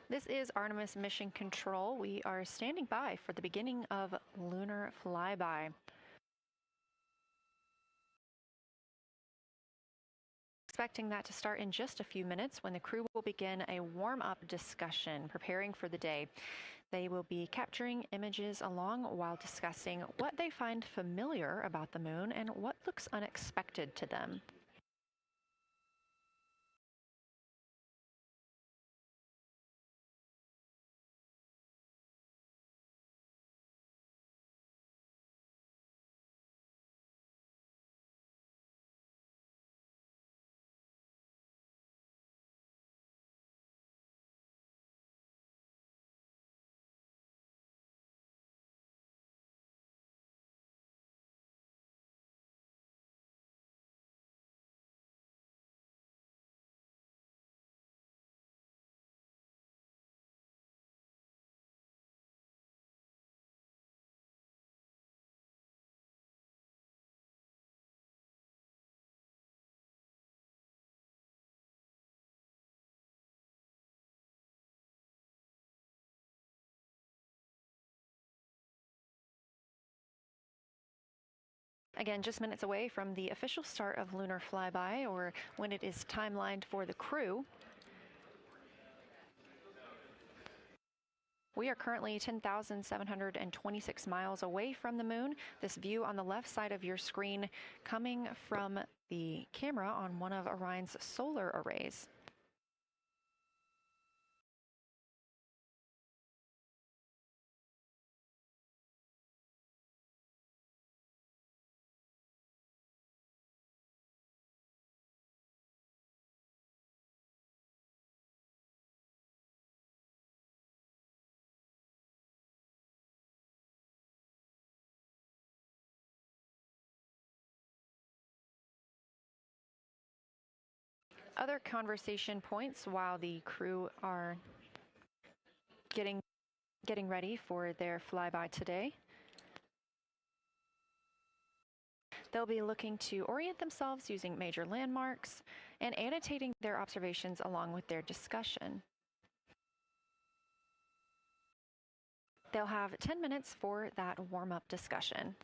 This is Artemis Mission Control. We are standing by for the beginning of Lunar Flyby. Expecting that to start in just a few minutes when the crew will begin a warm-up discussion preparing for the day. They will be capturing images along while discussing what they find familiar about the moon and what looks unexpected to them. Again, just minutes away from the official start of Lunar Flyby, or when it is timelined for the crew. We are currently 10,726 miles away from the moon. This view on the left side of your screen coming from the camera on one of Orion's solar arrays. Other conversation points while the crew are getting ready for their flyby today. They'll be looking to orient themselves using major landmarks and annotating their observations along with their discussion. They'll have 10 minutes for that warm-up discussion.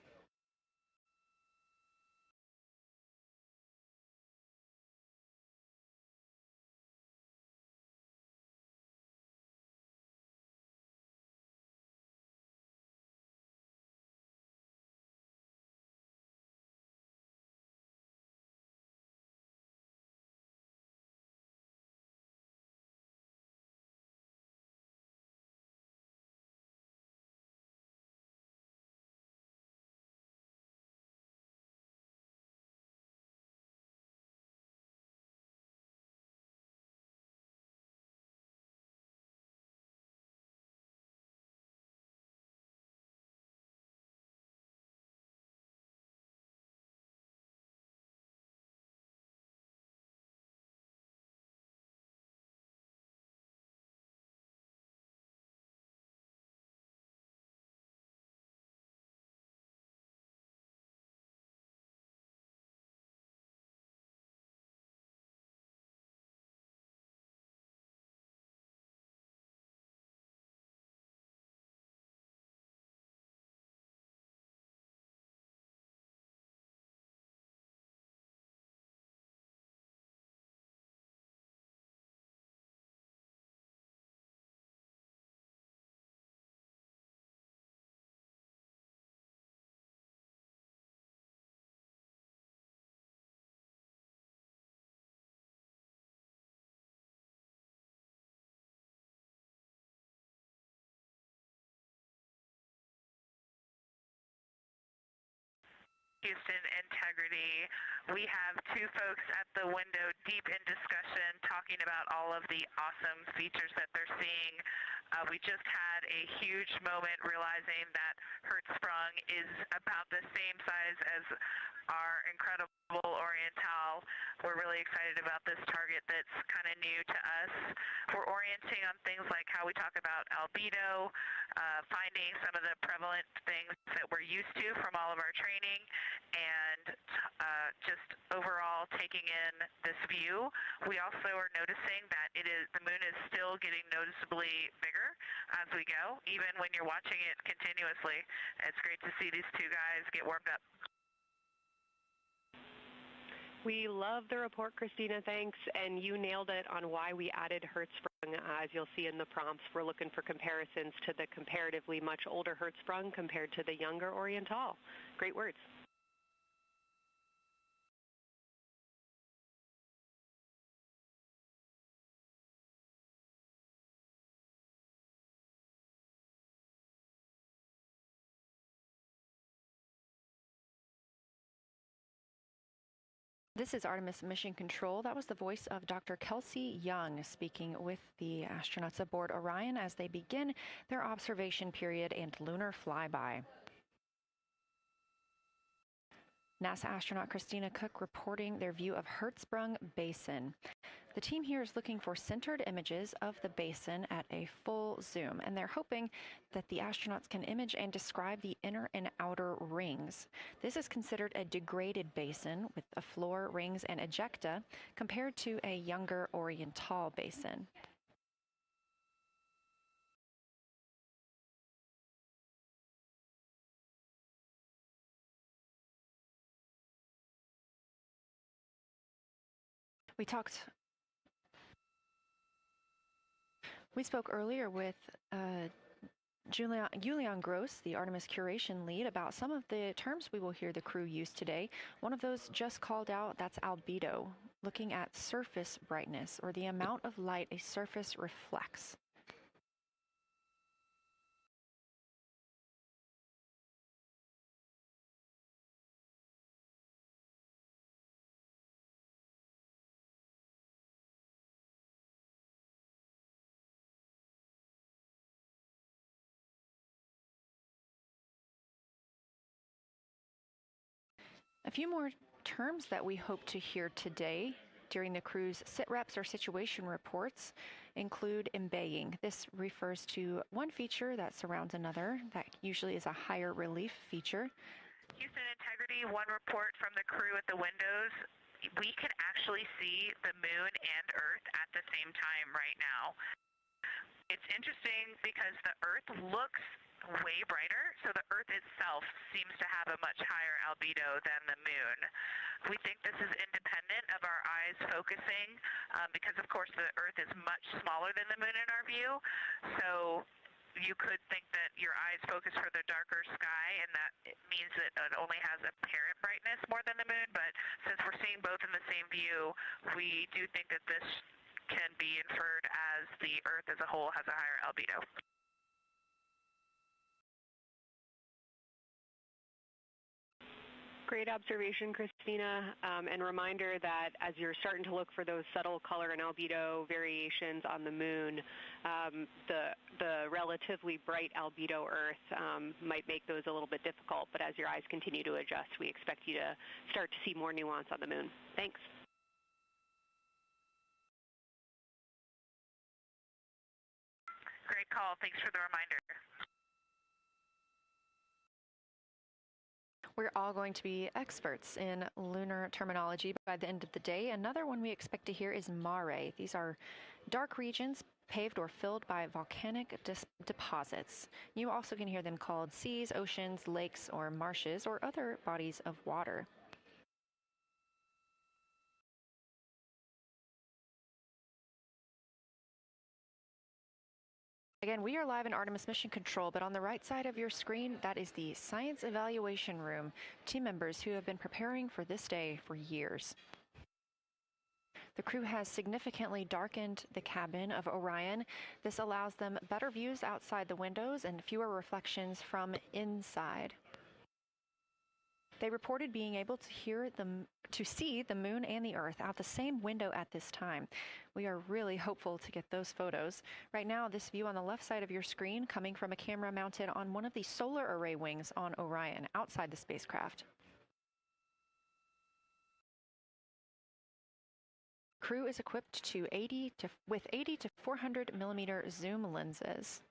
Houston Integrity. We have two folks at the window deep in discussion talking about all of the awesome features that they're seeing We just had a huge moment realizing that Hertzsprung is about the same size as our incredible Oriental. We're really excited about this target that's kind of new to us. We're orienting on things like how we talk about albedo, finding some of the prevalent things that we're used to from all of our training, and just overall taking in this view. We also are noticing that the moon is still getting noticeably bigger as we go, even when you're watching it continuously. It's great to see these two guys get warmed up. We love the report, Christina, thanks. And you nailed it on why we added Hertzsprung. As you'll see in the prompts, we're looking for comparisons to the comparatively much older Hertzsprung compared to the younger Oriental. Great words. This is Artemis Mission Control. That was the voice of Dr. Kelsey Young speaking with the astronauts aboard Orion as they begin their observation period and lunar flyby. NASA astronaut Christina Koch reporting their view of Hertzsprung Basin. The team here is looking for centered images of the basin at a full zoom, and they're hoping that the astronauts can image and describe the inner and outer rings. This is considered a degraded basin with a floor, rings, and ejecta compared to a younger Oriental basin. We spoke earlier with Julian Gross, the Artemis curation lead, about some of the terms we will hear the crew use today. One of those just called out, that's albedo, looking at surface brightness, or the amount of light a surface reflects. A few more terms that we hope to hear today during the crew's sit reps or situation reports include embaying. This refers to one feature that surrounds another. That usually is a higher relief feature. Houston Integrity, one report from the crew at the windows. We can actually see the moon and Earth at the same time right now. It's interesting because the Earth looks way brighter, so the Earth itself seems to have a much higher albedo than the moon. We think this is independent of our eyes focusing because, of course, the Earth is much smaller than the moon in our view, so you could think that your eyes focus for the darker sky, and that it means that it only has apparent brightness more than the moon, but since we're seeing both in the same view, we do think that this can be inferred as the Earth as a whole has a higher albedo. Great observation, Christina, and reminder that as you're starting to look for those subtle color and albedo variations on the moon, the relatively bright albedo Earth might make those a little bit difficult, but as your eyes continue to adjust, we expect you to start to see more nuance on the moon. Thanks. Great call. Thanks for the reminder. We're all going to be experts in lunar terminology by the end of the day. Another one we expect to hear is mare. These are dark regions paved or filled by volcanic deposits. You also can hear them called seas, oceans, lakes, or marshes, or other bodies of water. Again, we are live in Artemis Mission Control, but on the right side of your screen, that is the Science Evaluation Room, team members who have been preparing for this day for years. The crew has significantly darkened the cabin of Orion. This allows them better views outside the windows and fewer reflections from inside. They reported being able to see the moon and the Earth out the same window at this time. We are really hopeful to get those photos. Right now, this view on the left side of your screen coming from a camera mounted on one of the solar array wings on Orion outside the spacecraft. Crew is equipped with 80 to 400 millimeter zoom lenses.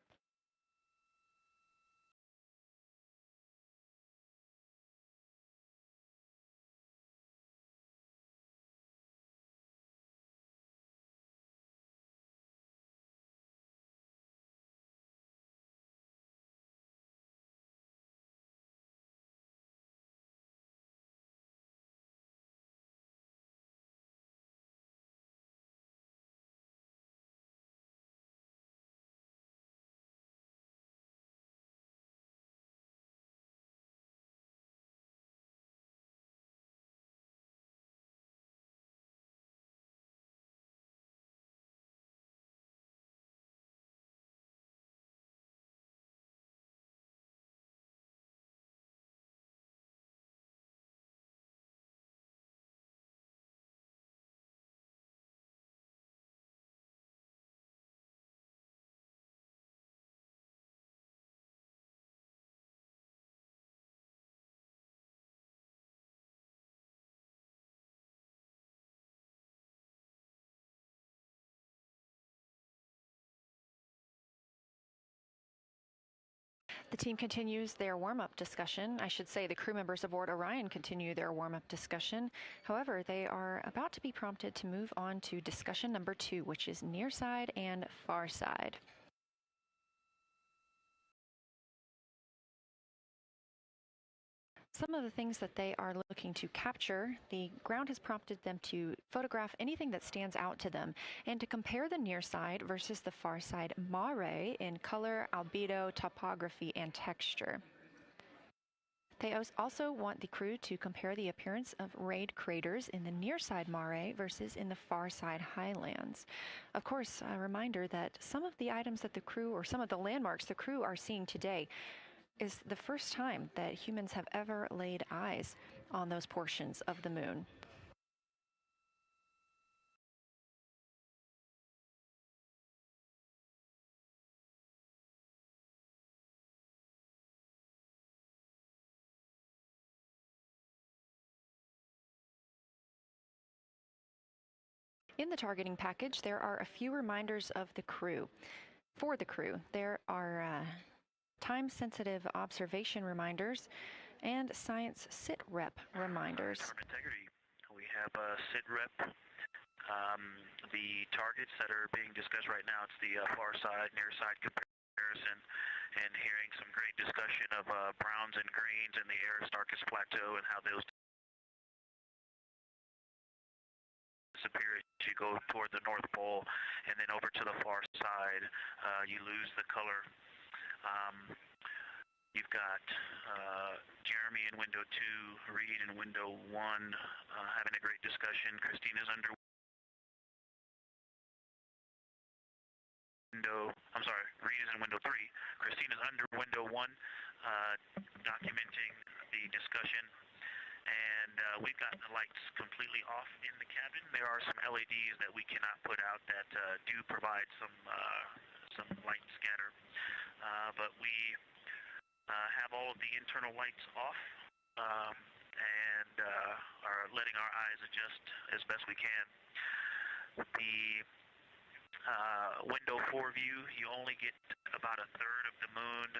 The team continues their warm-up discussion. I should say the crew members aboard Orion continue their warm-up discussion. However, they are about to be prompted to move on to discussion number 2, which is near side and far side. Some of the things that they are looking to capture, the ground has prompted them to photograph anything that stands out to them and to compare the near side versus the far side mare in color, albedo, topography, and texture. They also want the crew to compare the appearance of rayed craters in the near side mare versus in the far side highlands. Of course, a reminder that some of the items that the crew, or some of the landmarks the crew are seeing today, is the first time that humans have ever laid eyes on those portions of the moon. In the targeting package, there are a few reminders of the crew. For the crew, there are time-sensitive observation reminders and science sit-rep reminders. Integrity. We have sit-rep. The targets that are being discussed right now, it's the far side, near side comparison, and hearing some great discussion of browns and greens in the Aristarchus Plateau and how those disappear as you go toward the North Pole, and then over to the far side, you lose the color. You've got Jeremy in window 2, Reid in window 1, having a great discussion. Christina's under Reid is in window 3. Christina's under window 1, documenting the discussion. And we've got the lights completely off in the cabin. There are some LEDs that we cannot put out that do provide some light scatter. But we have all of the internal lights off and are letting our eyes adjust as best we can. The window 4 view, you only get about a third of the moon.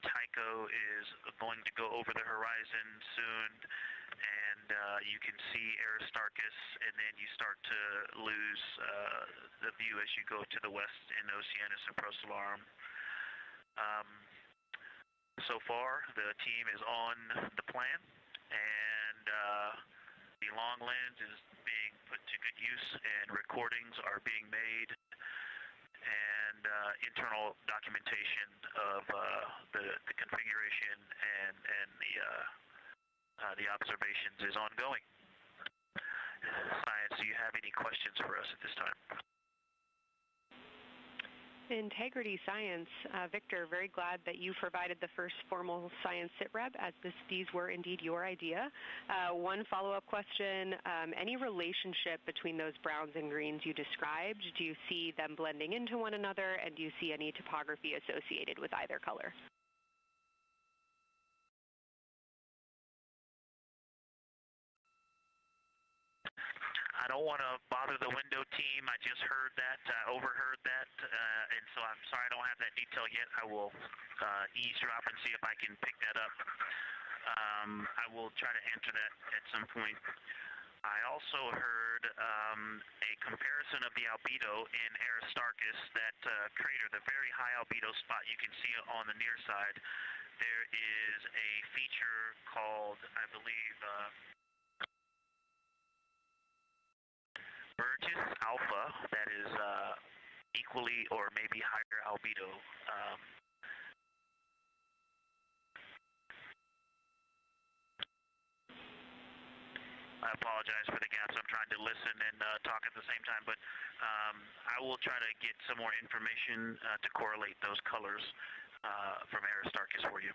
Tycho is going to go over the horizon soon, and you can see Aristarchus, and then you start to lose the view as you go to the west in Oceanus and Procellarum. So far, the team is on the plan, and the long lens is being put to good use, and recordings are being made, and internal documentation of the configuration and the observations is ongoing. Science, do you have any questions for us at this time? Integrity Science. Victor, very glad that you provided the first formal science sitrep, as these were indeed your idea. One follow-up question, any relationship between those browns and greens you described? Do you see them blending into one another, and do you see any topography associated with either color? I don't want to bother the window team. I just heard that, overheard that, and so I'm sorry I don't have that detail yet. I will eavesdrop and see if I can pick that up. I will try to answer that at some point. I also heard a comparison of the albedo in Aristarchus, that crater, the very high albedo spot you can see on the near side. There is a feature called, I believe, Burgess alpha, that is equally or maybe higher albedo. I apologize for the gaps. I'm trying to listen and talk at the same time, but I will try to get some more information to correlate those colors from Aristarchus for you.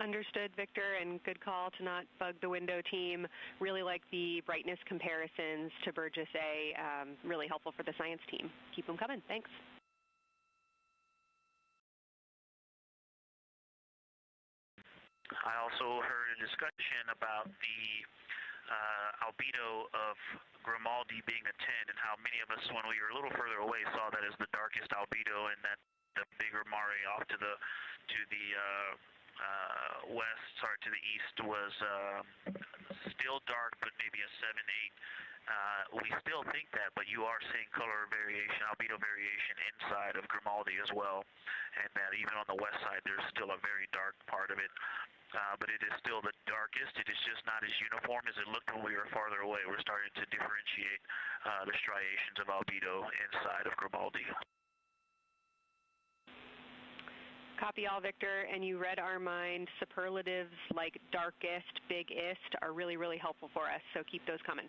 Understood, Victor, and good call to not bug the window team. Really like the brightness comparisons to Burgess A. Really helpful for the science team. Keep them coming. Thanks. I also heard a discussion about the albedo of Grimaldi being a 10, and how many of us, when we were a little further away, saw that as the darkest albedo, and that the bigger Mare off to the west, sorry, to the east was still dark, but maybe a 7-8. We still think that, but you are seeing color variation, albedo variation inside of Grimaldi as well, and that even on the west side there's still a very dark part of it. But it is still the darkest. It is just not as uniform as it looked when we were farther away. We're starting to differentiate the striations of albedo inside of Grimaldi. Copy all, Victor, and you read our mind. Superlatives like darkest, biggest are really, really helpful for us, so keep those coming.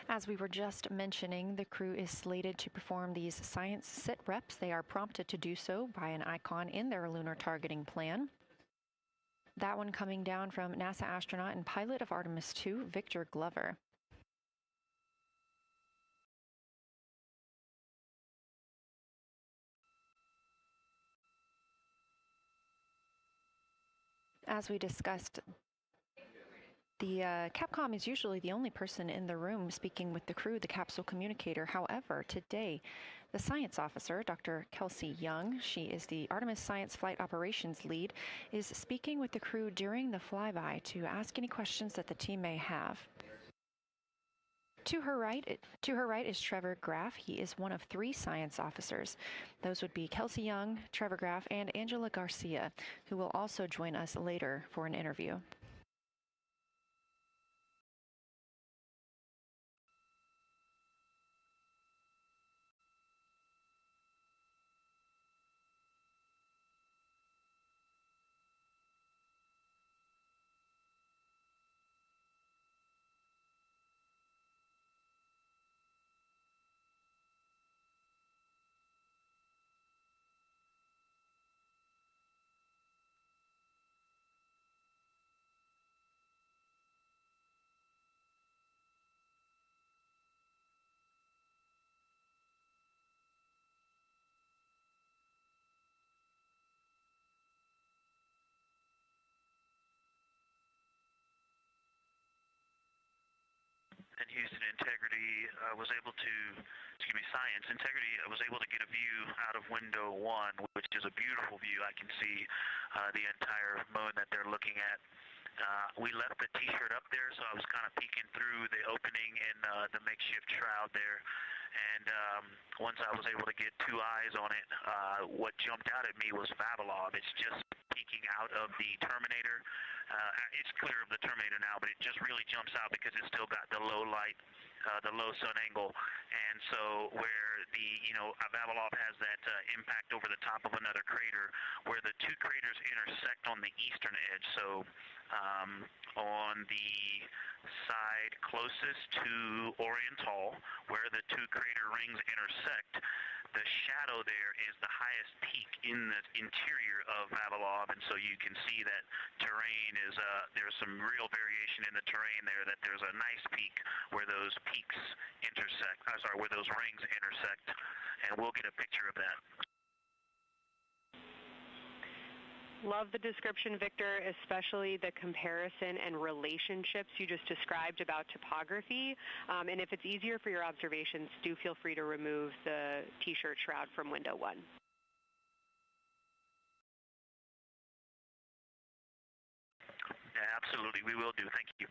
As we were just mentioning, the crew is slated to perform these science sit reps. They are prompted to do so by an icon in their lunar targeting plan. That one coming down from NASA astronaut and pilot of Artemis 2, Victor Glover. As we discussed, the Capcom is usually the only person in the room speaking with the crew, the capsule communicator. However, today, the science officer, Dr. Kelsey Young, she is the Artemis Science Flight Operations Lead, is speaking with the crew during the flyby to ask any questions that the team may have. To her right is Trevor Graff. He is one of 3 science officers. Those would be Kelsey Young, Trevor Graff, and Angela Garcia, who will also join us later for an interview. And Houston Integrity was able to, Science Integrity was able to get a view out of window 1, which is a beautiful view. I can see the entire moon that they're looking at. We left the T-shirt up there, so I was kind of peeking through the opening in the makeshift shroud there. And once I was able to get two eyes on it, what jumped out at me was Vavilov. It's just peeking out of the Terminator. It's clear of the Terminator now, but it just really jumps out because it's still got the low light, the low sun angle. And so where the, Vavilov has that impact over the top of another crater, where the two craters intersect on the eastern edge. So on the side closest to Orion, where the two crater rings intersect, the shadow there is the highest peak in the interior of Vavilov, and so you can see that terrain is, there's some real variation in the terrain there, that there's a nice peak where those peaks intersect, where those rings intersect, and we'll get a picture of that. Love the description, Victor, especially the comparison and relationships you just described about topography. And if it's easier for your observations, do feel free to remove the T-shirt shroud from window 1. Yeah, absolutely, we will do. Thank you.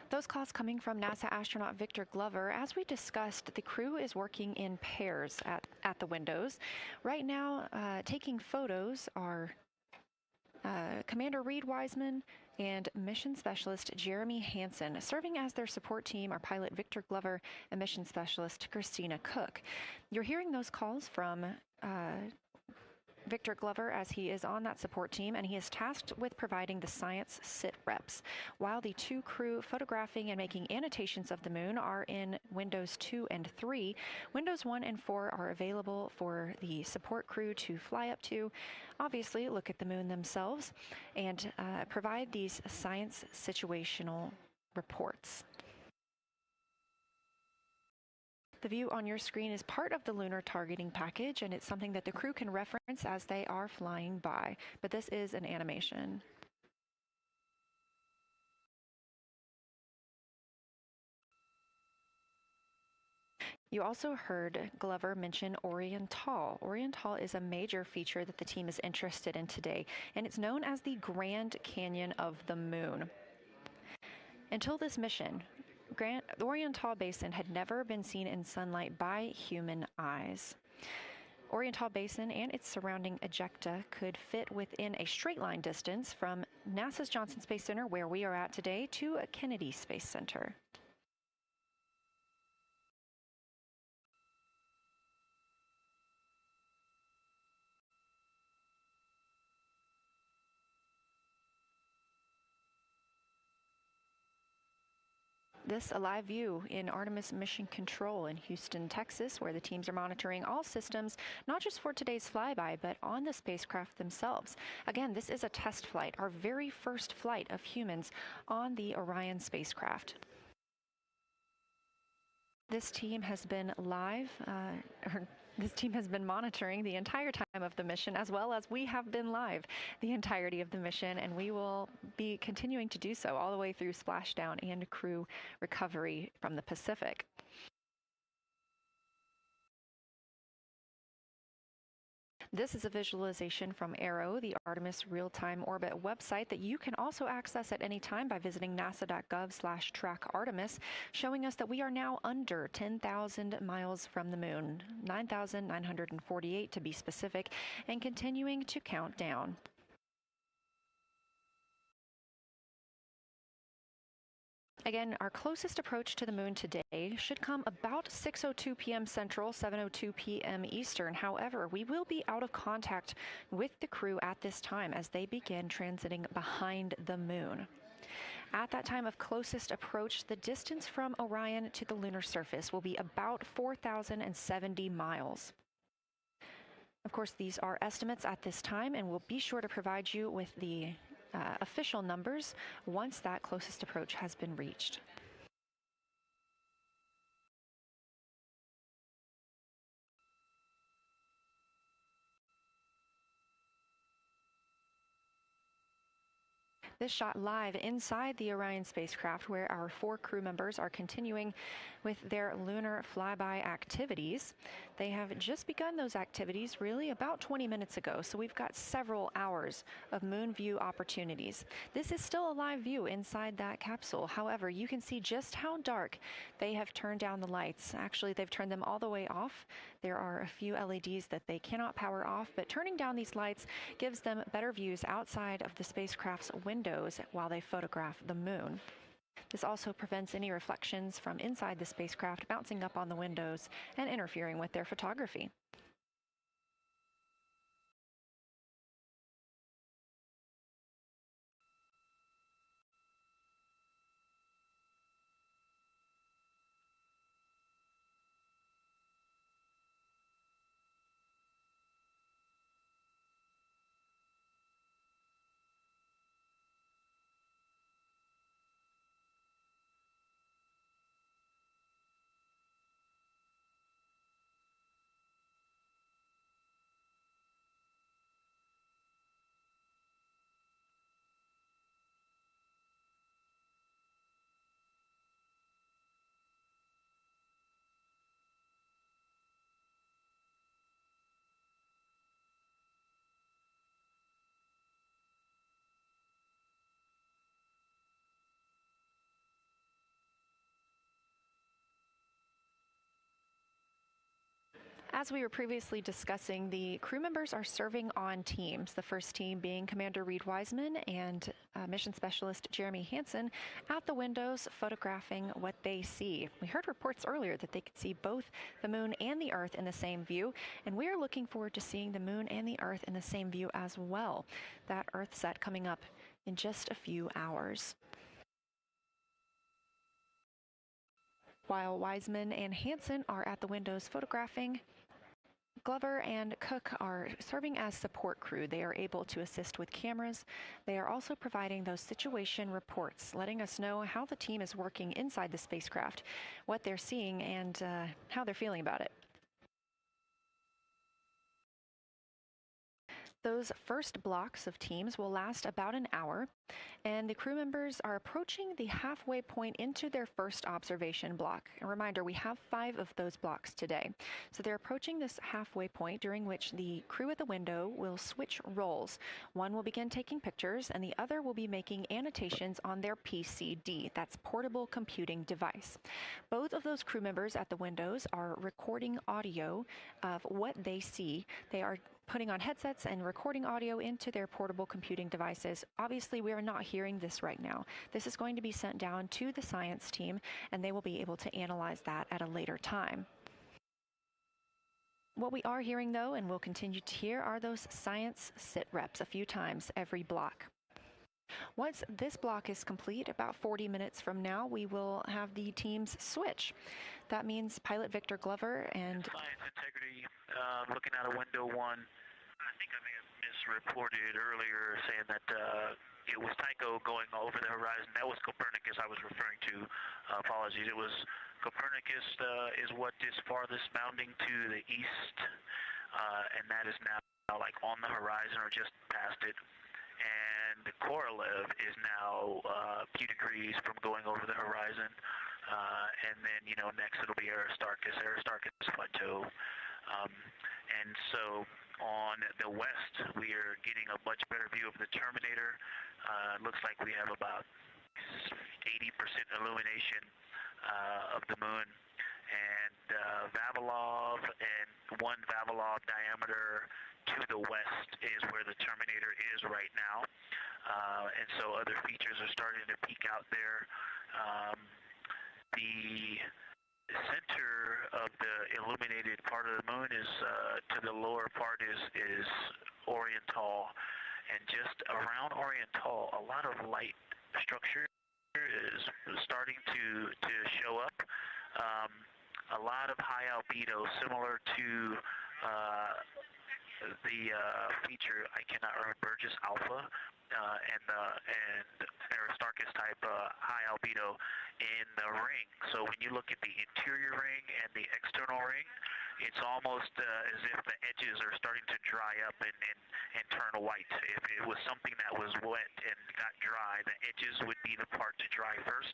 Those calls coming from NASA astronaut Victor Glover. As we discussed, the crew is working in pairs at the windows. Right now, taking photos are Commander Reid Wiseman and Mission Specialist Jeremy Hansen. Serving as their support team are pilot Victor Glover and Mission Specialist Christina Koch. You're hearing those calls from Victor Glover as he is on that support team, and he is tasked with providing the science sit reps, while the two crew photographing and making annotations of the moon are in windows 2 and 3. Windows 1 and 4 are available for the support crew to fly up to, obviously look at the moon themselves, and provide these science situational reports. The view on your screen is part of the lunar targeting package, and it's something that the crew can reference as they are flying by, but this is an animation. You also heard Glover mention Orion. Orion is a major feature that the team is interested in today, and it's known as the Grand Canyon of the Moon. Until this mission, the Orion Basin had never been seen in sunlight by human eyes. Orion Basin and its surrounding ejecta could fit within a straight line distance from NASA's Johnson Space Center, where we are at today, to Kennedy Space Center. This a live view in Artemis Mission Control in Houston, Texas, where the teams are monitoring all systems, not just for today's flyby, but on the spacecraft themselves. Again, this is a test flight, our very first flight of humans on the Orion spacecraft. This team has been This team has been monitoring the entire time of the mission, as well as we have been live the entirety of the mission, and we will be continuing to do so all the way through splashdown and crew recovery from the Pacific. This is a visualization from ARROW, the Artemis Real-Time Orbit website that you can also access at any time by visiting nasa.gov/trackartemis, showing us that we are now under 10,000 miles from the moon, 9,948 to be specific, and continuing to count down. Again, our closest approach to the moon today should come about 6:02 p.m. Central, 7:02 p.m. Eastern. However, we will be out of contact with the crew at this time as they begin transiting behind the moon. At that time of closest approach, the distance from Orion to the lunar surface will be about 4,070 miles. Of course, these are estimates at this time, and we'll be sure to provide you with the official numbers once that closest approach has been reached. This shot live inside the Orion spacecraft, where our 4 crew members are continuing with their lunar flyby activities. They have just begun those activities really about 20 minutes ago, so we've got several hours of moon view opportunities. This is still a live view inside that capsule. However, you can see just how dark they have turned down the lights. Actually, they've turned them all the way off. There are a few LEDs that they cannot power off, but turning down these lights gives them better views outside of the spacecraft's windows while they photograph the moon. This also prevents any reflections from inside the spacecraft bouncing up on the windows and interfering with their photography. As we were previously discussing, the crew members are serving on teams, the first team being Commander Reid Wiseman and Mission Specialist Jeremy Hansen at the windows photographing what they see. We heard reports earlier that they could see both the moon and the Earth in the same view, and we are looking forward to seeing the moon and the Earth in the same view as well. That Earth set coming up in just a few hours. While Wiseman and Hansen are at the windows photographing, Glover and Koch are serving as support crew. They are able to assist with cameras. They are also providing those situation reports, letting us know how the team is working inside the spacecraft, what they're seeing, and how they're feeling about it. Those first blocks of teams will last about an hour, and the crew members are approaching the halfway point into their first observation block. A reminder, we have 5 of those blocks today. So they're approaching this halfway point, during which the crew at the window will switch roles. One will begin taking pictures, and the other will be making annotations on their PCD, that's portable computing device. Both of those crew members at the windows are recording audio of what they see. They are putting on headsets and recording audio into their portable computing devices. Obviously, we are not hearing this right now. This is going to be sent down to the science team, and they will be able to analyze that at a later time. What we are hearing, though, and will continue to hear, are those science sit reps a few times every block. Once this block is complete, about 40 minutes from now, we will have the teams switch. That means pilot Victor Glover and Science integrity, looking out of window 1. I think I may have misreported earlier saying that it was Tycho going over the horizon. That was Copernicus I was referring to. Apologies. It was Copernicus is what is farthest bounding to the east, and that is now like on the horizon or just past it. And the Korolev is now a few degrees from going over the horizon. And then, next it'll be Aristarchus Plateau. And so on the west, we are getting a much better view of the Terminator. It looks like we have about 80% illumination of the moon. And Vavilov and 1 Vavilov diameter to the west is where the Terminator is right now. And so other features are starting to peek out there. The center of the illuminated part of the moon is, to the lower part is Oriental. And just around Oriental, a lot of light structure is starting to show up. A lot of high albedo, similar to the feature, I cannot remember, Burgess Alpha and Aristarchus type high albedo in the ring. So when you look at the interior ring and the external ring, it's almost as if the edges are starting to dry up and turn white. If it was something that was wet and got dry, the edges would be the part to dry first.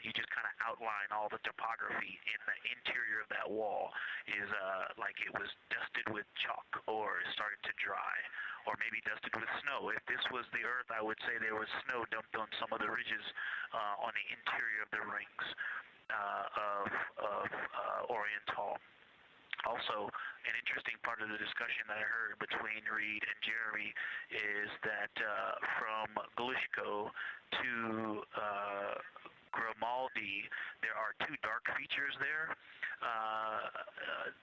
You just kind of outline all the topography in the interior of that wall is like it was dusted with chalk or started to dry, or maybe dusted with snow. If this was the Earth, I would say there was snow dumped on some of the ridges on the interior of the rings of Oriental. Also, an interesting part of the discussion that I heard between Reid and Jeremy is that from Glishko to Grimaldi, there are two dark features there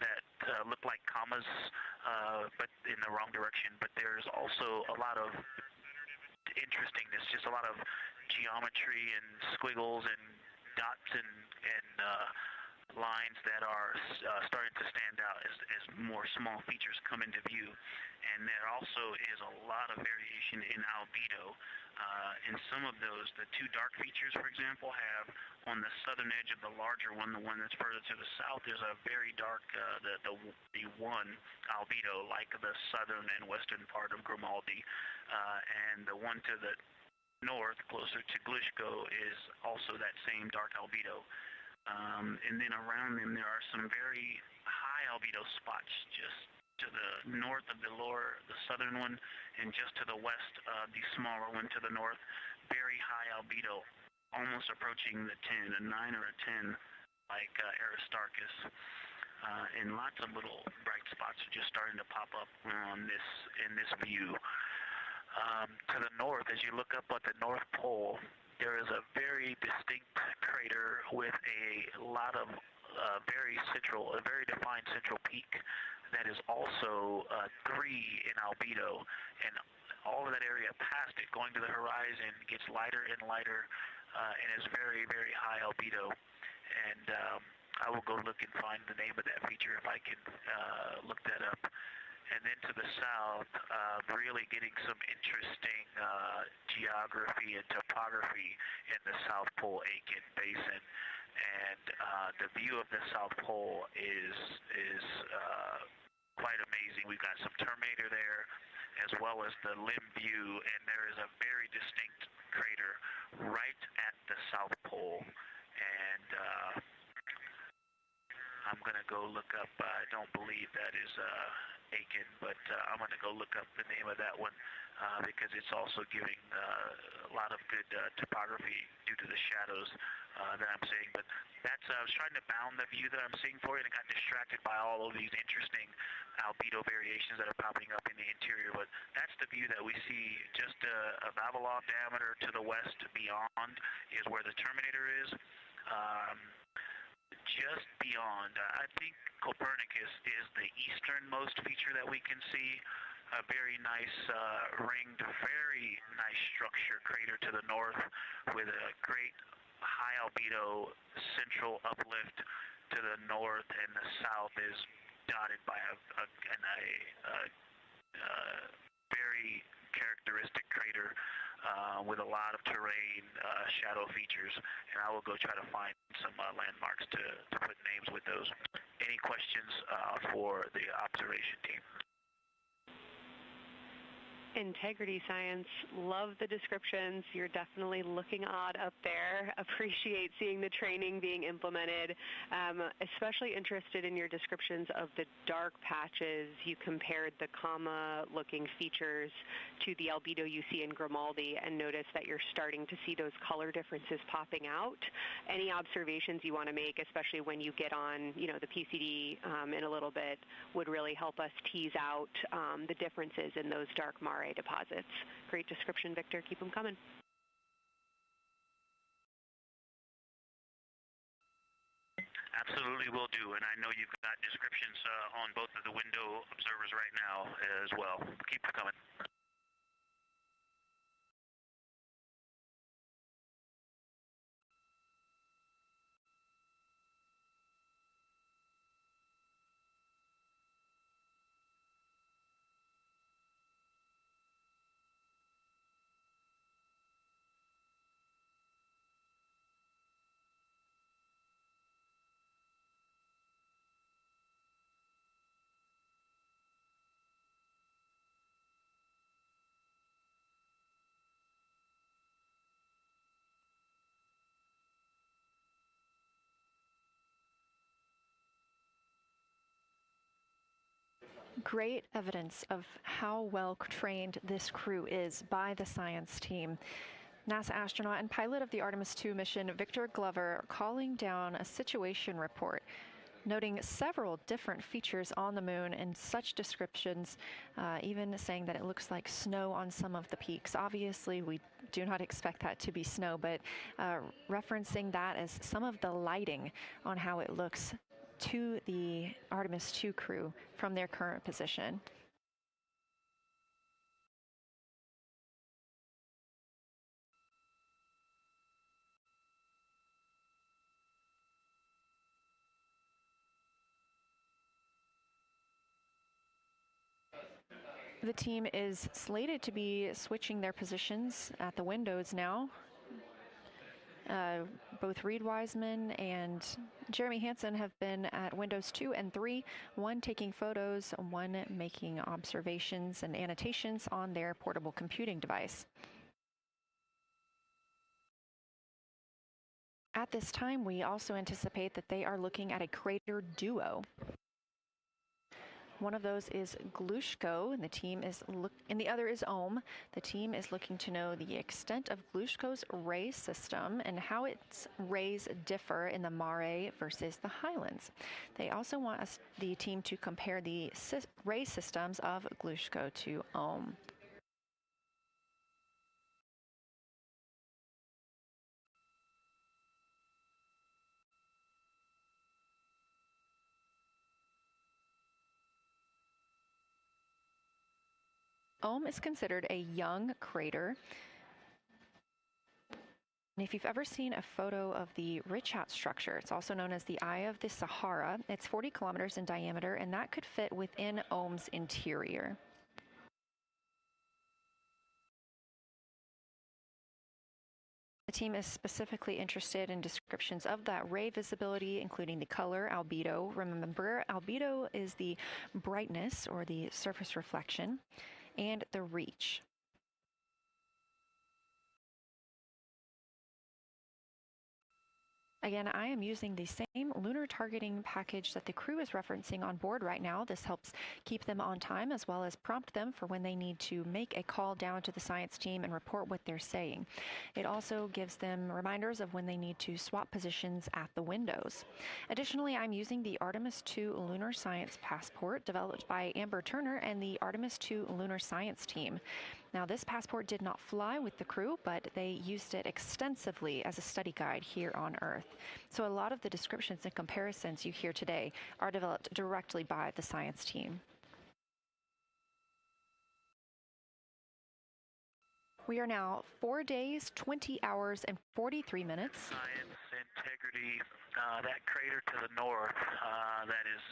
that look like commas, but in the wrong direction. But there's also a lot of interestingness, just a lot of geometry and squiggles and dots and lines that are starting to stand out as more small features come into view. And there also is a lot of variation in albedo. In some of those, the two dark features, for example, have on the southern edge of the larger one, the one that's further to the south, there's a very dark, the one albedo, like the southern and western part of Grimaldi. And the one to the north, closer to Glishko, is also that same dark albedo. And then around them there are some very high albedo spots just to the north of the southern one, and just to the west of the smaller one to the north. Very high albedo, almost approaching the 10, a 9 or a 10, like Aristarchus. And lots of little bright spots are just starting to pop up on in this view. To the north, as you look up at the North Pole, there is a very distinct crater with a lot of a very defined central peak that is also 3 in albedo, and all of that area past it, going to the horizon, gets lighter and lighter, and is very, very high albedo. And I will go look and find the name of that feature if I can look that up. And then to the south, really getting some interesting geography and topography in the South Pole Aitken Basin. And the view of the South Pole is quite amazing. We've got some Terminator there, as well as the limb view, and there is a very distinct crater right at the South Pole. And I'm going to go look up, I don't believe that is Aiken, but I'm going to go look up the name of that one because it's also giving a lot of good topography due to the shadows that I'm seeing. But that's, I was trying to bound the view that I'm seeing for you, and I got distracted by all of these interesting albedo variations that are popping up in the interior. But that's the view that we see. Just a Vavilov diameter to the west beyond is where the Terminator is. Just beyond, I think Copernicus is the easternmost feature that we can see. A very nice ringed, very nice structure crater to the north with a great high albedo central uplift to the north, and the south is dotted by a very characteristic crater with a lot of terrain, shadow features, and I will go try to find some landmarks to put names with those. Any questions for the observation team? Integrity Science, love the descriptions. You're definitely looking odd up there. Appreciate seeing the training being implemented. Especially interested in your descriptions of the dark patches. You compared the comma-looking features to the albedo you see in Grimaldi, and notice that you're starting to see those color differences popping out. Any observations you want to make, especially when you get on, the PCD in a little bit, would really help us tease out the differences in those dark Mare deposits. Great description, Victor. Keep them coming. Absolutely will do, and I know you've got descriptions on both of the window observers right now as well. Keep them coming. great evidence of how well trained this crew is by the science team. NASA astronaut and pilot of the Artemis 2 mission, Victor Glover, calling down a situation report, noting several different features on the moon and such descriptions, even saying that it looks like snow on some of the peaks. Obviously, we do not expect that to be snow, but referencing that as some of the lighting on how it looks to the Artemis 2 crew from their current position. The team is slated to be switching their positions at the windows now. Both Reid Wiseman and Jeremy Hansen have been at windows 2 and 3, one taking photos, one making observations and annotations on their portable computing device. At this time, we also anticipate that they are looking at a crater duo. One of those is Glushko, and the other is Ohm. The team is looking to know the extent of Glushko's ray system and how its rays differ in the Mare versus the Highlands. They also want the team to compare the ray systems of Glushko to Ohm. Ohm is considered a young crater. And if you've ever seen a photo of the Richat structure, it's also known as the Eye of the Sahara. It's 40 kilometers in diameter, and that could fit within Ohm's interior. The team is specifically interested in descriptions of that ray visibility, including the color, albedo. Remember, albedo is the brightness or the surface reflection, and the reach. Again, I am using the same lunar targeting package that the crew is referencing on board right now. This helps keep them on time as well as prompt them for when they need to make a call down to the science team and report what they're saying. It also gives them reminders of when they need to swap positions at the windows. Additionally, I'm using the Artemis 2 Lunar Science Passport developed by Amber Turner and the Artemis 2 Lunar Science team. Now, this passport did not fly with the crew, but they used it extensively as a study guide here on Earth. So a lot of the descriptions and comparisons you hear today are developed directly by the science team. We are now 4 days, 20 hours, and 43 minutes. Science, integrity, that crater to the north, that is,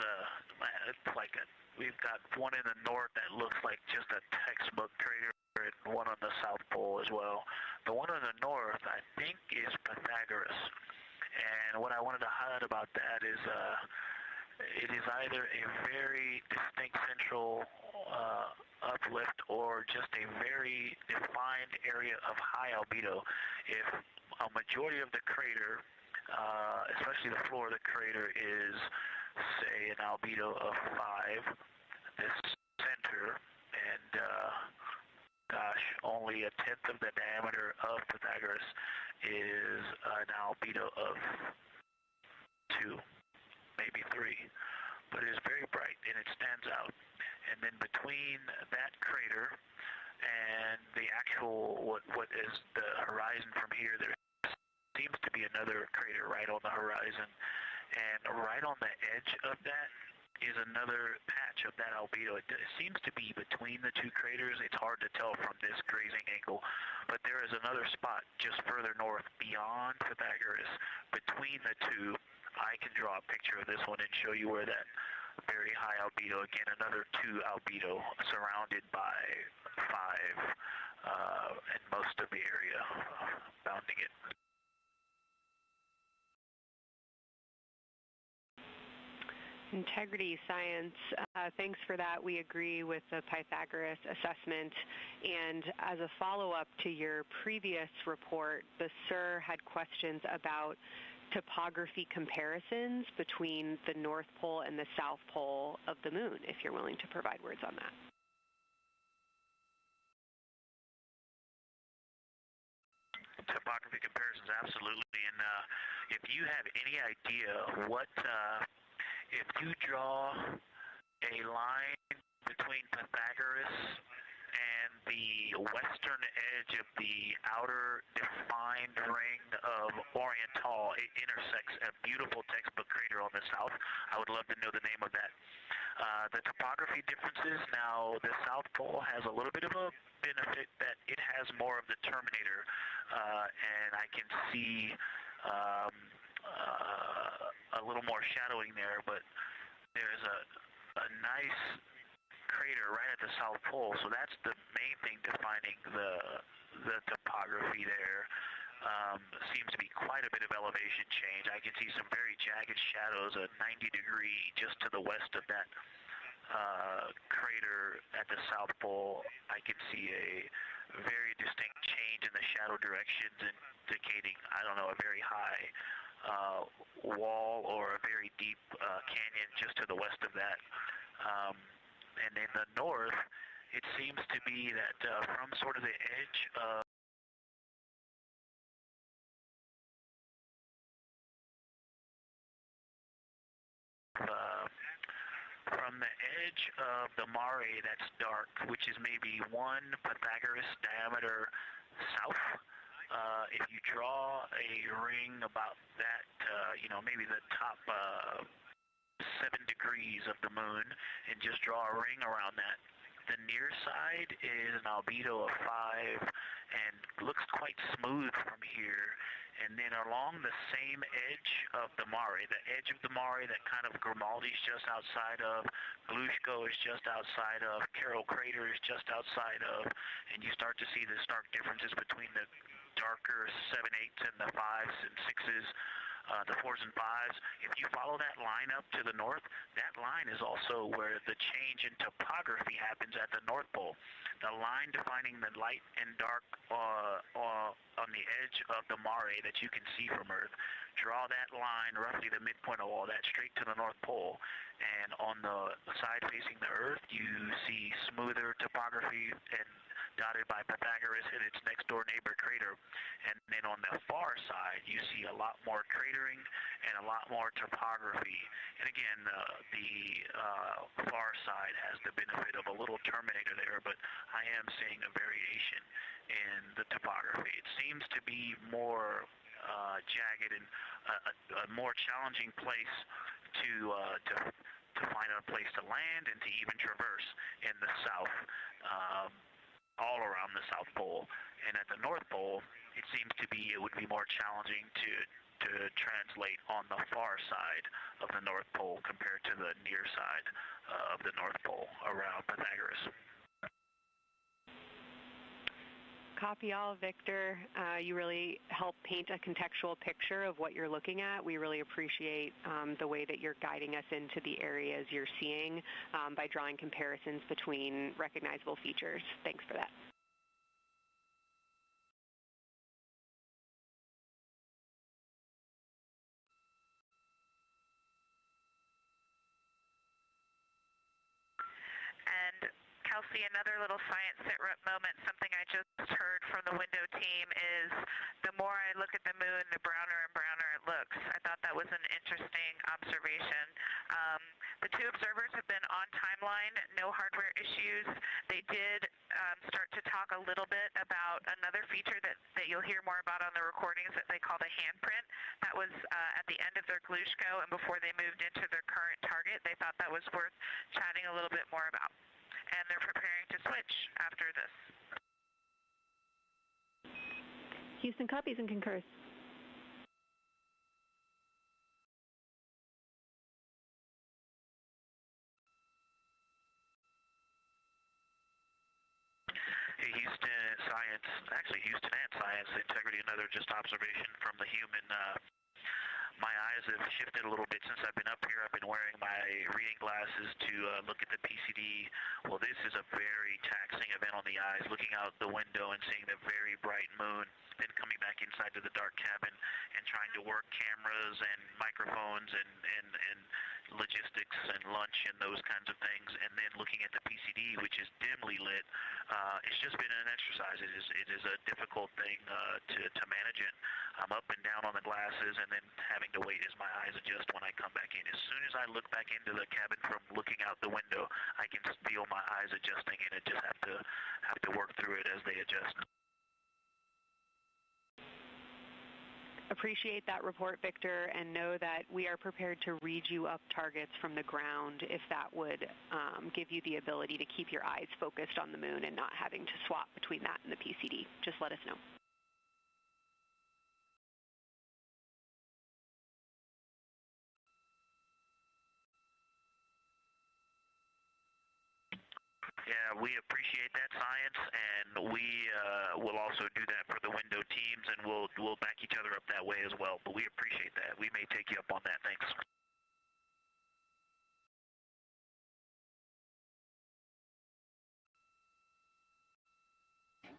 it's like we've got one in the north that looks like just a textbook crater, and one on the South Pole as well. The one on the north, I think, is Pythagoras. And what I wanted to highlight about that is it is either a very distinct central uplift or just a very defined area of high albedo. If a majority of the crater, especially the floor of the crater, is, say, an albedo of 5, this center, and gosh, only a tenth of the diameter of Pythagoras is an albedo of 2, maybe 3, but it is very bright and it stands out. And then between that crater and the actual, what is the horizon from here, there seems to be another crater right on the horizon, and right on the edge of that is another patch of that albedo. It seems to be between the two craters. It's hard to tell from this grazing angle, but there is another spot just further north beyond Pythagoras. Between the two, I can draw a picture of this one and show you where that very high albedo, again, another 2 albedo surrounded by 5 and most of the area bounding it. Integrity science, thanks for that. We agree with the Pythagoras assessment. And as a follow-up to your previous report, the SIR had questions about topography comparisons between the North Pole and the South Pole of the Moon, if you're willing to provide words on that. Topography comparisons, absolutely. And if you have any idea what, if you draw a line between Pythagoras and the western edge of the outer defined ring of Orion, it intersects a beautiful textbook crater on the south. I would love to know the name of that. The topography differences, now the South Pole has a little bit of a benefit that it has more of the terminator, and I can see a little more shadowing there, but there's a nice crater right at the South Pole, so that's the main thing defining the topography there. Seems to be quite a bit of elevation change. I can see some very jagged shadows, a 90-degree just to the west of that crater at the South Pole. I can see a very distinct change in the shadow directions, indicating, I don't know, a very high wall or a very deep canyon just to the west of that. And in the north, it seems to be that from sort of the edge of from the edge of the Mare that's dark, which is maybe 1 Pythagoras diameter south. If you draw a ring about that, maybe the top 7 degrees of the moon, and just draw a ring around that. The near side is an albedo of 5 and looks quite smooth from here. And then along the same edge of the Mare, the edge of the Mare that kind of Grimaldi's just outside of, Glushko is just outside of, Carroll Crater is just outside of, and you start to see the stark differences between the darker 7/8 and the 5s and 6s, the 4s and 5s. If you follow that line up to the north, that line is also where the change in topography happens at the North Pole. The line defining the light and dark on the edge of the Mare that you can see from Earth. Draw that line, roughly the midpoint of all that, straight to the North Pole. And on the side facing the Earth, you see smoother topography and dotted by Pythagoras and its next door neighbor crater. And then on the far side, you see a lot more cratering and a lot more topography. And again, the far side has the benefit of a little terminator there, but I am seeing a variation in the topography. It seems to be more jagged and a more challenging place to find a place to land and to even traverse in the south. All around the South Pole, and at the North Pole, it seems to be it would be more challenging to translate on the far side of the North Pole compared to the near side of the North Pole around Pythagoras. Copy all, Victor. You really help paint a contextual picture of what you're looking at. We really appreciate the way that you're guiding us into the areas you're seeing by drawing comparisons between recognizable features. Thanks for that. And Kelsey, another little science sit-rep moment, something I just heard from the window team is the more I look at the moon, the browner and browner it looks. I thought that was an interesting observation. The 2 observers have been on timeline, no hardware issues. They did start to talk a little bit about another feature that you'll hear more about on the recordings that they call the handprint. That was at the end of their Glushko and before they moved into their current target. They thought that was worth chatting a little bit more about. And they're preparing to switch after this. Houston copies and concurs. Hey, Houston and Science Integrity, another just observation from the human My eyes have shifted a little bit since I've been up here. I've been wearing my reading glasses to look at the PCD. Well, this is a very taxing event on the eyes, looking out the window and seeing the very bright moon, then coming back inside to the dark cabin and trying to work cameras and microphones and logistics and lunch and those kinds of things, and then looking at the PCD, which is dimly lit. It's just been an exercise. It is a difficult thing to manage it. I'm up and down on the glasses and then having to wait as my eyes adjust when I come back in. As soon as I look back into the cabin from looking out the window, I can feel my eyes adjusting, and I just have to work through it as they adjust. Appreciate that report, Victor, and know that we are prepared to read you up targets from the ground if that would give you the ability to keep your eyes focused on the moon and not having to swap between that and the PCD. Just let us know. Yeah, we appreciate that, science, and we will also do that for the window teams, and we'll back each other up that way as well. But we appreciate that. We may take you up on that. Thanks.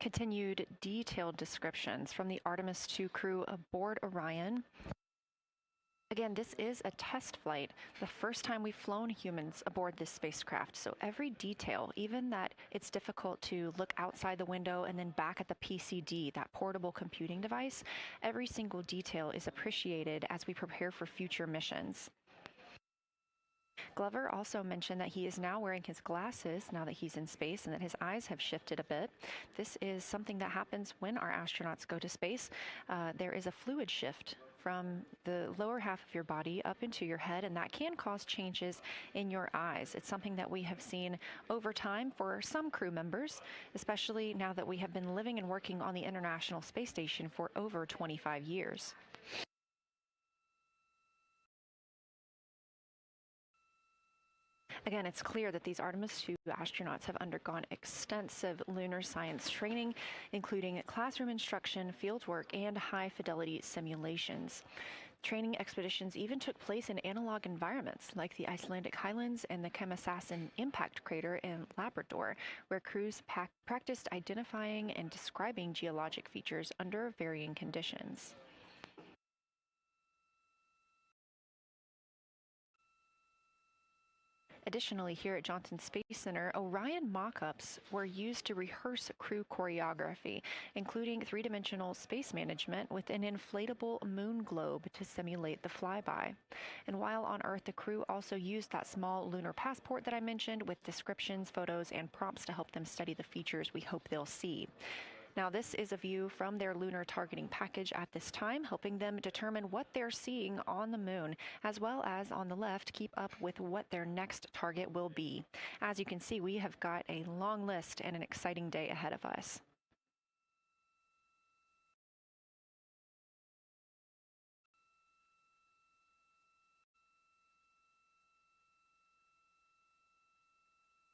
Continued detailed descriptions from the Artemis 2 crew aboard Orion. Again, this is a test flight, the first time we've flown humans aboard this spacecraft, so every detail, even that it's difficult to look outside the window and then back at the PCD, that portable computing device, every single detail is appreciated as we prepare for future missions. Glover also mentioned that he is now wearing his glasses now that he's in space and that his eyes have shifted a bit. This is something that happens when our astronauts go to space. There is a fluid shift from the lower half of your body up into your head, and that can cause changes in your eyes. It's something that we have seen over time for some crew members, especially now that we have been living and working on the International Space Station for over 25 years. Again, it's clear that these Artemis 2 astronauts have undergone extensive lunar science training, including classroom instruction, fieldwork, and high-fidelity simulations. Training expeditions even took place in analog environments like the Icelandic Highlands and the Kemasasin impact crater in Labrador, where crews practiced identifying and describing geologic features under varying conditions. Additionally, here at Johnson Space Center, Orion mock-ups were used to rehearse crew choreography, including three-dimensional space management with an inflatable moon globe to simulate the flyby. And while on Earth, the crew also used that small lunar passport that I mentioned with descriptions, photos, and prompts to help them study the features we hope they'll see. Now, this is a view from their lunar targeting package at this time, helping them determine what they're seeing on the moon, as well as on the left, keep up with what their next target will be. As you can see, we have got a long list and an exciting day ahead of us.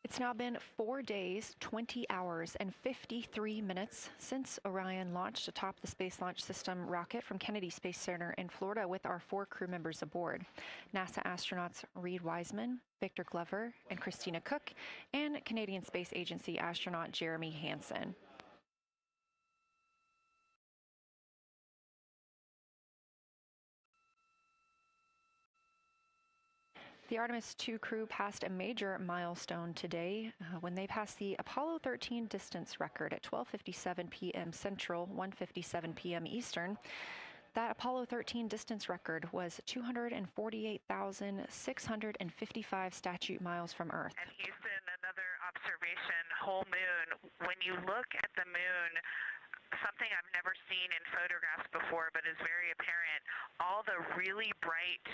It's now been 4 days, 20 hours, and 53 minutes since Orion launched atop the Space Launch System rocket from Kennedy Space Center in Florida with our 4 crew members aboard. NASA astronauts Reid Wiseman, Victor Glover, and Christina Koch, and Canadian Space Agency astronaut Jeremy Hansen. The Artemis 2 crew passed a major milestone today when they passed the Apollo 13 distance record at 12:57 p.m. Central, 1:57 p.m. Eastern. That Apollo 13 distance record was 248,655 statute miles from Earth. And Houston, another observation, whole moon. When you look at the moon, something I've never seen in photographs before but is very apparent, all the really bright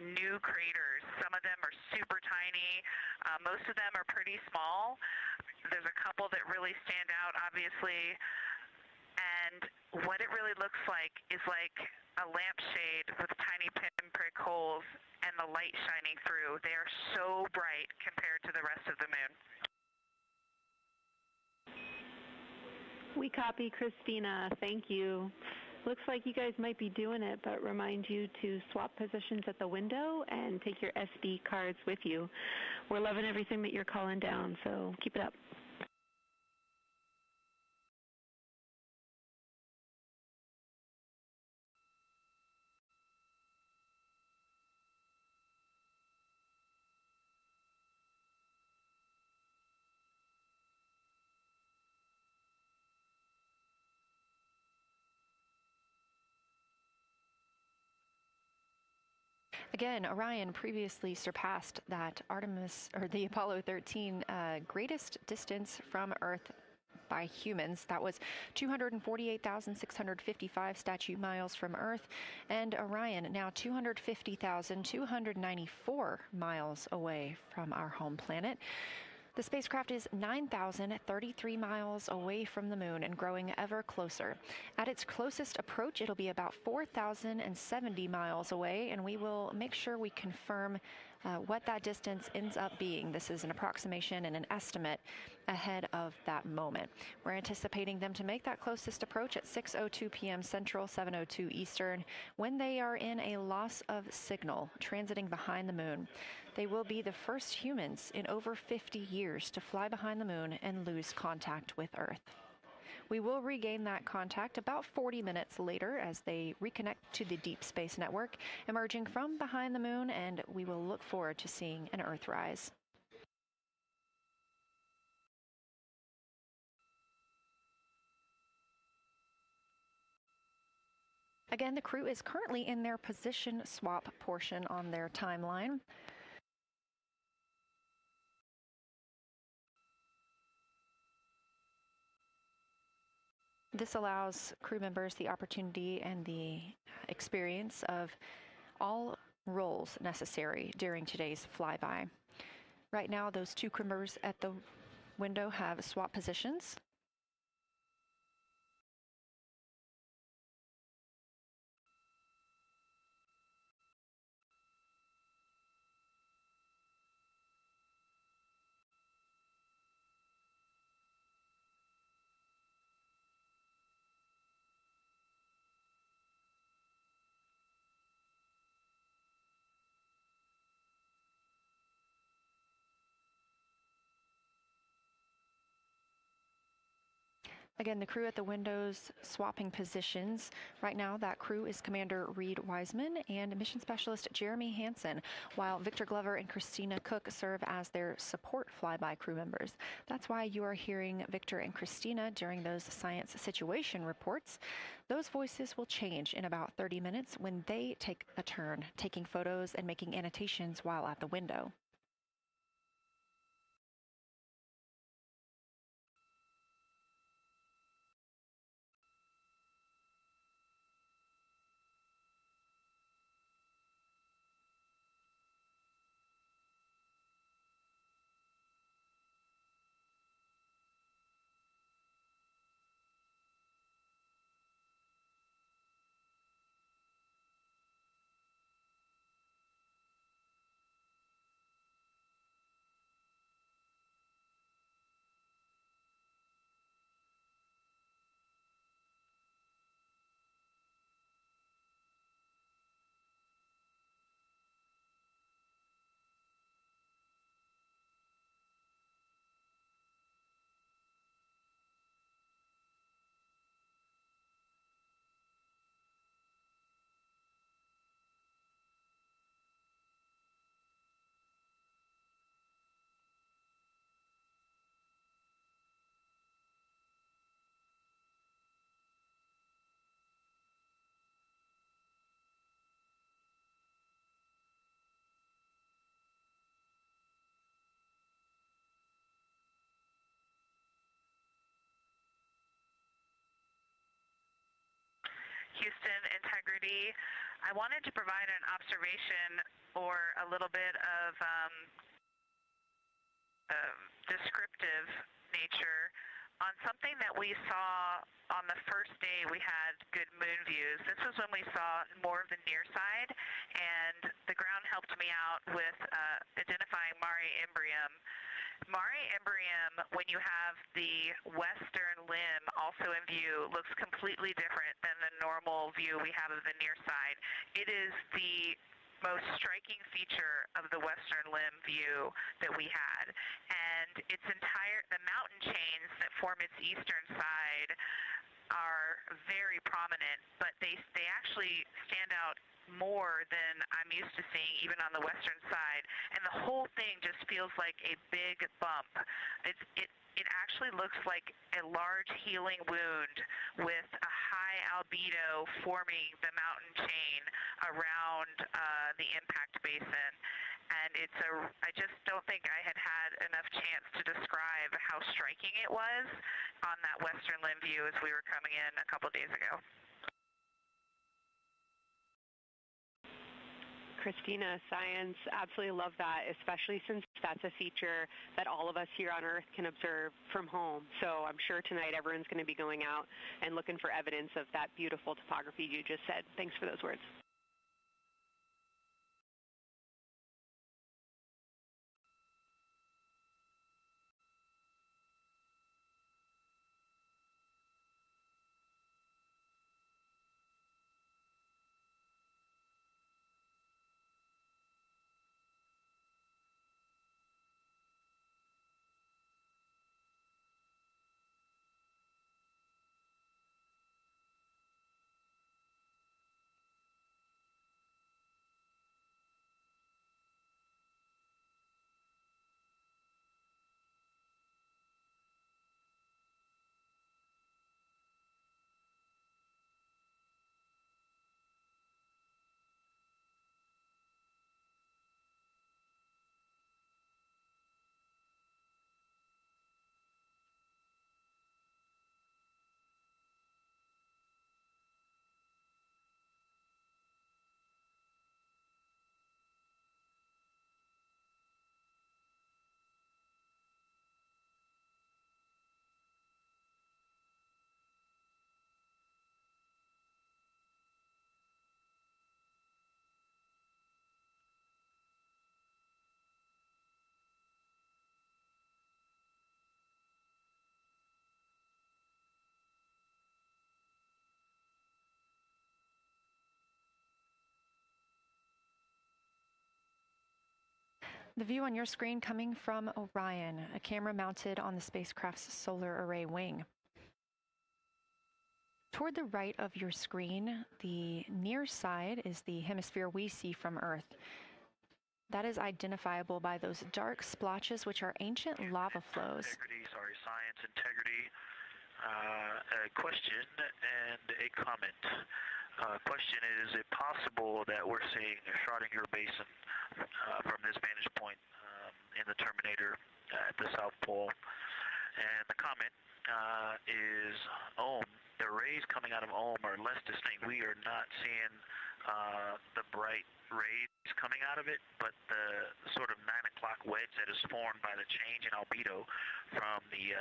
new craters. Some of them are super tiny. Most of them are pretty small. There's a couple that really stand out, obviously. And what it really looks like is like a lampshade with tiny pinprick holes and the light shining through. They are so bright compared to the rest of the moon. We copy, Christina. Thank you. Looks like you guys might be doing it, but remind you to swap positions at the window and take your SD cards with you. We're loving everything that you're calling down, so keep it up. Again, Orion previously surpassed that Artemis, or the Apollo 13 greatest distance from Earth by humans. That was 248,655 statute miles from Earth, and Orion now 250,294 miles away from our home planet. The spacecraft is 9,033 miles away from the moon and growing ever closer. At its closest approach, it'll be about 4,070 miles away, and we will make sure we confirm what that distance ends up being. This is an approximation and an estimate ahead of that moment. We're anticipating them to make that closest approach at 6:02 p.m. Central, 7:02 Eastern, when they are in a loss of signal, transiting behind the moon. They will be the first humans in over 50 years to fly behind the moon and lose contact with Earth. We will regain that contact about 40 minutes later as they reconnect to the Deep Space Network, emerging from behind the moon, and we will look forward to seeing an Earthrise. Again, the crew is currently in their position swap portion on their timeline. This allows crew members the opportunity and the experience of all roles necessary during today's flyby. Right now, those two crew members at the window have swapped positions. Again, the crew at the windows swapping positions. Right now, that crew is Commander Reid Wiseman and Mission Specialist Jeremy Hansen, while Victor Glover and Christina Koch serve as their support flyby crew members. That's why you are hearing Victor and Christina during those science situation reports. Those voices will change in about 30 minutes when they take a turn, taking photos and making annotations while at the window. Houston, integrity. I wanted to provide an observation or a little bit of descriptive nature on something that we saw on the first day we had good moon views. This was when we saw more of the near side, and the ground helped me out with identifying Mare Imbrium. Mare Imbrium, when you have the western limb also in view, looks completely different than the normal view we have of the near side. It is the most striking feature of the western limb view that we had. And the mountain chains that form its eastern side are very prominent, but they actually stand out more than I'm used to seeing even on the western side, and the whole thing just feels like a big bump. It actually looks like a large healing wound with a high albedo forming the mountain chain around the impact basin. And I just don't think I had enough chance to describe how striking it was on that western limb view as we were coming in a couple days ago. Christina, science, absolutely love that, especially since that's a feature that all of us here on Earth can observe from home. So I'm sure tonight everyone's going to be going out and looking for evidence of that beautiful topography you just said. Thanks for those words. The view on your screen coming from Orion, a camera mounted on the spacecraft's solar array wing. Toward the right of your screen, the near side is the hemisphere we see from Earth. That is identifiable by those dark splotches, which are ancient lava flows. Science integrity. A question and a comment. Question is it possible that we're seeing a Schrodinger basin from this vantage point in the Terminator at the South Pole? And the comment is the rays coming out of are less distinct. We are not seeing the bright rays coming out of it, but the sort of 9 o'clock wedge that is formed by the change in albedo from the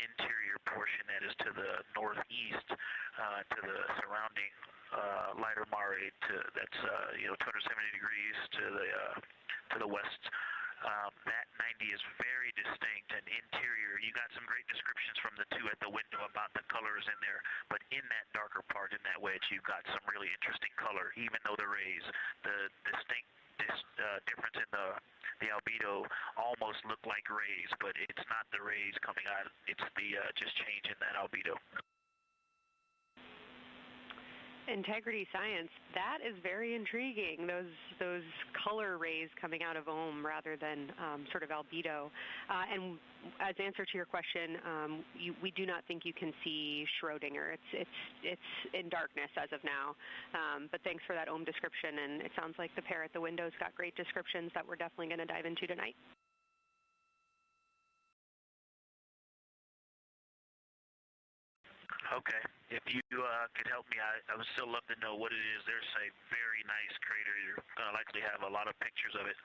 interior portion that is to the northeast to the surrounding lighter mare that's 270 degrees to the west. That 90 is very distinct and interior. You got some great descriptions from the two at the window about the colors in there, but in that darker part, in that wedge, you've got some really interesting color, even though the rays, the distinct difference in the albedo almost look like rays, but it's not the rays coming out. It's the just change in that albedo. Integrity science, that is very intriguing, those color rays coming out of rather than sort of albedo. And as answer to your question, we do not think you can see Schrodinger. It's in darkness as of now. But thanks for that description, and it sounds like the pair at the window's got great descriptions that we're definitely going to dive into tonight. Okay. If you could help me, I would still love to know what it is. There's a very nice crater. You're going to likely have a lot of pictures of it.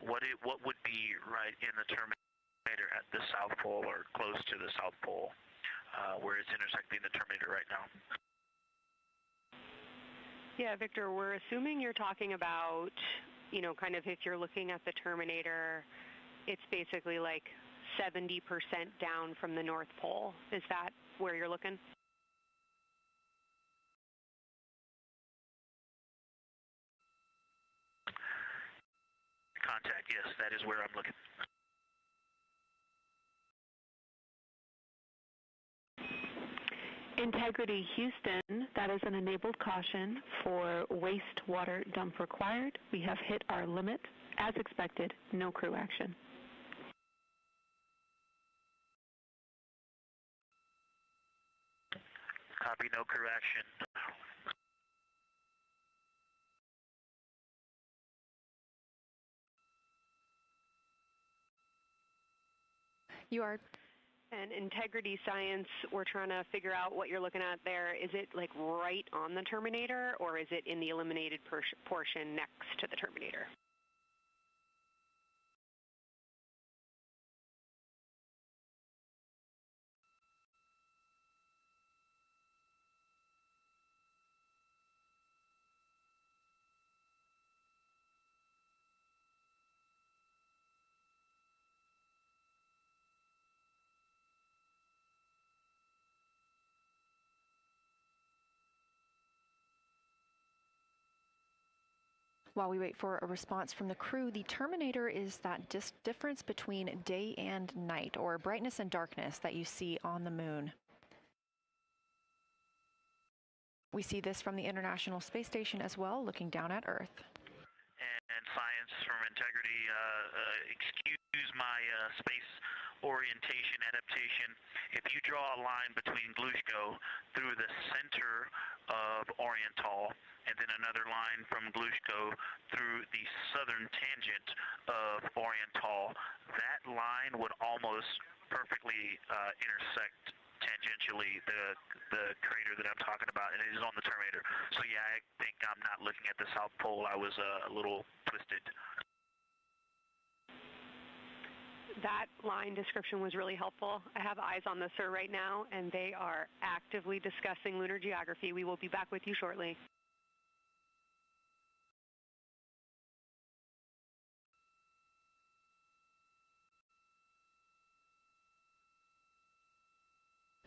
What would be right in the Terminator at the South Pole or close to the South Pole where it's intersecting the Terminator right now? Yeah, Victor, we're assuming you're talking about, kind of if you're looking at the Terminator it's basically like 70% down from the North Pole. Is that where you're looking? Contact, yes, that is where I'm looking. Integrity Houston, that is an enabled caution for wastewater dump required. We have hit our limit. As expected, no crew action. Copy, no crew action. You are. And Integrity Science, we're trying to figure out what you're looking at there. Is it like right on the Terminator, or is it in the illuminated portion next to the Terminator? While we wait for a response from the crew, the Terminator is that difference between day and night, or brightness and darkness, that you see on the moon. We see this from the International Space Station as well, looking down at Earth. And Science from Integrity, excuse my space orientation adaptation. If you draw a line between Glushko through the center of Oriental, and then another line from Glushko through the southern tangent of Oriental, that line would almost perfectly intersect tangentially the crater that I'm talking about, and it is on the Terminator. So yeah, I think I'm not looking at the South Pole. I was a little twisted. That line description was really helpful. I have eyes on the SIR right now, and they are actively discussing lunar geography. We will be back with you shortly.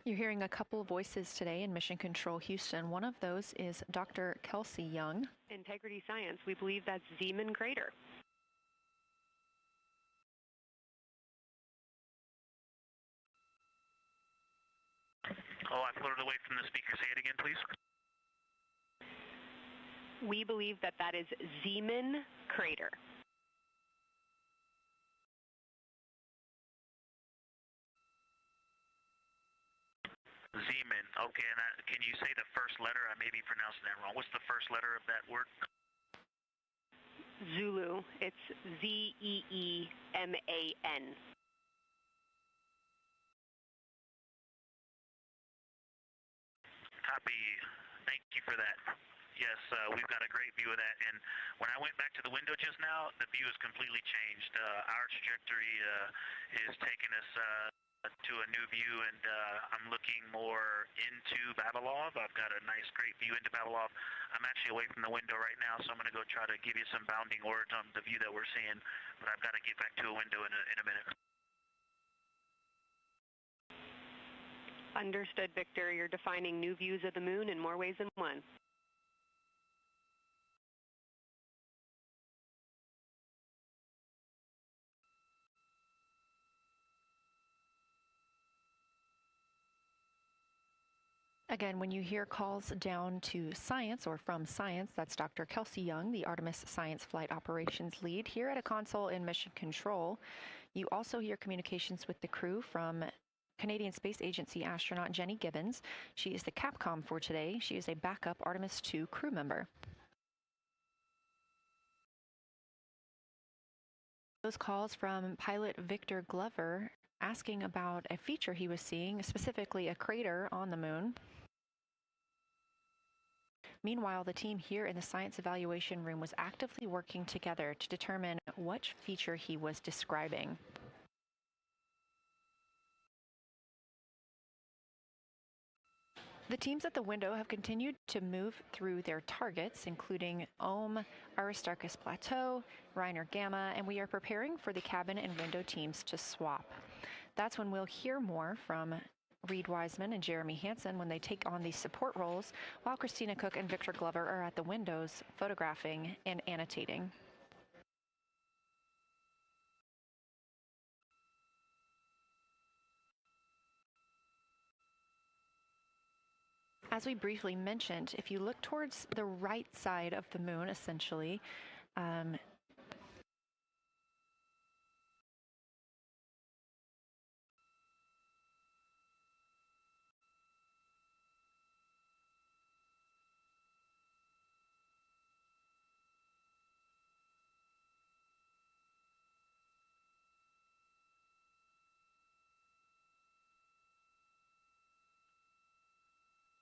You're hearing a couple of voices today in Mission Control Houston. One of those is Dr. Kelsey Young. Integrity Science, we believe that's Zeeman Crater. Oh, I floated away from the speaker. Say it again, please. We believe that that is Zeeman Crater. Zeeman. Okay, and can you say the first letter? I may be pronouncing that wrong. What's the first letter of that word? Zulu. It's Z-E-E-M-A-N. Copy. Thank you for that. Yes, we've got a great view of that. And when I went back to the window just now, the view has completely changed. Our trajectory is taking us to a new view, and I'm looking more into Babalov. I've got a nice, great view into Babalov. I'm actually away from the window right now, so I'm going to go try to give you some bounding words on the view that we're seeing. But I've got to get back to a window in a minute. Understood, Victor. You're defining new views of the moon in more ways than one. Again, when you hear calls down to Science or from Science, that's Dr. Kelsey Young, the Artemis Science Flight Operations Lead here at a console in Mission Control. You also hear communications with the crew from Canadian Space Agency astronaut Jenny Gibbons. She is the Capcom for today. She is a backup Artemis 2 crew member. Those calls from pilot Victor Glover asking about a feature he was seeing, specifically a crater on the moon. Meanwhile, the team here in the science evaluation room was actively working together to determine which feature he was describing. The teams at the window have continued to move through their targets, including Ohm, Aristarchus Plateau, Reiner Gamma, and we are preparing for the cabin and window teams to swap. That's when we'll hear more from Reid Wiseman and Jeremy Hansen when they take on these support roles, while Christina Koch and Victor Glover are at the windows photographing and annotating. As we briefly mentioned, if you look towards the right side of the moon, essentially,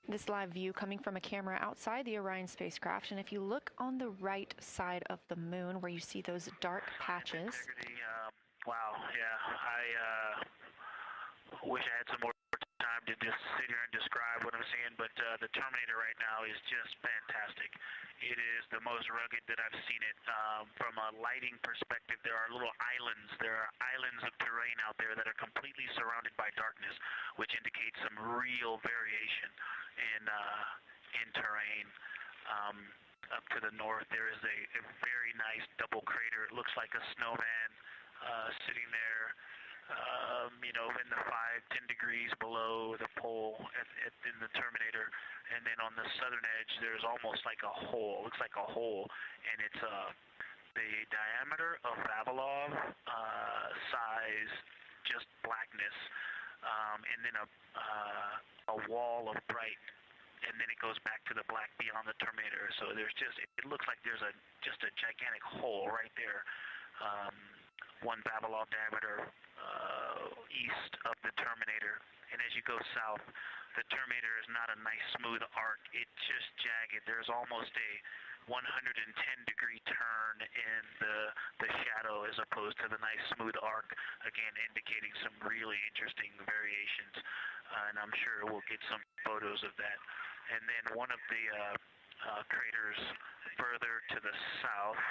this live view coming from a camera outside the Orion spacecraft, and if you look on the right side of the moon where you see those dark patches. Wow, yeah, I wish I had some more time to just sit here and describe what I'm seeing, but the Terminator right now is just fantastic. It is the most rugged that I've seen it. From a lighting perspective, there are little islands. There are islands of terrain out there that are completely surrounded by darkness, which indicates some real variation in terrain. Up to the north, there is a very nice double crater. It looks like a snowman sitting there, in the 5-10 degrees below the pole in the Terminator. And then on the southern edge, there's almost like a hole. It looks like a hole, and it's the diameter of Vavilov size, just blackness, and then a wall of bright, and then it goes back to the black beyond the Terminator. So there's it looks like there's just a gigantic hole right there, 1 Vavilov diameter east of the Terminator. And as you go south, the Terminator is not a nice smooth arc. It's just jagged. There's almost a 110-degree turn in the shadow as opposed to the nice smooth arc, again indicating some really interesting variations. And I'm sure we'll get some photos of that. And then one of the craters further to the south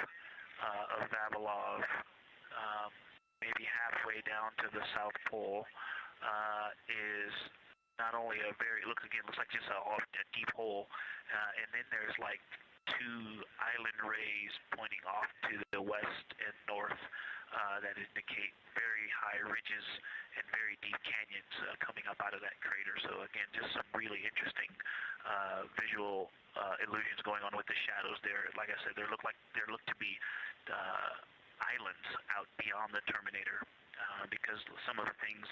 of Vavilov, maybe halfway down to the South Pole, is not only looks like just a deep hole, and then there's like 2 island rays pointing off to the west and north that indicate very high ridges and very deep canyons coming up out of that crater. So again, just some really interesting visual illusions going on with the shadows there. Like I said, there look to be islands out beyond the Terminator, because some of the things,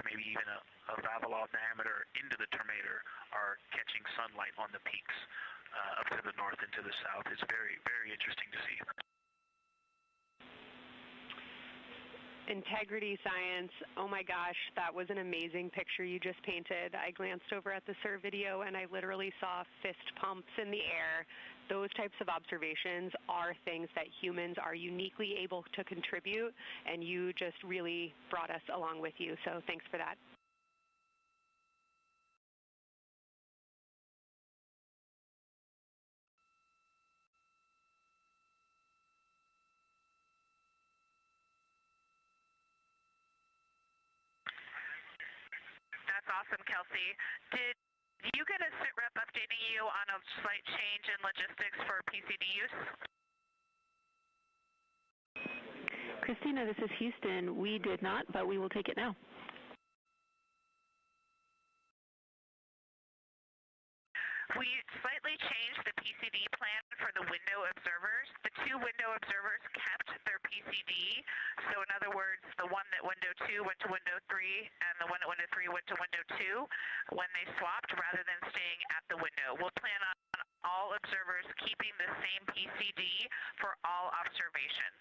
maybe even a Vavilov diameter into the Terminator are catching sunlight on the peaks up to the north and to the south. It's very, very interesting to see. Integrity science, oh my gosh, that was an amazing picture you just painted. I glanced over at the SIR video and I literally saw fist pumps in the air. Those types of observations are things that humans are uniquely able to contribute, and you just really brought us along with you, so thanks for that. That's awesome, Kelsey. Did you get a sit rep updating you on a slight change in logistics for PCD use? Christina, this is Houston. We did not, but we will take it now. We slightly changed the PCD plan for the window observers. The 2 window observers kept their PCD. So in other words, the one that window 2 went to window 3 and the one at window 3 went to window 2 when they swapped rather than staying at the window. We'll plan on all observers keeping the same PCD for all observations.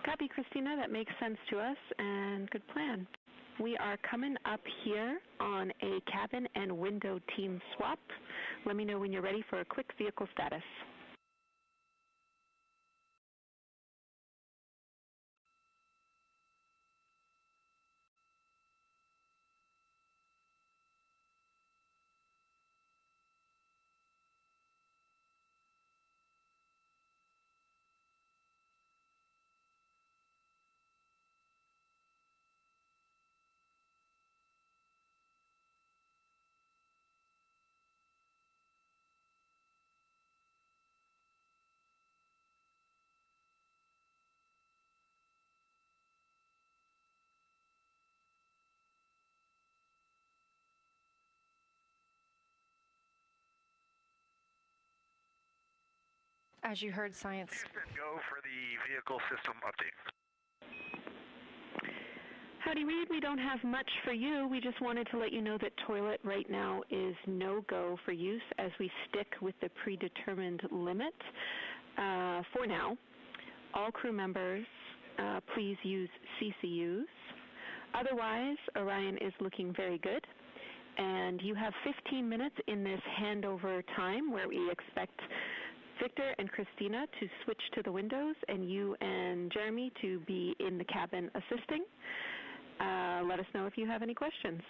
Copy, Christina. That makes sense to us, and good plan. We are coming up here on a cabin and window team swap. Let me know when you're ready for a quick vehicle status. As you heard, science. Houston, go for the vehicle system update. Howdy, Reid. We don't have much for you. We just wanted to let you know that toilet right now is no-go for use as we stick with the predetermined limit for now. All crew members, please use CCUs. Otherwise, Orion is looking very good. And you have 15 minutes in this handover time where we expect Victor and Christina to switch to the windows and you and Jeremy to be in the cabin assisting. Let us know if you have any questions.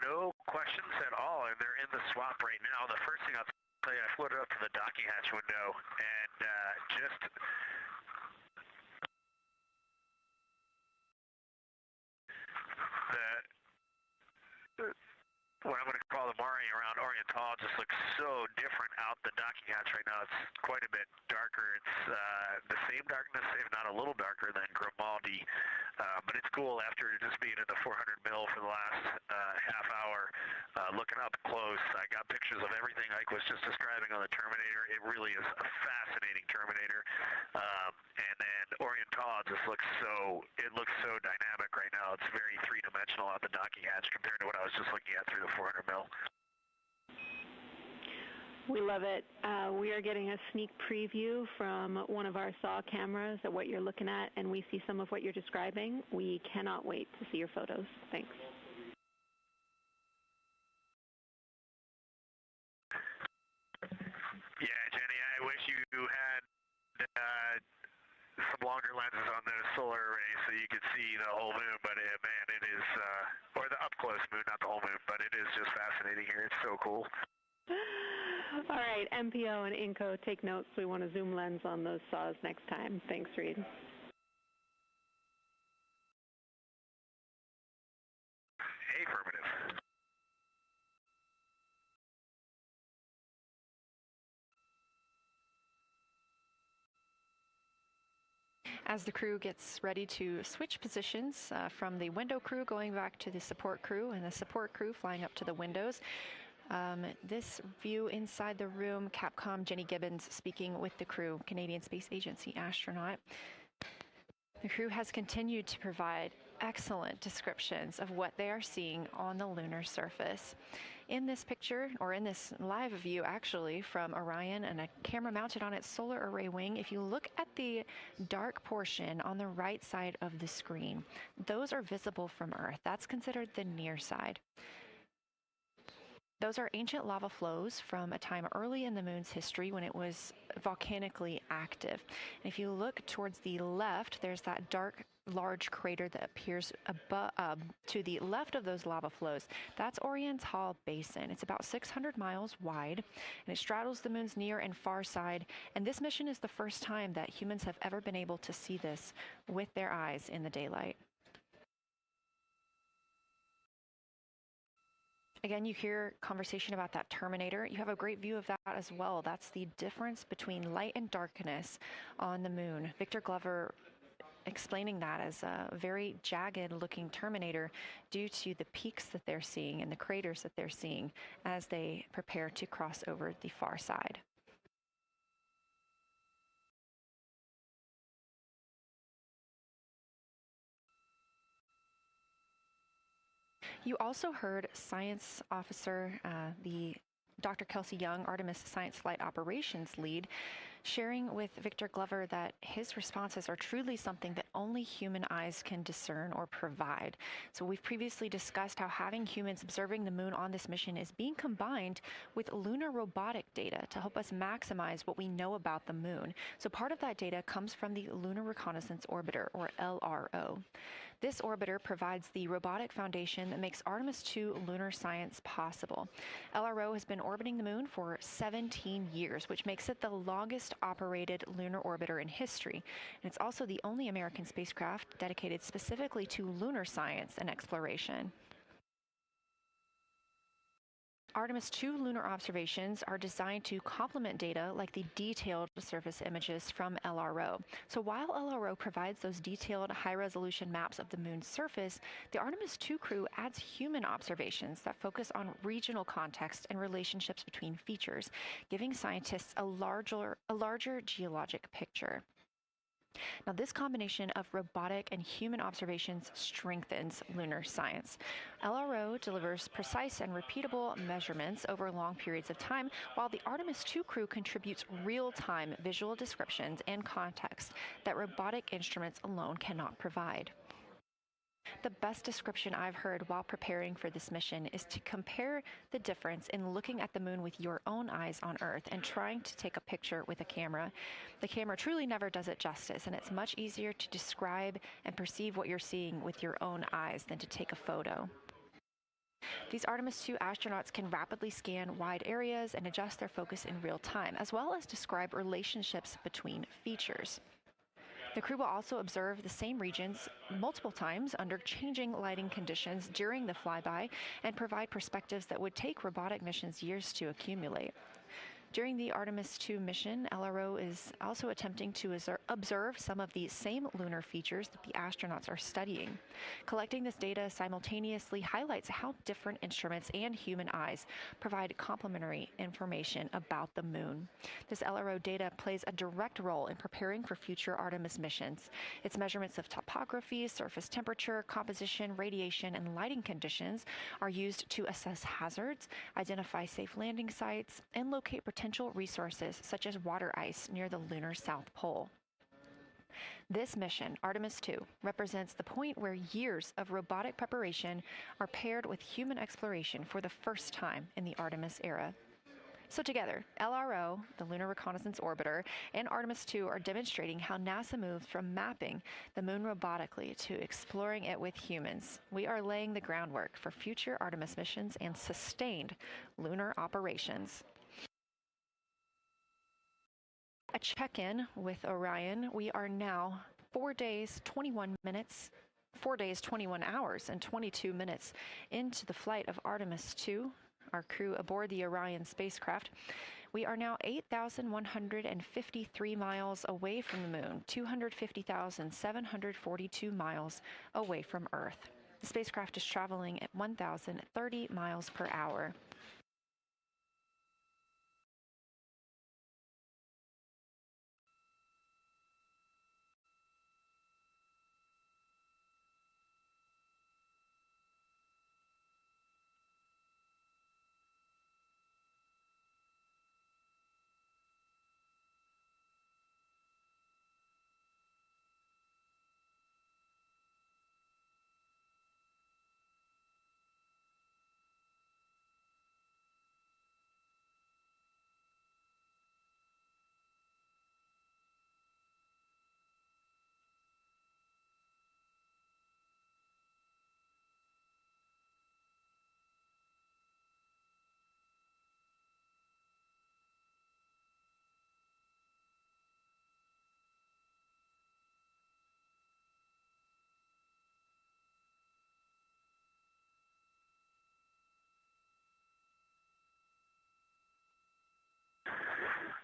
No questions at all, and they're in the swap right now. The first thing I'll tell you, I floated up to the docking hatch window and just what I'm going to call the Mari around Oriental just looks so different out the docking hatch right now. It's quite a bit darker. It's the same darkness, if not a little darker than Grimaldi. But it's cool after just being in the 400 mil for the last half hour, looking up close. I got pictures of everything Ike was just describing on the Terminator. It really is a fascinating Terminator. And then Oriental just looks so dynamic right now. It's very three-dimensional out the docking hatch compared to what I was just looking at through the 400 mil. We love it. We are getting a sneak preview from one of our SAW cameras at what you're looking at, and we see some of what you're describing. We cannot wait to see your photos. Thanks. Yeah, Jenny, I wish you had some longer lenses on the solar array so you could see the whole moon, but man, it is, or the up-close moon, not the whole moon, but it is just fascinating here. It's so cool. All right, MPO and INCO, take notes. We want a zoom lens on those saws next time. Thanks, Reid. Affirmative. As the crew gets ready to switch positions from the window crew going back to the support crew and the support crew flying up to the windows, this view inside the room, Capcom Jenny Gibbons speaking with the crew, Canadian Space Agency astronaut. The crew has continued to provide excellent descriptions of what they are seeing on the lunar surface. In this picture, or in this live view actually, from Orion and a camera mounted on its solar array wing, if you look at the dark portion on the right side of the screen, those are visible from Earth. That's considered the near side. Those are ancient lava flows from a time early in the moon's history when it was volcanically active. And if you look towards the left, there's that dark, large crater that appears to the left of those lava flows. That's Oriental Basin. It's about 600 miles wide, and it straddles the moon's near and far side. And this mission is the first time that humans have ever been able to see this with their eyes in the daylight. Again, you hear conversation about that Terminator. You have a great view of that as well. That's the difference between light and darkness on the moon. Victor Glover explaining that as a very jagged looking Terminator due to the peaks that they're seeing and the craters that they're seeing as they prepare to cross over the far side. You also heard science officer, the Dr. Kelsey Young, Artemis Science Flight Operations lead, sharing with Victor Glover that his responses are truly something that only human eyes can discern or provide. So we've previously discussed how having humans observing the moon on this mission is being combined with lunar robotic data to help us maximize what we know about the moon. So part of that data comes from the Lunar Reconnaissance Orbiter, or LRO. This orbiter provides the robotic foundation that makes Artemis II lunar science possible. LRO has been orbiting the moon for 17 years, which makes it the longest operated lunar orbiter in history. And it's also the only American spacecraft dedicated specifically to lunar science and exploration. Artemis 2 lunar observations are designed to complement data like the detailed surface images from LRO. So while LRO provides those detailed high-resolution maps of the moon's surface, the Artemis 2 crew adds human observations that focus on regional context and relationships between features, giving scientists a larger geologic picture. Now, this combination of robotic and human observations strengthens lunar science. LRO delivers precise and repeatable measurements over long periods of time, while the Artemis 2 crew contributes real-time visual descriptions and context that robotic instruments alone cannot provide. The best description I've heard while preparing for this mission is to compare the difference in looking at the moon with your own eyes on Earth and trying to take a picture with a camera. The camera truly never does it justice, and it's much easier to describe and perceive what you're seeing with your own eyes than to take a photo. These Artemis 2 astronauts can rapidly scan wide areas and adjust their focus in real time, as well as describe relationships between features. The crew will also observe the same regions multiple times under changing lighting conditions during the flyby and provide perspectives that would take robotic missions years to accumulate. During the Artemis 2 mission, LRO is also attempting to observe some of the same lunar features that the astronauts are studying. Collecting this data simultaneously highlights how different instruments and human eyes provide complementary information about the moon. This LRO data plays a direct role in preparing for future Artemis missions. Its measurements of topography, surface temperature, composition, radiation, and lighting conditions are used to assess hazards, identify safe landing sites, and locate potential resources such as water ice near the lunar South Pole. This mission, Artemis 2, represents the point where years of robotic preparation are paired with human exploration for the first time in the Artemis era. So together, LRO, the Lunar Reconnaissance Orbiter, and Artemis 2 are demonstrating how NASA moves from mapping the moon robotically to exploring it with humans. We are laying the groundwork for future Artemis missions and sustained lunar operations. A check-in with Orion. We are now 4 days, 21 hours, and 22 minutes into the flight of Artemis 2, our crew aboard the Orion spacecraft. We are now 8,153 miles away from the moon, 250,742 miles away from Earth. The spacecraft is traveling at 1,030 miles per hour.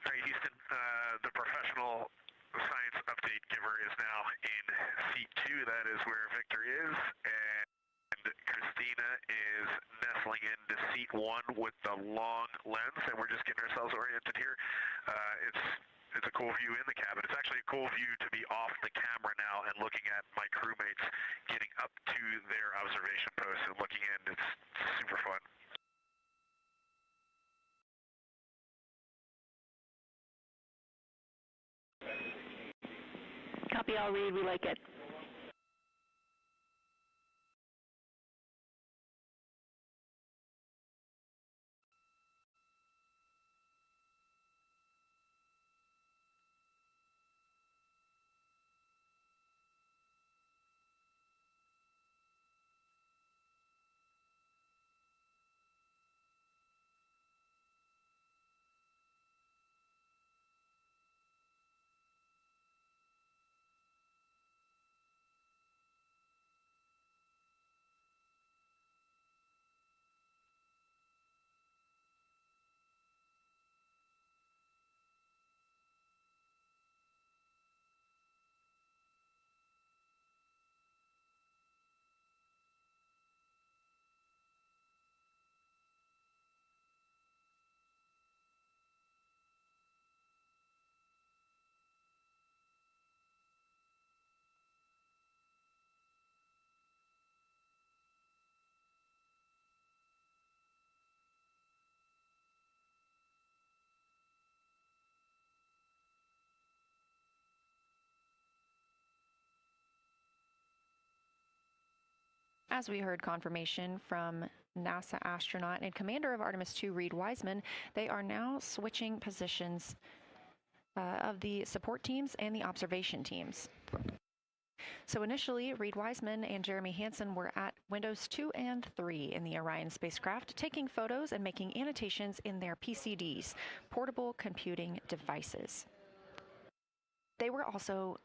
All right, Houston, the professional science update giver is now in seat 2. That is where Victor is, and Christina is nestling into seat 1 with the long lens, and we're just getting ourselves oriented here. It's a cool view in the cabin. It's actually a cool view to be off the camera now and looking at my crewmates getting up to their observation post and looking in. It's super fun. Copy all, Reid. We like it. As we heard confirmation from NASA astronaut and commander of Artemis 2, Reid Wiseman, they are now switching positions of the support teams and the observation teams. So initially, Reid Wiseman and Jeremy Hansen were at windows 2 and 3 in the Orion spacecraft, taking photos and making annotations in their PCDs, portable computing devices. They were also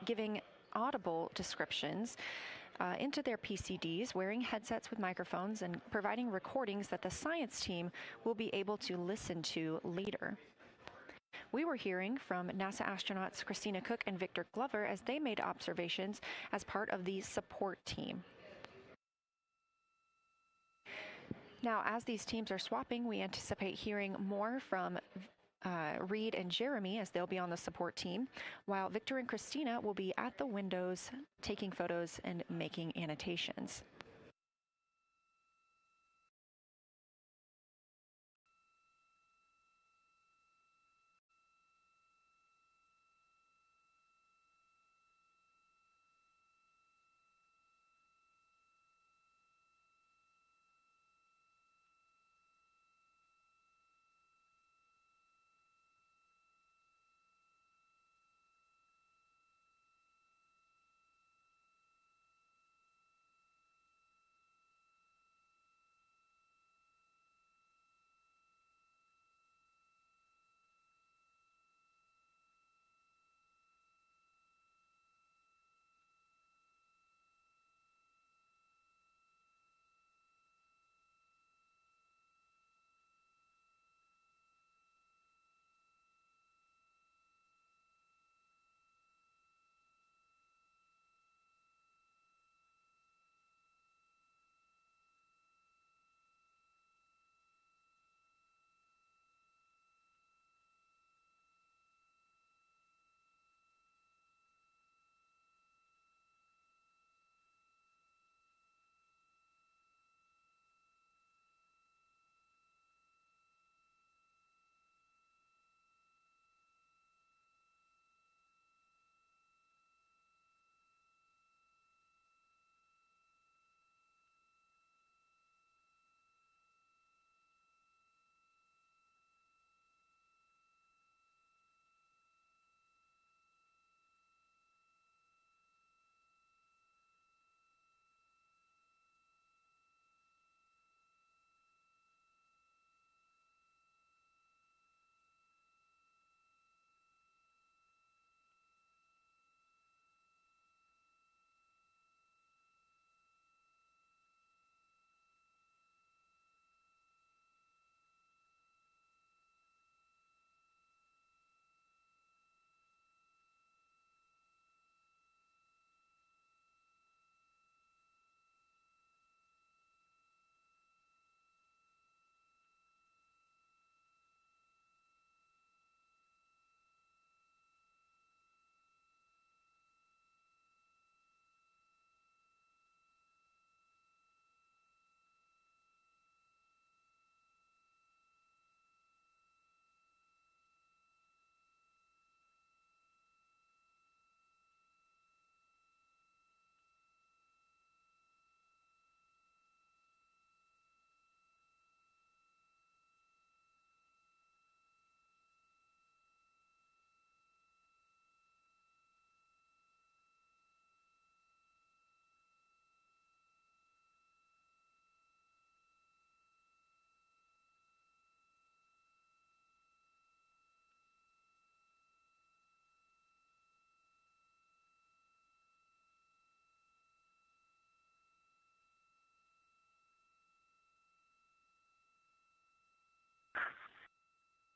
giving audible descriptions into their PCDs, wearing headsets with microphones and providing recordings that the science team will be able to listen to later. We were hearing from NASA astronauts Christina Koch and Victor Glover as they made observations as part of the support team. Now, as these teams are swapping, we anticipate hearing more from Reid and Jeremy as they'll be on the support team, while Victor and Christina will be at the windows taking photos and making annotations.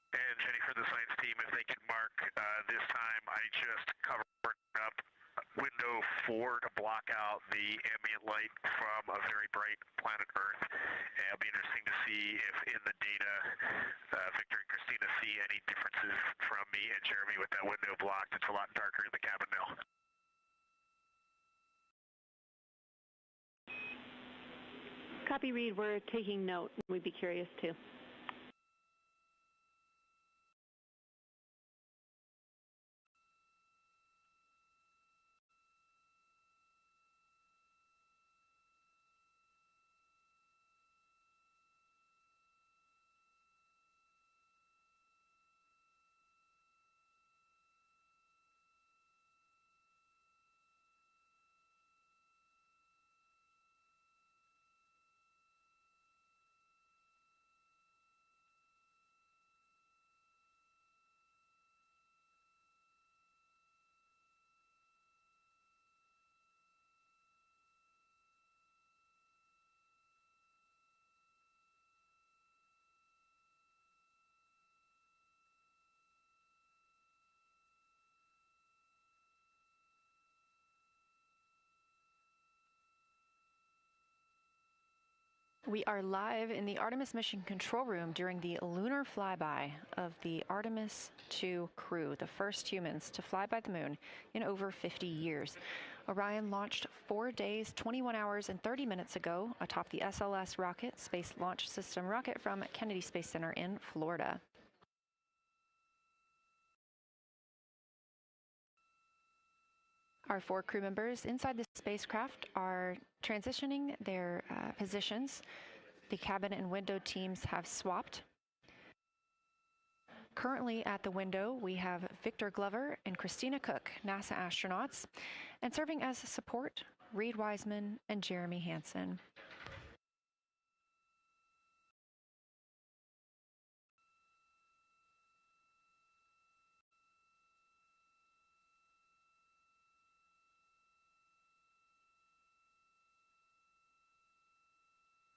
And Jenny, for the science team, if they can mark this time, I just covered up window 4 to block out the ambient light from a very bright planet Earth. And it'll be interesting to see if in the data Victor and Christina see any differences from me and Jeremy with that window blocked. It's a lot darker in the cabin now. Copy, Reid. We're taking note. We'd be curious too. We are live in the Artemis mission control room during the lunar flyby of the Artemis 2 crew, the first humans to fly by the moon in over 50 years. Orion launched 4 days, 21 hours, and 30 minutes ago atop the SLS rocket, Space Launch System rocket from Kennedy Space Center in Florida. Our 4 crew members inside the spacecraft are transitioning their positions. The cabin and window teams have swapped. Currently at the window, we have Victor Glover and Christina Koch, NASA astronauts, and serving as support, Reid Wiseman and Jeremy Hansen.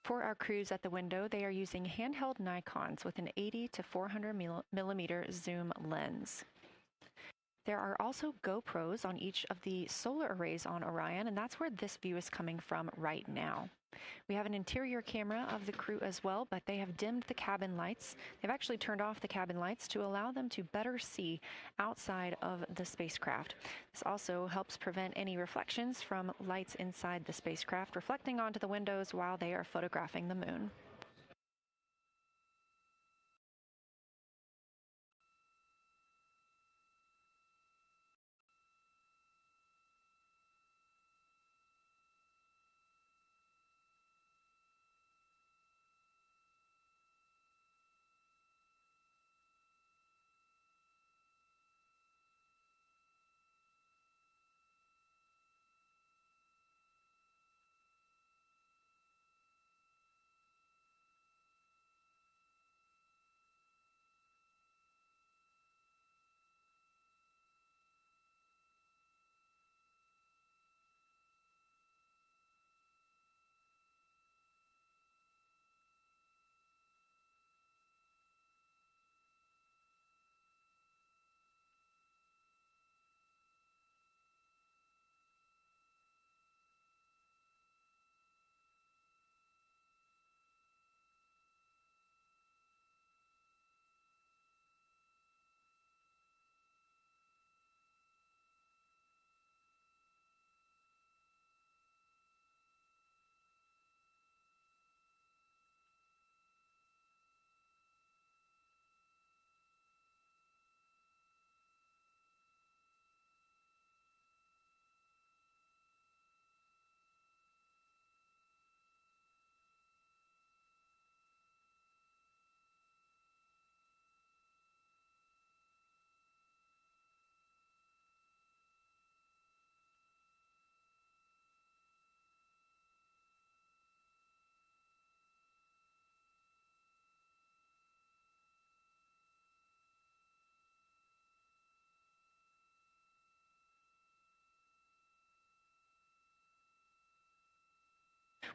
For our crews at the window, they are using handheld Nikons with an 80 to 400 millimeter zoom lens. There are also GoPros on each of the solar arrays on Orion, and that's where this view is coming from right now. We have an interior camera of the crew as well, but they have dimmed the cabin lights. They've actually turned off the cabin lights to allow them to better see outside of the spacecraft. This also helps prevent any reflections from lights inside the spacecraft reflecting onto the windows while they are photographing the moon.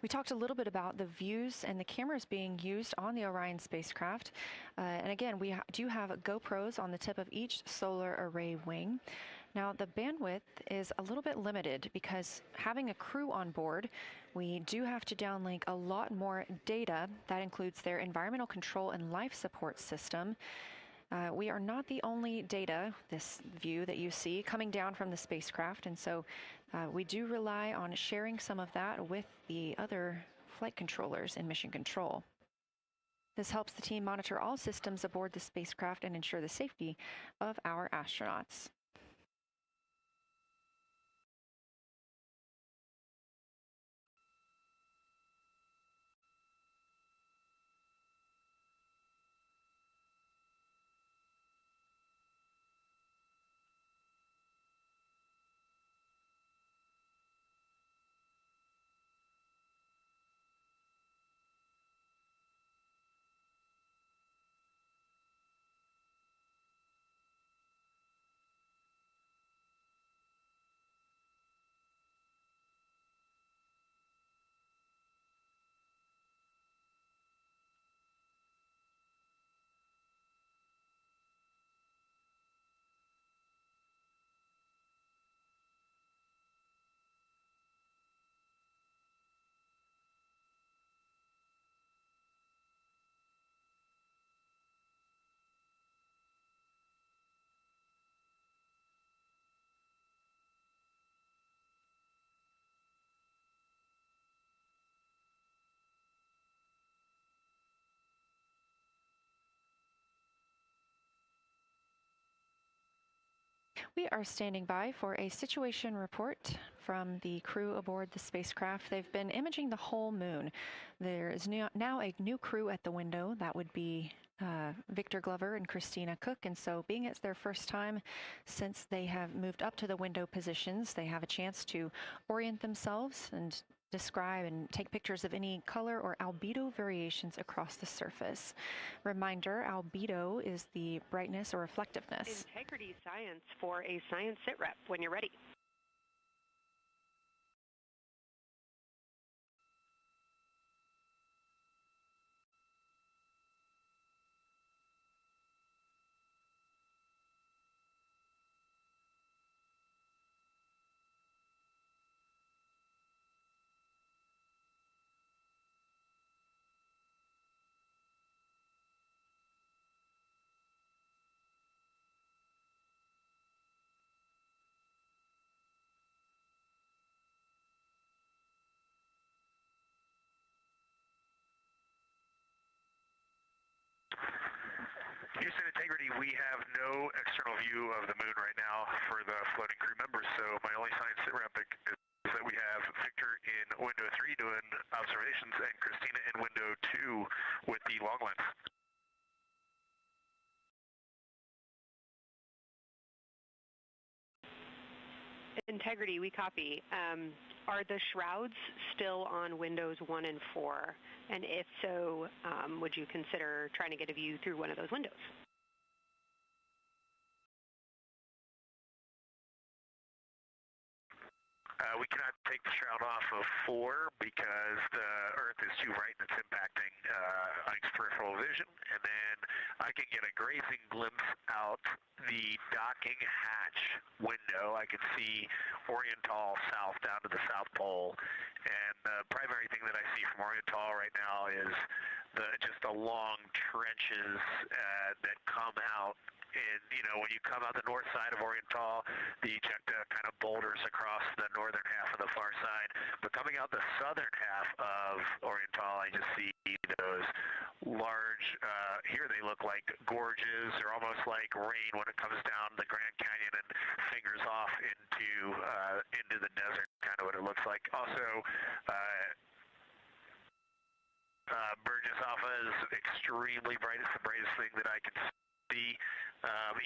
We talked a little bit about the views and the cameras being used on the Orion spacecraft. And again, we do have GoPros on the tip of each solar array wing. Now, the bandwidth is a little bit limited because having a crew on board, we do have to downlink a lot more data. That includes their environmental control and life support system. We are not the only data, this view that you see, coming down from the spacecraft, and so we do rely on sharing some of that with the other flight controllers in mission control. This helps the team monitor all systems aboard the spacecraft and ensure the safety of our astronauts. We are standing by for a situation report from the crew aboard the spacecraft. They've been imaging the whole moon. There is now a new crew at the window. That would be Victor Glover and Christina Koch. And so being it's their first time since they have moved up to the window positions, they have a chance to orient themselves and describe and take pictures of any color or albedo variations across the surface. Reminder, albedo is the brightness or reflectiveness. Integrity science for a science sit rep when you're ready. Houston Integrity, we have no external view of the moon right now for the floating crew members, so my only science sit rep is that we have Victor in window 3 doing observations and Christina in window 2 with the long lens. Integrity, we copy. Are the shrouds still on windows 1 and 4? And if so, would you consider trying to get a view through one of those windows? We cannot take the shroud off of 4 because the Earth is too bright and it's impacting Ike's peripheral vision. And then I can get a grazing glimpse out the docking hatch window. I can see Oriental south down to the South Pole. And the primary thing that I see from Oriental right now is just the long trenches that come out. And, you know, when you come out the north side of Oriental, the ejecta kind of boulders across the northern half of the far side. But coming out the southern half of Oriental, I just see those large, here they look like gorges. They're almost like rain when it comes down the Grand Canyon and fingers off into the desert, kind of what it looks like. Also, Burgess Alpha is extremely bright. It's the brightest thing that I can see.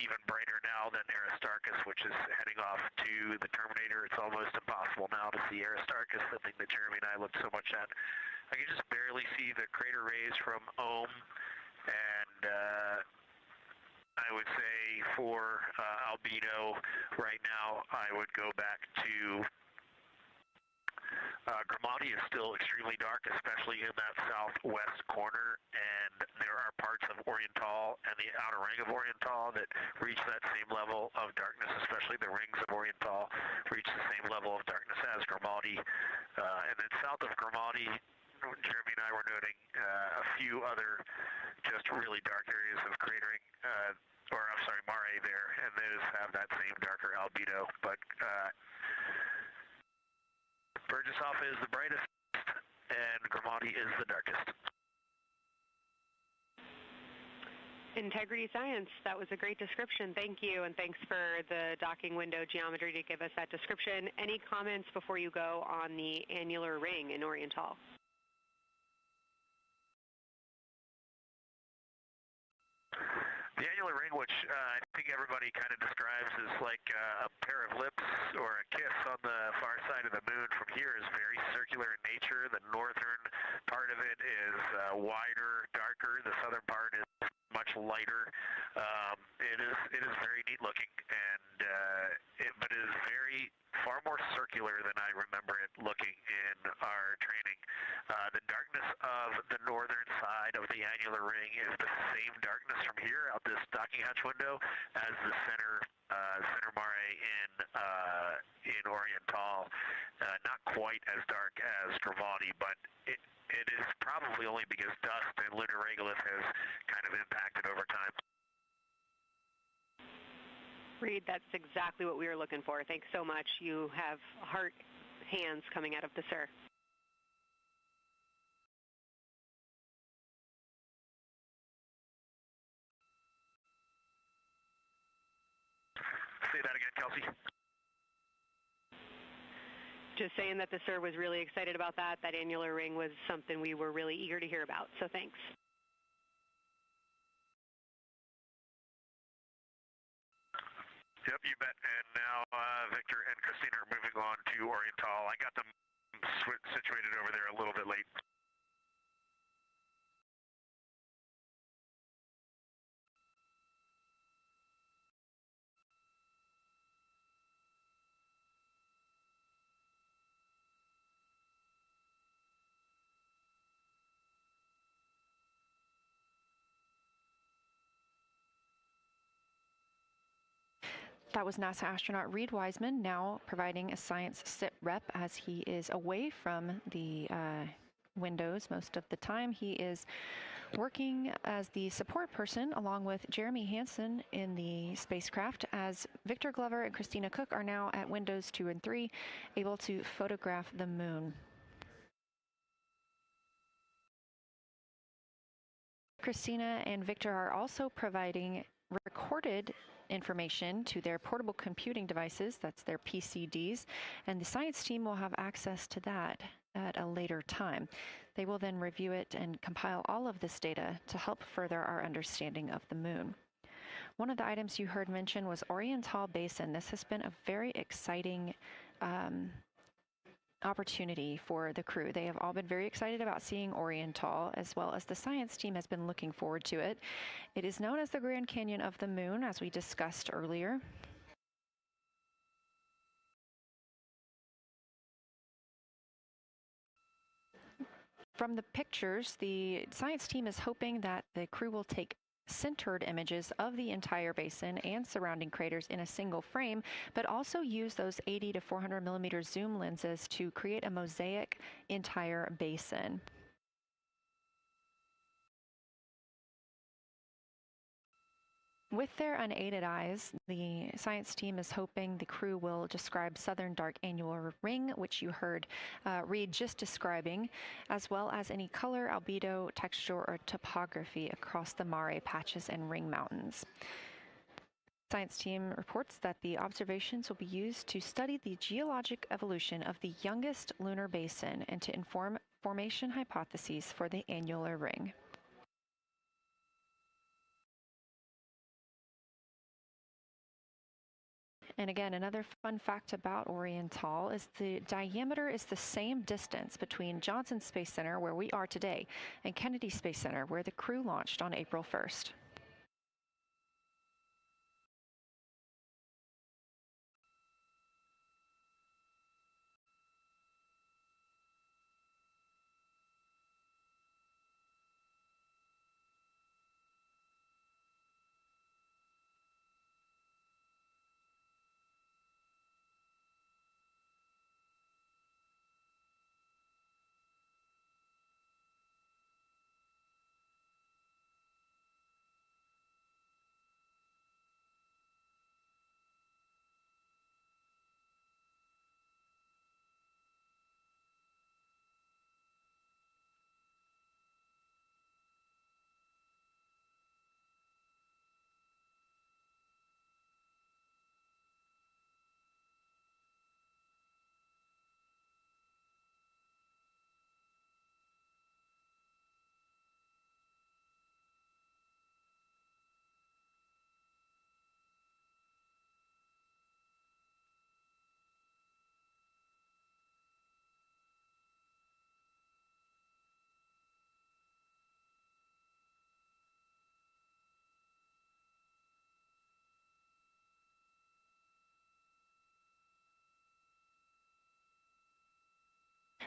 Even brighter now than Aristarchus, which is heading off to the Terminator. It's almost impossible now to see Aristarchus, the thing that Jeremy and I looked so much at. I can just barely see the crater rays from Ohm, and I would say for albedo right now, I would go back to Grimati is still extremely dark, especially in that southwest corner, and there are parts of Oriental and the outer ring of Oriental that reach that same level of darkness, especially the rings of Oriental reach the same level of darkness as Grimati. And then south of Grimati, Jeremy and I were noting a few other just really dark areas of cratering, Mare there, and those have that same darker albedo, but Burgess Alpha is the brightest, and Grimati is the darkest. Integrity science, that was a great description. Thank you, and thanks for the docking window geometry to give us that description. Any comments before you go on the annular ring in Oriental? The annular ring, which I think everybody kind of describes as like a pair of lips or a kiss on the far side of the moon from here, is very circular in nature. The northern part of it is wider, darker. The southern part is much lighter. It is very neat looking, and but it is far more circular than I remember it looking in our training. The darkness of the northern side of the annular ring is the same darkness from here out this docking hatch window as the center mare in Oriental. Not quite as dark as Grimati, but it is probably only because dust and lunar regolith has kind of impacted over time. Reid, that's exactly what we were looking for. Thanks so much. You have heart hands coming out of the SIR. Say that again, Kelsey? Just saying that the sir was really excited about that. That annular ring was something we were really eager to hear about, so thanks. Yep, you bet. And now Victor and Christina are moving on to Oriental. I got them situated over there a little bit late. That was NASA astronaut Reid Wiseman, now providing a science sit rep as he is away from the windows most of the time. He is working as the support person along with Jeremy Hansen in the spacecraft, as Victor, Glover, and Christina Koch are now at windows 2 and 3, able to photograph the moon. Christina and Victor are also providing recorded information to their portable computing devices, that's their PCDs, and the science team will have access to that at a later time. They will then review it and compile all of this data to help further our understanding of the moon. One of the items you heard mentioned was Oriental Basin. This has been a very exciting opportunity for the crew. They have all been very excited about seeing Oriental, as well as the science team has been looking forward to it. It is known as the Grand Canyon of the Moon, as we discussed earlier. From the pictures, the science team is hoping that the crew will take centered images of the entire basin and surrounding craters in a single frame, but also use those 80 to 400 millimeter zoom lenses to create a mosaic entire basin. With their unaided eyes, the science team is hoping the crew will describe southern dark annular ring, which you heard Reid just describing, as well as any color, albedo, texture, or topography across the mare patches and ring mountains. The science team reports that the observations will be used to study the geologic evolution of the youngest lunar basin and to inform formation hypotheses for the annular ring. And again, another fun fact about Oriental is the diameter is the same distance between Johnson Space Center, where we are today, and Kennedy Space Center, where the crew launched on April 1st.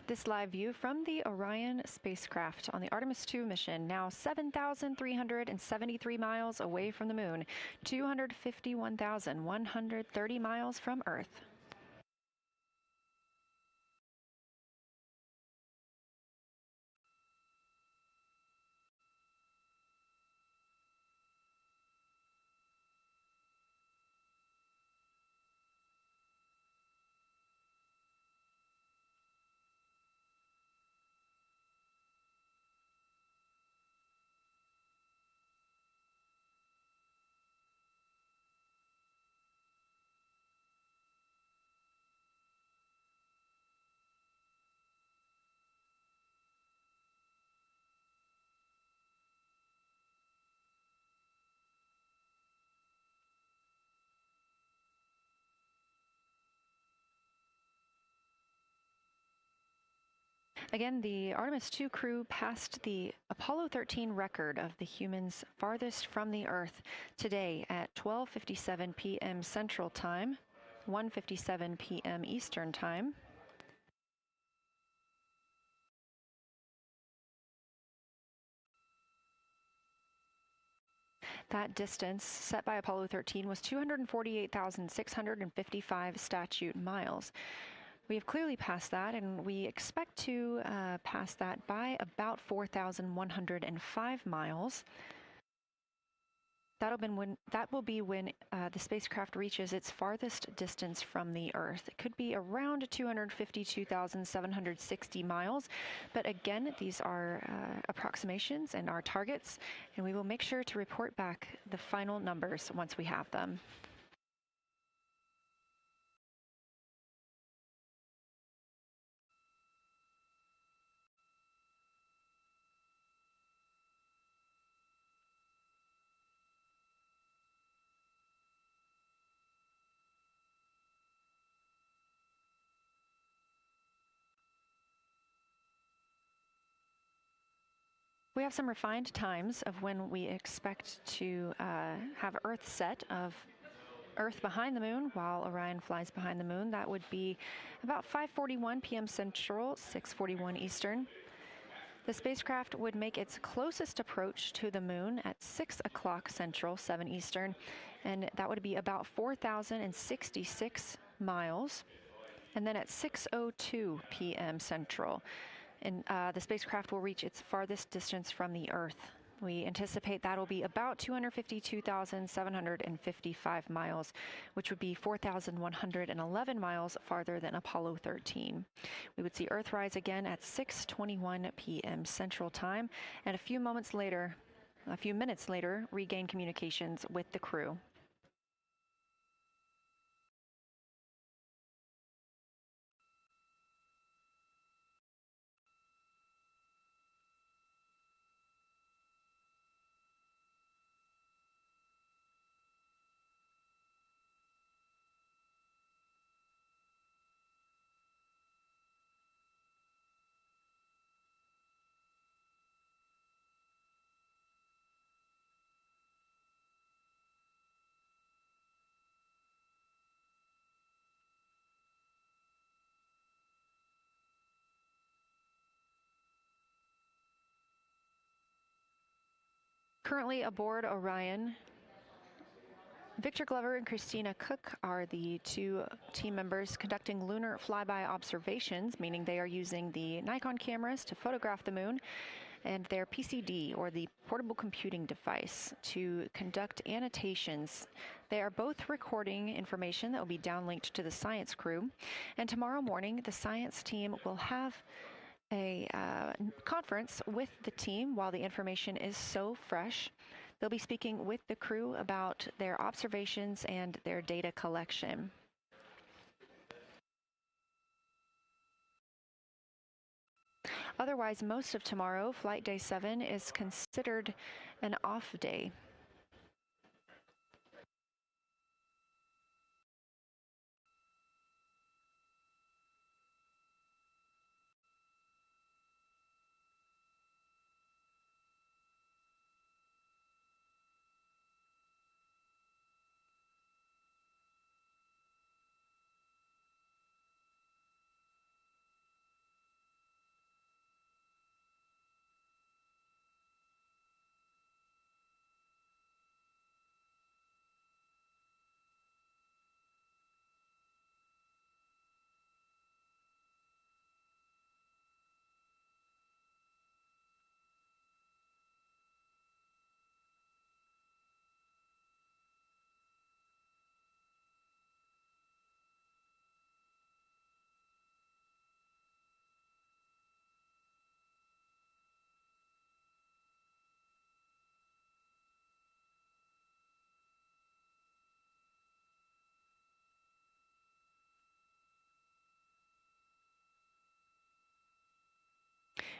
This live view from the Orion spacecraft on the Artemis 2 mission, now 7,373 miles away from the moon, 251,130 miles from Earth. Again, the Artemis 2 crew passed the Apollo 13 record of the humans farthest from the Earth today at 12:57 p.m. Central Time, 1:57 p.m. Eastern Time. That distance set by Apollo 13 was 248,655 statute miles. We have clearly passed that, and we expect to pass that by about 4,105 miles. That will be when the spacecraft reaches its farthest distance from the Earth. It could be around 252,760 miles, but again, these are approximations and our targets, and we will make sure to report back the final numbers once we have them. We have some refined times of when we expect to have Earth set of Earth behind the moon while Orion flies behind the moon. That would be about 5:41 p.m. Central, 6:41 Eastern. The spacecraft would make its closest approach to the moon at 6 o'clock Central, 7 Eastern, and that would be about 4,066 miles. And then at 6:02 p.m. Central, and the spacecraft will reach its farthest distance from the Earth. We anticipate that'll be about 252,755 miles, which would be 4,111 miles farther than Apollo 13. We would see Earthrise again at 6:21 p.m. Central Time, and a few minutes later, regain communications with the crew. Currently aboard Orion, Victor Glover and Christina Koch are the two team members conducting lunar flyby observations, meaning they are using the Nikon cameras to photograph the moon, and their PCD, or the portable computing device, to conduct annotations. They are both recording information that will be downlinked to the science crew, and tomorrow morning the science team will have a conference with the team while the information is so fresh. They'll be speaking with the crew about their observations and their data collection. Otherwise, most of tomorrow, Flight Day 7, is considered an off day.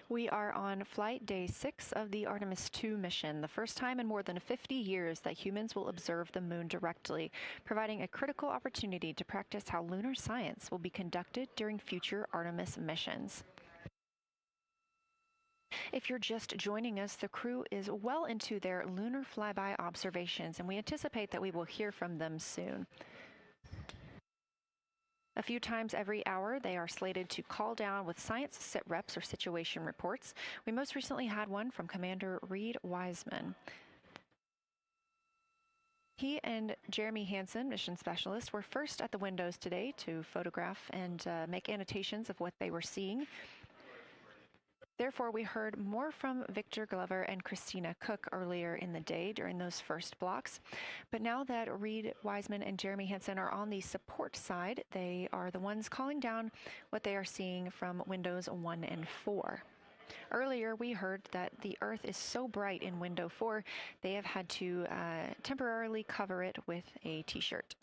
We are on Flight Day 6 of the Artemis 2 mission, the first time in more than 50 years that humans will observe the moon directly, providing a critical opportunity to practice how lunar science will be conducted during future Artemis missions. If you're just joining us, the crew is well into their lunar flyby observations, and we anticipate that we will hear from them soon. A few times every hour, they are slated to call down with science sit reps or situation reports. We most recently had one from Commander Reid Wiseman. He and Jeremy Hansen, mission specialist, were first at the windows today to photograph and make annotations of what they were seeing. Therefore, we heard more from Victor Glover and Christina Koch earlier in the day during those first blocks. But now that Reid Wiseman and Jeremy Hansen are on the support side, they are the ones calling down what they are seeing from windows 1 and 4. Earlier, we heard that the Earth is so bright in window 4, they have had to temporarily cover it with a t-shirt.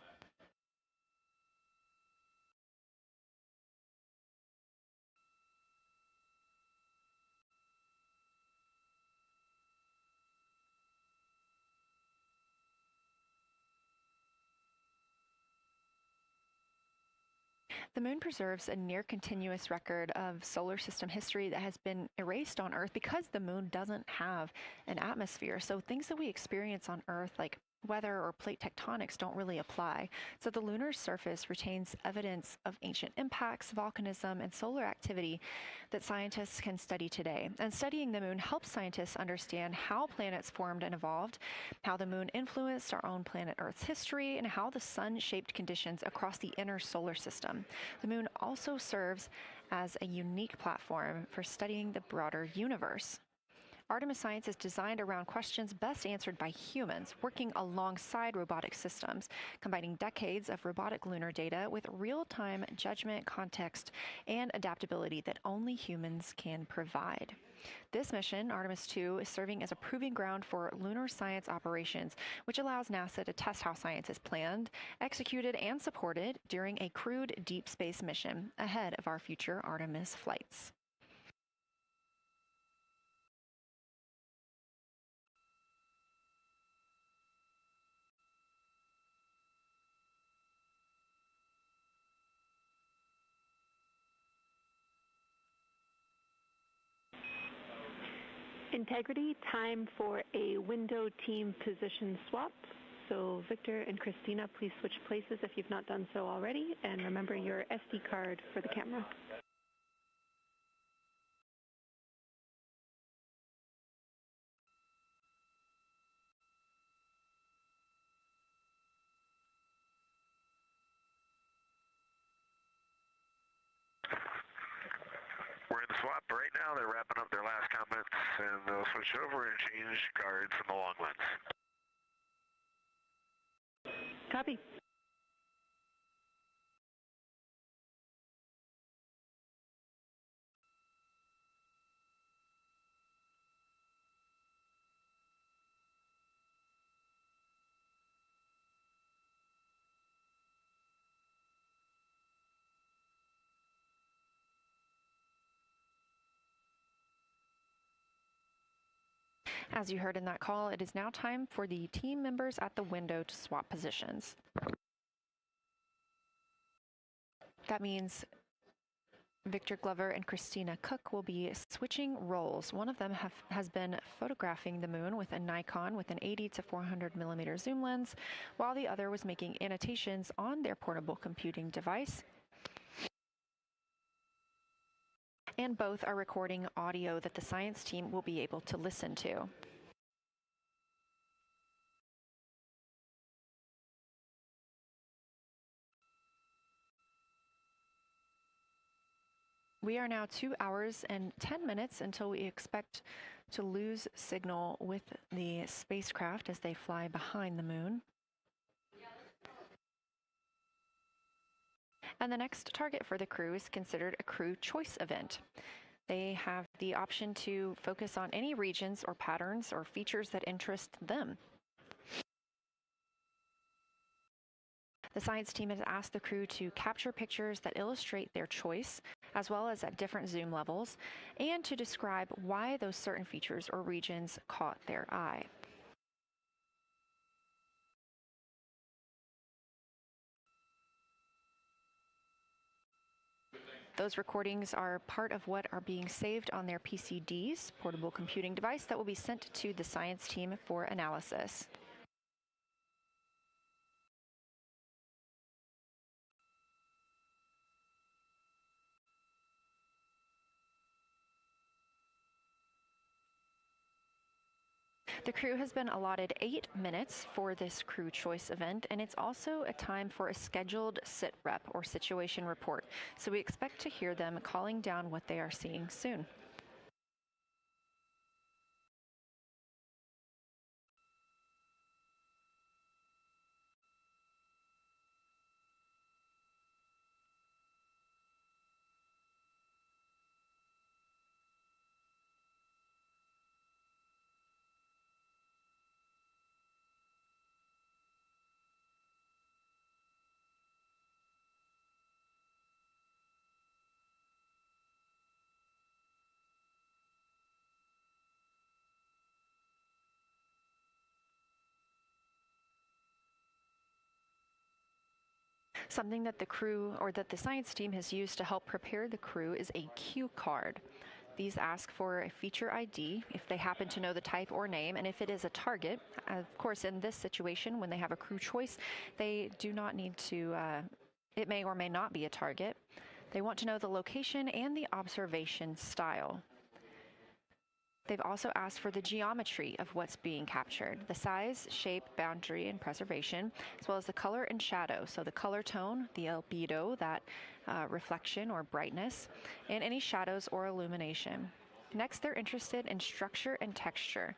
The moon preserves a near-continuous record of solar system history that has been erased on Earth because the moon doesn't have an atmosphere. So things that we experience on Earth, like weather or plate tectonics, don't really apply. So the lunar surface retains evidence of ancient impacts, volcanism, and solar activity that scientists can study today. And studying the moon helps scientists understand how planets formed and evolved, how the moon influenced our own planet Earth's history, and how the sun shaped conditions across the inner solar system. The moon also serves as a unique platform for studying the broader universe. Artemis science is designed around questions best answered by humans, working alongside robotic systems, combining decades of robotic lunar data with real-time judgment, context, and adaptability that only humans can provide. This mission, Artemis 2, is serving as a proving ground for lunar science operations, which allows NASA to test how science is planned, executed, and supported during a crewed deep space mission ahead of our future Artemis flights. Integrity, time for a window team position swap. So Victor and Christina, please switch places if you've not done so already, and remember your SD card for the camera. We're in the swap right now. They're wrapping up their last comments, and they'll switch over and change cards from the long lens. Copy. As you heard in that call, it is now time for the team members at the window to swap positions. That means Victor Glover and Christina Koch will be switching roles. One of them has been photographing the moon with a Nikon with an 80 to 400 millimeter zoom lens, while the other was making annotations on their portable computing device. And both are recording audio that the science team will be able to listen to. We are now 2 hours and 10 minutes until we expect to lose signal with the spacecraft as they fly behind the moon. And the next target for the crew is considered a crew choice event. They have the option to focus on any regions or patterns or features that interest them. The science team has asked the crew to capture pictures that illustrate their choice, as well as at different zoom levels, and to describe why those certain features or regions caught their eye. Those recordings are part of what are being saved on their PCDs, portable computing device that will be sent to the science team for analysis. The crew has been allotted 8 minutes for this crew choice event, and it's also a time for a scheduled sit rep or situation report. So we expect to hear them calling down what they are seeing soon. Something that the crew or that the science team has used to help prepare the crew is a cue card. These ask for a feature ID if they happen to know the type or name, and if it is a target. Of course, in this situation, when they have a crew choice, they do not need to, it may or may not be a target. They want to know the location and the observation style. They've also asked for the geometry of what's being captured, the size, shape, boundary, and preservation, as well as the color and shadow, so the color tone, the albedo, that reflection or brightness, and any shadows or illumination. Next, they're interested in structure and texture.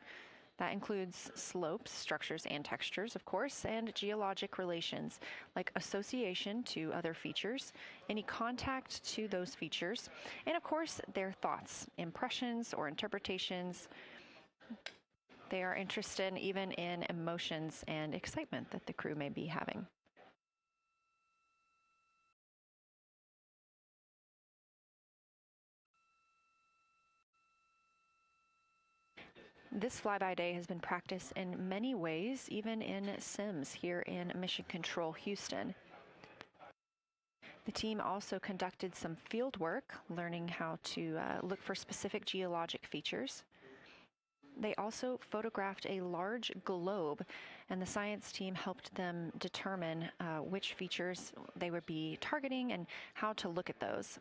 That includes slopes, structures, and textures, of course, and geologic relations, like association to other features, any contact to those features, and of course, their thoughts, impressions, or interpretations. They are interested even in emotions and excitement that the crew may be having. This flyby day has been practiced in many ways, even in sims here in Mission Control Houston. The team also conducted some field work, learning how to look for specific geologic features. They also photographed a large globe, and the science team helped them determine which features they would be targeting and how to look at those.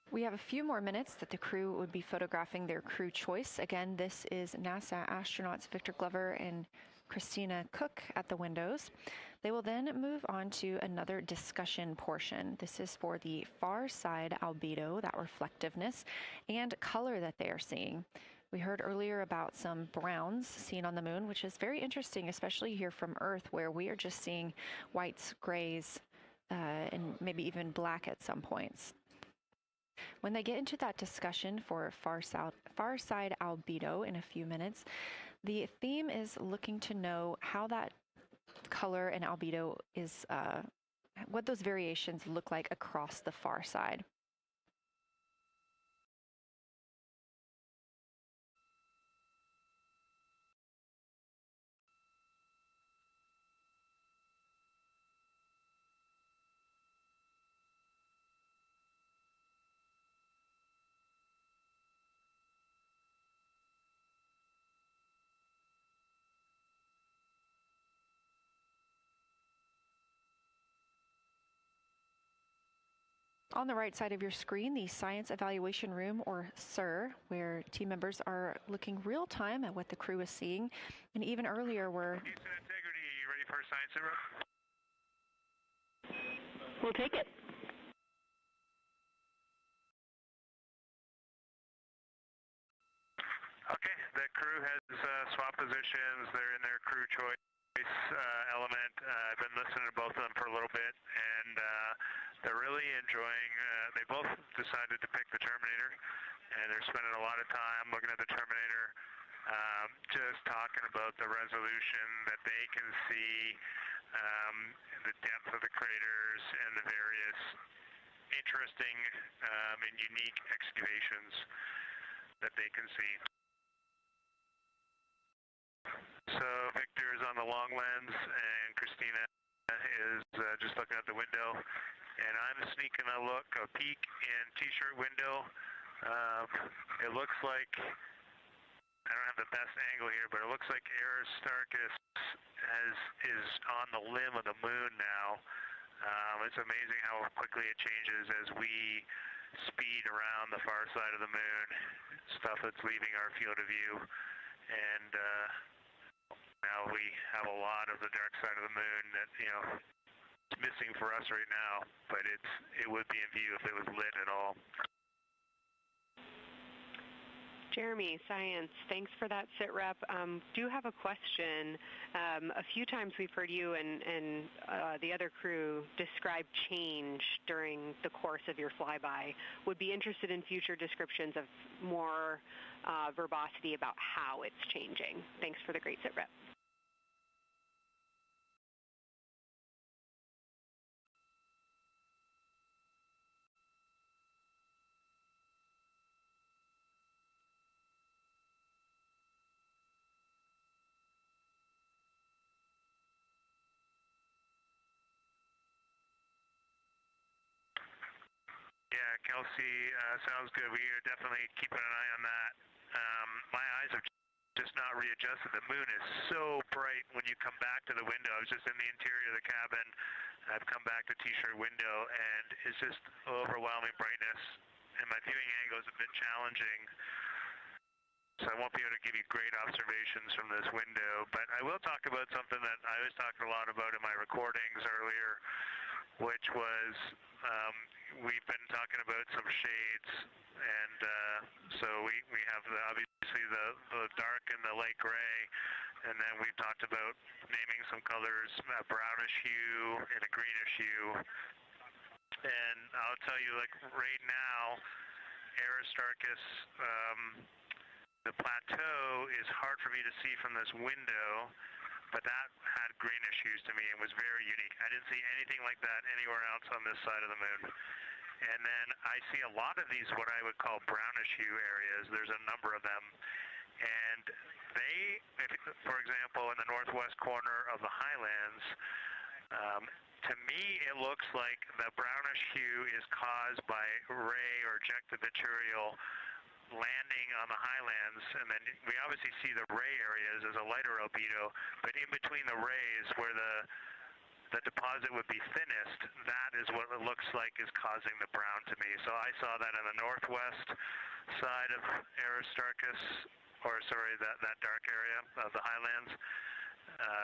We have a few more minutes that the crew would be photographing their crew choice. Again, this is NASA astronauts Victor Glover and Christina Koch at the windows. They will then move on to another discussion portion. This is for the far side albedo, that reflectiveness, and color that they are seeing. We heard earlier about some browns seen on the moon, which is very interesting, especially here from Earth, where we are just seeing whites, grays, and maybe even black at some points. When they get into that discussion for far side albedo in a few minutes, the theme is looking to know how that color and albedo is, what those variations look like across the far side. On the right side of your screen, the Science Evaluation Room, or SIR, where team members are looking real time at what the crew is seeing. And even earlier, we're... Houston Integrity, you ready for a science zero? We'll take it. Okay, the crew has swapped positions. They're in their crew choice element. I've been listening to both of them for a little bit, and they're really enjoying, they both decided to pick the Terminator, and they're spending a lot of time looking at the Terminator, just talking about the resolution that they can see. the depth of the craters and the various interesting and unique excavations that they can see. So Victor is on the long lens and Christina is just looking out the window, and I'm sneaking a peek in T-shirt window. It looks like, I don't have the best angle here, but it looks like Aristarchus is on the limb of the moon now. It's amazing how quickly it changes as we speed around the far side of the moon, stuff that's leaving our field of view, and now we have a lot of the dark side of the moon that, it's missing for us right now, but it would be in view if it was lit at all. Jeremy, science, thanks for that sit rep. Do have a question. A few times we've heard you and the other crew describe change during the course of your flyby. Would be interested in future descriptions of more verbosity about how it's changing. Thanks for the great sit rep. Yeah, Kelsey, sounds good. We are definitely keeping an eye on that. My eyes have just not readjusted. The moon is so bright when you come back to the window. I was just in the interior of the cabin. I've come back to T-shirt window, and it's just overwhelming brightness, and my viewing angle is a bit challenging, so I won't be able to give you great observations from this window. But I will talk about something that I was talking a lot about in my recordings earlier, which was we've been talking about some shades, and so we have obviously the dark and the light gray, and then we've talked about naming some colors, a brownish hue and a greenish hue. And I'll tell you, like right now, Aristarchus, the plateau is hard for me to see from this window, but that had greenish hues to me and was very unique. I didn't see anything like that anywhere else on this side of the moon. And then I see a lot of these, what I would call brownish hue areas. There's a number of them. And they, for example, in the northwest corner of the highlands, to me it looks like the brownish hue is caused by ray or ejected material landing on the highlands, and then we obviously see the ray areas as a lighter albedo, but in between the rays where the deposit would be thinnest, that is what it looks like is causing the brown to me. So I saw that in the northwest side of Aristarchus, or sorry, that dark area of the highlands,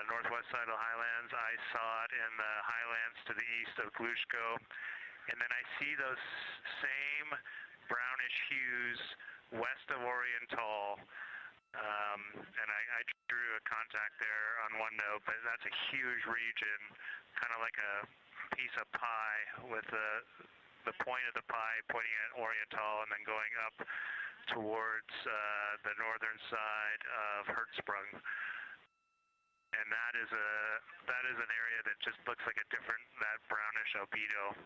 northwest side of the highlands. I saw it in the highlands to the east of Glushko, and then I see those same brownish hues west of Oriental, and I drew a contact there on OneNote, but that's a huge region, kind of like a piece of pie with the point of the pie pointing at Oriental and then going up towards the northern side of Hertzsprung. And that is an area that just looks like a different, that brownish albedo.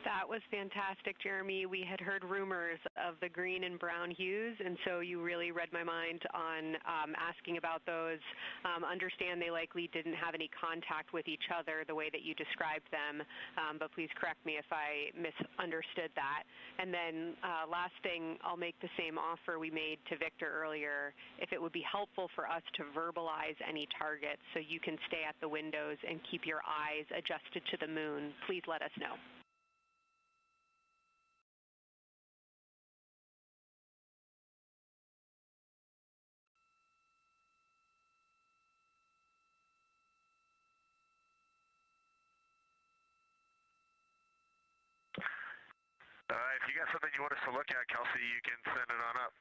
That was fantastic, Jeremy. We had heard rumors of the green and brown hues, and so you really read my mind on asking about those. Understand they likely didn't have any contact with each other the way that you described them, but please correct me if I misunderstood that. And then last thing, I'll make the same offer we made to Victor earlier. If it would be helpful for us to verbalize any targets so you can stay at the windows and keep your eyes adjusted to the moon, please let us know. If you got something you want us to look at, Kelsey, you can send it on up.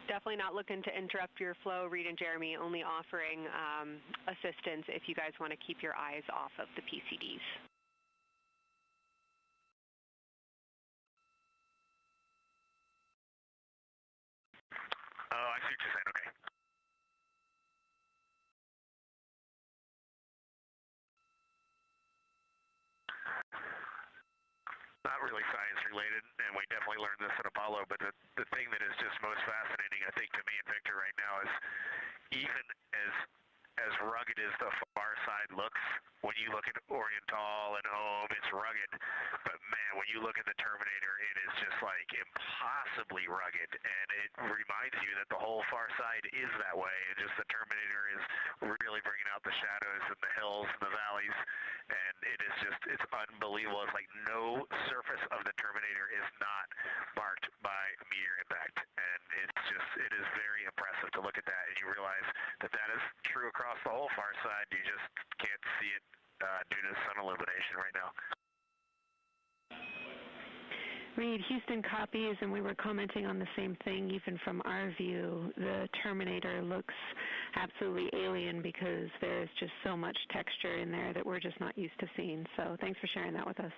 Definitely not looking to interrupt your flow, Reid and Jeremy, only offering assistance if you guys want to keep your eyes off of the PCDs. I see what you're saying. Okay. Not really science related, and we definitely learned this at Apollo, but the thing that is just most fascinating, I think, to me and Victor right now is even as rugged as the far side looks, when you look at Oriental and Home, it's rugged. But man, when you look at the Terminator, it is just like impossibly rugged, and it reminds you that the whole far side is that way. And just the Terminator is really bringing out the shadows and the hills and the valleys, and it's unbelievable. It's like no surface of the Terminator is not marked by a meteor impact, and it is very impressive to look at that, and you realize that is true across the whole far side. You just can't see it due to sun illumination right now. Reid, Houston copies, and we were commenting on the same thing. Even from our view, the Terminator looks absolutely alien because there's just so much texture in there that we're just not used to seeing. So thanks for sharing that with us.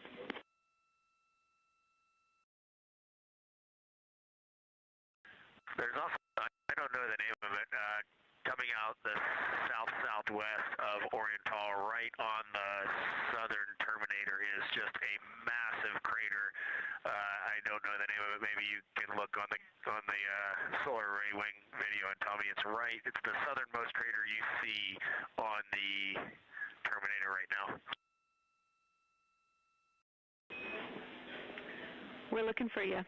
There's also, I don't know the name of it, coming out the south-southwest of Oriental, right on the southern Terminator, is just a massive crater. I don't know the name of it. Maybe you can look on the solar array wing video and tell me it's right. It's the southernmost crater you see on the Terminator right now. We're looking for you.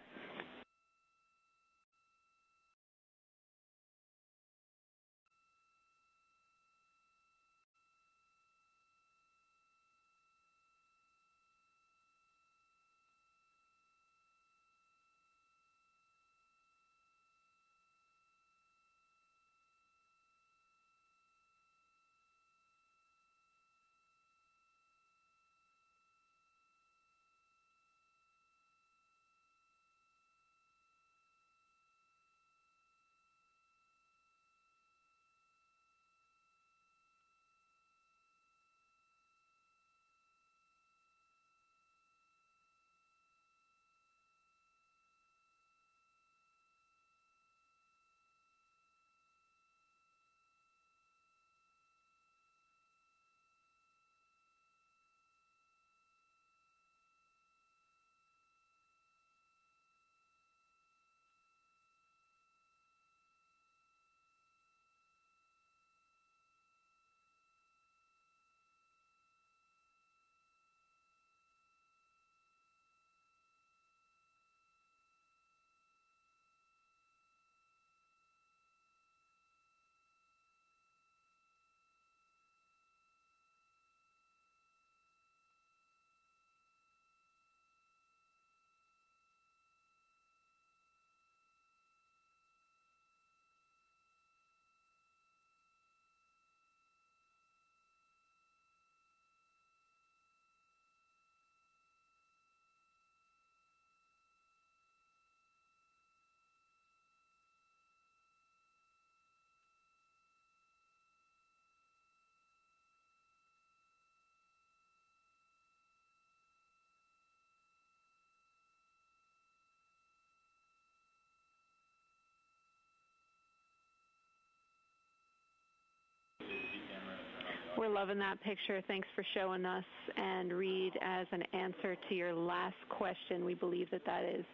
We're loving that picture. Thanks for showing us. And Reid, as an answer to your last question, we believe that is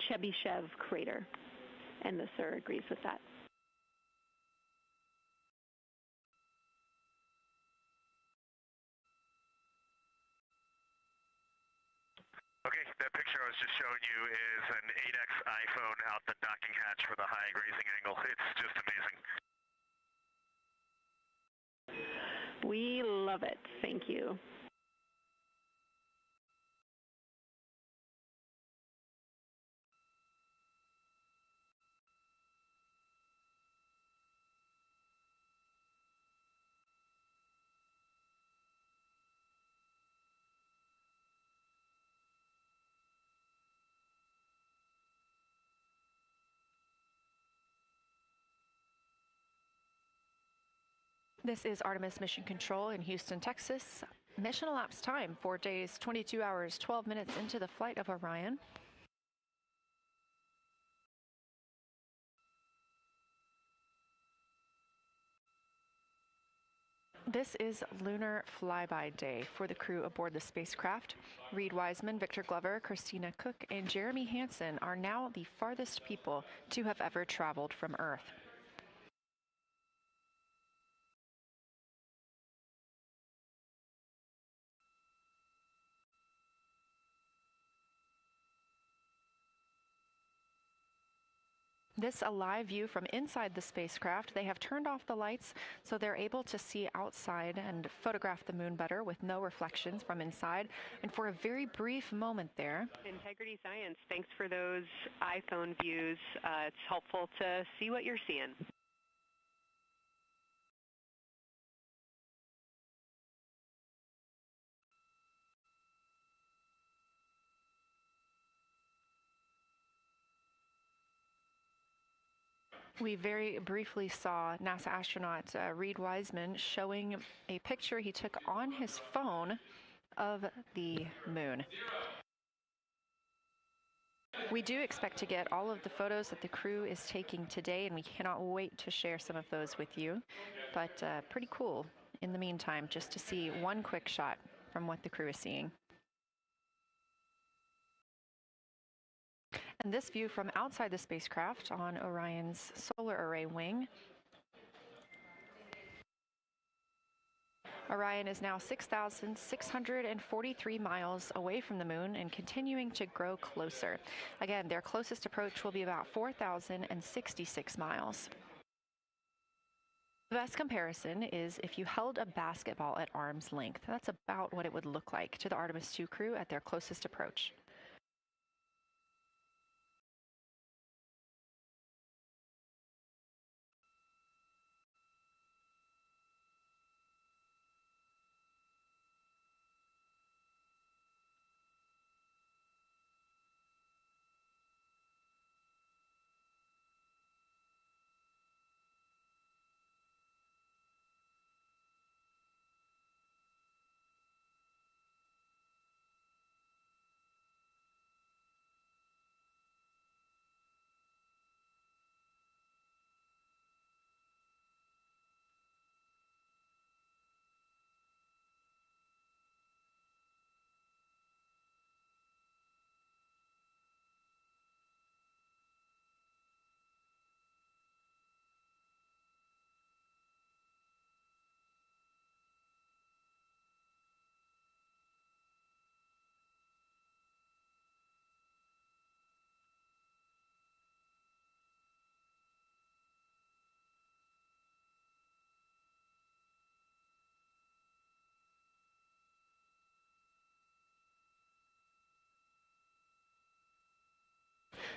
Chebyshev crater. And the sir agrees with that. Okay, that picture I was just showing you is an 8X iPhone out the docking hatch for the high grazing angle. It's just amazing. We love it. Thank you. This is Artemis Mission Control in Houston, Texas. Mission elapsed time, 4 days, 22 hours, 12 minutes into the flight of Orion. This is Lunar Flyby Day for the crew aboard the spacecraft. Reid Wiseman, Victor Glover, Christina Koch, and Jeremy Hansen are now the farthest people to have ever traveled from Earth. This a live view from inside the spacecraft. They have turned off the lights so they're able to see outside and photograph the moon better with no reflections from inside. And for a very brief moment there. Integrity Science, thanks for those iPhone views. It's helpful to see what you're seeing. We very briefly saw NASA astronaut Reid Wiseman showing a picture he took on his phone of the moon. We do expect to get all of the photos that the crew is taking today, and we cannot wait to share some of those with you. But pretty cool in the meantime, just to see one quick shot from what the crew is seeing. And this view from outside the spacecraft on Orion's solar array wing. Orion is now 6,643 miles away from the moon and continuing to grow closer. Again, their closest approach will be about 4,066 miles. The best comparison is if you held a basketball at arm's length. That's about what it would look like to the Artemis 2 crew at their closest approach.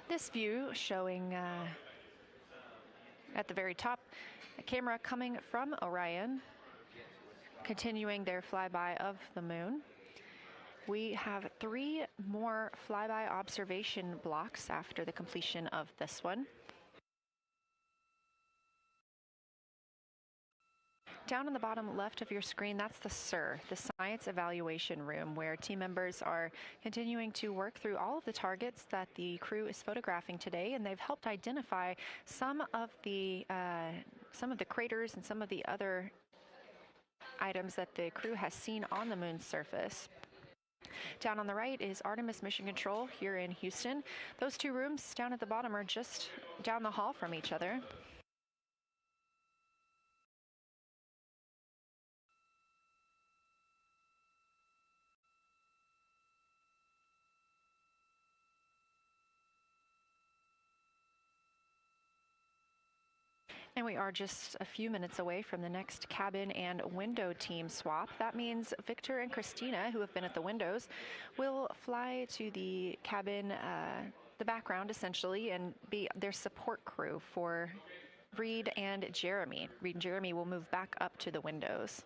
This view showing at the very top, a camera coming from Orion, continuing their flyby of the moon. We have 3 more flyby observation blocks after the completion of this one. Down on the bottom left of your screen, that's the SIR, the Science Evaluation Room, where team members are continuing to work through all of the targets that the crew is photographing today, and they've helped identify some of the craters and some of the other items that the crew has seen on the moon's surface. Down on the right is Artemis Mission Control here in Houston. Those 2 rooms down at the bottom are just down the hall from each other. And we are just a few minutes away from the next cabin and window team swap. That means Victor and Christina, who have been at the windows, will fly to the cabin, the background essentially, and be their support crew for Reid and Jeremy. Reid and Jeremy will move back up to the windows.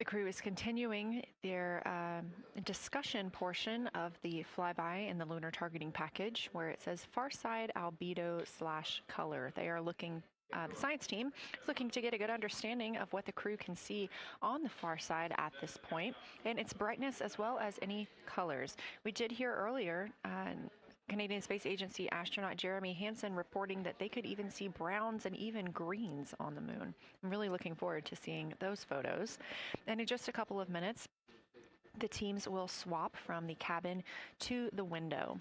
crew is continuing their discussion portion of the flyby in the lunar targeting package, where it says far side albedo/color. They are looking, the science team is looking to get a good understanding of what the crew can see on the far side at this point, and its brightness as well as any colors. We did hear earlier Canadian Space Agency astronaut Jeremy Hansen reporting that they could even see browns and even greens on the moon. I'm really looking forward to seeing those photos. And in just a couple of minutes, the teams will swap from the cabin to the window.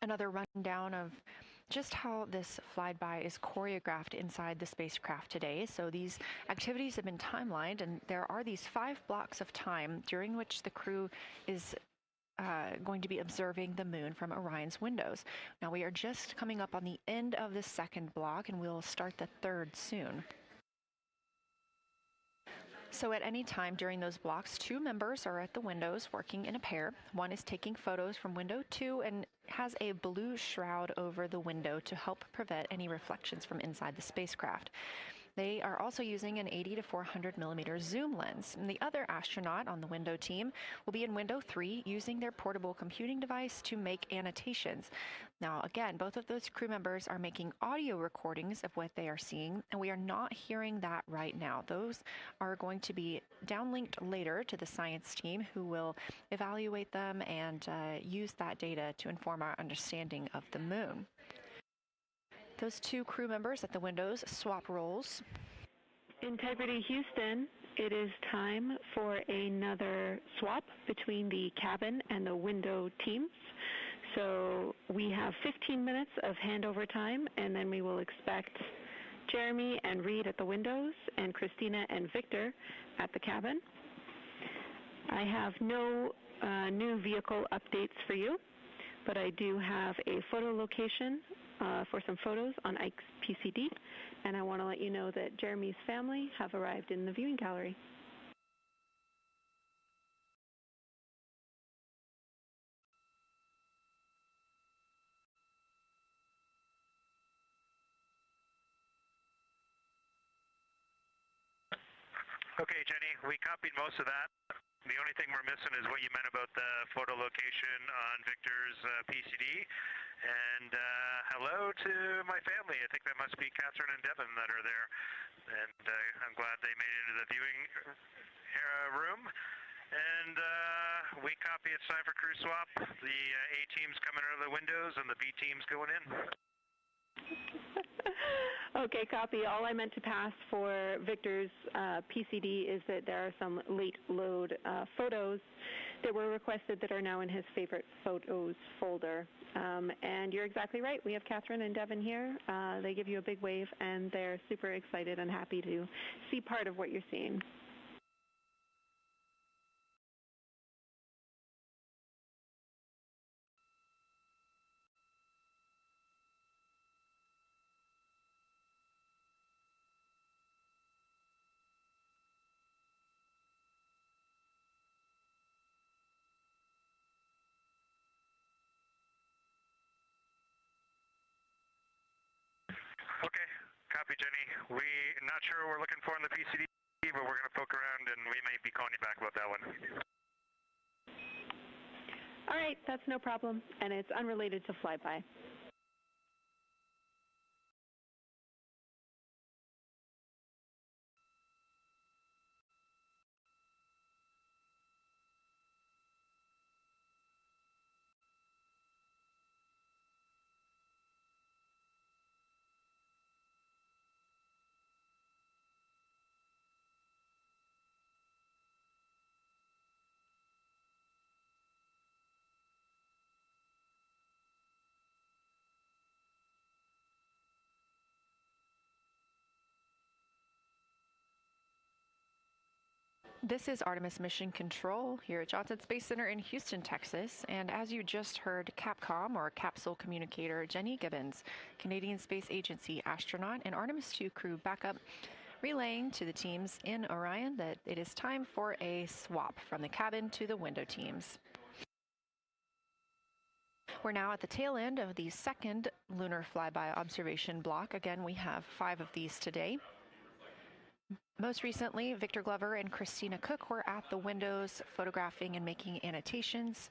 Another rundown of just how this flyby is choreographed inside the spacecraft today. So these activities have been timelined, and there are these 5 blocks of time during which the crew is going to be observing the moon from Orion's windows. Now we are just coming up on the end of the second block, and we'll start the third soon. So at any time during those blocks, 2 members are at the windows working in a pair. One is taking photos from window 2 and has a blue shroud over the window to help prevent any reflections from inside the spacecraft. They are also using an 80 to 400 millimeter zoom lens. And the other astronaut on the window team will be in window 3 using their portable computing device to make annotations. Now, again, both of those crew members are making audio recordings of what they are seeing, and we are not hearing that right now. Those are going to be downlinked later to the science team, who will evaluate them and use that data to inform our understanding of the moon. Those 2 crew members at the windows swap roles. Integrity Houston, it is time for another swap between the cabin and the window teams. So we have 15 minutes of handover time, and then we will expect Jeremy and Reid at the windows and Christina and Victor at the cabin. I have no new vehicle updates for you, but I do have a photo location for some photos on Ike's PCD, and I want to let you know that Jeremy's family have arrived in the viewing gallery. Okay, Jenny, we copied most of that. The only thing we're missing is what you meant about the photo location on Victor's PCD. And hello to my family. I think that must be Catherine and Devin that are there. And I'm glad they made it into the viewing room. And we copy, it's time for crew swap. The A team's coming out of the windows and the B team's going in. Okay, copy. All I meant to pass for Victor's PCD is that there are some late load photos that were requested that are now in his favorite photos folder. And you're exactly right. We have Catherine and Devin here. They give you a big wave, and they're super excited and happy to see part of what you're seeing. Okay, copy, Jenny. We're not sure what we're looking for in the PCD, but we're going to poke around, and we may be calling you back about that one. All right, that's no problem, and it's unrelated to flyby. This is Artemis Mission Control here at Johnson Space Center in Houston, Texas. And as you just heard, Capcom, or Capsule Communicator Jenny Gibbons, Canadian Space Agency astronaut and Artemis 2 crew backup, relaying to the teams in Orion that it is time for a swap from the cabin to the window teams. We're now at the tail end of the second Lunar Flyby observation block. Again, we have 5 of these today. Most recently, Victor Glover and Christina Koch were at the windows photographing and making annotations,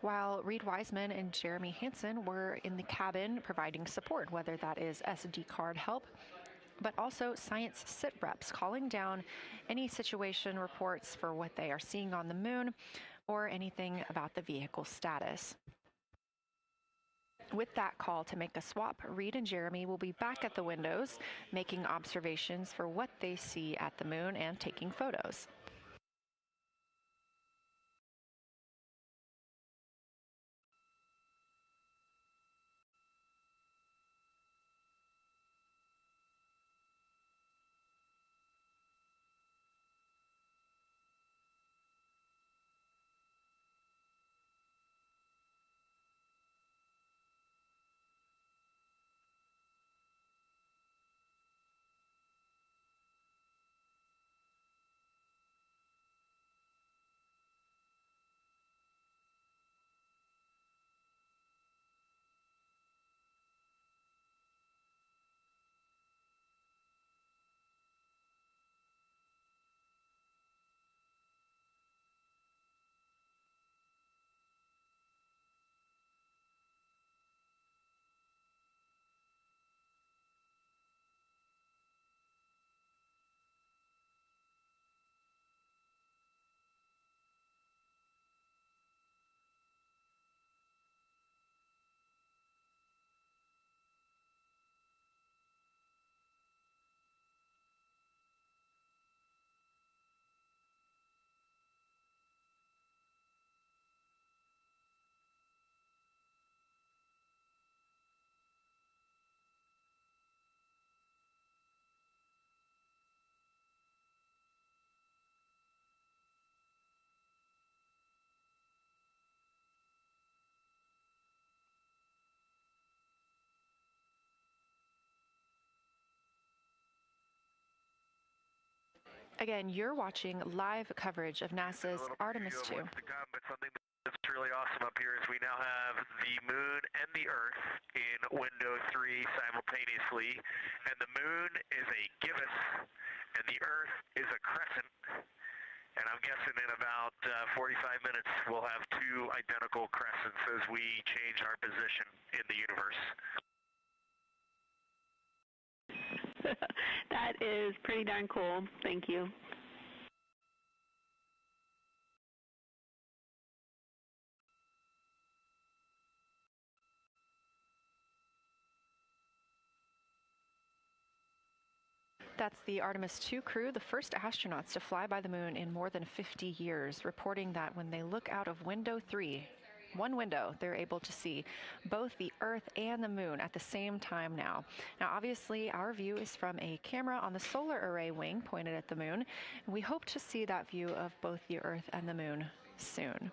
while Reid Wiseman and Jeremy Hansen were in the cabin providing support, whether that is SD card help, but also science sit reps, calling down any situation reports for what they are seeing on the moon or anything about the vehicle status. With that call to make a swap, Reid and Jeremy will be back at the windows, making observations for what they see at the moon and taking photos. Again, you're watching live coverage of NASA's Artemis 2. But something that's really awesome up here is we now have the moon and the Earth in window 3 simultaneously, and the moon is a gibbous, and the Earth is a crescent. And I'm guessing in about 45 minutes we'll have 2 identical crescents as we change our position in the universe. That is pretty darn cool. Thank you. That's the Artemis 2 crew, the first astronauts to fly by the moon in more than 50 years, reporting that when they look out of window 3, one window, they're able to see both the Earth and the moon at the same time now. Now, obviously, our view is from a camera on the solar array wing pointed at the moon, and we hope to see that view of both the Earth and the moon soon.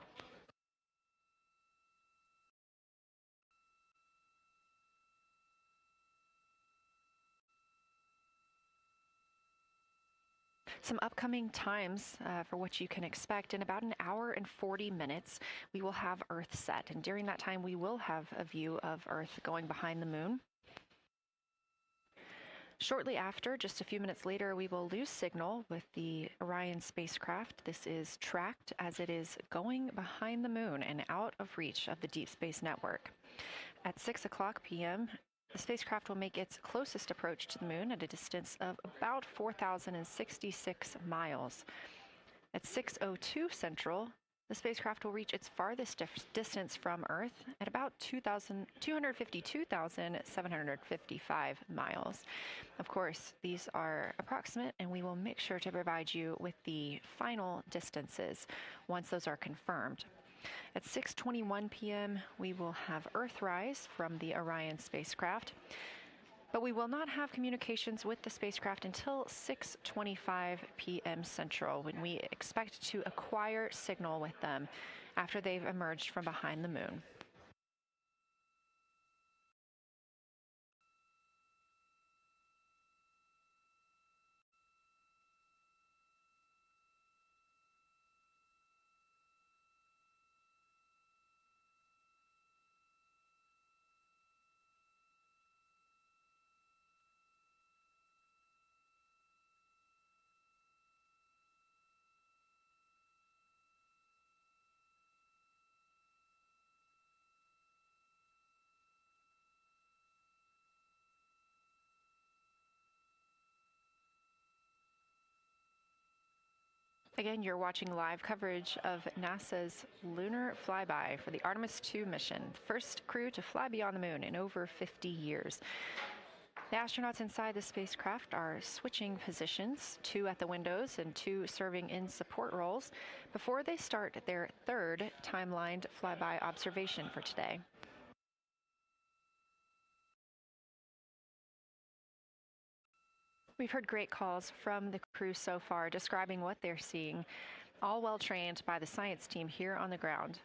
Some upcoming times for what you can expect. In about an hour and 40 minutes, we will have Earth set. And during that time, we will have a view of Earth going behind the moon. Shortly after, just a few minutes later, we will lose signal with the Orion spacecraft. This is tracked as it is going behind the moon and out of reach of the Deep Space Network. At 6:00 p.m., the spacecraft will make its closest approach to the moon at a distance of about 4,066 miles. At 6:02 Central, the spacecraft will reach its farthest distance from Earth at about 252,755 miles. Of course, these are approximate, and we will make sure to provide you with the final distances once those are confirmed. At 6:21 p.m., we will have Earthrise from the Orion spacecraft, but we will not have communications with the spacecraft until 6:25 p.m. Central, when we expect to acquire signal with them after they've emerged from behind the moon. Again, you're watching live coverage of NASA's Lunar Flyby for the Artemis 2 mission, the first crew to fly beyond the moon in over 50 years. The astronauts inside the spacecraft are switching positions, 2 at the windows and 2 serving in support roles, before they start their third timelined flyby observation for today. We've heard great calls from the crew so far describing what they're seeing, all well trained by the science team here on the ground.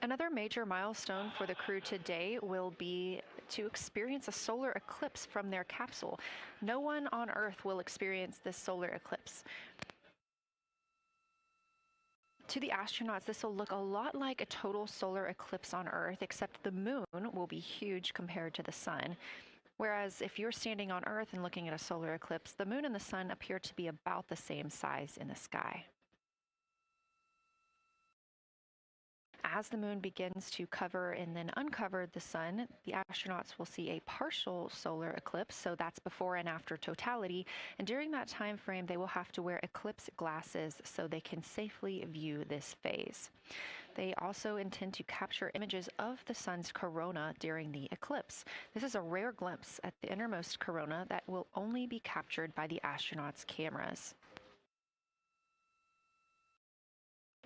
Another major milestone for the crew today will be to experience a solar eclipse from their capsule. No one on Earth will experience this solar eclipse. To the astronauts, this will look a lot like a total solar eclipse on Earth, except the moon will be huge compared to the sun. Whereas if you're standing on Earth and looking at a solar eclipse, the moon and the sun appear to be about the same size in the sky. As the moon begins to cover and then uncover the sun, the astronauts will see a partial solar eclipse, so that's before and after totality, and during that time frame they will have to wear eclipse glasses so they can safely view this phase. They also intend to capture images of the sun's corona during the eclipse. This is a rare glimpse at the innermost corona that will only be captured by the astronauts' cameras.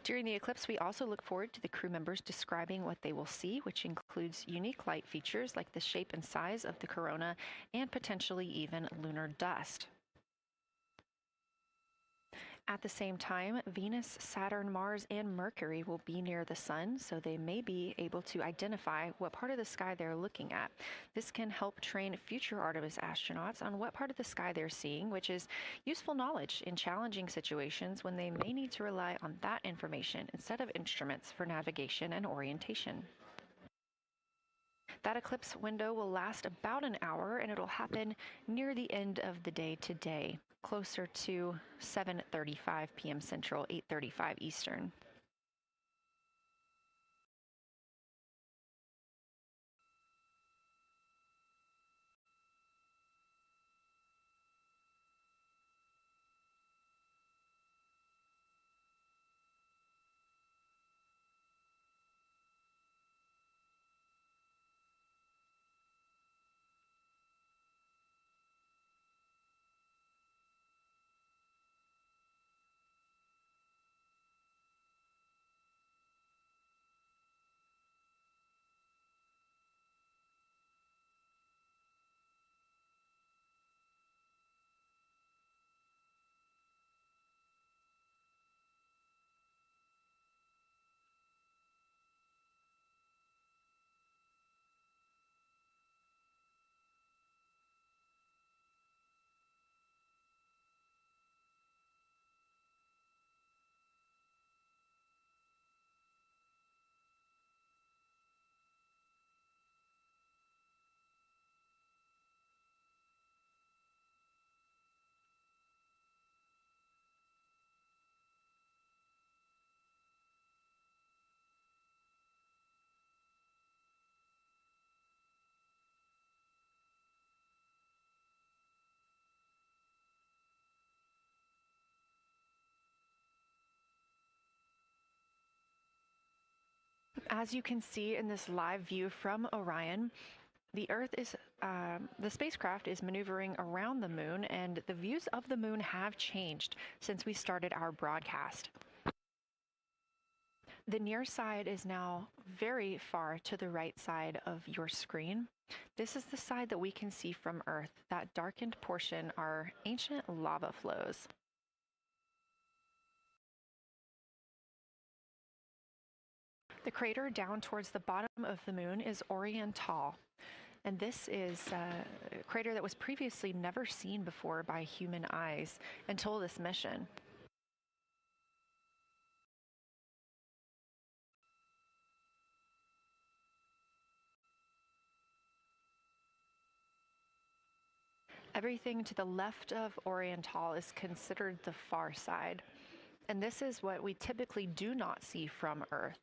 During the eclipse, we also look forward to the crew members describing what they will see, which includes unique light features like the shape and size of the corona and potentially even lunar dust. At the same time, Venus, Saturn, Mars, and Mercury will be near the sun, so they may be able to identify what part of the sky they're looking at. This can help train future Artemis astronauts on what part of the sky they're seeing, which is useful knowledge in challenging situations when they may need to rely on that information instead of instruments for navigation and orientation. That eclipse window will last about an hour, and it'll happen near the end of the day today, closer to 7:35 p.m. Central, 8:35 Eastern. As you can see in this live view from Orion, the spacecraft is maneuvering around the moon, and the views of the moon have changed since we started our broadcast. The near side is now very far to the right side of your screen. This is the side that we can see from Earth. That darkened portion are ancient lava flows. The crater down towards the bottom of the moon is Orion, and this is a crater that was previously never seen before by human eyes until this mission. Everything to the left of Orion is considered the far side. And this is what we typically do not see from Earth.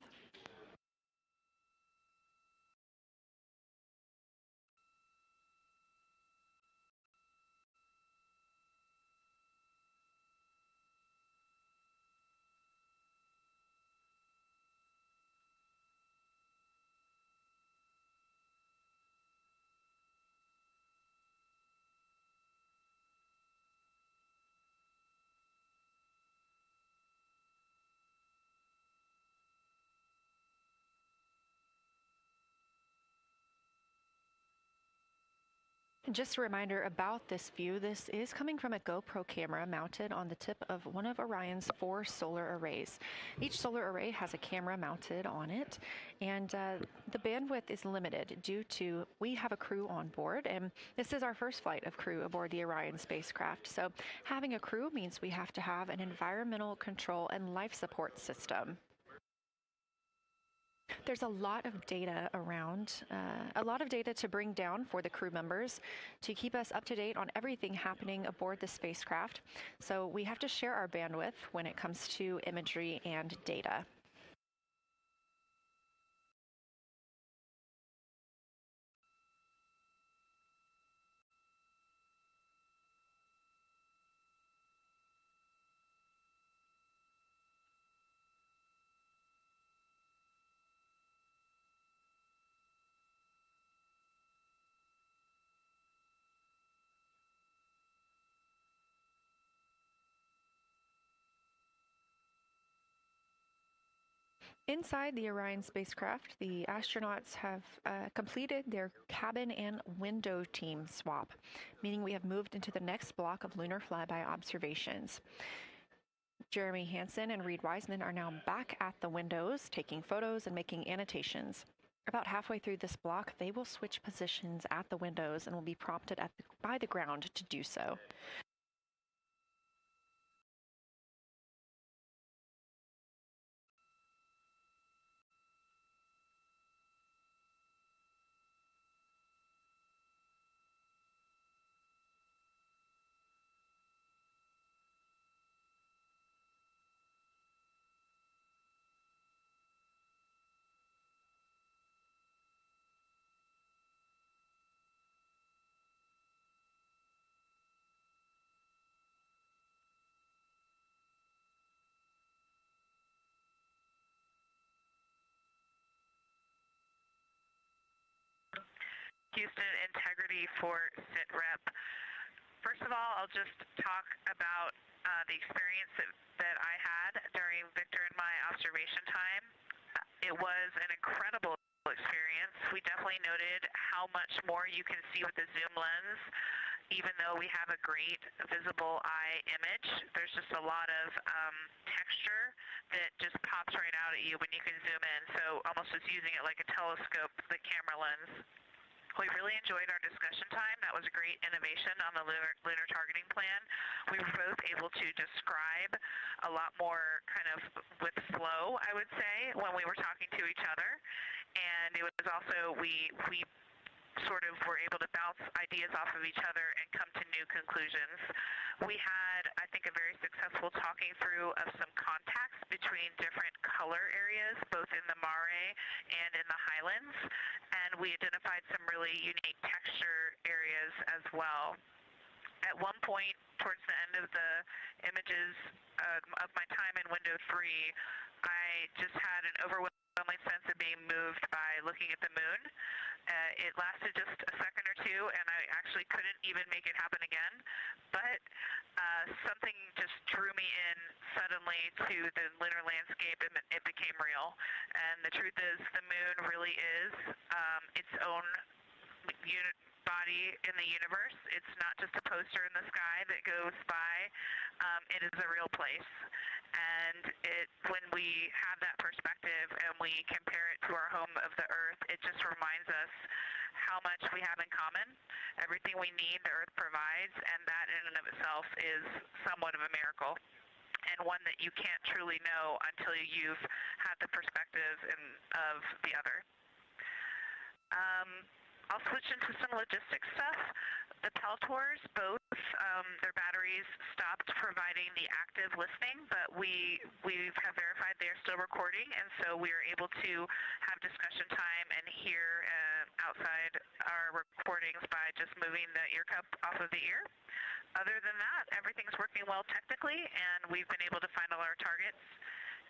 Just a reminder about this view. This is coming from a GoPro camera mounted on the tip of one of Orion's 4 solar arrays. Each solar array has a camera mounted on it, and the bandwidth is limited due to we have a crew on board, and this is our first flight of crew aboard the Orion spacecraft. So having a crew means we have to have an environmental control and life support system. There's a lot of data around, a lot of data to bring down for the crew members to keep us up to date on everything happening aboard the spacecraft. So we have to share our bandwidth when it comes to imagery and data. Inside the Orion spacecraft, the astronauts have completed their cabin and window team swap, meaning we have moved into the next block of Lunar Flyby observations. Jeremy Hansen and Reid Wiseman are now back at the windows, taking photos and making annotations. About halfway through this block, they will switch positions at the windows and will be prompted by the ground to do so. Houston, integrity for SITREP. First of all, I'll just talk about the experience that I had during Victor and my observation time. It was an incredible experience. We definitely noted how much more you can see with the zoom lens. Even though we have a great visible eye image, there's just a lot of texture that just pops right out at you when you can zoom in. So almost just using it like a telescope, the camera lens. We really enjoyed our discussion time. That was a great innovation on the lunar targeting plan. We were both able to describe a lot more kind of with flow, I would say, when we were talking to each other. And it was also, we sort of were able to bounce ideas off of each other and come to new conclusions. We had, I think, a very successful talking through of some contacts between different color areas, both in the mare and in the highlands, and we identified some really unique texture areas as well. At one point, towards the end of the images of my time in window 3, I just had an overwhelming sense of being moved by looking at the moon. It lasted just a second or two, and I actually couldn't even make it happen again. But something just drew me in suddenly to the lunar landscape, and it became real. And the truth is, the moon really is its own body in the universe. It's not just a poster in the sky that goes by. It is a real place. And when we have that perspective and we compare it to our home of the Earth, it just reminds us how much we have in common. Everything we need, the Earth provides, and that in and of itself is somewhat of a miracle, and one that you can't truly know until you've had the perspective of the other. I'll switch into some logistics stuff. The Peltors, both their batteries stopped providing the active listening, but we have verified they are still recording, and so we are able to have discussion time and hear outside our recordings by just moving the ear cup off of the ear. Other than that, everything's working well technically, and we've been able to find all our targets,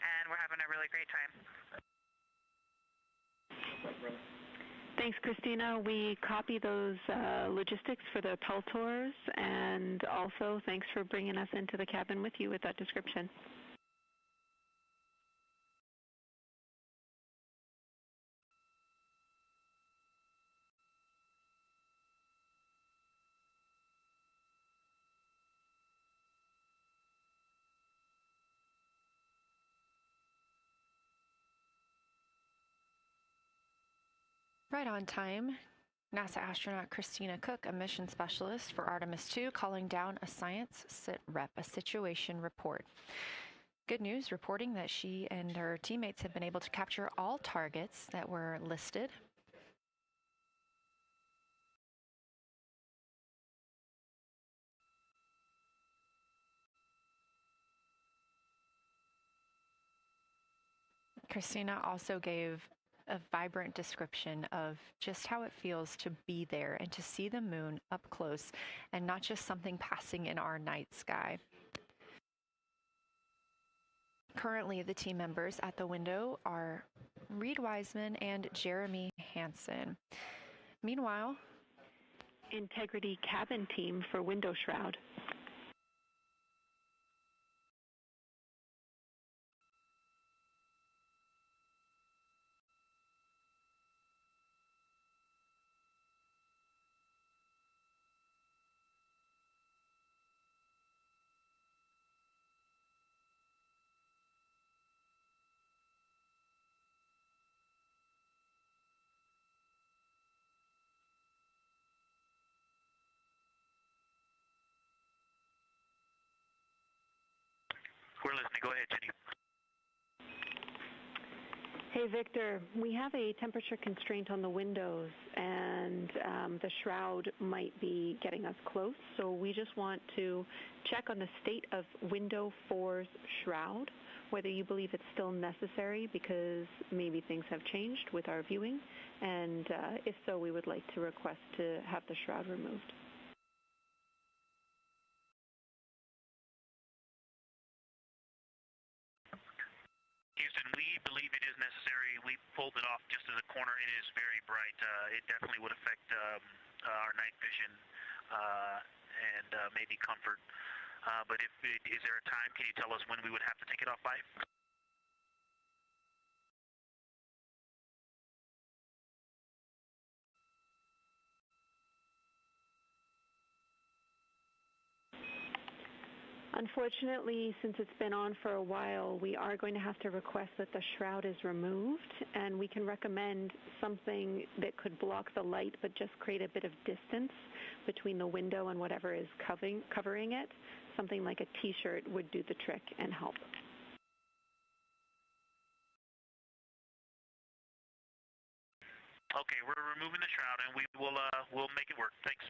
and we're having a really great time. Thanks, Christina. We copy those logistics for the Peltors, and also thanks for bringing us into the cabin with you with that description. Right on time. NASA astronaut Christina Koch, a mission specialist for Artemis 2, calling down a science a situation report. Good news, reporting that she and her teammates have been able to capture all targets that were listed. Christina also gave a vibrant description of just how it feels to be there and to see the moon up close and not just something passing in our night sky. Currently, the team members at the window are Reid Wiseman and Jeremy Hansen. Meanwhile, Integrity cabin team for window shroud. We're listening. Go ahead, Jenny. Hey, Victor, we have a temperature constraint on the windows, and the shroud might be getting us close, so we just want to check on the state of window 4's shroud, whether you believe it's still necessary because maybe things have changed with our viewing, and if so, we would like to request to have the shroud removed. Houston, we believe it is necessary. We pulled it off just as a corner. It is very bright. It definitely would affect our night vision and maybe comfort. But is there a time? Can you tell us when we would have to take it off by? Unfortunately, since it's been on for a while, we are going to have to request that the shroud is removed, and we can recommend something that could block the light but just create a bit of distance between the window and whatever is covering it. Something like a t-shirt would do the trick and help. Okay, we're removing the shroud, and we'll make it work. Thanks.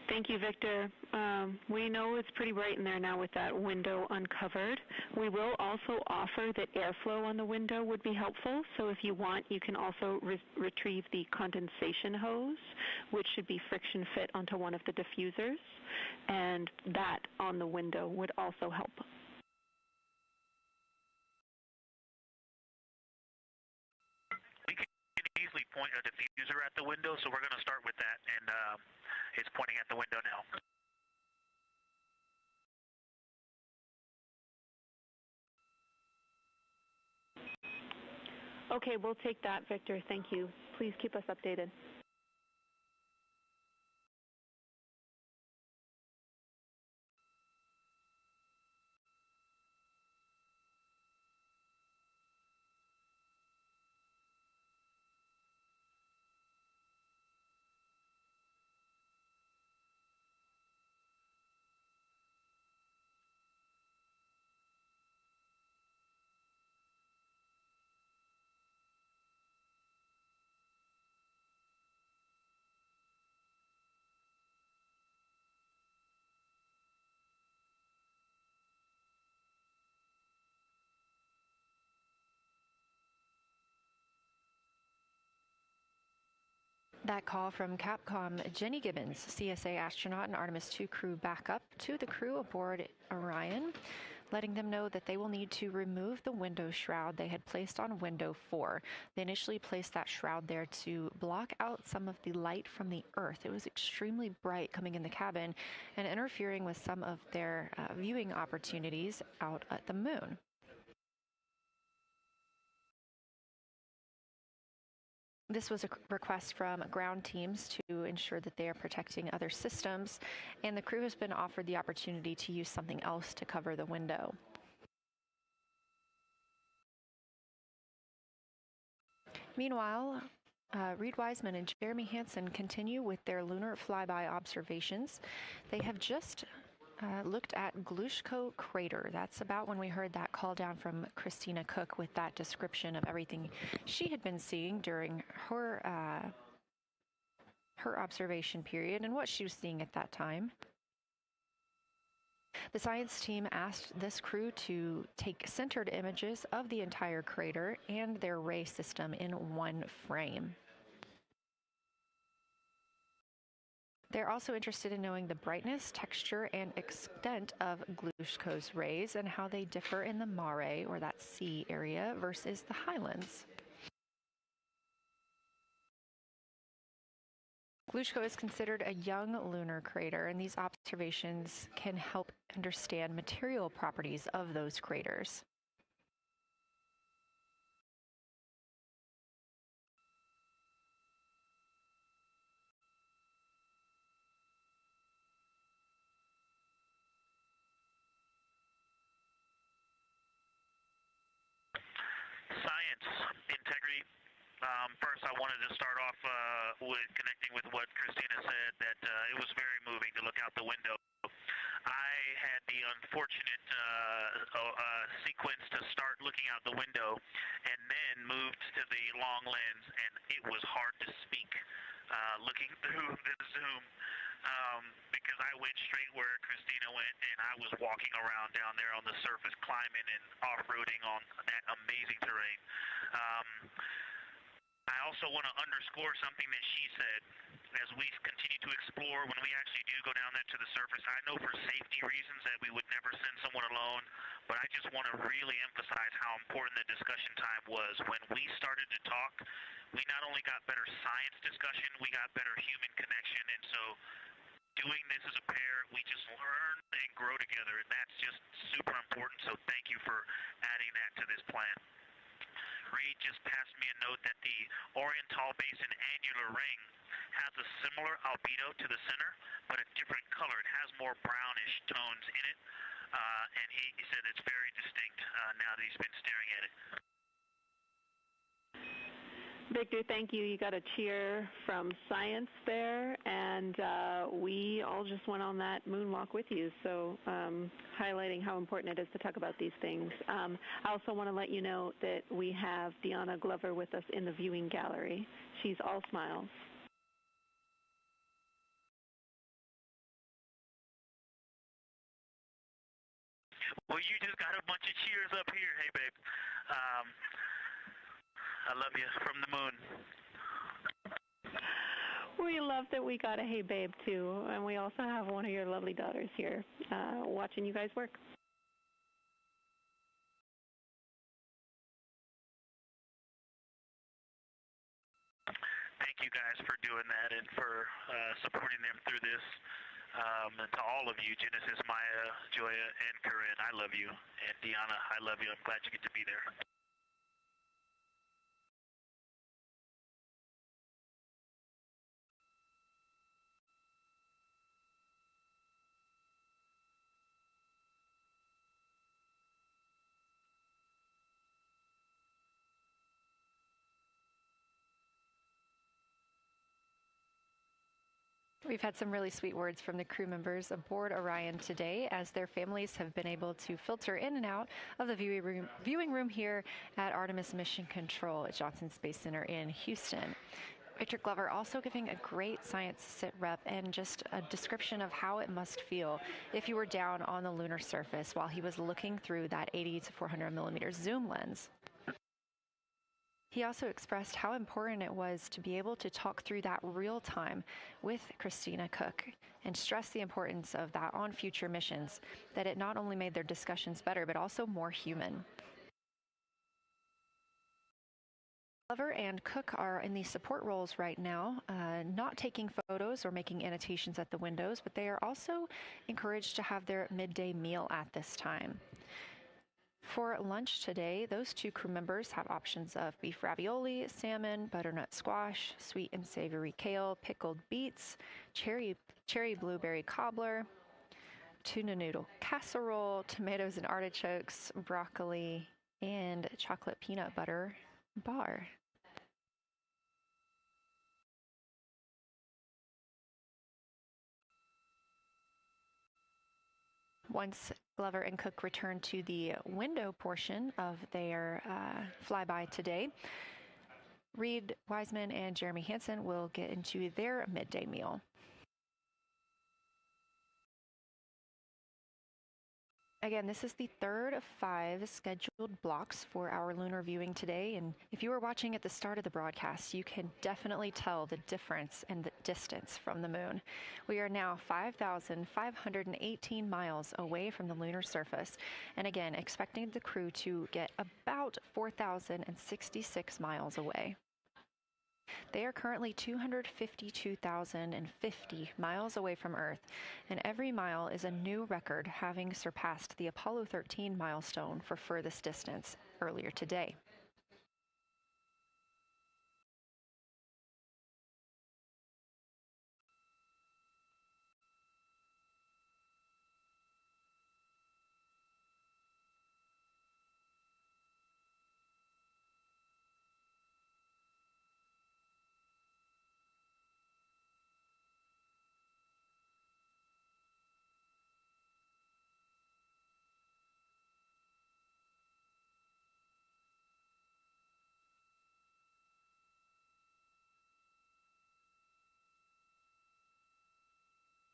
Thank you, Victor. We know it's pretty bright in there now with that window uncovered. We will also offer that airflow on the window would be helpful. So if you want, you can also retrieve the condensation hose, which should be friction fit onto one of the diffusers. And that on the window would also help. We can easily point a diffuser at the window, so we're going to start with that, and it's pointing at the window now. Okay, we'll take that, Victor. Thank you. Please keep us updated. That call from Capcom Jenny Gibbons, CSA astronaut and Artemis 2 crew backup to the crew aboard Orion, letting them know that they will need to remove the window shroud they had placed on window 4. They initially placed that shroud there to block out some of the light from the Earth. It was extremely bright coming in the cabin and interfering with some of their viewing opportunities out at the moon. This was a request from ground teams to ensure that they are protecting other systems, and the crew has been offered the opportunity to use something else to cover the window. Meanwhile, Reid Wiseman and Jeremy Hansen continue with their lunar flyby observations. They have just looked at Glushko crater. That's about when we heard that call down from Christina Koch with that description of everything she had been seeing during her observation period and what she was seeing at that time. The science team asked this crew to take centered images of the entire crater and their ray system in one frame. They're also interested in knowing the brightness, texture, and extent of Glushko's rays and how they differ in the mare, or that sea area, versus the highlands. Glushko is considered a young lunar crater, and these observations can help understand material properties of those craters. Science, integrity. First, I wanted to start off with connecting with what Christina said, that it was very moving to look out the window. I had the unfortunate sequence to start looking out the window and then moved to the long lens, and it was hard to speak looking through the zoom because I went straight where Christina went, and I was walking around down there on the surface, climbing and off-roading on that amazing terrain. I also want to underscore something that she said. As we continue to explore, when we actually do go down there to the surface, I know for safety reasons that we would never send someone alone, but I just want to really emphasize how important the discussion time was. When we started to talk, we not only got better science discussion, we got better human connection, and so doing this as a pair, we just learn and grow together, and that's just super important, so thank you for adding that to this plan. Reid just passed me a note that the Orion Tall Basin annular ring has a similar albedo to the center, but a different color. It has more brownish tones in it, and he said it's very distinct now that he's been staring at it. Victor, thank you. You got a cheer from science there, and we all just went on that moonwalk with you, so highlighting how important it is to talk about these things. I also want to let you know that we have Deanna Glover with us in the viewing gallery. She's all smiles. Well, you just got a bunch of cheers up here. Hey, babe. I love you from the moon. We love that we got a hey babe too, and we also have one of your lovely daughters here watching you guys work. Thank you guys for doing that and for supporting them through this. And to all of you, Genesis, Maya, Joya, and Corinne, I love you. And Deanna, I love you. I'm glad you get to be there. We've had some really sweet words from the crew members aboard Orion today, as their families have been able to filter in and out of the viewing room here at Artemis Mission Control at Johnson Space Center in Houston. Victor Glover also giving a great science sit rep and just a description of how it must feel if you were down on the lunar surface while he was looking through that 80 to 400 millimeter zoom lens. He also expressed how important it was to be able to talk through that real time with Christina Koch and stressed the importance of that on future missions, that it not only made their discussions better, but also more human. Glover and Koch are in the support roles right now, not taking photos or making annotations at the windows, but they are also encouraged to have their midday meal at this time. For lunch today, those two crew members have options of beef ravioli, salmon, butternut squash, sweet and savory kale, pickled beets, cherry blueberry cobbler, tuna noodle casserole, tomatoes and artichokes, broccoli, and chocolate peanut butter bar. Once Glover and Koch return to the window portion of their flyby today, Reid Wiseman and Jeremy Hansen will get into their midday meal. Again, this is the third of 5 scheduled blocks for our lunar viewing today, and if you were watching at the start of the broadcast, you can definitely tell the difference in the distance from the moon. We are now 5,518 miles away from the lunar surface, and again, expecting the crew to get about 4,066 miles away. They are currently 252,050 miles away from Earth, and every mile is a new record, having surpassed the Apollo 13 milestone for furthest distance earlier today.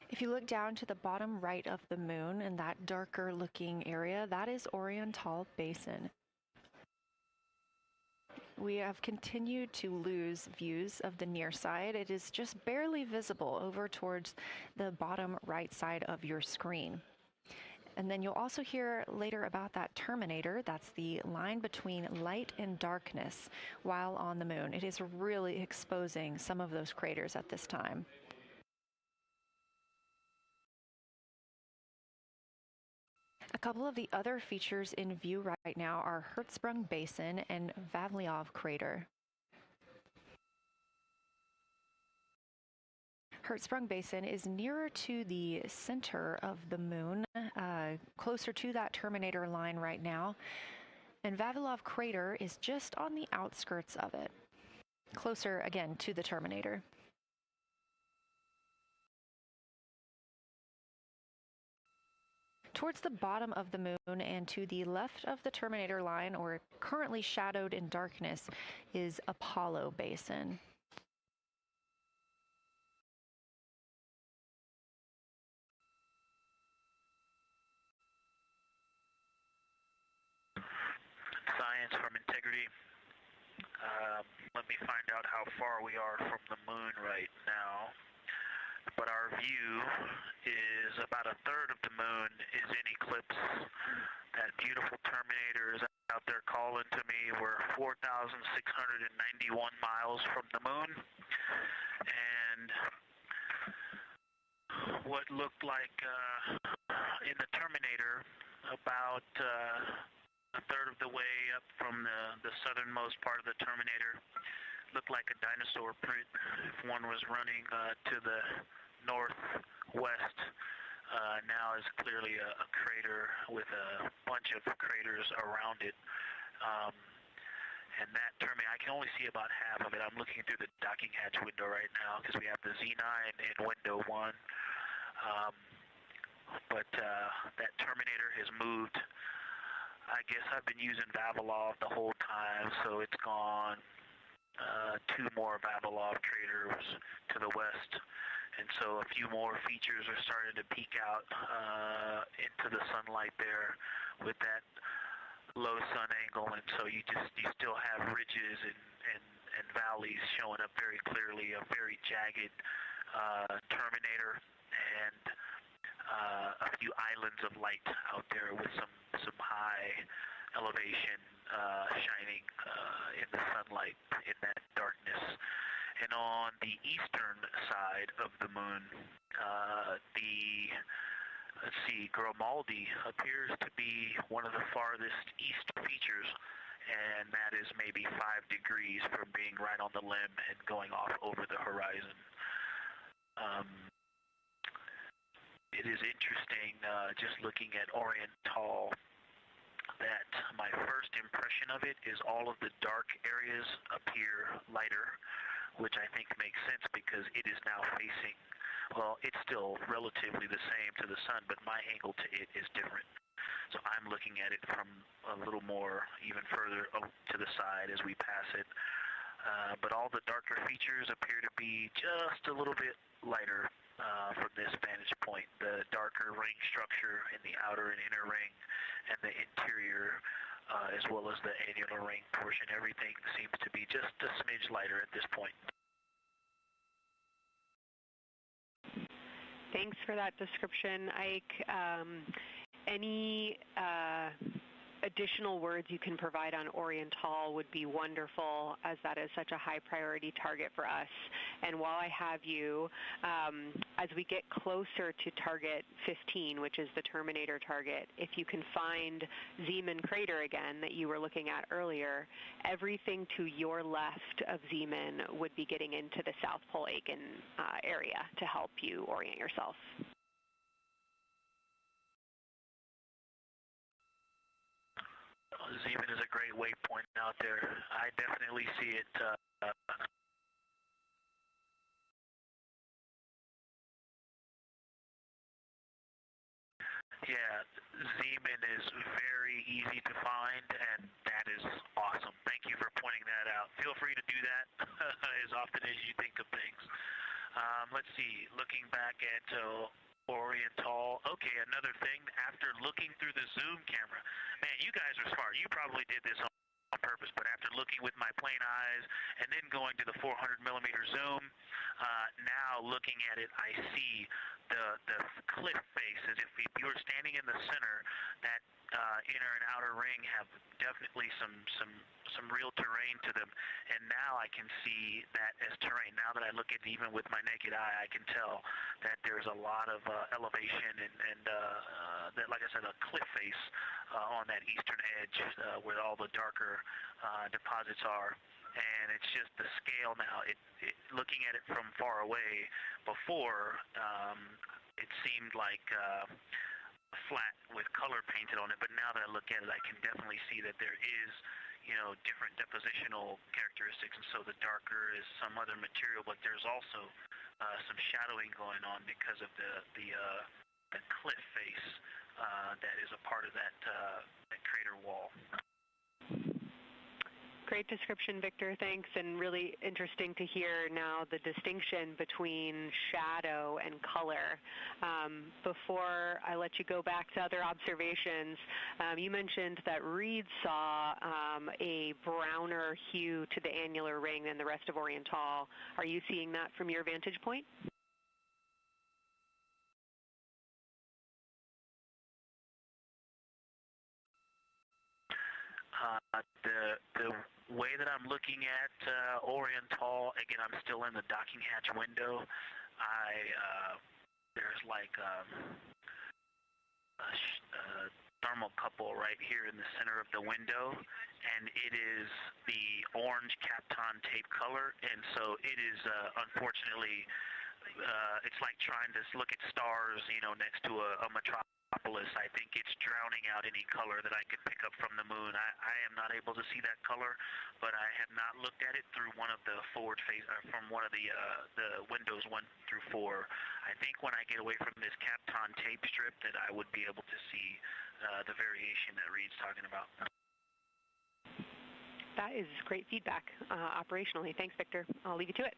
If you look down to the bottom right of the moon in that darker looking area, that is Orion Basin. We have continued to lose views of the near side. It is just barely visible over towards the bottom right side of your screen. And then you'll also hear later about that terminator. That's the line between light and darkness while on the moon. It is really exposing some of those craters at this time. A couple of the other features in view right now are Hertzsprung Basin and Vavilov Crater. Hertzsprung Basin is nearer to the center of the moon, closer to that terminator line right now, and Vavilov Crater is just on the outskirts of it, closer again to the terminator. Towards the bottom of the moon and to the left of the terminator line, or currently shadowed in darkness, is Apollo Basin. Science from integrity. Let me find out how far we are from the moon right now. But our view is about a third of the moon is in eclipse. That beautiful terminator is out there calling to me. We're 4,691 miles from the moon. And what looked like in the terminator, about a third of the way up from the southernmost part of the terminator, looked like a dinosaur print if one was running to the northwest. Now is clearly a crater with a bunch of craters around it. And that terminator, I can only see about half of it. I'm looking through the docking hatch window right now because we have the Z9 in window 1. But that terminator has moved. I guess I've been using Vavilov the whole time, so it's gone 2 more Vavilov craters to the west, and so a few more features are starting to peek out into the sunlight there with that low sun angle, and so you still have ridges and valleys showing up very clearly, a very jagged terminator, and a few islands of light out there with some high elevation shining in the sunlight in that darkness. And on the eastern side of the moon, let's see, Grimaldi appears to be one of the farthest east features, and that is maybe 5 degrees from being right on the limb and going off over the horizon. It is interesting, just looking at Oriental, that my first impression of it is all of the dark areas appear lighter, which I think makes sense because it is now facing, well, it's still relatively the same to the sun, but my angle to it is different. So I'm looking at it from a little more, even further to the side as we pass it. But all the darker features appear to be just a little bit lighter from this vantage point. The darker ring structure in the outer and inner ring and the interior, as well as the annular ring portion, everything seems to be just a smidge lighter at this point. Thanks for that description, Ike. Any additional words you can provide on Oriental would be wonderful, as that is such a high priority target for us. And while I have you, as we get closer to target 15, which is the Terminator target, if you can find Zeeman Crater again that you were looking at earlier, everything to your left of Zeeman would be getting into the South Pole Aiken area to help you orient yourself. Zeeman is a great waypoint out there. I definitely see it. Yeah, Zeeman is very easy to find, and that is awesome. Thank you for pointing that out. Feel free to do that as often as you think of things. Let's see, looking back at Oriental. Okay, another thing, after looking through the zoom camera, man, you guys are smart. You probably did this on purpose, but after looking with my plain eyes and then going to the 400 millimeter zoom, now looking at it, I see the cliff face as if you were standing in the center. That inner and outer ring have definitely some real terrain to them, and now I can see that as terrain. Now that I look at it even with my naked eye, I can tell that there's a lot of elevation and that, like I said, a cliff face on that eastern edge where all the darker deposits are. And it's just the scale now. Looking at it from far away, before it seemed like flat with color painted on it, but now that I look at it, I can definitely see that there is, different depositional characteristics, and so the darker is some other material, but there's also some shadowing going on because of the cliff face that is a part of that crater wall. Great description, Victor. Thanks, and really interesting to hear now the distinction between shadow and color. Before I let you go back to other observations, you mentioned that Reid saw a browner hue to the annular ring than the rest of Oriental. Are you seeing that from your vantage point? The way that I'm looking at Oriental, again, I'm still in the docking hatch window. There's like a thermocouple right here in the center of the window, and it is the orange Kapton tape color, and so it is unfortunately it's like trying to look at stars, next to a metropolis. I think it's drowning out any color that I could pick up from the moon. I am not able to see that color, but I have not looked at it through one of the forward face, from one of the windows 1 through 4. I think when I get away from this Kapton tape strip that I would be able to see the variation that Reid's talking about. That is great feedback operationally. Thanks, Victor. I'll leave you to it.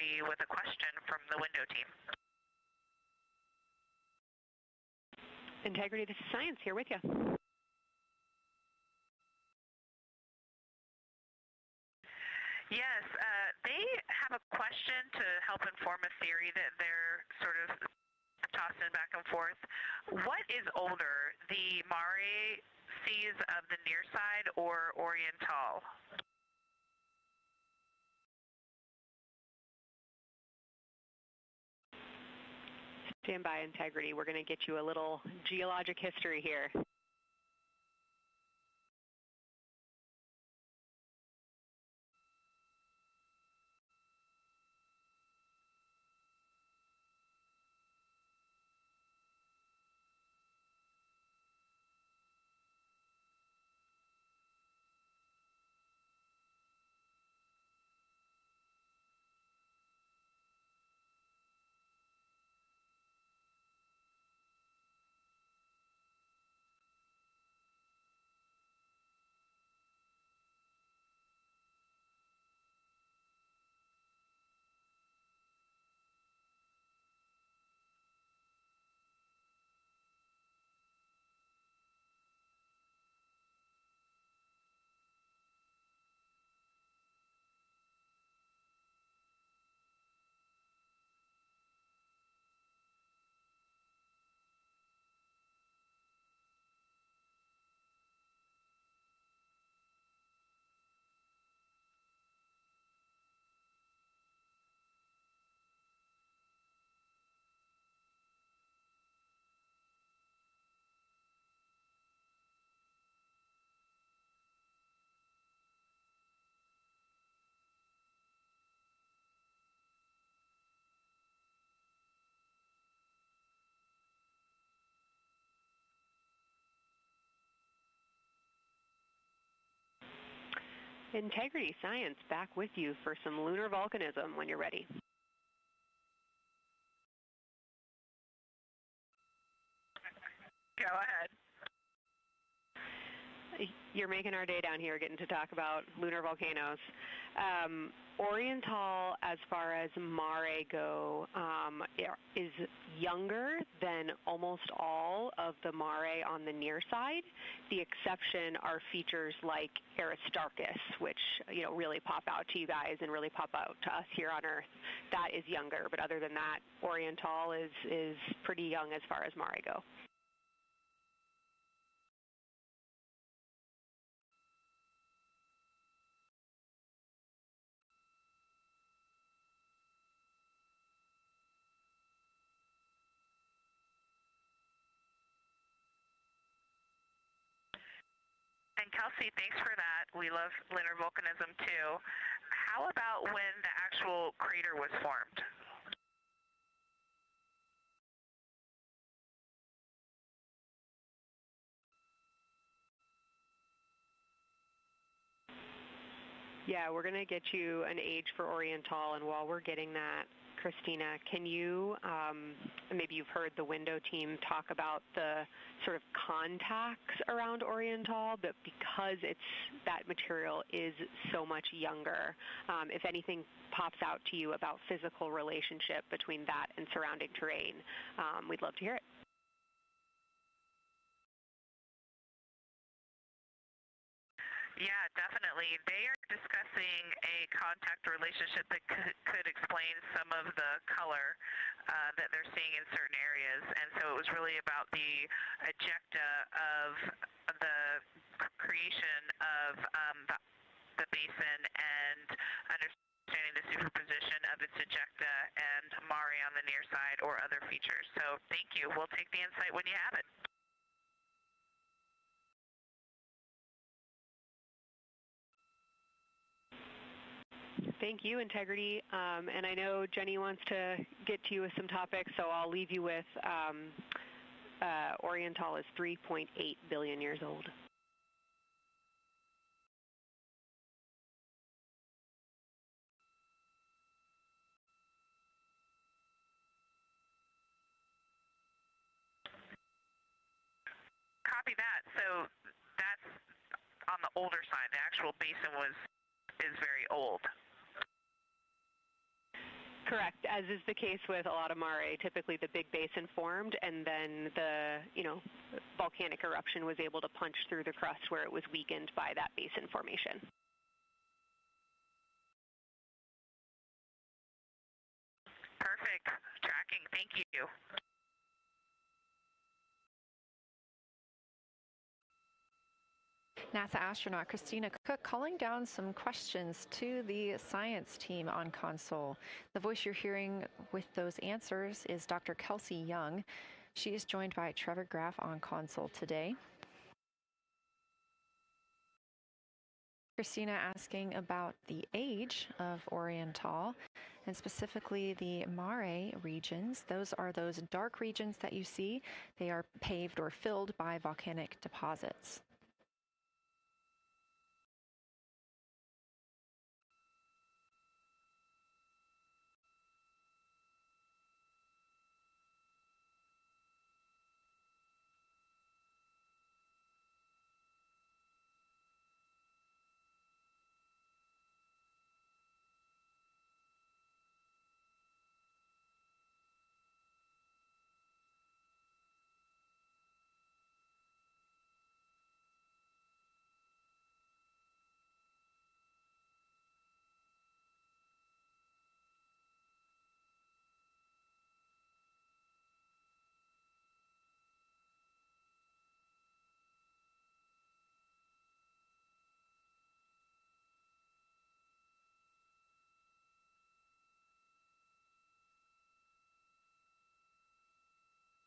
Integrity with a question from the window team. Integrity, this is Science here with you. Yes, they have a question to help inform a theory that they're sort of tossing back and forth. What is older, the Mare seas of the near side or Oriental? Stand by, Integrity. We're going to get you a little geologic history here. Integrity Science back with you for some lunar volcanism when you're ready. Go ahead. You're making our day down here getting to talk about lunar volcanoes. Oriental, as far as Mare go, is younger than almost all of the Mare on the near side. The exception are features like Aristarchus, which really pop out to you guys and really pop out to us here on Earth. That is younger, but other than that, Oriental is pretty young as far as Mare go. And Kelsey, thanks for that. We love lunar volcanism too. How about when the actual crater was formed? Yeah, we're going to get you an age for Oriental, and while we're getting that, Christina, can you, maybe you've heard the window team talk about the sort of contacts around Oriental, but because that material is so much younger, if anything pops out to you about physical relationship between that and surrounding terrain, we'd love to hear it. Yeah, definitely. They are discussing a contact relationship that could explain some of the color that they're seeing in certain areas. And so it was really about the ejecta of the creation of the basin and understanding the superposition of its ejecta and Mare on the near side or other features. So thank you. We'll take the insight when you have it. Thank you, Integrity. And I know Jenny wants to get to you with some topics, so I'll leave you with Oriental is 3.8 billion years old. Copy that. So that's on the older side. The actual basin is very old. Correct, as is the case with a lot of mare. Typically the big basin formed and then the, volcanic eruption was able to punch through the crust where it was weakened by that basin formation. Perfect. Tracking. Thank you. NASA astronaut Christina Koch calling down some questions to the science team on console. The voice you're hearing with those answers is Dr. Kelsey Young. She is joined by Trevor Graff on console today. Christina asking about the age of Oriental, and specifically the mare regions. Those are those dark regions that you see. They are paved or filled by volcanic deposits.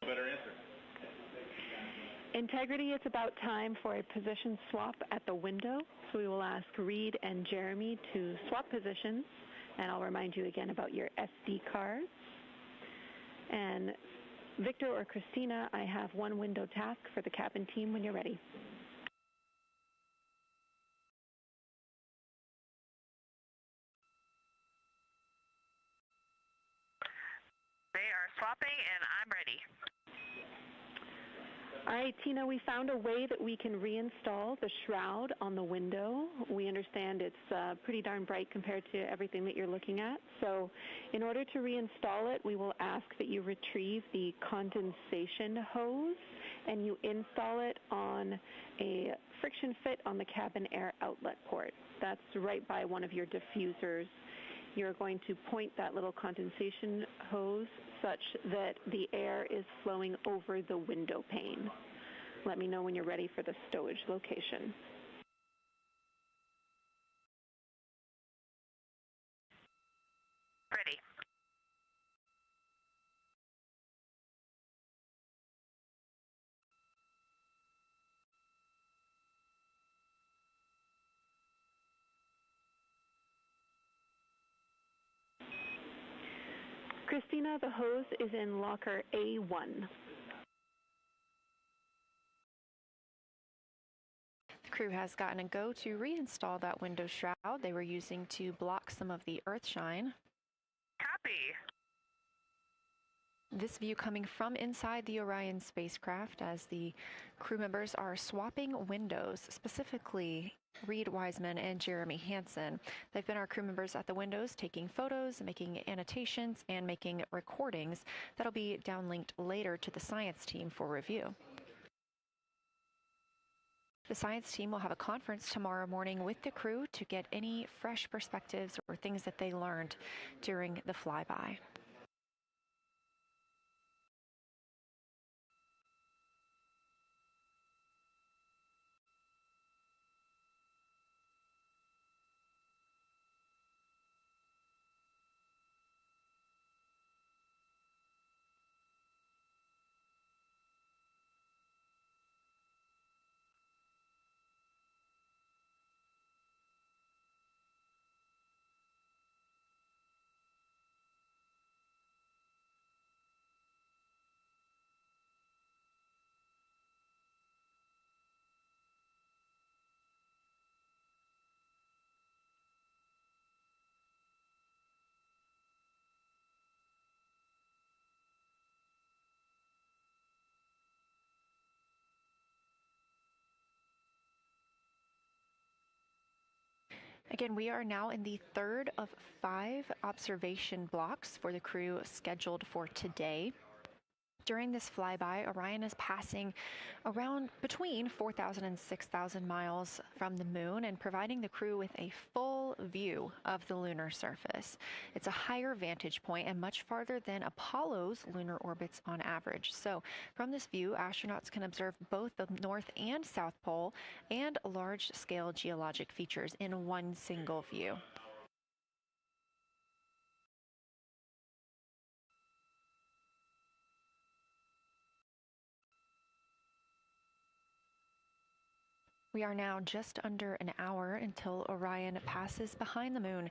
Better answer. Integrity, it's about time for a position swap at the window. So we will ask Reid and Jeremy to swap positions, and I'll remind you again about your SD cards. And Victor or Christina, I have one window task for the cabin team when you're ready. They are swapping, and I'm ready. All right, Tina, we found a way that we can reinstall the shroud on the window. We understand it's pretty darn bright compared to everything that you're looking at. So in order to reinstall it, we will ask that you retrieve the condensation hose and you install it on a friction fit on the cabin air outlet port. That's right by one of your diffusers. You're going to point that little condensation hose such that the air is flowing over the window pane. Let me know when you're ready for the stowage location. Ready. Christina, the hose is in locker A1. The crew has gotten a go to reinstall that window shroud they were using to block some of the earth shine. Happy. This view coming from inside the Orion spacecraft as the crew members are swapping windows, specifically Reid Wiseman and Jeremy Hansen. They've been our crew members at the windows taking photos, making annotations, and making recordings that'll be downlinked later to the science team for review. The science team will have a conference tomorrow morning with the crew to get any fresh perspectives or things that they learned during the flyby. Again, we are now in the third of 5 observation blocks for the crew scheduled for today. During this flyby, Orion is passing around between 4,000 and 6,000 miles from the moon and providing the crew with a full view of the lunar surface. It's a higher vantage point and much farther than Apollo's lunar orbits on average. So from this view, astronauts can observe both the North and South Pole and large-scale geologic features in one single view. We are now just under an hour until Orion passes behind the moon,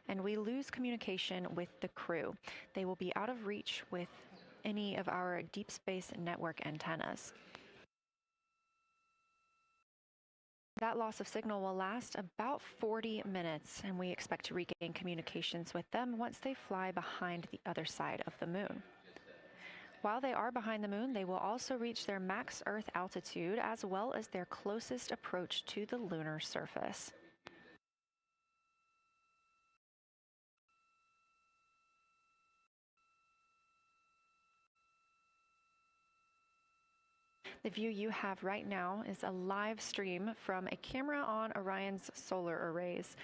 and we lose communication with the crew. They will be out of reach with any of our deep space network antennas. That loss of signal will last about 40 minutes, and we expect to regain communications with them once they fly behind the other side of the moon. While they are behind the moon, they will also reach their max Earth altitude as well as their closest approach to the lunar surface. The view you have right now is a live stream from a camera on Orion's solar arrays.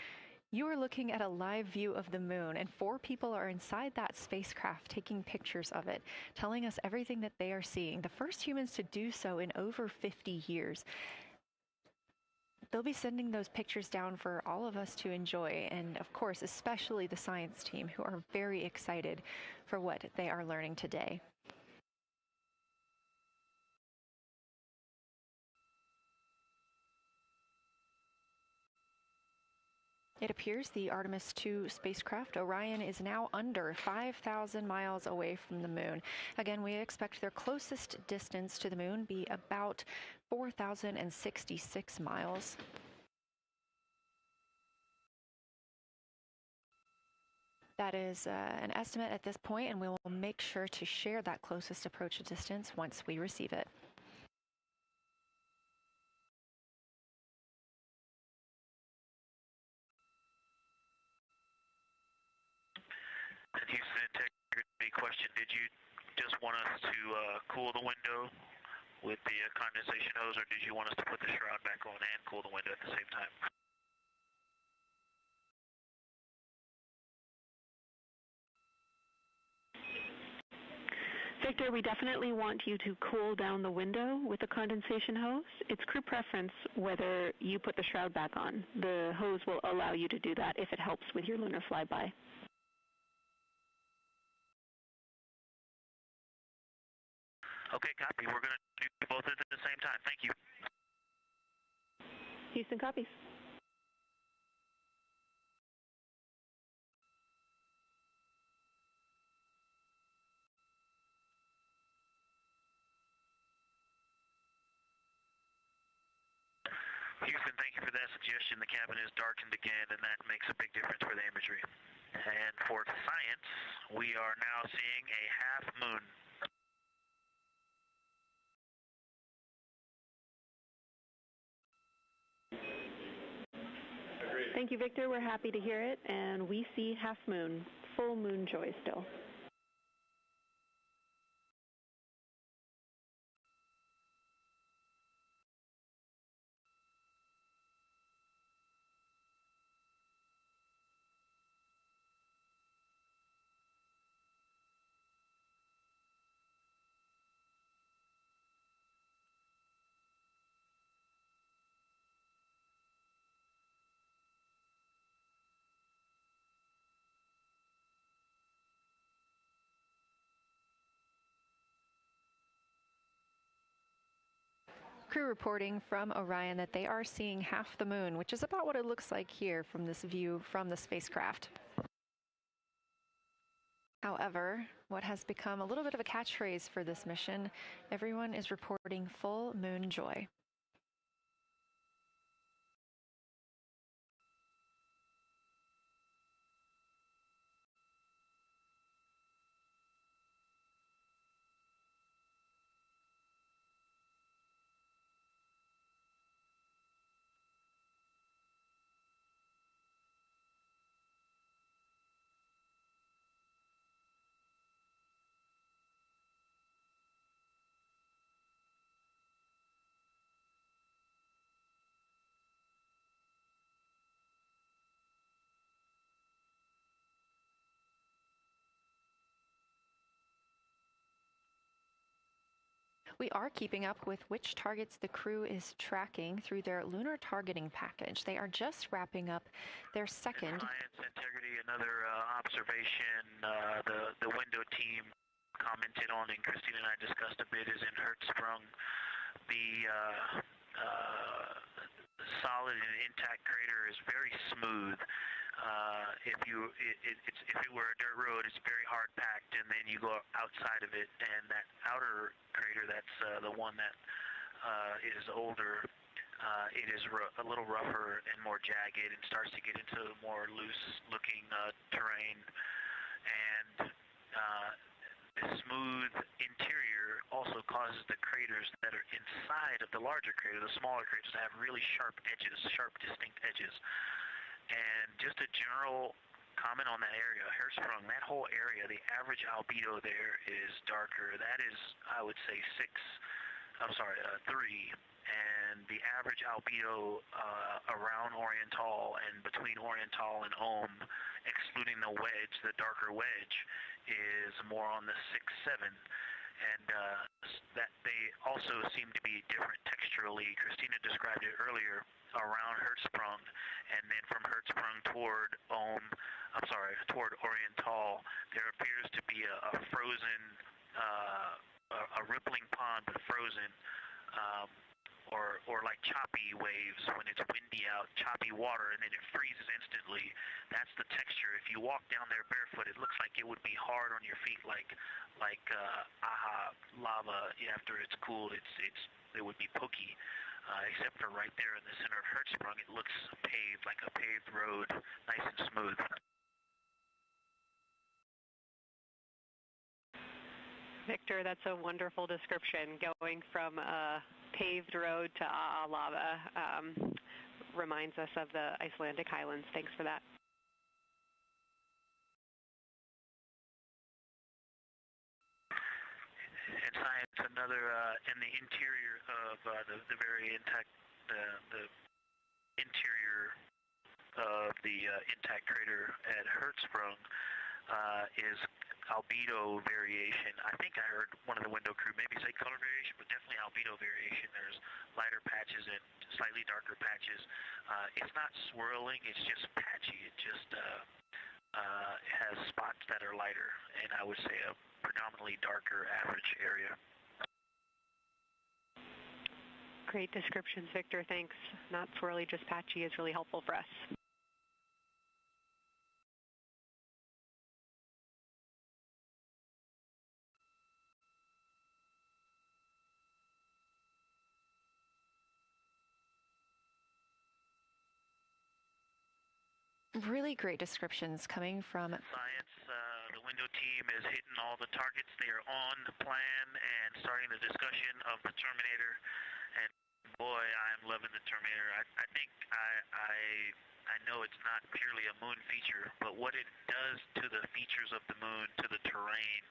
You are looking at a live view of the moon, and 4 people are inside that spacecraft taking pictures of it, telling us everything that they are seeing. The first humans to do so in over 50 years. They'll be sending those pictures down for all of us to enjoy, and of course, especially the science team, who are very excited for what they are learning today. It appears the Artemis 2 spacecraft, Orion, is now under 5,000 miles away from the moon. Again, we expect their closest distance to the moon be about 4,066 miles. That is an estimate at this point, and we will make sure to share that closest approach distance once we receive it. Houston, integrity question. Did you just want us to cool the window with the condensation hose, or did you want us to put the shroud back on and cool the window at the same time? Victor, we definitely want you to cool down the window with the condensation hose. It's crew preference whether you put the shroud back on. The hose will allow you to do that if it helps with your lunar flyby. Okay, copy. We're going to do both at the same time. Thank you. Houston copies. Houston, thank you for that suggestion. The cabin is darkened again, and that makes a big difference for the imagery. And for science, we are now seeing a half moon. Thank you, Victor. We're happy to hear it, and we see half moon, full moon joy still. Crew reporting from Orion that they are seeing half the moon, which is about what it looks like here from this view from the spacecraft. However, what has become a little bit of a catchphrase for this mission, everyone is reporting full moon joy. We are keeping up with which targets the crew is tracking through their lunar targeting package. They are just wrapping up their second. Science integrity, another observation the window team commented on and Christina and I discussed a bit is in Hertzsprung. The solid and intact crater is very smooth. If it were a dirt road, it's very hard packed, and then you go outside of it, and that outer crater, that's the one that is older. It is a little rougher and more jagged, and starts to get into more loose-looking terrain. And the smooth interior also causes the craters that are inside of the larger crater, the smaller craters, to have really sharp edges, sharp, distinct edges. And just a general comment on that area, Hertzsprung, that whole area, the average albedo there is darker. That is, I would say, 3. And the average albedo around Oriental and between Oriental and Ohm, excluding the wedge, the darker wedge, is more on the 6-7. And that they also seem to be different texturally. Christina described it earlier around Hertzsprung, and then from Hertzsprung toward Oriental, there appears to be a frozen, a rippling pond, but frozen, or like choppy waves when it's windy out, choppy water, and then it freezes instantly. That's the texture. If you walk down there barefoot, it looks like it would be hard on your feet, like lava. After it's cooled, it would be pokey. Except for right there in the center of Hertzsprung, it looks paved, like a paved road, nice and smooth. Victor, that's a wonderful description. Going from a paved road to lava reminds us of the Icelandic highlands. Thanks for that. And science, another in the interior of the very intact, the interior of the intact crater at Hertzsprung is albedo variation. I think I heard one of the window crew maybe say color variation, but definitely albedo variation. There's lighter patches and slightly darker patches. It's not swirling, it's just patchy. It just has spots that are lighter, and I would say a predominantly darker average area. Great descriptions, Victor. Thanks. Not swirly, just patchy is really helpful for us. Really great descriptions coming from Science, the window team is hitting all the targets. They are on the plan and starting the discussion of the Terminator. And boy, I'm loving the Terminator. I think I know it's not purely a moon feature, but what it does to the features of the moon, to the terrain,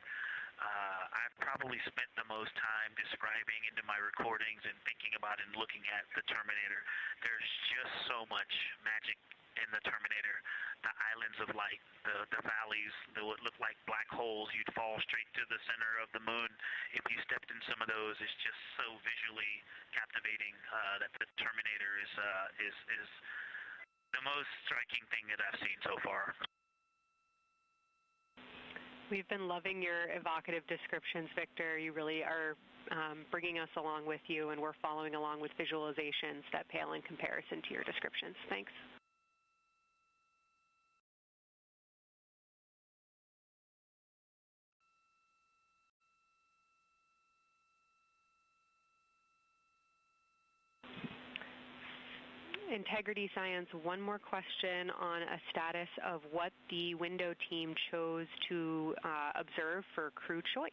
I've probably spent the most time describing into my recordings and thinking about and looking at the Terminator. There's just so much magic in the Terminator. The islands of light, the valleys, what look like black holes. You'd fall straight to the center of the moon if you stepped in some of those. It's just so visually captivating that the Terminator is the most striking thing that I've seen so far. We've been loving your evocative descriptions, Victor. You really are bringing us along with you, and we're following along with visualizations that pale in comparison to your descriptions. Thanks. Integrity Science, one more question on a status of what the window team chose to observe for crew choice.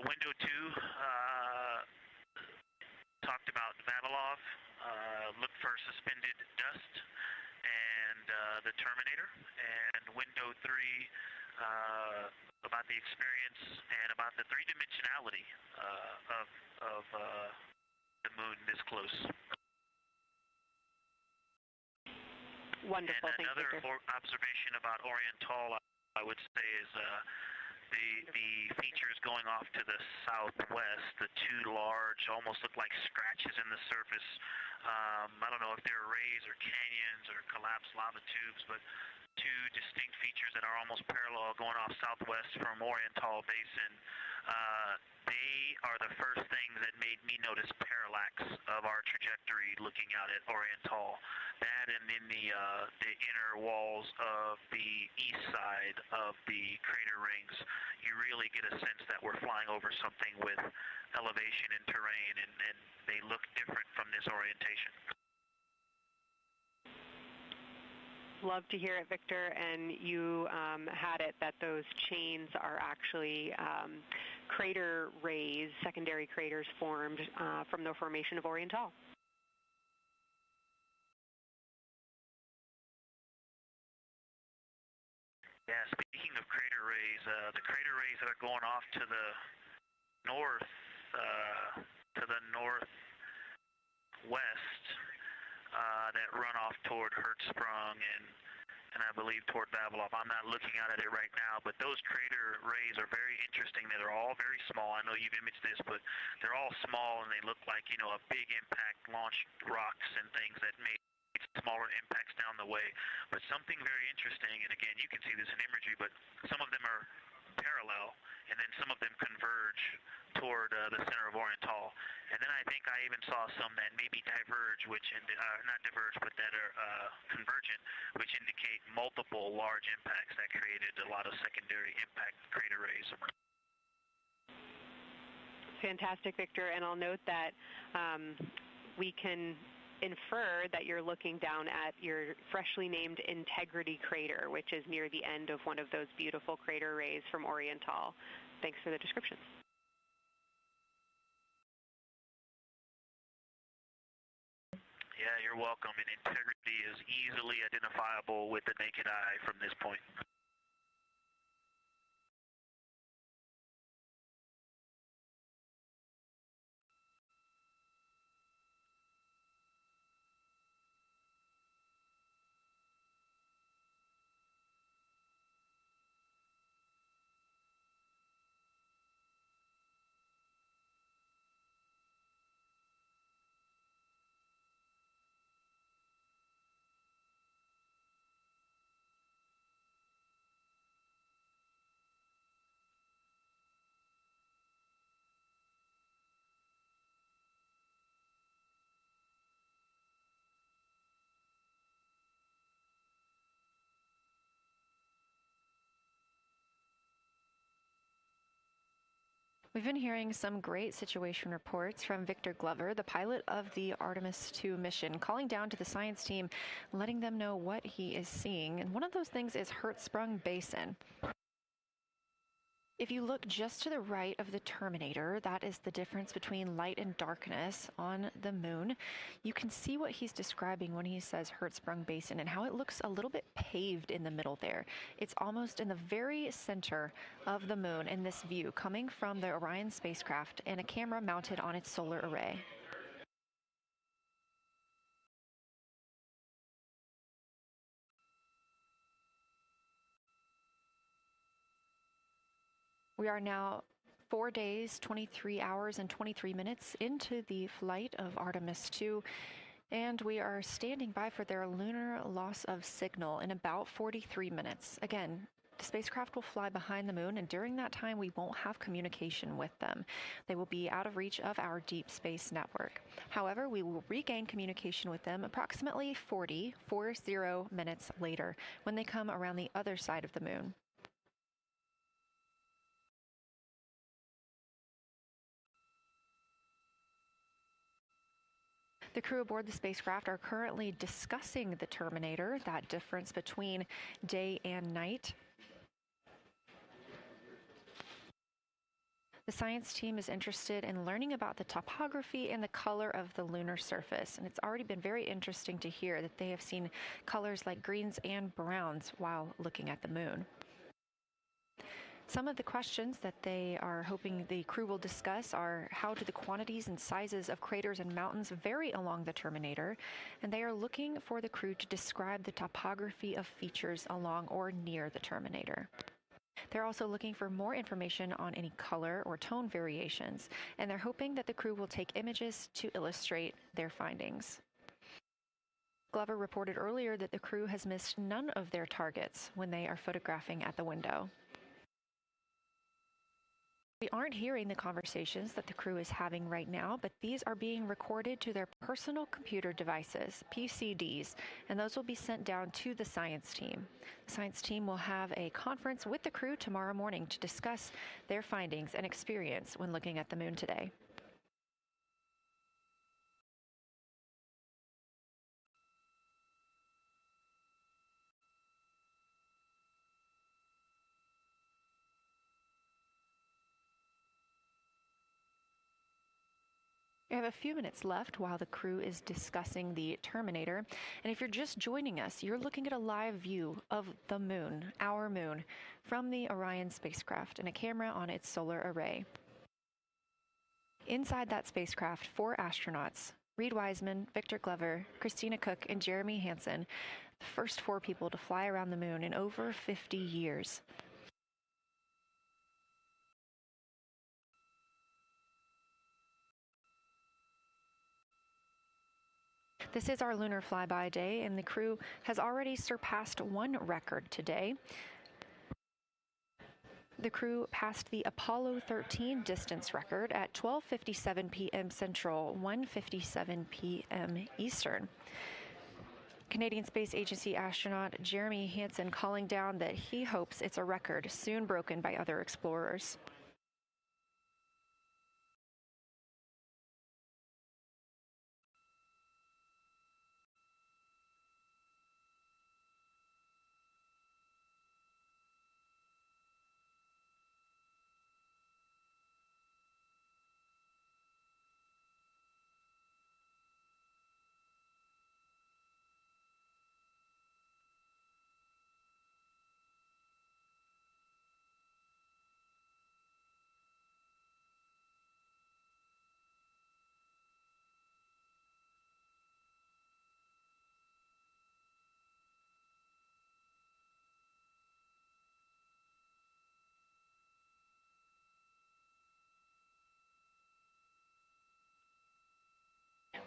window 2 talked about Vavilov, look for suspended dust, and the Terminator. And window 3 about the experience and about the three-dimensionality of the moon this close. Wonderful. And another observation about Oriental, I would say, is the features going off to the southwest, the two large, almost look like scratches in the surface. I don't know if they're rays or canyons or collapsed lava tubes, but two distinct features that are almost parallel going off southwest from Oriental Basin. They are the first things that made me notice parallax of our trajectory looking out at Oriental. That and in the inner walls of the east side of the crater rings, you really get a sense that we're flying over something with elevation and terrain, and they look different from this orientation. Love to hear it, Victor, and you had it that those chains are actually crater rays, secondary craters formed from the formation of Oriental. Yeah, speaking of crater rays, the crater rays that are going off to the north, northwest, that run off toward Hertzsprung and I believe toward Vavilov. I'm not looking at it right now, but those crater rays are very interesting. They're all very small. I know you've imaged this, but they're all small and they look like, you know, a big impact launched rocks and things that made smaller impacts down the way. But something very interesting, and again, you can see this in imagery, but some of them are parallel, and then some of them converge toward the center of Oriental. And then I think I even saw some that maybe diverge, which not diverge, but that are convergent, which indicate multiple large impacts that created a lot of secondary impact crater rays. Fantastic, Victor. And I'll note that we can infer that you're looking down at your freshly named Integrity crater, which is near the end of one of those beautiful crater rays from Oriental. Thanks for the description. Yeah, you're welcome. And Integrity is easily identifiable with the naked eye from this point. We've been hearing some great situation reports from Victor Glover, the pilot of the Artemis 2 mission, calling down to the science team, letting them know what he is seeing. And one of those things is Hertzsprung Basin. If you look just to the right of the Terminator, that is the difference between light and darkness on the moon. You can see what he's describing when he says Hertzsprung Basin and how it looks a little bit paved in the middle there. It's almost in the very center of the moon in this view, coming from the Orion spacecraft and a camera mounted on its solar array. We are now 4 days, 23 hours, and 23 minutes into the flight of Artemis 2, and we are standing by for their lunar loss of signal in about 43 minutes. Again, the spacecraft will fly behind the moon, and during that time, we won't have communication with them. They will be out of reach of our deep space network. However, we will regain communication with them approximately 40 minutes later when they come around the other side of the moon. The crew aboard the spacecraft are currently discussing the Terminator, that difference between day and night. The science team is interested in learning about the topography and the color of the lunar surface, and it's already been very interesting to hear that they have seen colors like greens and browns while looking at the moon. Some of the questions that they are hoping the crew will discuss are how do the quantities and sizes of craters and mountains vary along the terminator, and they are looking for the crew to describe the topography of features along or near the terminator. They're also looking for more information on any color or tone variations, and they're hoping that the crew will take images to illustrate their findings. Glover reported earlier that the crew has missed none of their targets when they are photographing at the window. We aren't hearing the conversations that the crew is having right now, but these are being recorded to their personal computer devices, PCDs, and those will be sent down to the science team. The science team will have a conference with the crew tomorrow morning to discuss their findings and experience when looking at the moon today. We have a few minutes left while the crew is discussing the terminator. And if you're just joining us, you're looking at a live view of the moon, our moon, from the Orion spacecraft and a camera on its solar array. Inside that spacecraft, 4 astronauts, Reid Wiseman, Victor Glover, Christina Koch, and Jeremy Hansen, the first 4 people to fly around the moon in over 50 years. This is our Lunar Flyby day, and the crew has already surpassed one record today. The crew passed the Apollo 13 distance record at 12:57 p.m. Central, 1:57 p.m. Eastern. Canadian Space Agency astronaut Jeremy Hansen calling down that he hopes it's a record soon broken by other explorers.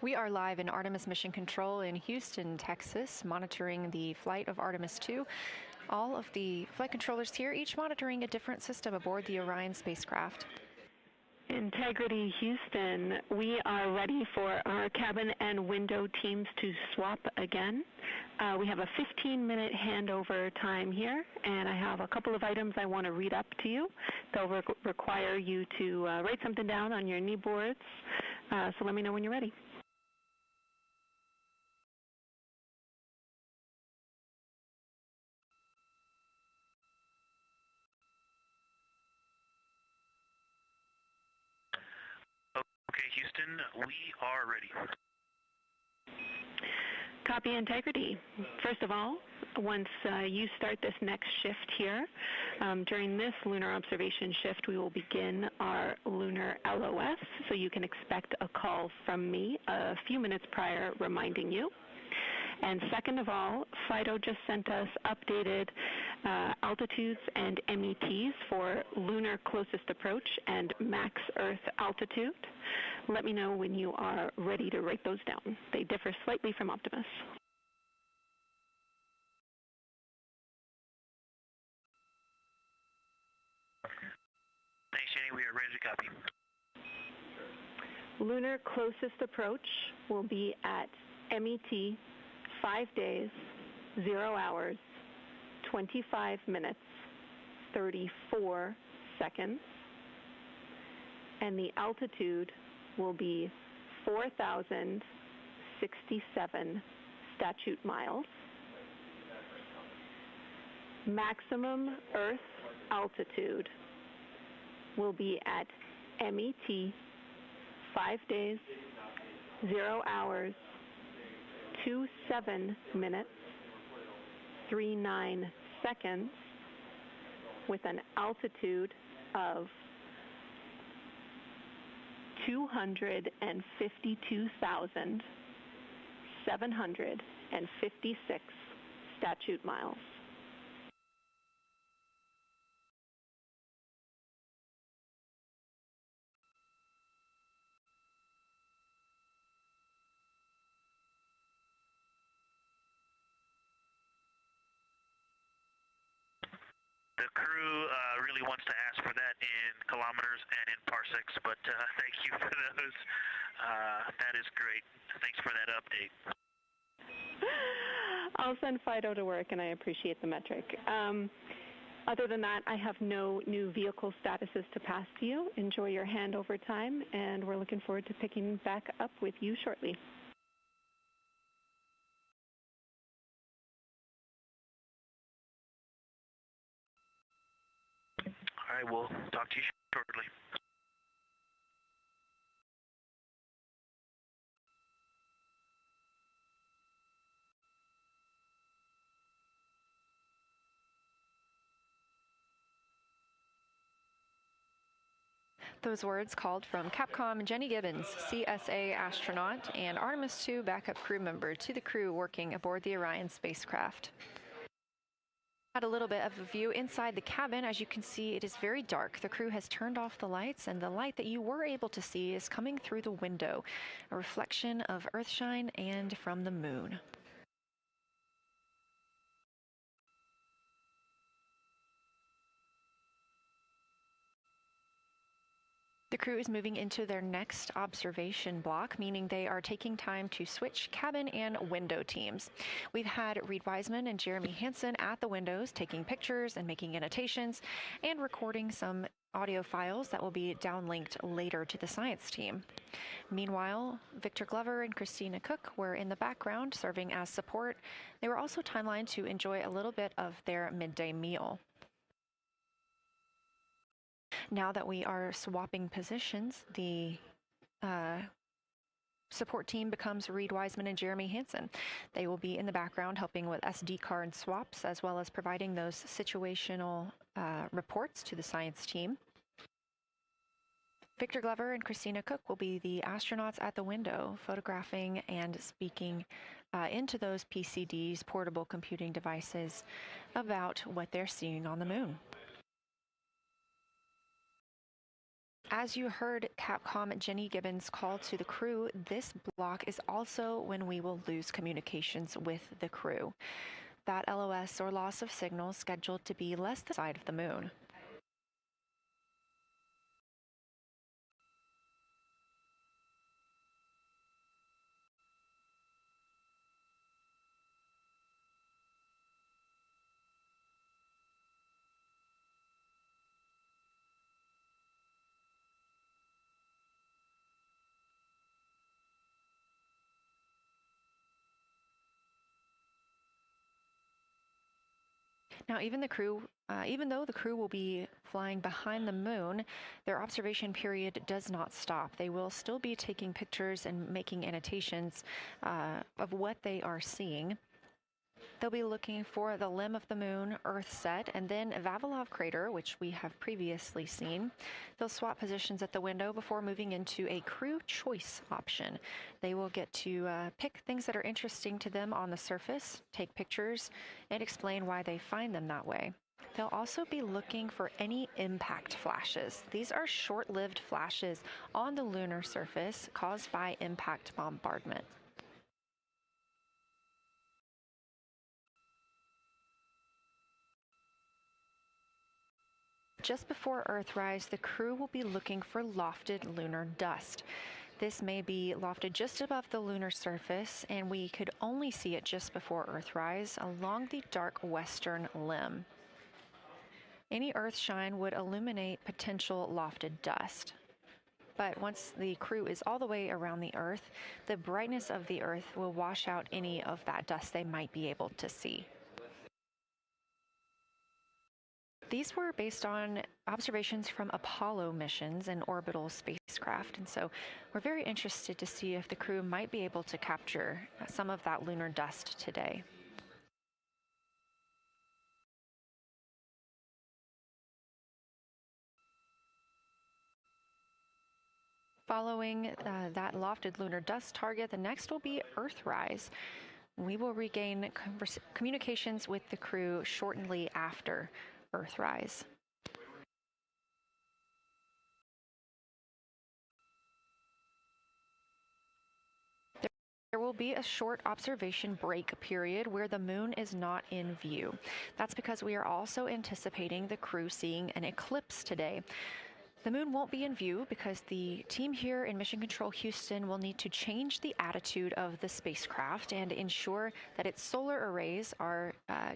We are live in Artemis Mission Control in Houston, Texas, monitoring the flight of Artemis 2. All of the flight controllers here, each monitoring a different system aboard the Orion spacecraft. Integrity Houston, we are ready for our cabin and window teams to swap again. We have a 15-minute handover time here, and I have a couple of items I want to read up to you. They'll require you to write something down on your knee boards, so let me know when you're ready. Okay, Houston, we are ready. Copy, Integrity. First of all, once you start this next shift here, during this lunar observation shift, we will begin our lunar LOS, so you can expect a call from me a few minutes prior reminding you. And second of all, FIDO just sent us updated altitudes and METs for lunar closest approach and max Earth altitude. Let me know when you are ready to write those down. They differ slightly from Optimus. Thanks, Jenny. We are ready to copy. Lunar closest approach will be at MET 5 days, 0 hours, 25 minutes, 34 seconds, and the altitude will be 4,067 statute miles. Maximum Earth altitude will be at MET, 5 days, 0 hours, 27 minutes, 39 seconds, with an altitude of 252,756 statute miles. The crew really wants to ask for that in kilometers and in parsecs, but thank you for those. That is great. Thanks for that update. I'll send Fido to work, and I appreciate the metric. Other than that, I have no new vehicle statuses to pass to you. Enjoy your handover time, and we're looking forward to picking back up with you shortly. All right, we'll talk to you shortly. Those words called from Capcom Jenny Gibbons, CSA astronaut and Artemis II backup crew member, to the crew working aboard the Orion spacecraft. Had a little bit of a view inside the cabin. As you can see, it is very dark. The crew has turned off the lights, and the light that you were able to see is coming through the window, a reflection of Earthshine and from the moon. The crew is moving into their next observation block, meaning they are taking time to switch cabin and window teams. We've had Reid Wiseman and Jeremy Hansen at the windows taking pictures and making annotations and recording some audio files that will be downlinked later to the science team. Meanwhile, Glover and Christina Koch were in the background serving as support. They were also timelined to enjoy a little bit of their midday meal. Now that we are swapping positions, the support team becomes Reid Wiseman and Jeremy Hansen. They will be in the background helping with SD card swaps, as well as providing those situational reports to the science team. Glover and Christina Koch will be the astronauts at the window, photographing and speaking into those PCDs, portable computing devices, about what they're seeing on the moon. As you heard Capcom Jenny Gibbons call to the crew, this block is also when we will lose communications with the crew. That LOS, or loss of signal, scheduled to be less than the side of the moon. Now, even though the crew will be flying behind the moon, their observation period does not stop. They will still be taking pictures and making annotations of what they are seeing. They'll be looking for the limb of the moon, Earth set, and then Vavilov crater, which we have previously seen. They'll swap positions at the window before moving into a crew choice option. They will get to pick things that are interesting to them on the surface, take pictures, and explain why they find them that way. They'll also be looking for any impact flashes. These are short-lived flashes on the lunar surface caused by impact bombardment. Just before Earthrise, the crew will be looking for lofted lunar dust. This may be lofted just above the lunar surface, and we could only see it just before Earthrise along the dark western limb. Any Earthshine would illuminate potential lofted dust. But once the crew is all the way around the Earth, the brightness of the Earth will wash out any of that dust they might be able to see. These were based on observations from Apollo missions and orbital spacecraft, and so we're very interested to see if the crew might be able to capture some of that lunar dust today. Following that lofted lunar dust target, the next will be Earthrise. We will regain communications with the crew shortly after Earthrise. There will be a short observation break period where the moon is not in view. That's because we are also anticipating the crew seeing an eclipse today. The moon won't be in view because the team here in Mission Control Houston will need to change the attitude of the spacecraft and ensure that its solar arrays are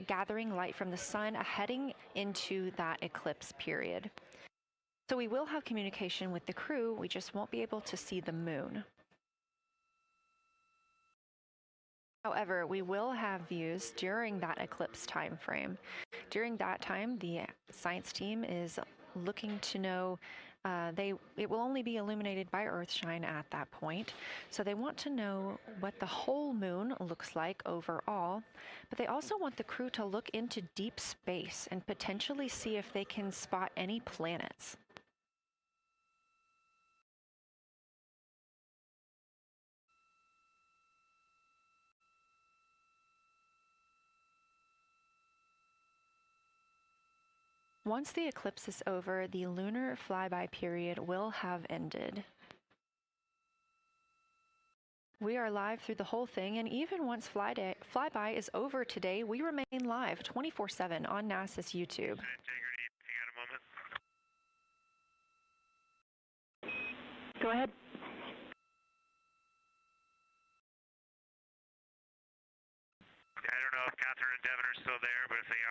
gathering light from the sun heading into that eclipse period. So we will have communication with the crew, we just won't be able to see the moon. However, we will have views during that eclipse time frame. During that time, the science team is looking to know it will only be illuminated by Earthshine at that point. So they want to know what the whole moon looks like overall, but they also want the crew to look into deep space and potentially see if they can spot any planets. Once the eclipse is over, the lunar flyby period will have ended. We are live through the whole thing, and even once flyby is over today, we remain live 24/7 on NASA's YouTube. Go ahead. I don't know if Catherine and Devin are still there, but if they are,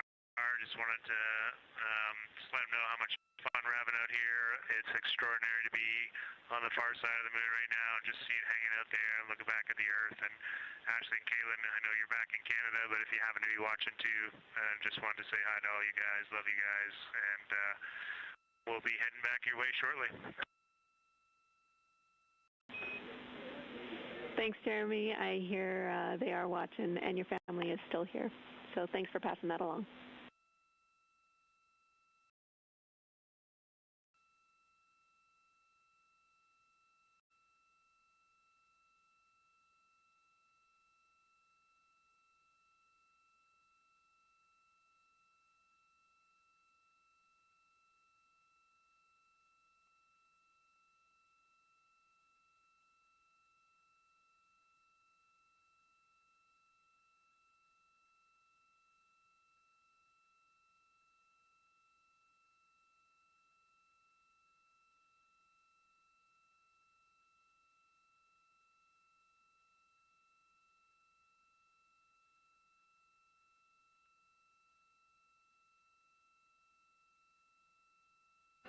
just wanted to just let them know how much fun we're having out here. It's extraordinary to be on the far side of the moon right now, just hanging out there and looking back at the Earth. And Ashley and Kaylin, I know you're back in Canada, but if you happen to be watching too, just wanted to say hi to all you guys. Love you guys, and we'll be heading back your way shortly. Thanks, Jeremy. I hear they are watching, and your family is still here. So thanks for passing that along.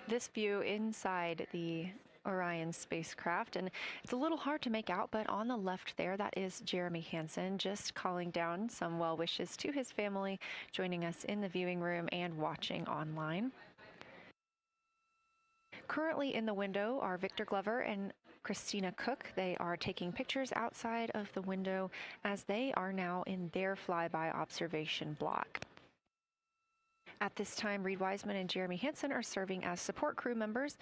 This view inside the Orion spacecraft, and it's a little hard to make out, but on the left there, that is Jeremy Hansen, just calling down some well wishes to his family, joining us in the viewing room and watching online. Currently in the window are Victor Glover and Christina Koch. They are taking pictures outside of the window as they are now in their flyby observation block. At this time, Reid Wiseman and Jeremy Hansen are serving as support crew members,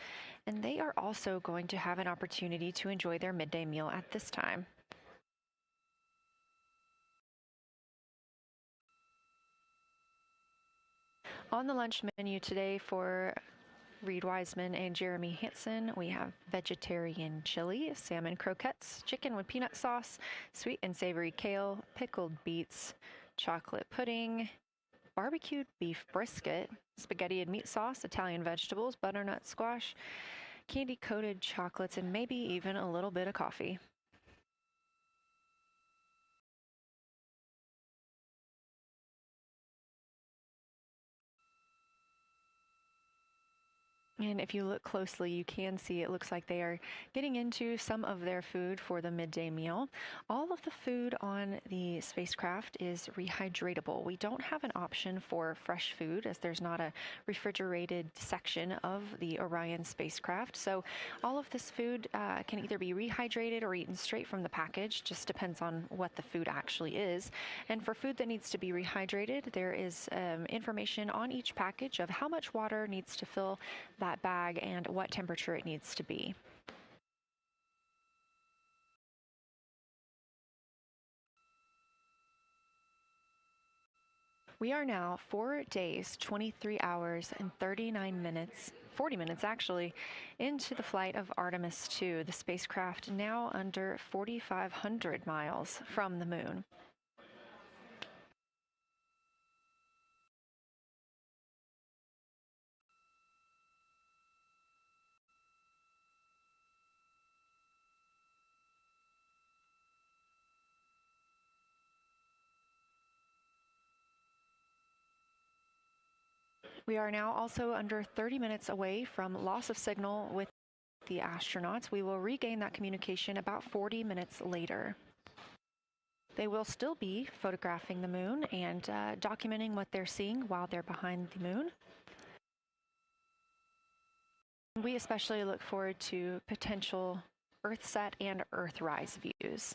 and they are also going to have an opportunity to enjoy their midday meal at this time. On the lunch menu today for Reid Wiseman and Jeremy Hansen, we have vegetarian chili, salmon croquettes, chicken with peanut sauce, sweet and savory kale, pickled beets, chocolate pudding, barbecued beef brisket, spaghetti and meat sauce, Italian vegetables, butternut squash, candy-coated chocolates, and maybe even a little bit of coffee. And if you look closely, you can see it looks like they are getting into some of their food for the midday meal. All of the food on the spacecraft is rehydratable. We don't have an option for fresh food as there's not a refrigerated section of the Orion spacecraft. So all of this food can either be rehydrated or eaten straight from the package, just depends on what the food actually is. And for food that needs to be rehydrated, there is information on each package of how much water needs to fill that bag and what temperature it needs to be. We are now 4 days, 23 hours, and 39 minutes, 40 minutes actually, into the flight of Artemis 2, the spacecraft now under 4,500 miles from the moon. We are now also under 30 minutes away from loss of signal with the astronauts. We will regain that communication about 40 minutes later. They will still be photographing the moon and documenting what they're seeing while they're behind the moon. We especially look forward to potential Earthset and Earthrise views.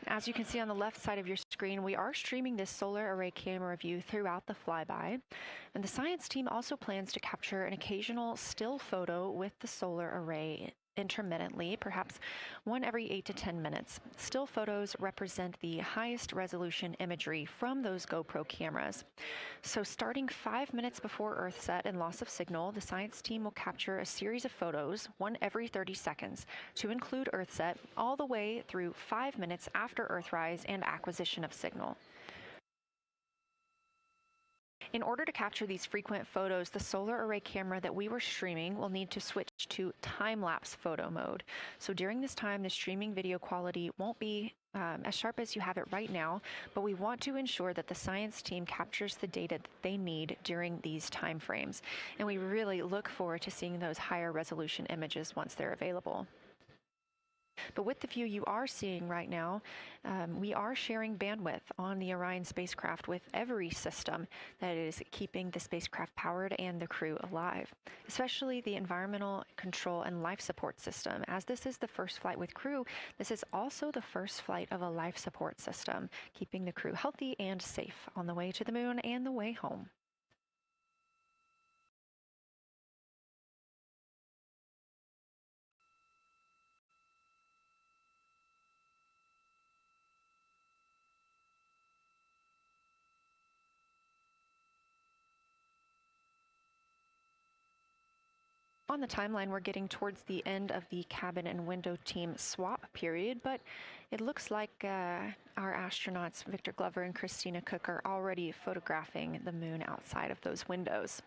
As you can see on the left side of your screen, we are streaming this solar array camera view throughout the flyby. And the science team also plans to capture an occasional still photo with the solar array intermittently, perhaps one every 8 to 10 minutes. Still photos represent the highest resolution imagery from those GoPro cameras. So starting 5 minutes before Earthset and loss of signal, the science team will capture a series of photos, one every 30 seconds, to include Earthset, all the way through 5 minutes after Earthrise and acquisition of signal. In order to capture these frequent photos, the solar array camera that we were streaming will need to switch to time-lapse photo mode. So during this time, the streaming video quality won't be as sharp as you have it right now, but we want to ensure that the science team captures the data that they need during these time frames. And we really look forward to seeing those higher resolution images once they're available. But with the view you are seeing right now, we are sharing bandwidth on the Orion spacecraft with every system that is keeping the spacecraft powered and the crew alive, especially the environmental control and life support system. As this is the first flight with crew, this is also the first flight of a life support system, keeping the crew healthy and safe on the way to the moon and the way home. On the timeline, we're getting towards the end of the cabin and window team swap period, but it looks like our astronauts, Victor Glover and Christina Koch, are already photographing the moon outside of those windows.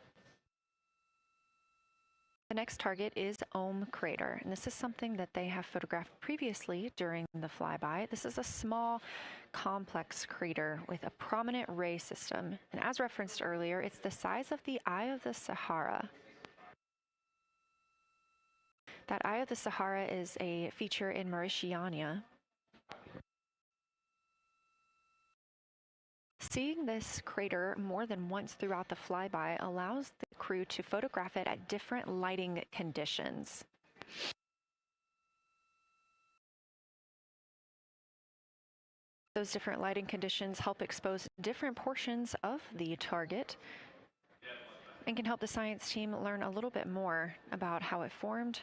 The next target is Ohm Crater, and this is something that they have photographed previously during the flyby. This is a small, complex crater with a prominent ray system, and as referenced earlier, it's the size of the Eye of the Sahara. That Eye of the Sahara is a feature in Mauritania. Seeing this crater more than once throughout the flyby allows the crew to photograph it at different lighting conditions. Those different lighting conditions help expose different portions of the target and can help the science team learn a little bit more about how it formed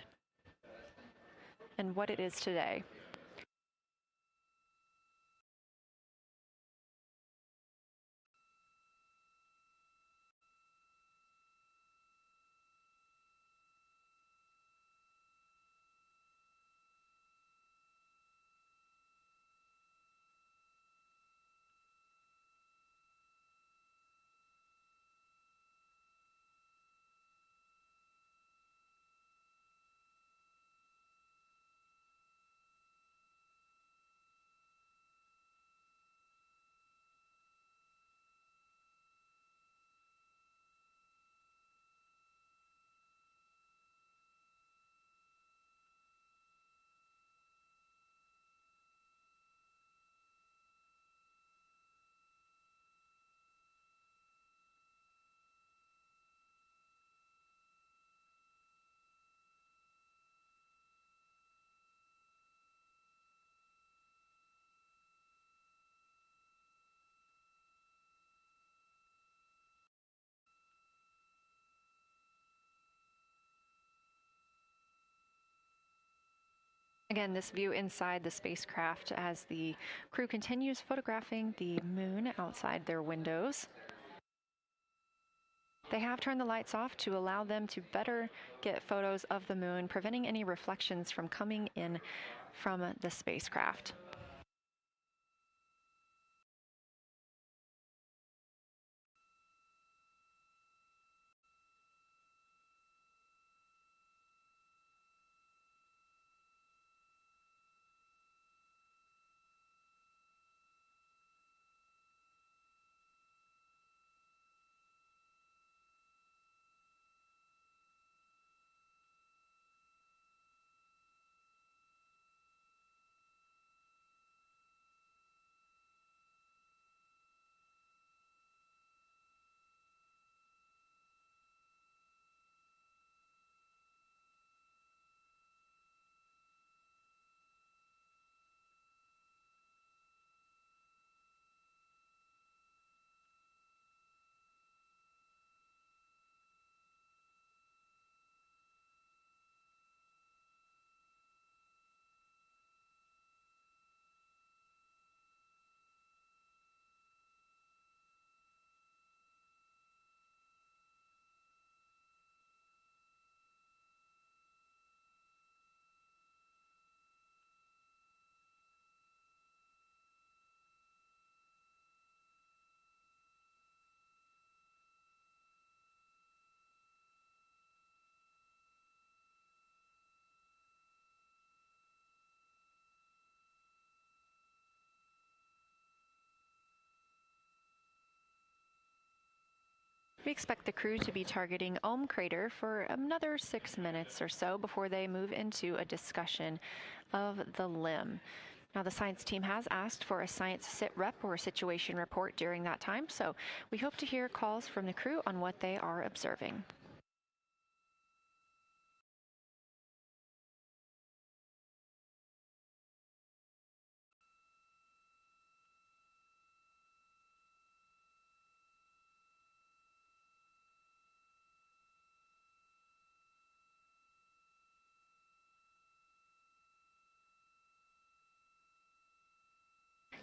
and what it is today. Again, this view inside the spacecraft as the crew continues photographing the moon outside their windows. They have turned the lights off to allow them to better get photos of the moon, preventing any reflections from coming in from the spacecraft. We expect the crew to be targeting Ohm Crater for another 6 minutes or so before they move into a discussion of the limb. Now, the science team has asked for a science sit rep or situation report during that time, so we hope to hear calls from the crew on what they are observing.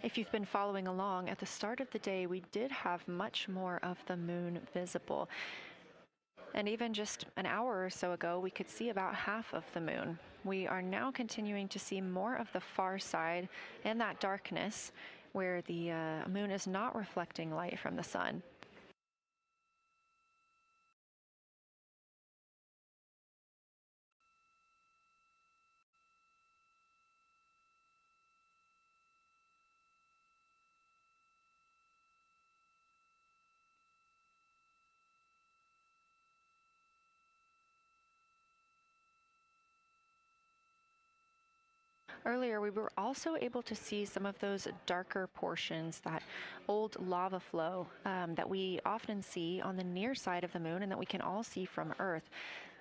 If you've been following along, at the start of the day, we did have much more of the moon visible. And even just an hour or so ago, we could see about half of the moon. We are now continuing to see more of the far side and that darkness where the moon is not reflecting light from the sun. Earlier, we were also able to see some of those darker portions, that old lava flow that we often see on the near side of the moon and that we can all see from Earth.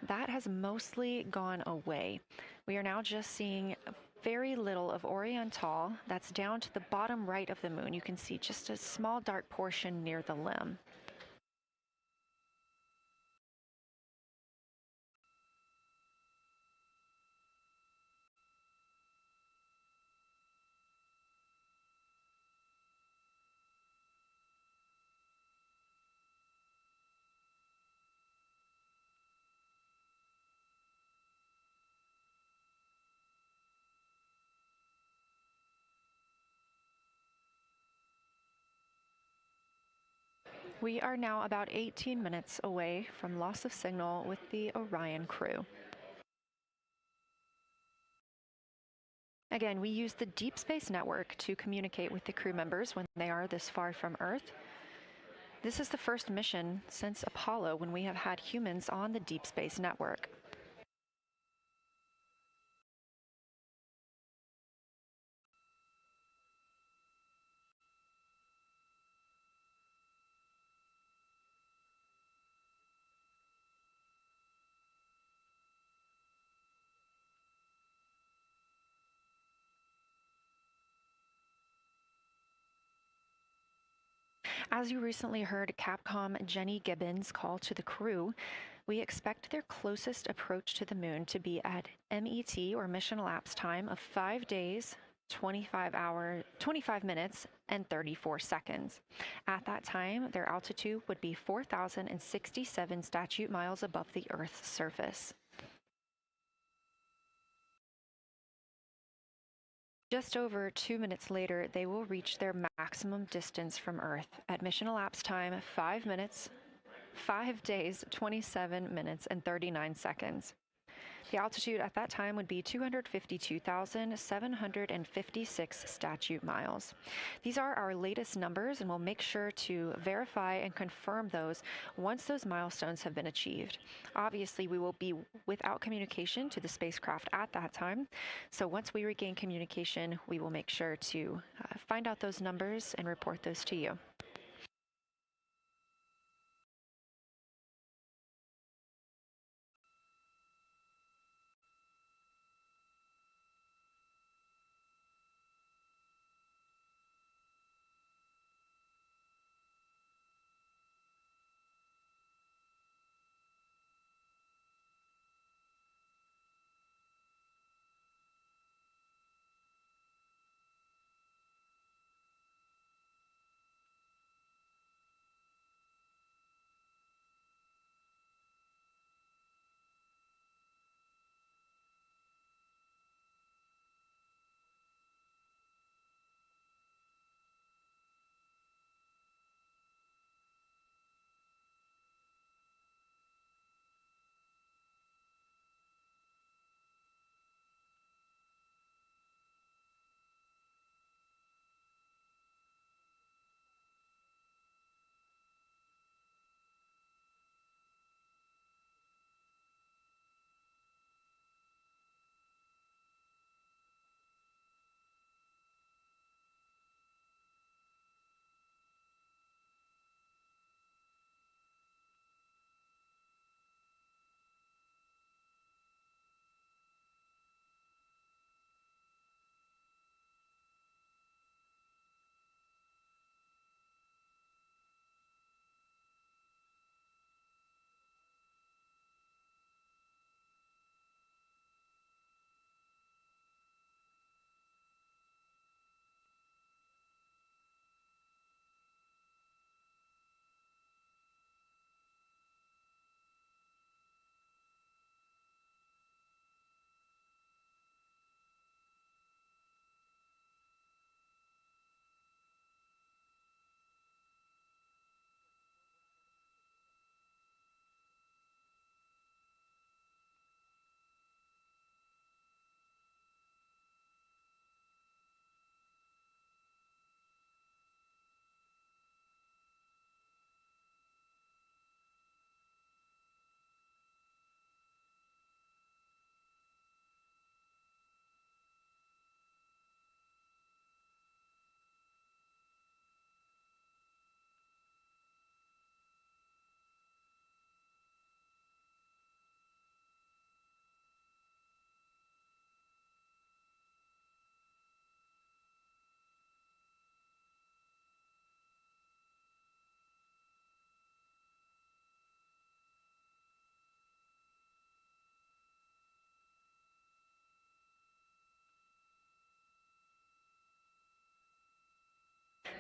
That has mostly gone away. We are now just seeing very little of Orion Tall. That's down to the bottom right of the moon. You can see just a small dark portion near the limb. We are now about 18 minutes away from loss of signal with the Orion crew. Again, we use the Deep Space Network to communicate with the crew members when they are this far from Earth. This is the first mission since Apollo when we have had humans on the Deep Space Network. As you recently heard Capcom Jenny Gibbons call to the crew, We expect their closest approach to the moon to be at MET, or mission elapsed time, of 5 days, 25 minutes, and 34 seconds. At that time, their altitude would be 4,067 statute miles above the Earth's surface. Just over 2 minutes later, they will reach their maximum distance from Earth. At mission elapsed time, 5 minutes, 5 days, 27 minutes, and 39 seconds. The altitude at that time would be 252,756 statute miles. These are our latest numbers, and we'll make sure to verify and confirm those once those milestones have been achieved. Obviously, we will be without communication to the spacecraft at that time, so once we regain communication, we will make sure to find out those numbers and report those to you.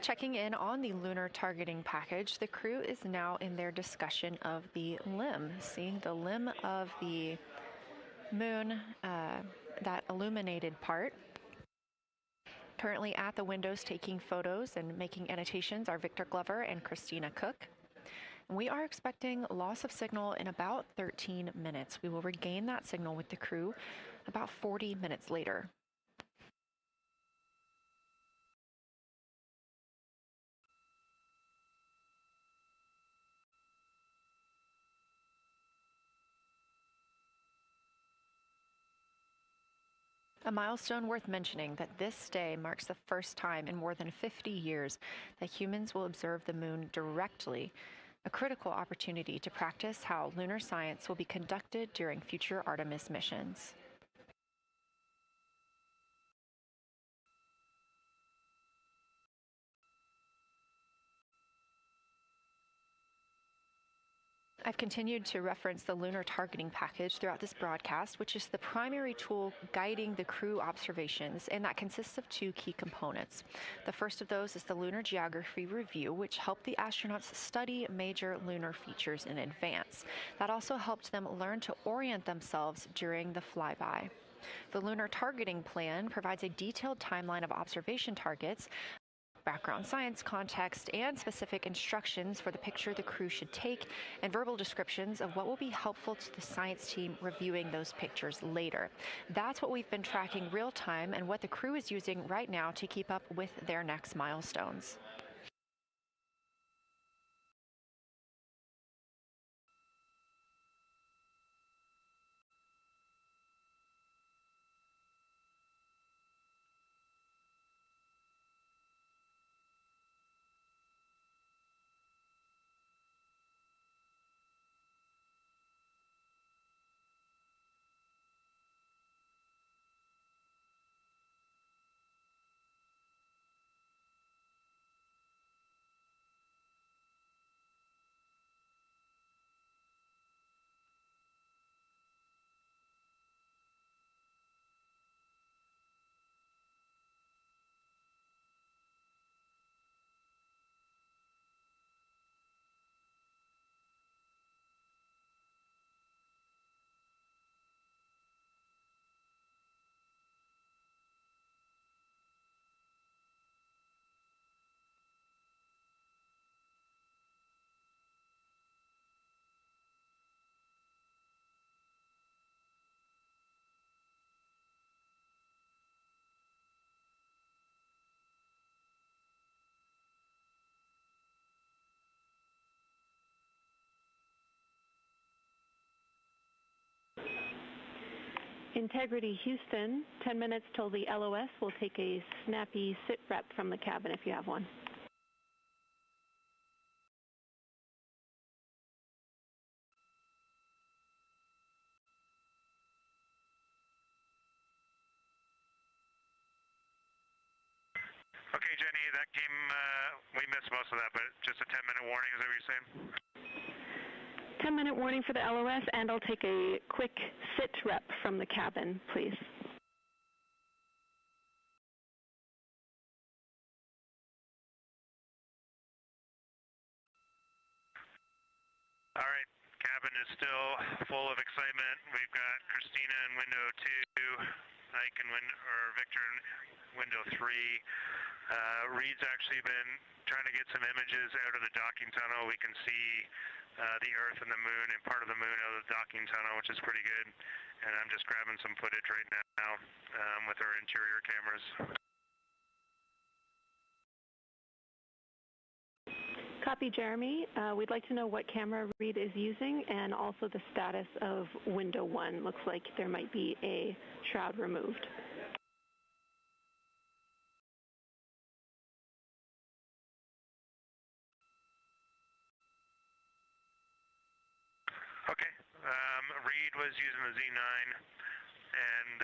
Checking in on the lunar targeting package, the crew is now in their discussion of the limb, seeing the limb of the moon, that illuminated part. Currently at the windows taking photos and making annotations are Victor Glover and Christina Koch. We are expecting loss of signal in about 13 minutes. We will regain that signal with the crew about 40 minutes later. A milestone worth mentioning that this day marks the first time in more than 50 years that humans will observe the moon directly, a critical opportunity to practice how lunar science will be conducted during future Artemis missions. I've continued to reference the lunar targeting package throughout this broadcast, which is the primary tool guiding the crew observations, and that consists of two key components. The first of those is the Lunar Geography Review, which helped the astronauts study major lunar features in advance. That also helped them learn to orient themselves during the flyby. The Lunar Targeting Plan provides a detailed timeline of observation targets, background science context, and specific instructions for the picture the crew should take, and verbal descriptions of what will be helpful to the science team reviewing those pictures later. That's what we've been tracking real time and what the crew is using right now to keep up with their next milestones. Integrity Houston, 10 minutes till the LOS. We'll take a snappy sit rep from the cabin if you have one. Okay, Jenny, that came, we missed most of that, but just a 10-minute warning, is that what you're saying? 10-minute warning for the LOS, and I'll take a quick sit rep from the cabin, please. All right, cabin is still full of excitement. We've got Christina in window 2, Ike in Victor in window 3. Reid's actually been trying to get some images out of the docking tunnel. We can see the Earth and the Moon and part of the Moon out of the docking tunnel, which is pretty good. And I'm just grabbing some footage right now with our interior cameras. Copy, Jeremy. We'd like to know what camera Reid is using and also the status of window 1. Looks like there might be a shroud removed. Okay. Reid was using the Z9, and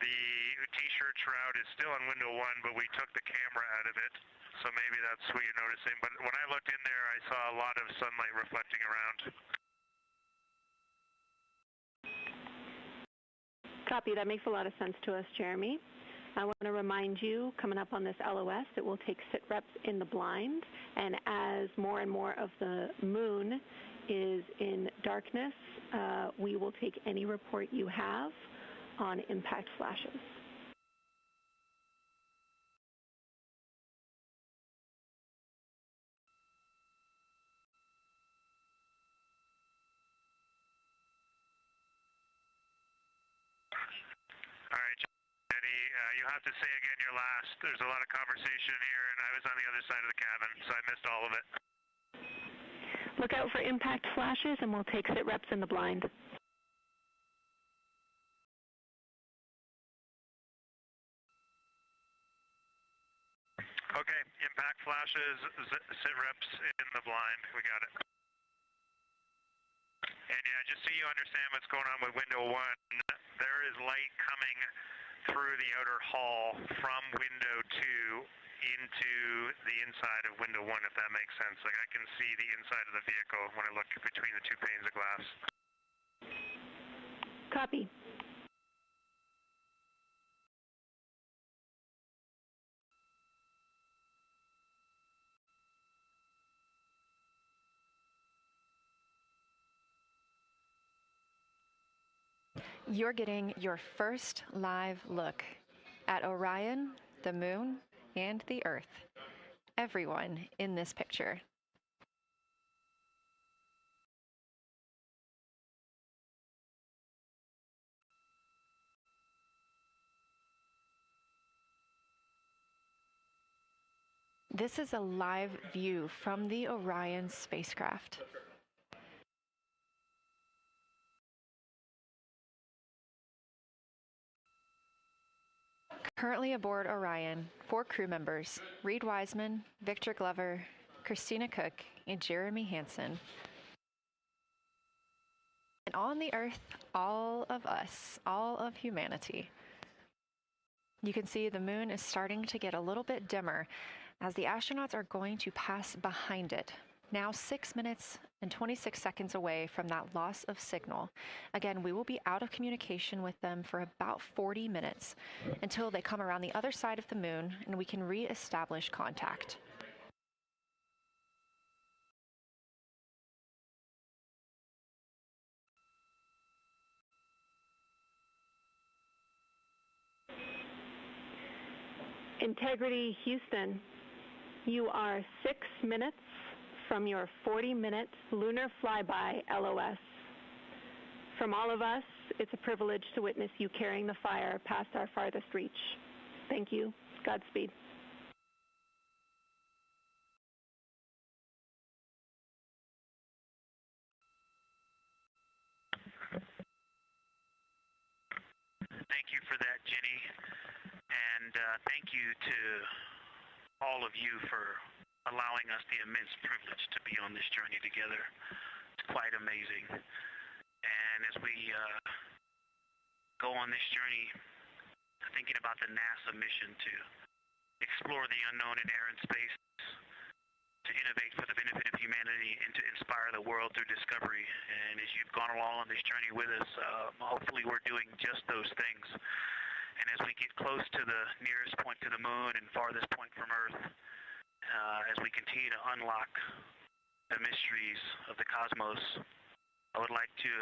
the T-shirt shroud is still on window 1, but we took the camera out of it, so maybe that's what you're noticing. But when I looked in there, I saw a lot of sunlight reflecting around. Copy. That makes a lot of sense to us, Jeremy. I want to remind you, coming up on this LOS, that we'll take sit reps in the blind, and as more and more of the moon is in darkness, we will take any report you have on impact flashes. All right, Jenny, you'll have to say again your last. There's a lot of conversation here, and I was on the other side of the cabin, so I missed all of it. Look out for impact flashes, and we'll take sit reps in the blind. Okay, impact flashes, sit reps in the blind. We got it. And yeah, just so you understand what's going on with window 1, there is light coming through the outer hall from window 2 into the inside of window 1, if that makes sense. Like I can see the inside of the vehicle when I look between the 2 panes of glass. Copy. You're getting your first live look at Orion, the Moon, and the Earth. Everyone in this picture. This is a live view from the Orion spacecraft. Currently aboard Orion, 4 crew members, Reid Wiseman, Victor Glover, Christina Koch, and Jeremy Hansen. And on the Earth, all of us, all of humanity. You can see the moon is starting to get a little bit dimmer as the astronauts are going to pass behind it. Now 6 minutes and 26 seconds away from that loss of signal. Again, we will be out of communication with them for about 40 minutes until they come around the other side of the moon and we can re-establish contact. Integrity Houston, you are 6 minutes from your 40-minute lunar flyby LOS. From all of us, it's a privilege to witness you carrying the fire past our farthest reach. Thank you. Godspeed. Thank you for that, Jenny. And thank you to all of you for allowing us the immense privilege to be on this journey together. It's quite amazing. And as we go on this journey, thinking about the NASA mission to explore the unknown in air and space, to innovate for the benefit of humanity, and to inspire the world through discovery. And as you've gone along on this journey with us, hopefully we're doing just those things. And as we get close to the nearest point to the moon and farthest point from Earth, as we continue to unlock the mysteries of the cosmos, I would like to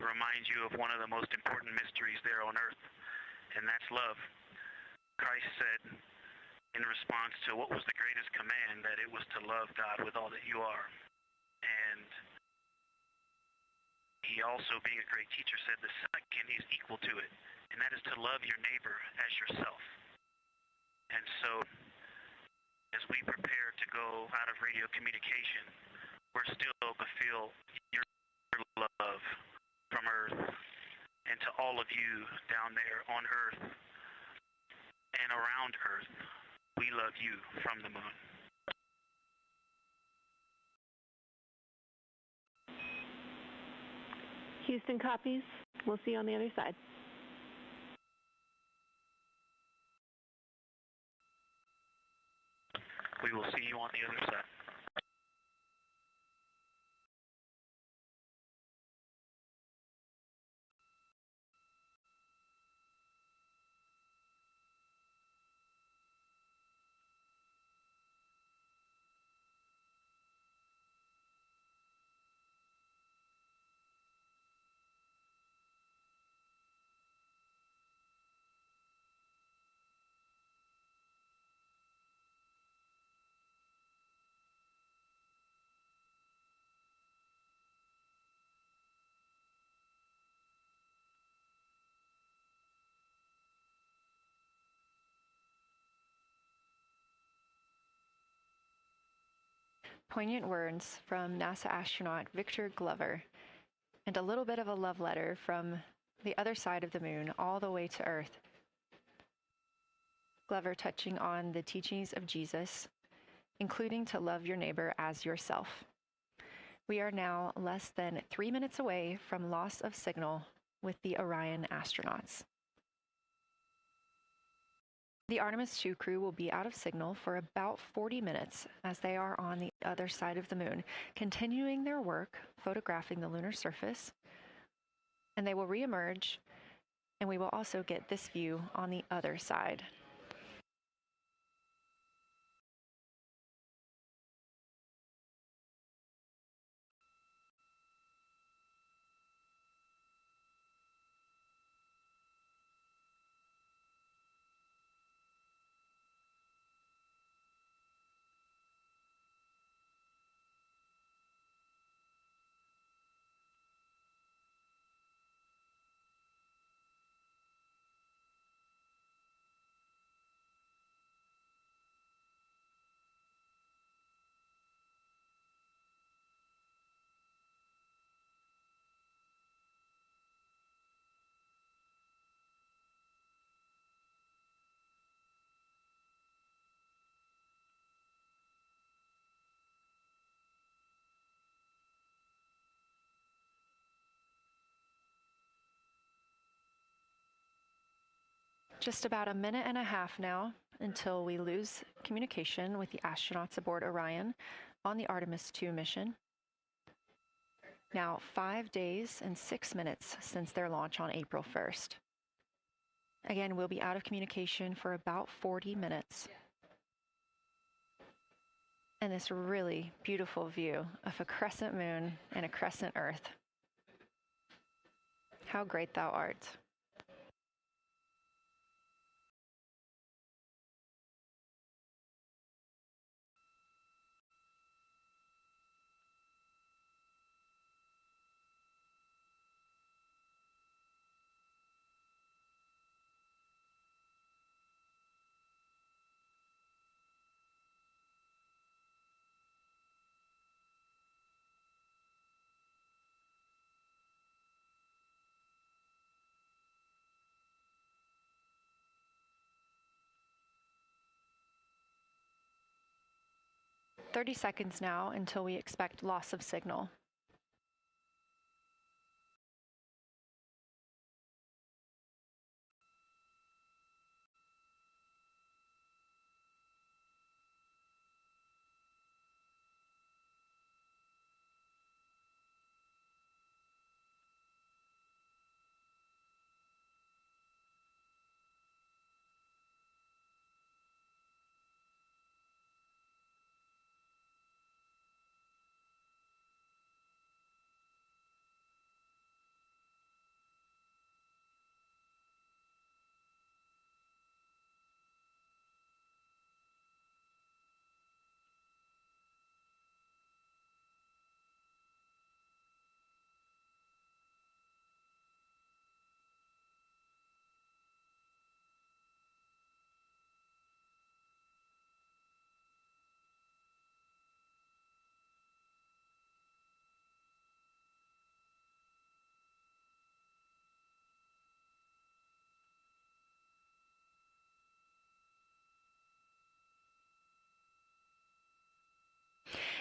remind you of one of the most important mysteries there on Earth, and that's love. Christ said in response to what was the greatest command, that it was to love God with all that you are. And he also, being a great teacher, said the second is equal to it, and that is to love your neighbor as yourself. And so, as we prepare to go out of radio communication, we're still to feel your love from Earth, and to all of you down there on Earth and around Earth, we love you from the moon. Houston copies. We'll see you on the other side. We will see you on the other side. Poignant words from NASA astronaut Victor Glover, and a little bit of a love letter from the other side of the moon all the way to Earth. Glover touching on the teachings of Jesus, including to love your neighbor as yourself. We are now less than 3 minutes away from loss of signal with the Orion astronauts. The Artemis 2 crew will be out of signal for about 40 minutes as they are on the other side of the moon, continuing their work photographing the lunar surface, and they will reemerge, and we will also get this view on the other side. Just about a minute and a half now until we lose communication with the astronauts aboard Orion on the Artemis 2 mission. Now, 5 days and 6 minutes since their launch on April 1st. Again, we'll be out of communication for about 40 minutes. And this really beautiful view of a crescent moon and a crescent Earth. How great thou art. "30 seconds now until we expect loss of signal.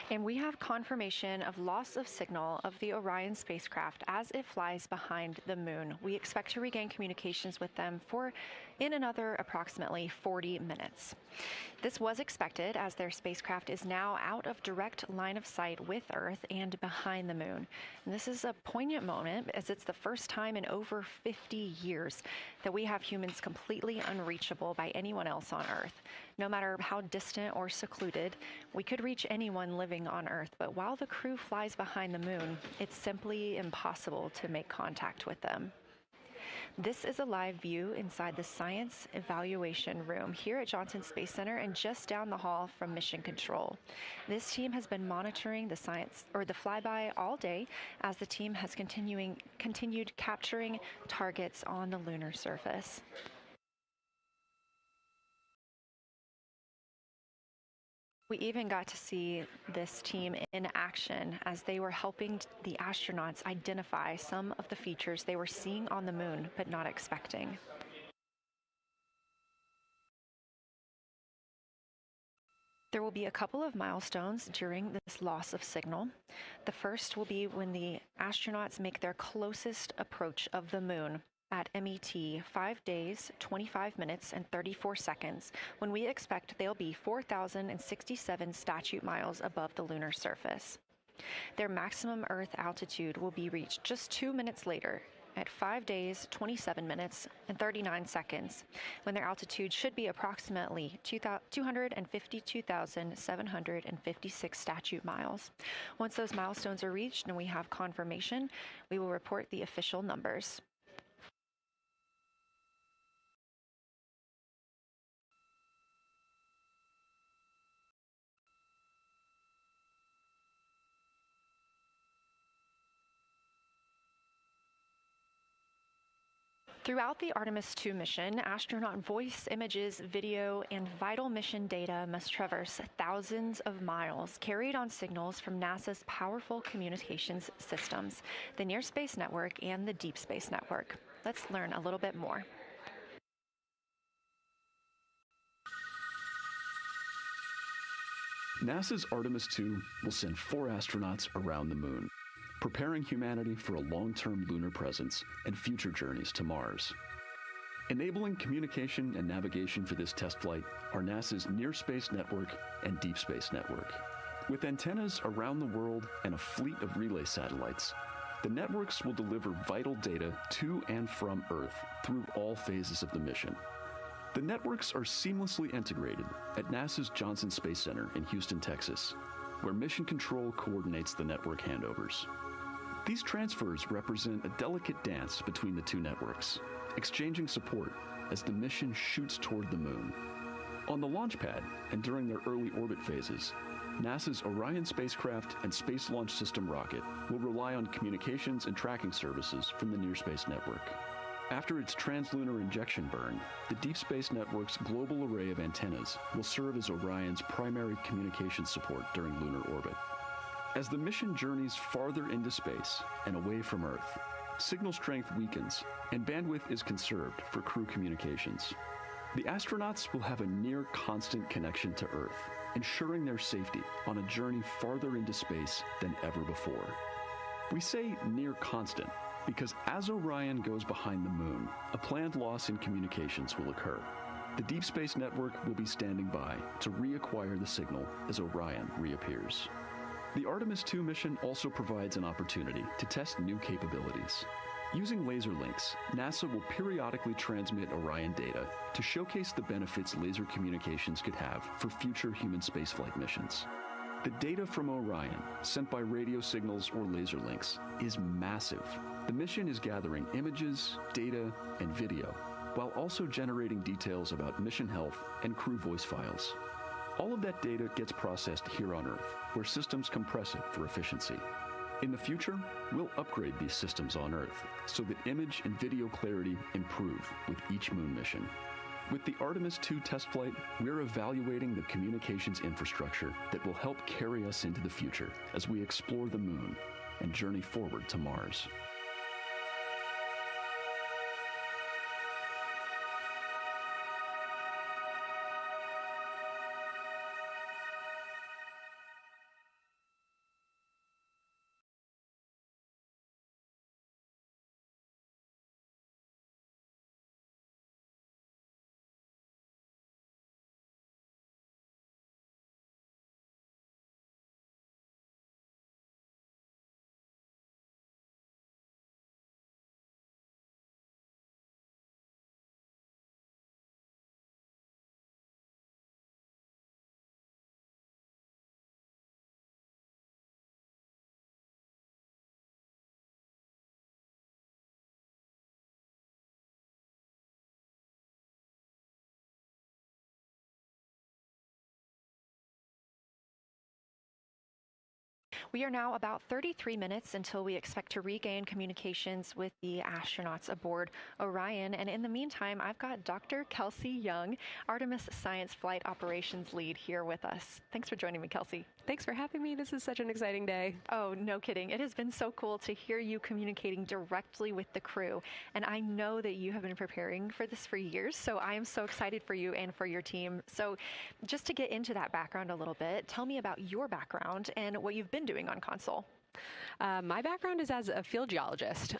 And we have confirmation of loss of signal of the Orion spacecraft as it flies behind the moon. We expect to regain communications with them in another approximately 40 minutes. This was expected as their spacecraft is now out of direct line of sight with Earth and behind the moon. And this is a poignant moment as it's the first time in over 50 years that we have humans completely unreachable by anyone else on Earth. No matter how distant or secluded, we could reach anyone living on Earth, but while the crew flies behind the moon, it's simply impossible to make contact with them. This is a live view inside the Science Evaluation Room here at Johnson Space Center and just down the hall from Mission Control. This team has been monitoring the flyby all day as the team has continued capturing targets on the lunar surface. We even got to see this team in action as they were helping the astronauts identify some of the features they were seeing on the moon but not expecting. There will be a couple of milestones during this loss of signal. The first will be when the astronauts make their closest approach of the moon. at MET 5 days, 25 minutes, and 34 seconds, when we expect they'll be 4,067 statute miles above the lunar surface. Their maximum Earth altitude will be reached just 2 minutes later, at 5 days, 27 minutes, and 39 seconds, when their altitude should be approximately 252,756 statute miles. Once those milestones are reached and we have confirmation, we will report the official numbers. Throughout the Artemis II mission, astronaut voice, images, video, and vital mission data must traverse thousands of miles, carried on signals from NASA's powerful communications systems, the Near Space Network and the Deep Space Network. Let's learn a little bit more. NASA's Artemis II will send 4 astronauts around the moon, preparing humanity for a long-term lunar presence and future journeys to Mars. Enabling communication and navigation for this test flight are NASA's Near Space Network and Deep Space Network. With antennas around the world and a fleet of relay satellites, the networks will deliver vital data to and from Earth through all phases of the mission. The networks are seamlessly integrated at NASA's Johnson Space Center in Houston, Texas, where Mission Control coordinates the network handovers. These transfers represent a delicate dance between the two networks, exchanging support as the mission shoots toward the moon. On the launch pad and during their early orbit phases, NASA's Orion spacecraft and Space Launch System rocket will rely on communications and tracking services from the Near Space Network. After its translunar injection burn, the Deep Space Network's global array of antennas will serve as Orion's primary communication support during lunar orbit. As the mission journeys farther into space and away from Earth, signal strength weakens and bandwidth is conserved for crew communications. The astronauts will have a near constant connection to Earth, ensuring their safety on a journey farther into space than ever before. We say near constant because as Orion goes behind the moon, a planned loss in communications will occur. The Deep Space Network will be standing by to reacquire the signal as Orion reappears. The Artemis II mission also provides an opportunity to test new capabilities. Using laser links, NASA will periodically transmit Orion data to showcase the benefits laser communications could have for future human spaceflight missions. The data from Orion, sent by radio signals or laser links, is massive. The mission is gathering images, data, and video, while also generating details about mission health and crew voice files. All of that data gets processed here on Earth, where systems compress it for efficiency. In the future, we'll upgrade these systems on Earth so that image and video clarity improve with each moon mission. With the Artemis II test flight, we're evaluating the communications infrastructure that will help carry us into the future as we explore the moon and journey forward to Mars. We are now about 33 minutes until we expect to regain communications with the astronauts aboard Orion. And in the meantime, I've got Dr. Kelsey Young, Artemis Science Flight Operations Lead, here with us. Thanks for joining me, Kelsey. Thanks for having me. This is such an exciting day. Oh, no kidding. It has been so cool to hear you communicating directly with the crew. And I know that you have been preparing for this for years, so I am so excited for you and for your team. So just to get into that background a little bit, tell me about your background and what you've been doing on console. My background is as a field geologist.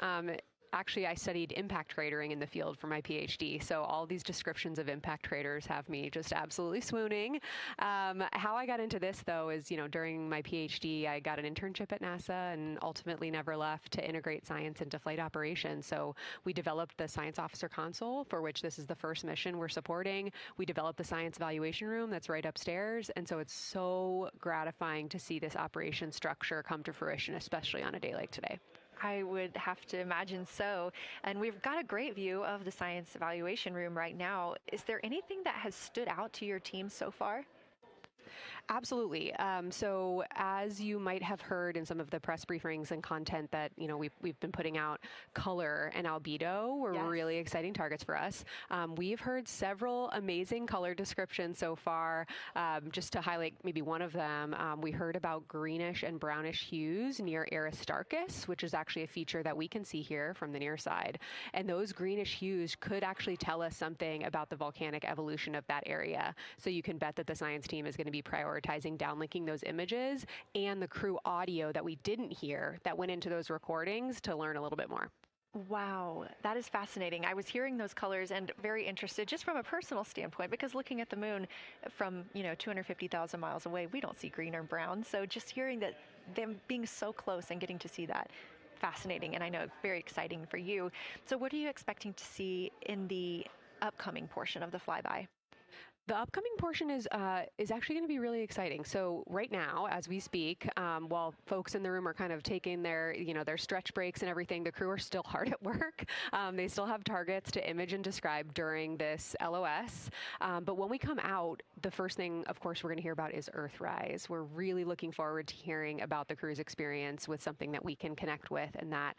actually, I studied impact cratering in the field for my PhD, so all these descriptions of impact craters have me just absolutely swooning. How I got into this, though, is, during my PhD, I got an internship at NASA and ultimately never left to integrate science into flight operations. So we developed the Science Officer Console, for which this is the first mission we're supporting. We developed the Science Evaluation Room that's right upstairs, and so it's so gratifying to see this operation structure come to fruition, especially on a day like today. I would have to imagine so. And we've got a great view of the Science Evaluation Room right now. Is there anything that has stood out to your team so far? Absolutely. So as you might have heard in some of the press briefings and content that, we've been putting out, color and albedo were really exciting targets for us. We've heard several amazing color descriptions so far. Just to highlight maybe one of them, we heard about greenish and brownish hues near Aristarchus, which is actually a feature that we can see here from the near side. And those greenish hues could actually tell us something about the volcanic evolution of that area. So you can bet that the science team is going to be prioritizing downlinking those images and the crew audio that we didn't hear that went into those recordings to learn a little bit more. Wow, that is fascinating. I was hearing those colors and very interested just from a personal standpoint, because looking at the moon from, 250,000 miles away, we don't see green or brown. So just hearing that, them being so close and getting to see that, fascinating, and I know very exciting for you. So what are you expecting to see in the upcoming portion of the flyby? The upcoming portion is actually going to be really exciting. So right now, as we speak, while folks in the room are kind of taking their stretch breaks and everything, the crew are still hard at work. They still have targets to image and describe during this LOS. But when we come out, the first thing, of course, we're going to hear about is Earthrise. We're really looking forward to hearing about the crew's experience with something that we can connect with and that,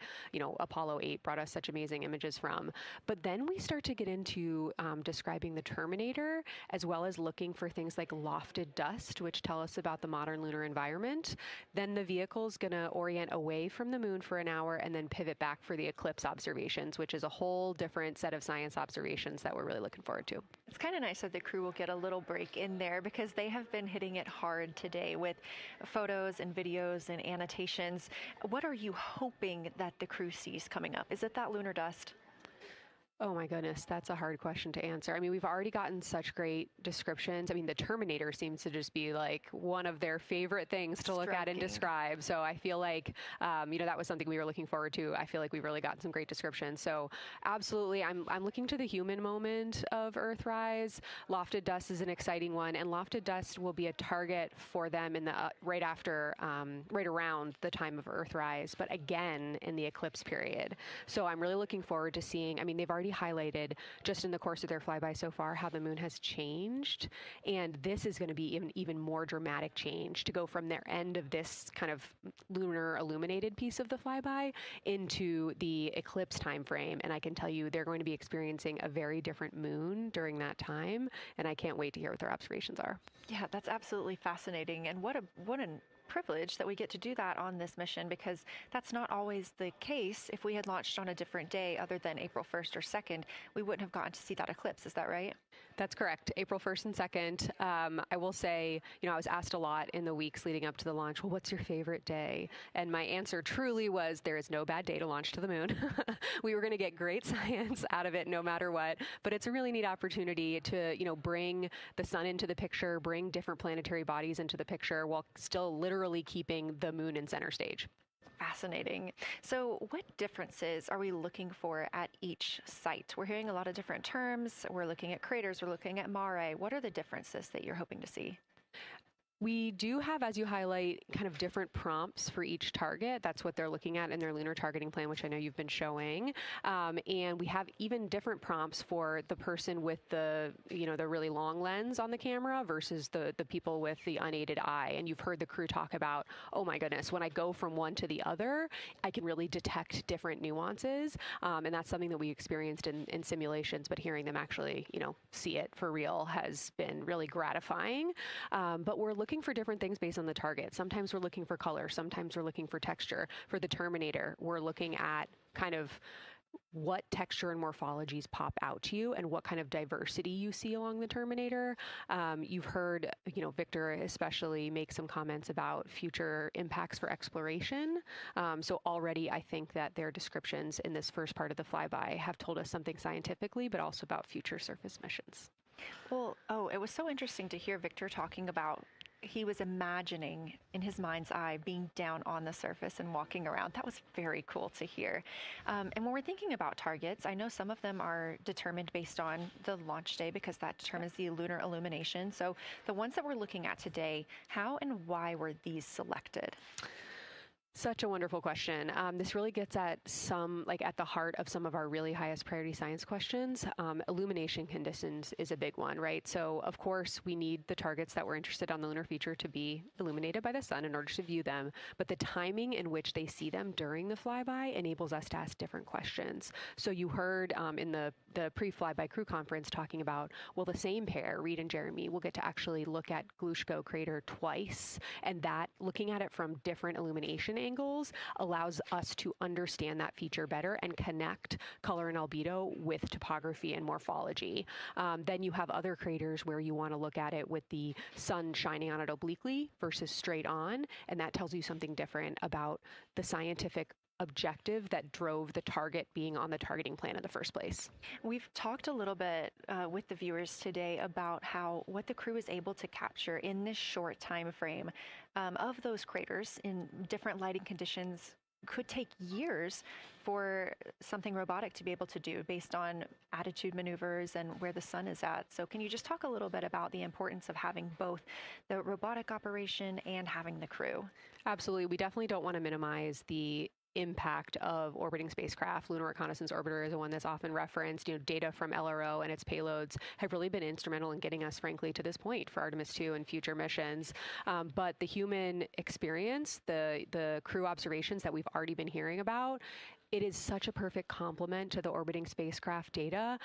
Apollo 8 brought us such amazing images from. But then we start to get into describing the Terminator, as well as looking for things like lofted dust, which tell us about the modern lunar environment. Then the vehicle's going to orient away from the moon for an hour and then pivot back for the eclipse observations, which is a whole different set of science observations that we're really looking forward to. It's kind of nice that the crew will get a little break in there, because they have been hitting it hard today with photos and videos and annotations. What are you hoping that the crew sees coming up? Is it that lunar dust? Oh my goodness, that's a hard question to answer. I mean, we've already gotten such great descriptions. I mean, the Terminator seems to just be like one of their favorite things to look at and describe. So I feel like, that was something we were looking forward to. I feel like we've really gotten some great descriptions. So absolutely, I'm looking to the human moment of Earthrise. Lofted dust is an exciting one, and lofted dust will be a target for them in the right around the time of Earthrise, but again in the eclipse period. So I'm really looking forward to seeing. I mean, they've already highlighted just in the course of their flyby so far how the moon has changed, and this is going to be even more dramatic change to go from their end of this kind of lunar illuminated piece of the flyby into the eclipse time frame. And I can tell you they're going to be experiencing a very different moon during that time, and I can't wait to hear what their observations are. Yeah, that's absolutely fascinating, and what an privilege that we get to do that on this mission, because that's not always the case. If we had launched on a different day other than April 1st or 2nd, we wouldn't have gotten to see that eclipse. Is that right? That's correct. April 1st and 2nd. I will say, I was asked a lot in the weeks leading up to the launch, well, what's your favorite day? And my answer truly was, there is no bad day to launch to the moon. We were going to get great science out of it no matter what, but it's a really neat opportunity to, bring the sun into the picture, bring different planetary bodies into the picture while still literally keeping the moon in center stage. Fascinating. So what differences are we looking for at each site? We're hearing a lot of different terms. We're looking at craters. We're looking at mare. What are the differences that you're hoping to see? We do have, as you highlight, kind of different prompts for each target. That's what they're looking at in their lunar targeting plan, which I know you've been showing. And we have even different prompts for the person with the really long lens on the camera versus the people with the unaided eye. And you've heard the crew talk about, oh my goodness, when I go from one to the other, I can really detect different nuances. And that's something that we experienced in simulations, but hearing them actually, see it for real has been really gratifying. But we're looking for different things based on the target. Sometimes we're looking for color. Sometimes we're looking for texture. For the Terminator, we're looking at kind of what texture and morphologies pop out to you and what kind of diversity you see along the Terminator. You've heard, Victor especially make some comments about future impacts for exploration. So already I think that their descriptions in this first part of the flyby have told us something scientifically, but also about future surface missions. Well, it was so interesting to hear Victor talking about he was imagining in his mind's eye being down on the surface and walking around. That was very cool to hear. And when we're thinking about targets, I know some of them are determined based on the launch day because that determines the lunar illumination. So the ones that we're looking at today, how and why were these selected? Such a wonderful question. This really gets at at the heart of some of our really highest priority science questions. Illumination conditions is a big one, right? So, of course, we need the targets that we're interested on the lunar feature to be illuminated by the sun in order to view them. But the timing in which they see them during the flyby enables us to ask different questions. So you heard in the pre-flyby crew conference talking about, well, the same pair, Reid and Jeremy, will get to actually look at Glushko crater twice. And that, looking at it from different illumination angles, allows us to understand that feature better and connect color and albedo with topography and morphology. Then you have other craters where you want to look at it with the sun shining on it obliquely versus straight on, and that tells you something different about the scientific objective that drove the target being on the targeting plan in the first place. We've talked a little bit with the viewers today about what the crew is able to capture in this short time frame of those craters in different lighting conditions. Could take years for something robotic to be able to do based on attitude maneuvers and where the sun is at. So can you just talk a little bit about the importance of having both the robotic operation and having the crew? Absolutely. We definitely don't want to minimize the impact of orbiting spacecraft. Lunar Reconnaissance Orbiter is the one that's often referenced. Data from LRO and its payloads have really been instrumental in getting us, frankly, to this point for Artemis 2 and future missions. But the human experience, the crew observations that we've already been hearing about, it is such a perfect complement to the orbiting spacecraft data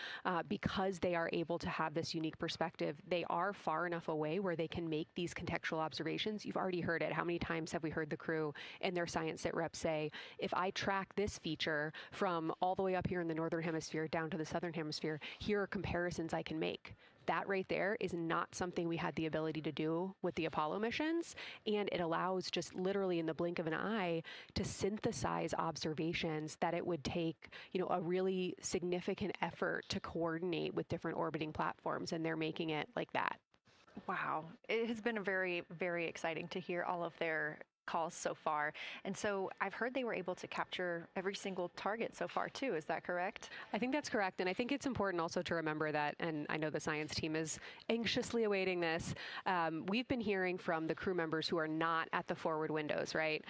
because they are able to have this unique perspective. They are far enough away where they can make these contextual observations. You've already heard it. How many times have we heard the crew and their science sit reps say, if I track this feature from all the way up here in the northern hemisphere down to the southern hemisphere, here are comparisons I can make. That right there is not something we had the ability to do with the Apollo missions, and it allows just literally in the blink of an eye to synthesize observations that it would take, a really significant effort to coordinate with different orbiting platforms, and they're making it like that. Wow. It has been very, very exciting to hear all of their calls so far. And so I've heard they were able to capture every single target so far too. Is that correct? I think that's correct. And I think it's important also to remember that, and I know the science team is anxiously awaiting this, we've been hearing from the crew members who are not at the forward windows, right?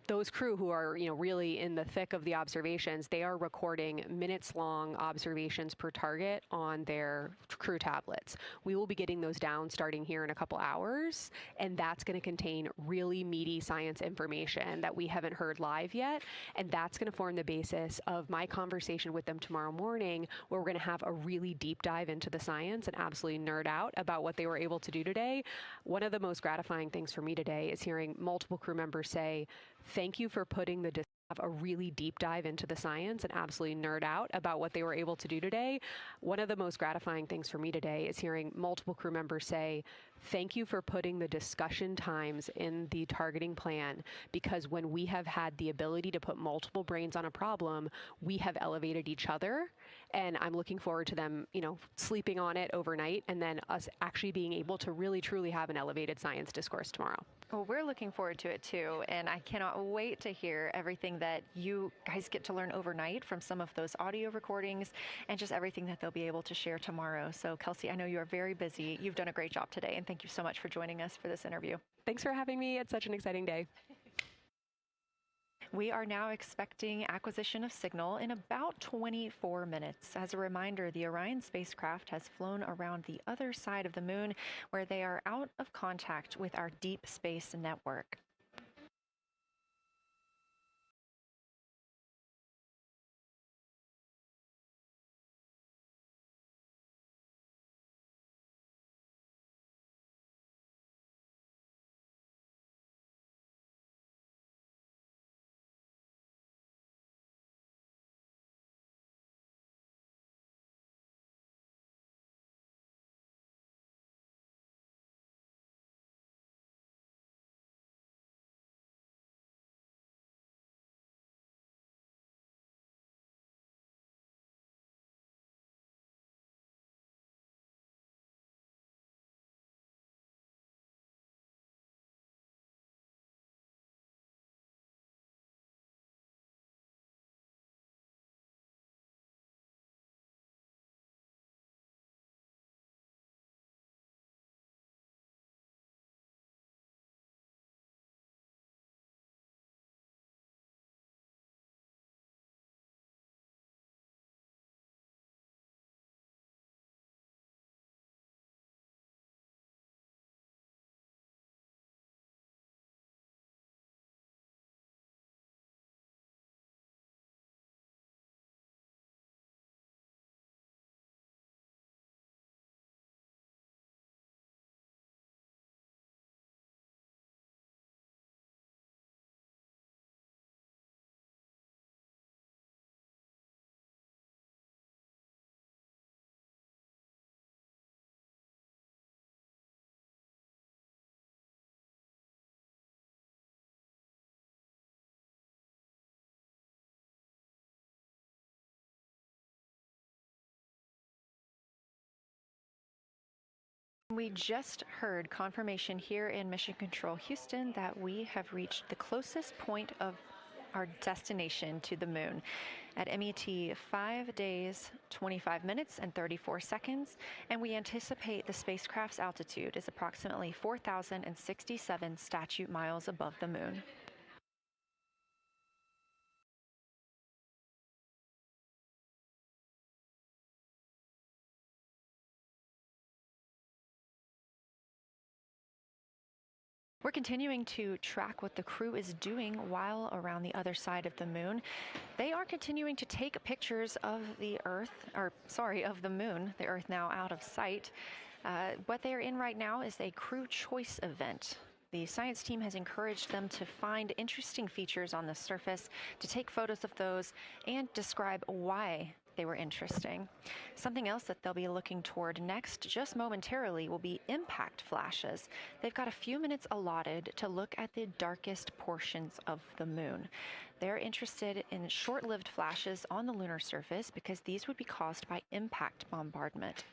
Those crew who are, really in the thick of the observations, they are recording minutes-long observations per target on their crew tablets. We will be getting those down starting here in a couple hours, and that's going to contain really meaty science information that we haven't heard live yet, and that's going to form the basis of my conversation with them tomorrow morning, where we're going to have a really deep dive into the science and absolutely nerd out about what they were able to do today. One of the most gratifying things for me today is hearing multiple crew members say, thank you for putting have a really deep dive into the science and absolutely nerd out about what they were able to do today. One of the most gratifying things for me today is hearing multiple crew members say, thank you for putting the discussion times in the targeting plan, because when we have had the ability to put multiple brains on a problem, we have elevated each other. And I'm looking forward to them, sleeping on it overnight and then us actually being able to really, truly have an elevated science discourse tomorrow. Well, we're looking forward to it too, and I cannot wait to hear everything that you guys get to learn overnight from some of those audio recordings and just everything that they'll be able to share tomorrow. So, Kelsey, I know you are very busy. You've done a great job today, and thank you so much for joining us for this interview. Thanks for having me. It's such an exciting day. We are now expecting acquisition of signal in about 24 minutes. As a reminder, the Orion spacecraft has flown around the other side of the moon, where they are out of contact with our deep space network. We just heard confirmation here in Mission Control Houston that we have reached the closest point of our destination to the moon at MET 5 days, 25 minutes, and 34 seconds, and we anticipate the spacecraft's altitude is approximately 4,067 statute miles above the moon. We're continuing to track what the crew is doing while around the other side of the moon. They are continuing to take pictures of the moon, the Earth now out of sight. What they are in right now is a crew choice event. The science team has encouraged them to find interesting features on the surface, to take photos of those, and describe why they were interesting. Something else that they'll be looking toward next, just momentarily, will be impact flashes. They've got a few minutes allotted to look at the darkest portions of the moon. They're interested in short-lived flashes on the lunar surface because these would be caused by impact bombardment.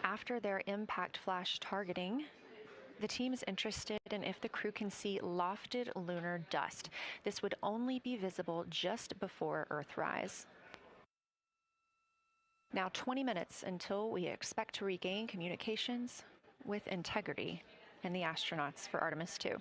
After their impact flash targeting, the team is interested in if the crew can see lofted lunar dust. This would only be visible just before Earthrise. Now 20 minutes until we expect to regain communications with integrity and the astronauts for Artemis 2.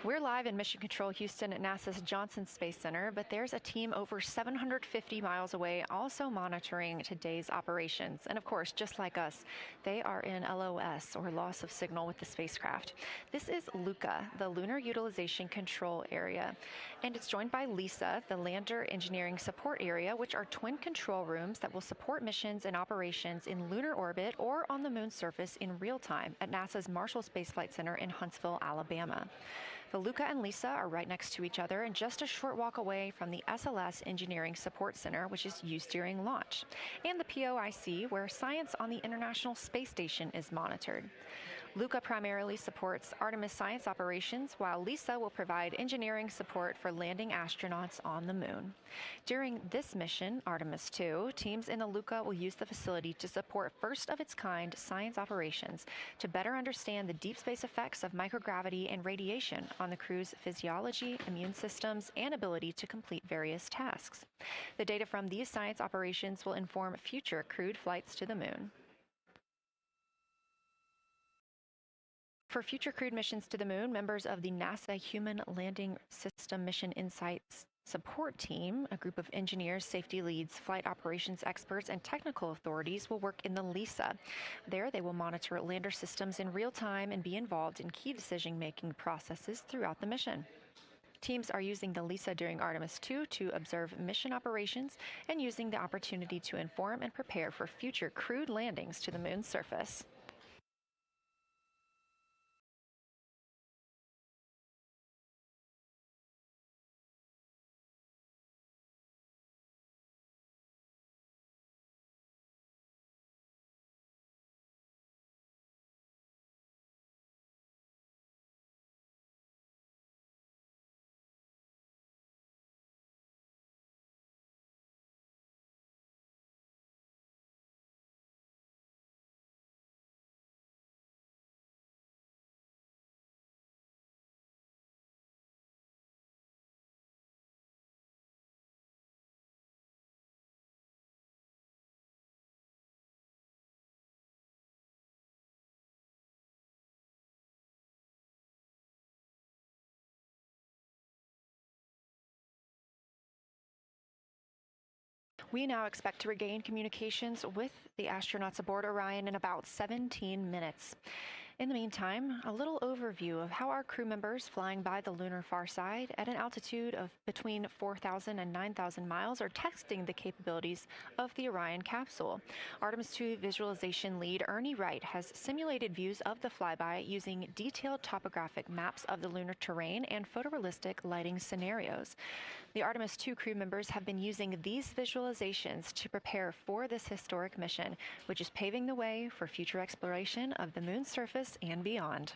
We're live in Mission Control Houston at NASA's Johnson Space Center, but there's a team over 750 miles away also monitoring today's operations. And of course, just like us, they are in LOS, or loss of signal, with the spacecraft. This is LUCA, the Lunar Utilization Control Area, and it's joined by LISA, the Lander Engineering Support Area, which are twin control rooms that will support missions and operations in lunar orbit or on the moon's surface in real time at NASA's Marshall Space Flight Center in Huntsville, Alabama. The LUCA and LISA are right next to each other and just a short walk away from the SLS Engineering Support Center, which is used during launch, and the POIC, where science on the International Space Station is monitored. LUCA primarily supports Artemis science operations, while LISA will provide engineering support for landing astronauts on the moon. During this mission, Artemis 2, teams in the LUCA will use the facility to support first-of-its-kind science operations to better understand the deep space effects of microgravity and radiation on the crew's physiology, immune systems, and ability to complete various tasks. The data from these science operations will inform future crewed flights to the moon. For future crewed missions to the moon, members of the NASA Human Landing System Mission Insights Support Team, a group of engineers, safety leads, flight operations experts, and technical authorities, will work in the LISA. There, they will monitor lander systems in real time and be involved in key decision-making processes throughout the mission. Teams are using the LISA during Artemis 2 to observe mission operations and using the opportunity to inform and prepare for future crewed landings to the moon's surface. We now expect to regain communications with the astronauts aboard Orion in about 17 minutes. In the meantime, a little overview of how our crew members flying by the lunar far side at an altitude of between 4,000 and 9,000 miles are testing the capabilities of the Orion capsule. Artemis II visualization lead Ernie Wright has simulated views of the flyby using detailed topographic maps of the lunar terrain and photorealistic lighting scenarios. The Artemis II crew members have been using these visualizations to prepare for this historic mission, which is paving the way for future exploration of the moon's surface and beyond.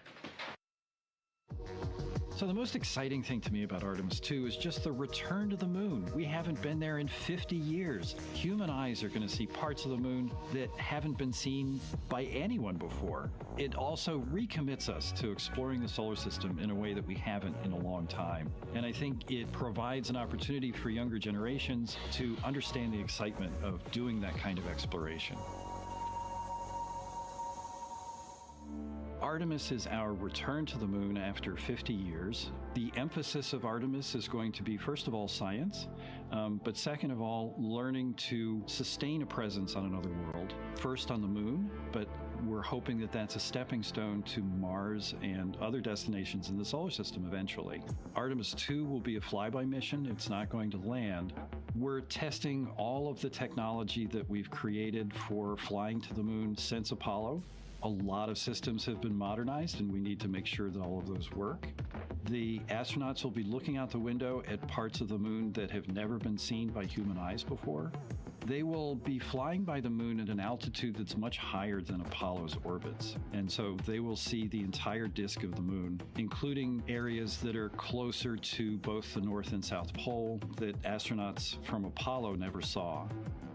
So the most exciting thing to me about Artemis 2 is just the return to the moon. We haven't been there in 50 years. Human eyes are going to see parts of the moon that haven't been seen by anyone before. It also recommits us to exploring the solar system in a way that we haven't in a long time. And I think it provides an opportunity for younger generations to understand the excitement of doing that kind of exploration. Artemis is our return to the moon after 50 years. The emphasis of Artemis is going to be, first of all, science, but second of all, learning to sustain a presence on another world. First on the moon, but we're hoping that that's a stepping stone to Mars and other destinations in the solar system eventually. Artemis 2 will be a flyby mission. It's not going to land. We're testing all of the technology that we've created for flying to the moon since Apollo. A lot of systems have been modernized, and we need to make sure that all of those work. The astronauts will be looking out the window at parts of the moon that have never been seen by human eyes before. They will be flying by the moon at an altitude that's much higher than Apollo's orbits. And so they will see the entire disk of the moon, including areas that are closer to both the North and South Pole that astronauts from Apollo never saw.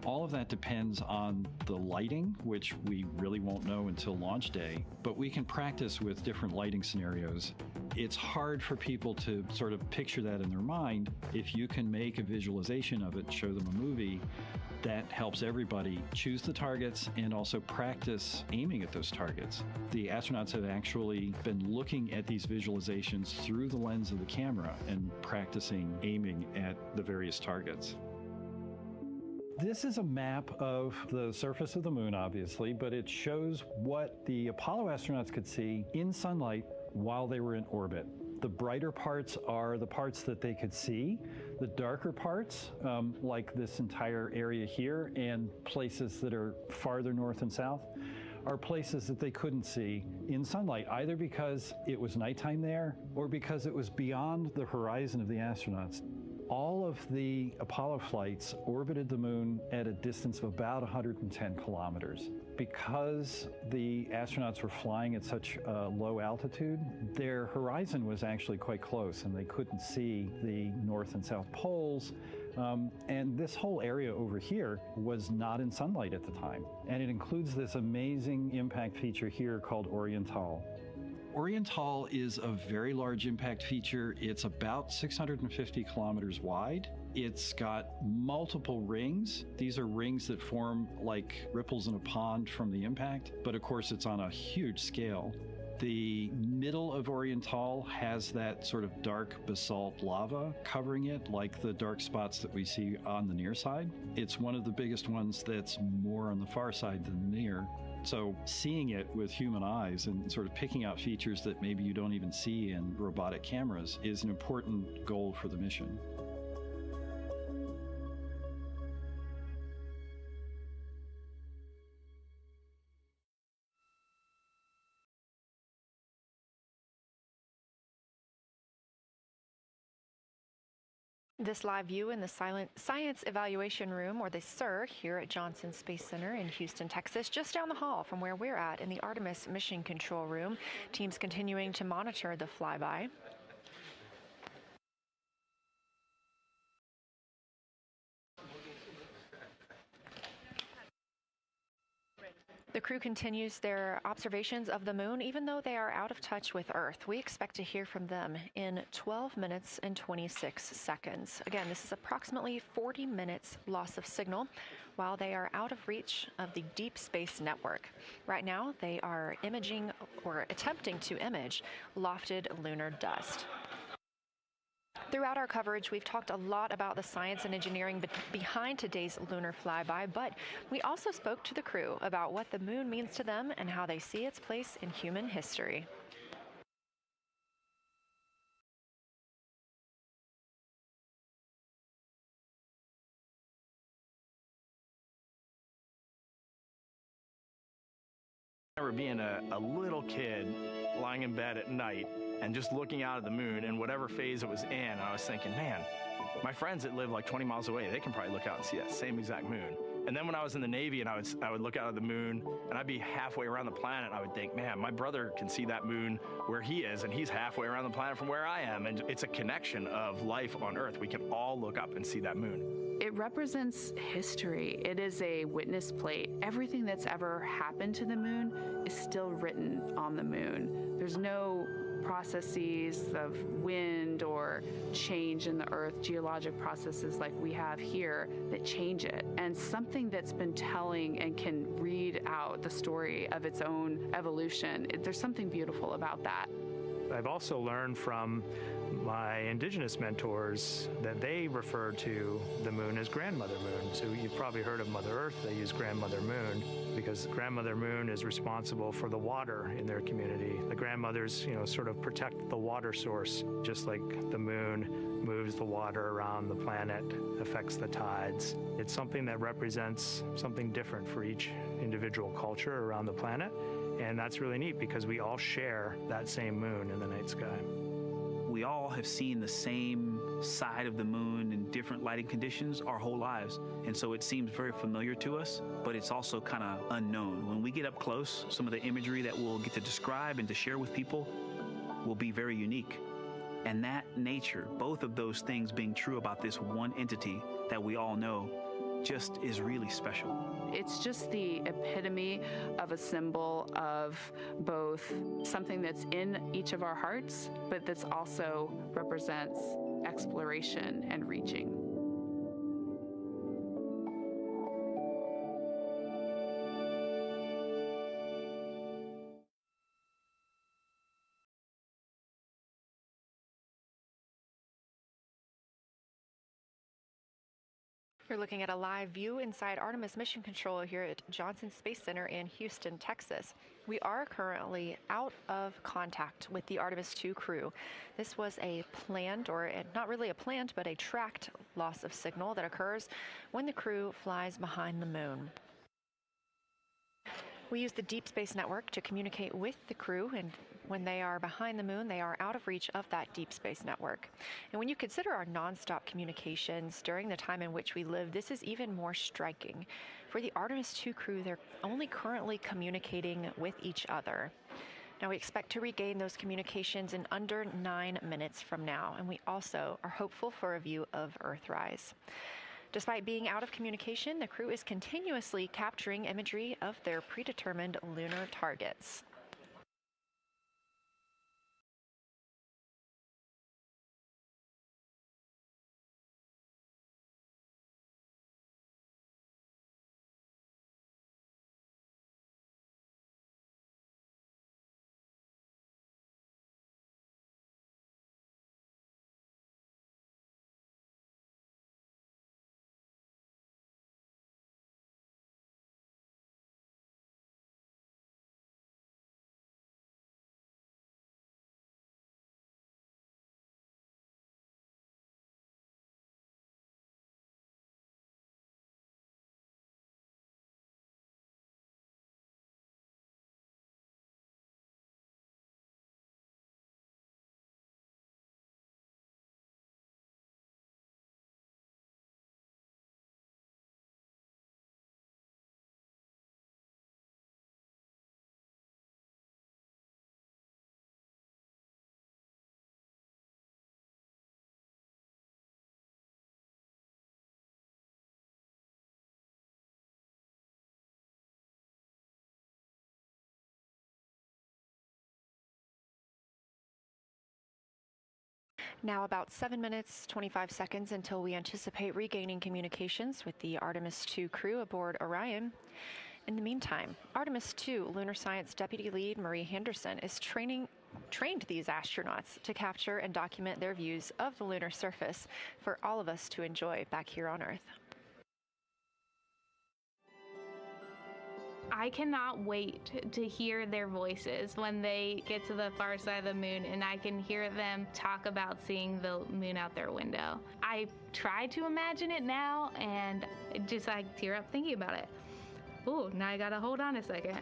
All of that depends on the lighting, which we really won't know until launch day, but we can practice with different lighting scenarios. It's hard for people to sort of picture that in their mind. If you can make a visualization of it, show them a movie, that helps everybody choose the targets and also practice aiming at those targets. The astronauts have actually been looking at these visualizations through the lens of the camera and practicing aiming at the various targets. This is a map of the surface of the moon, obviously, but it shows what the Apollo astronauts could see in sunlight while they were in orbit. The brighter parts are the parts that they could see. The darker parts, like this entire area here and places that are farther north and south, are places that they couldn't see in sunlight, either because it was nighttime there or because it was beyond the horizon of the astronauts. All of the Apollo flights orbited the moon at a distance of about 110 kilometers. Because the astronauts were flying at such a low altitude, their horizon was actually quite close, and they couldn't see the North and South poles. And this whole area over here was not in sunlight at the time. And it includes this amazing impact feature here called Oriental. Oriental is a very large impact feature. It's about 650 kilometers wide. It's got multiple rings. These are rings that form like ripples in a pond from the impact, but of course it's on a huge scale. The middle of Oriental has that sort of dark basalt lava covering it, like the dark spots that we see on the near side. It's one of the biggest ones that's more on the far side than the near. So seeing it with human eyes and sort of picking out features that maybe you don't even see in robotic cameras is an important goal for the mission. This live view in the Science Evaluation Room, or the SIR, here at Johnson Space Center in Houston, Texas, just down the hall from where we're at in the Artemis Mission Control Room. Teams continuing to monitor the flyby. The crew continues their observations of the moon, even though they are out of touch with Earth. We expect to hear from them in 12 minutes and 26 seconds. Again, this is approximately 40 minutes loss of signal while they are out of reach of the Deep Space Network. Right now, they are imaging or attempting to image lofted lunar dust. Throughout our coverage, we've talked a lot about the science and engineering behind today's lunar flyby, but we also spoke to the crew about what the moon means to them and how they see its place in human history. I remember being a little kid lying in bed at night and just looking out at the moon and whatever phase it was in, and I was thinking, man, my friends that live like 20 miles away, they can probably look out and see that same exact moon. And then when I was in the Navy and I would look out at the moon and I'd be halfway around the planet, and I would think, man, my brother can see that moon where he is, and he's halfway around the planet from where I am. And it's a connection of life on Earth. We can all look up and see that moon. It represents history. It is a witness plate. Everything that's ever happened to the moon is still written on the moon. There's no processes of wind or change in the Earth, geologic processes like we have here that change it. And something that's been telling and can read out the story of its own evolution, there's something beautiful about that. I've also learned from my indigenous mentors that they refer to the moon as Grandmother Moon. So you've probably heard of Mother Earth. They use Grandmother Moon because Grandmother Moon is responsible for the water in their community. The grandmothers, sort of protect the water source, just like the moon moves the water around the planet, affects the tides. It's something that represents something different for each individual culture around the planet. And that's really neat because we all share that same moon in the night sky. We all have seen the same side of the moon in different lighting conditions our whole lives. And so it seems very familiar to us, but it's also kind of unknown. When we get up close, some of the imagery that we'll get to describe and to share with people will be very unique. And that nature, both of those things being true about this one entity that we all know, just is really special. It's just the epitome of a symbol of both something that's in each of our hearts, but that's also represents exploration and reaching. You're looking at a live view inside Artemis Mission Control here at Johnson Space Center in Houston, Texas. We are currently out of contact with the Artemis 2 crew. This was a planned, or not really a planned, but a tracked loss of signal that occurs when the crew flies behind the moon. We use the Deep Space Network to communicate with the crew, and when they are behind the moon, they are out of reach of that Deep Space Network. And when you consider our nonstop communications during the time in which we live, this is even more striking. For the Artemis 2 crew, they're only currently communicating with each other. Now, we expect to regain those communications in under 9 minutes from now, and we also are hopeful for a view of Earthrise. Despite being out of communication, the crew is continuously capturing imagery of their predetermined lunar targets. Now about 7 minutes, 25 seconds until we anticipate regaining communications with the Artemis 2 crew aboard Orion. In the meantime, Artemis 2 Lunar Science Deputy Lead Marie Henderson is training trained these astronauts to capture and document their views of the lunar surface for all of us to enjoy back here on Earth. I cannot wait to hear their voices when they get to the far side of the moon and I can hear them talk about seeing the moon out their window. I try to imagine it now and just tear up thinking about it. Ooh, now I gotta hold on a second.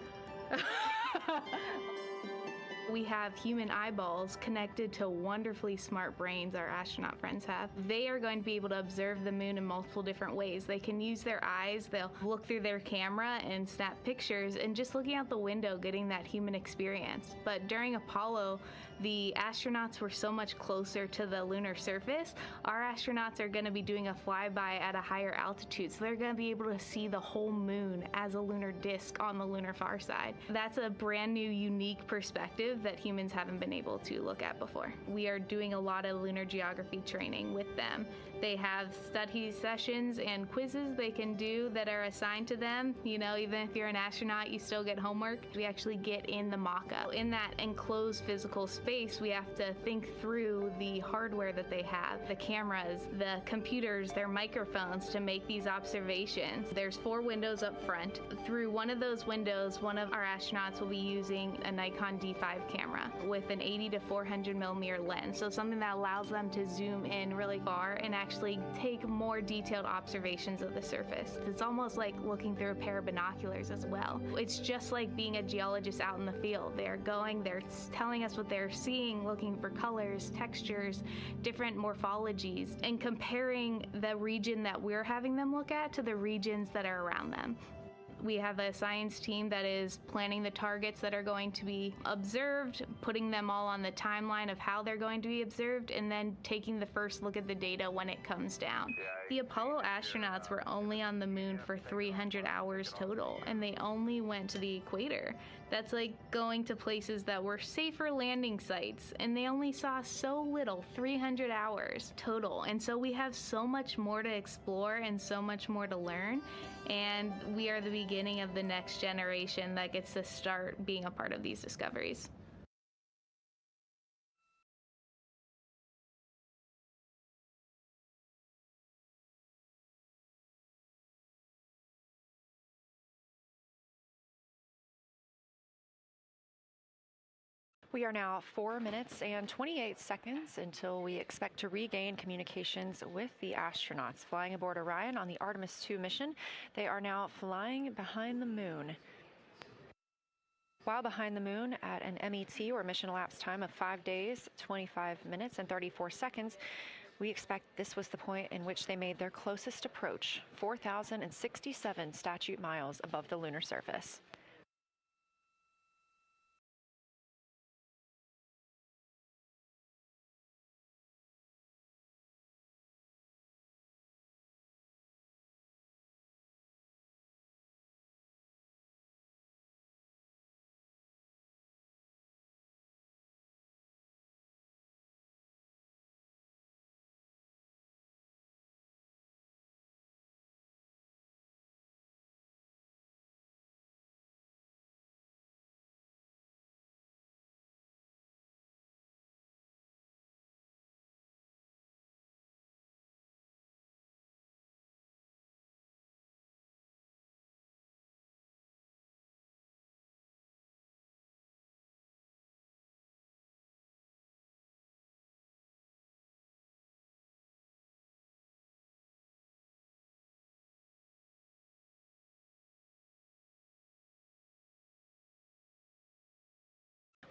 We have human eyeballs connected to wonderfully smart brains our astronaut friends have. They are going to be able to observe the moon in multiple different ways. They can use their eyes, they'll look through their camera and snap pictures, and just looking out the window getting that human experience. But during Apollo, the astronauts were so much closer to the lunar surface. Our astronauts are going to be doing a flyby at a higher altitude, so they're going to be able to see the whole moon as a lunar disk on the lunar far side. That's a brand new, unique perspective that humans haven't been able to look at before. We are doing a lot of lunar geography training with them. They have study sessions and quizzes they can do that are assigned to them. You know, even if you're an astronaut, you still get homework. We actually get in the mock-up. In that enclosed physical space, we have to think through the hardware that they have, the cameras, the computers, their microphones to make these observations. There's 4 windows up front. Through one of those windows, one of our astronauts will be using a Nikon D5 camera with an 80 to 400 millimeter lens. So something that allows them to zoom in really far and actually take more detailed observations of the surface. It's almost like looking through a pair of binoculars as well. It's just like being a geologist out in the field. They're telling us what they're seeing, looking for colors, textures, different morphologies, and comparing the region that we're having them look at to the regions that are around them. We have a science team that is planning the targets that are going to be observed, putting them all on the timeline of how they're going to be observed, and then taking the first look at the data when it comes down. The Apollo astronauts were only on the moon for 300 hours total, and they only went to the equator. That's like going to places that were safer landing sites, and they only saw so little, 300 hours total. And so we have so much more to explore and so much more to learn, and we are the beginning of the next generation that gets to start being a part of these discoveries. We are now 4 minutes and 28 seconds until we expect to regain communications with the astronauts flying aboard Orion on the Artemis 2 mission. They are now flying behind the moon. While behind the moon at an MET, or mission elapsed time, of 5 days, 25 minutes, and 34 seconds, we expect this was the point in which they made their closest approach, 4,067 statute miles above the lunar surface.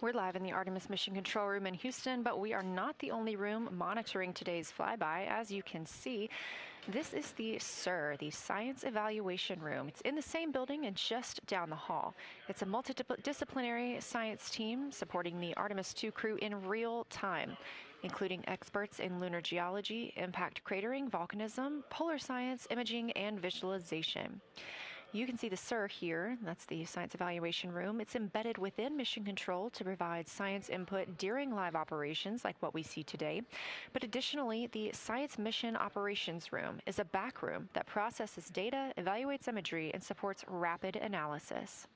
We're live in the Artemis Mission Control Room in Houston, but we are not the only room monitoring today's flyby. As you can see, this is the SIR, the Science Evaluation Room. It's in the same building and just down the hall. It's a multidisciplinary science team supporting the Artemis 2 crew in real time, including experts in lunar geology, impact cratering, volcanism, polar science, imaging, and visualization. You can see the SIR here. That's the Science Evaluation Room. It's embedded within Mission Control to provide science input during live operations like what we see today. But additionally, the Science Mission Operations Room is a back room that processes data, evaluates imagery, and supports rapid analysis.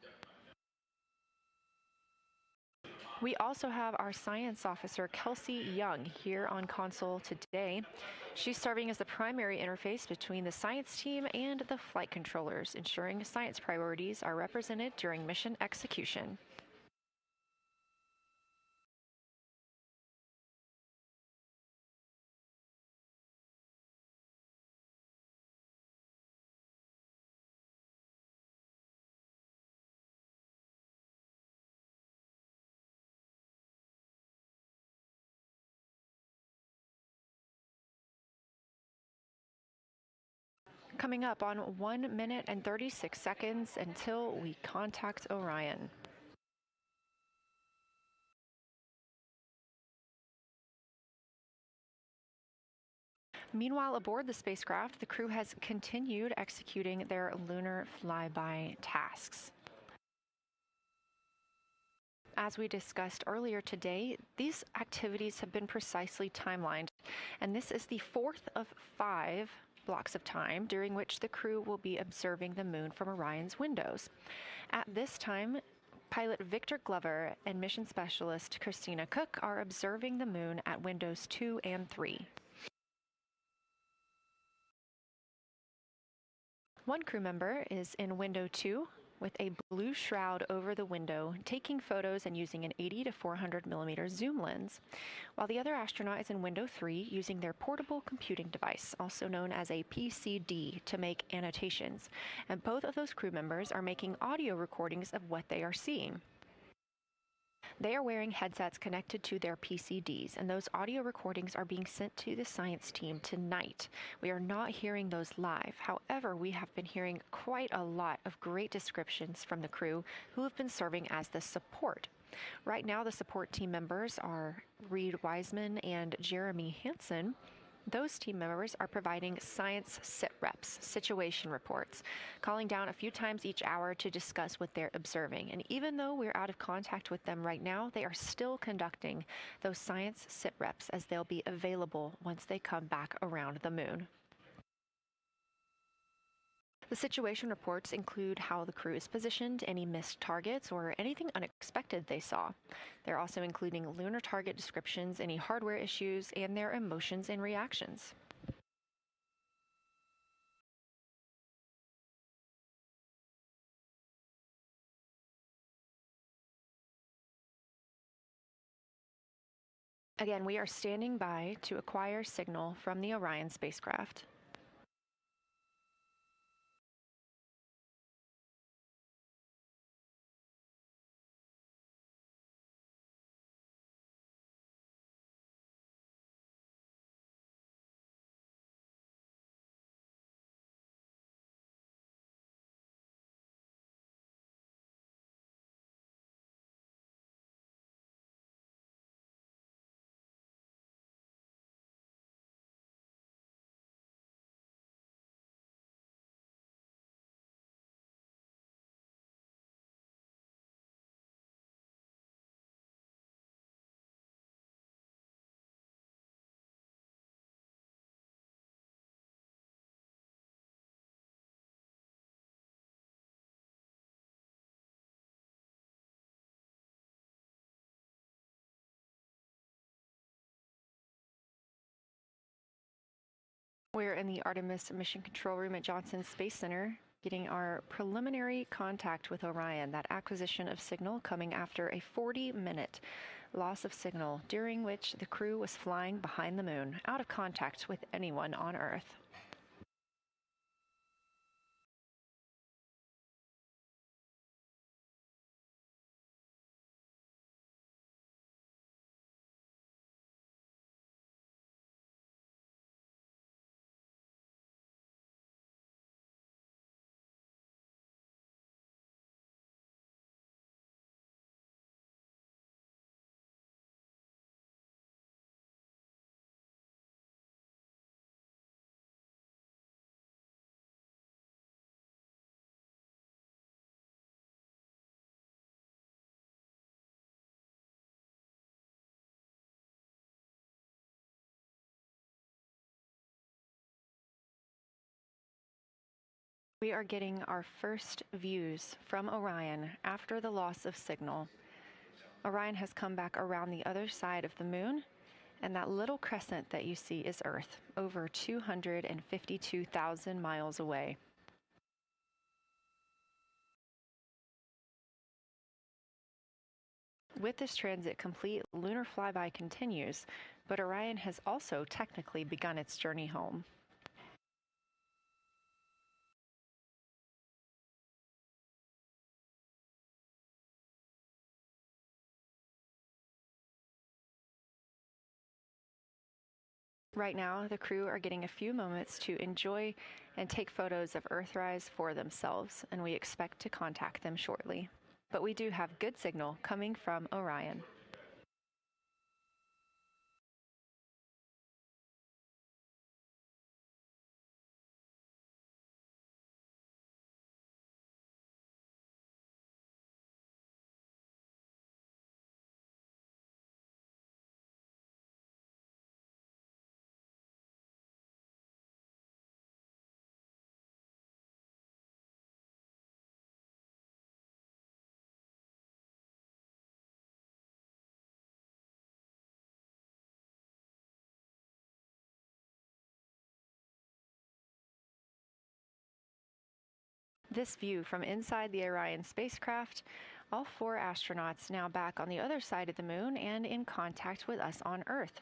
We also have our science officer, Kelsey Young, here on console today. She's serving as the primary interface between the science team and the flight controllers, ensuring science priorities are represented during mission execution. Coming up on 1 minute and 36 seconds until we contact Orion. Meanwhile, aboard the spacecraft, the crew has continued executing their lunar flyby tasks. As we discussed earlier today, these activities have been precisely timelined, and this is the fourth of 5 blocks of time during which the crew will be observing the moon from Orion's windows. At this time, pilot Victor Glover and mission specialist Christina Koch are observing the moon at windows 2 and 3. One crew member is in window 2 with a blue shroud over the window, taking photos and using an 80 to 400 millimeter zoom lens, while the other astronaut is in window 3 using their portable computing device, also known as a PCD, to make annotations. And both of those crew members are making audio recordings of what they are seeing. They are wearing headsets connected to their PCDs, and those audio recordings are being sent to the science team tonight. We are not hearing those live. However, we have been hearing quite a lot of great descriptions from the crew who have been serving as the support. Right now, the support team members are Reid Wiseman and Jeremy Hansen. Those team members are providing science sit reps, situation reports, calling down a few times each hour to discuss what they're observing. And even though we're out of contact with them right now, they are still conducting those science sit reps as they'll be available once they come back around the moon. The situation reports include how the crew is positioned, any missed targets, or anything unexpected they saw. They're also including lunar target descriptions, any hardware issues, and their emotions and reactions. Again, we are standing by to acquire signal from the Orion spacecraft. We're in the Artemis Mission Control Room at Johnson Space Center, getting our preliminary contact with Orion, that acquisition of signal coming after a 40-minute loss of signal, during which the crew was flying behind the moon, out of contact with anyone on Earth. We are getting our first views from Orion after the loss of signal. Orion has come back around the other side of the moon, and that little crescent that you see is Earth, over 252,000 miles away. With this transit complete, Lunar Flyby continues, but Orion has also technically begun its journey home. Right now, the crew are getting a few moments to enjoy and take photos of Earthrise for themselves, and we expect to contact them shortly. But we do have good signal coming from Orion. This view from inside the Orion spacecraft, all 4 astronauts now back on the other side of the moon and in contact with us on Earth.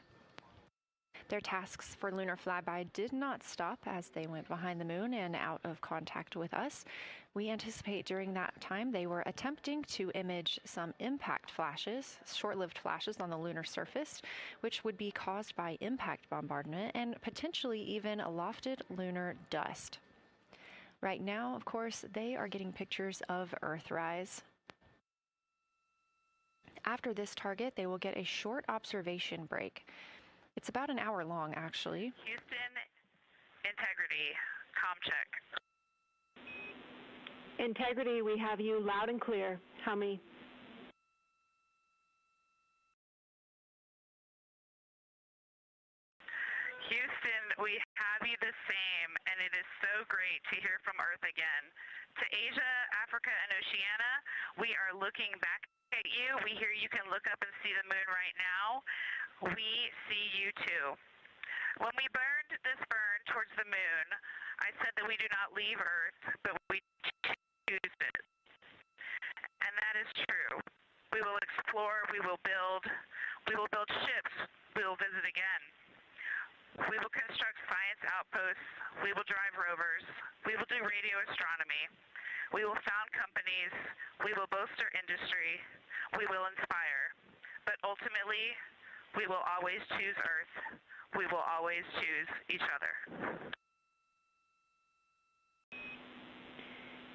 Their tasks for Lunar Flyby did not stop as they went behind the moon and out of contact with us. We anticipate during that time they were attempting to image some impact flashes, short-lived flashes on the lunar surface, which would be caused by impact bombardment and potentially even lofted lunar dust. Right now, of course, they are getting pictures of Earthrise. After this target, they will get a short observation break. It's about an hour long, actually. Houston, integrity, comm check. Integrity, we have you loud and clear. How many? Houston, we have you the same, and it is so great to hear from Earth again. To Asia, Africa, and Oceania, we are looking back at you. We hear you can look up and see the moon right now. We see you too. When we burned this burn towards the moon, I said that we do not leave Earth, but we choose it. And that is true. We will explore, we will build ships, we will visit again. We will construct science outposts, we will drive rovers, we will do radio astronomy, we will found companies, we will bolster industry, we will inspire. But ultimately, we will always choose Earth. We will always choose each other.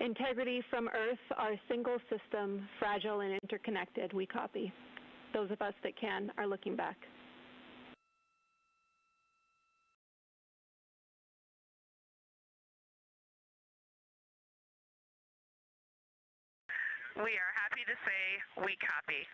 Integrity from Earth, our single system, fragile and interconnected. We copy. Those of us that can are looking back. We are happy to say we copy.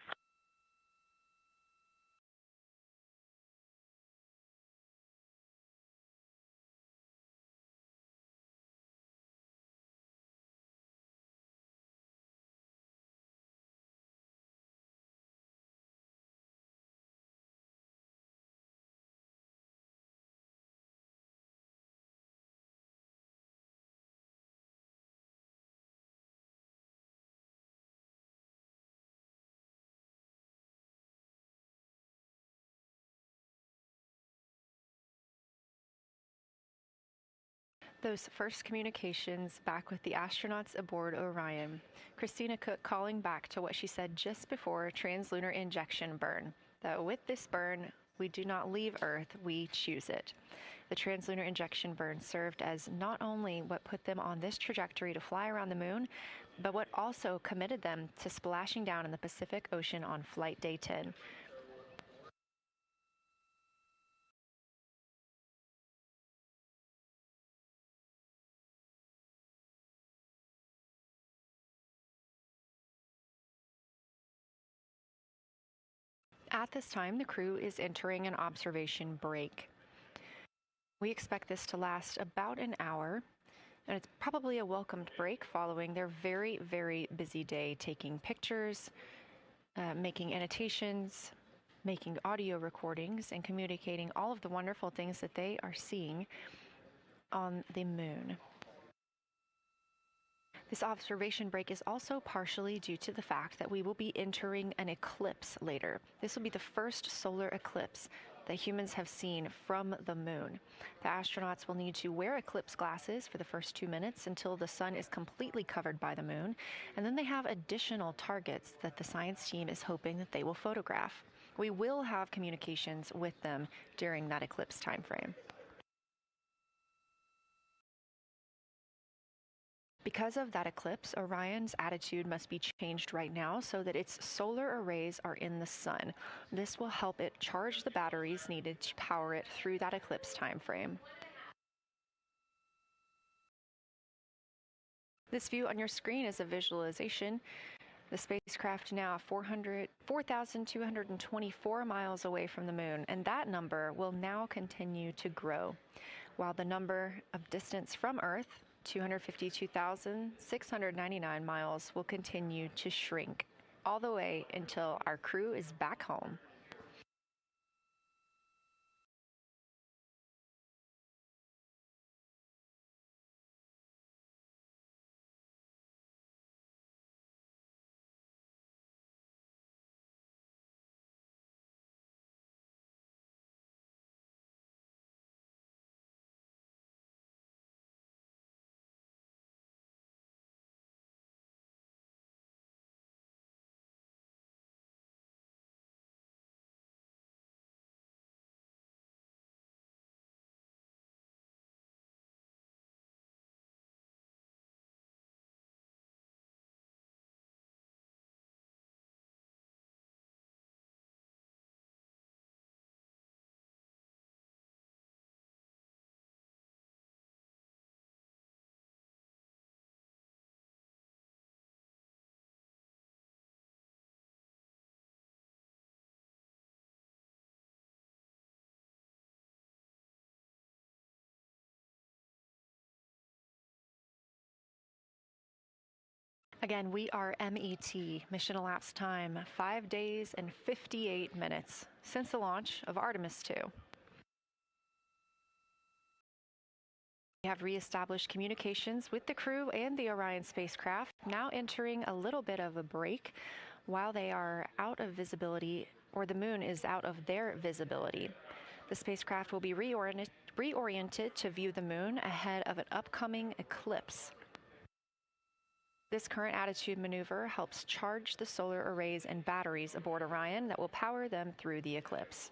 Those first communications back with the astronauts aboard Orion. Christina Koch calling back to what she said just before translunar injection burn, that with this burn, we do not leave Earth, we choose it. The translunar injection burn served as not only what put them on this trajectory to fly around the moon, but what also committed them to splashing down in the Pacific Ocean on Flight Day 10. At this time, the crew is entering an observation break. We expect this to last about an hour, and it's probably a welcomed break following their very, very busy day taking pictures, making annotations, making audio recordings, and communicating all of the wonderful things that they are seeing on the moon. This observation break is also partially due to the fact that we will be entering an eclipse later. This will be the first solar eclipse that humans have seen from the moon. The astronauts will need to wear eclipse glasses for the first 2 minutes until the sun is completely covered by the moon, and then they have additional targets that the science team is hoping that they will photograph. We will have communications with them during that eclipse time frame. Because of that eclipse, Orion's attitude must be changed right now so that its solar arrays are in the sun. This will help it charge the batteries needed to power it through that eclipse time frame. This view on your screen is a visualization. The spacecraft now 4,224 miles away from the moon, and that number will now continue to grow, while the number of distance from Earth, 252,699 miles, will continue to shrink all the way until our crew is back home. Again, we are MET, mission elapsed time, 5 days and 58 minutes since the launch of Artemis 2. We have reestablished communications with the crew and the Orion spacecraft, now entering a little bit of a break while they are out of visibility, or the moon is out of their visibility. The spacecraft will be reoriented to view the moon ahead of an upcoming eclipse. This current attitude maneuver helps charge the solar arrays and batteries aboard Orion that will power them through the eclipse.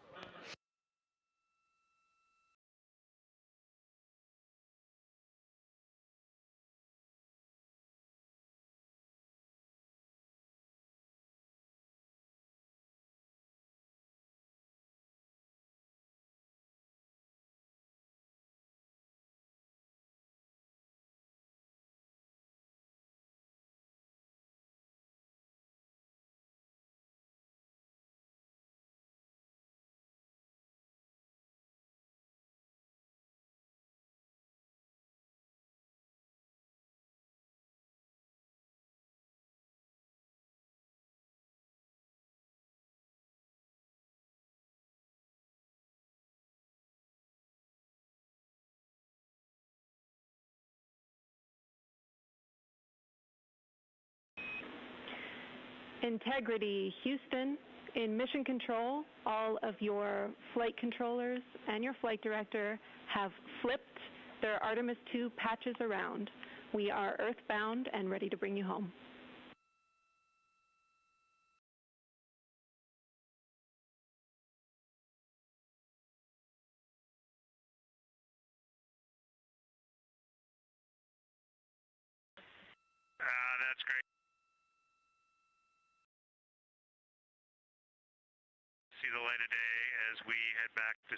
Integrity, Houston. In mission control, all of your flight controllers and your flight director have flipped their Artemis 2 patches around. We are earthbound and ready to bring you home. That's great. See the light of day as we head back to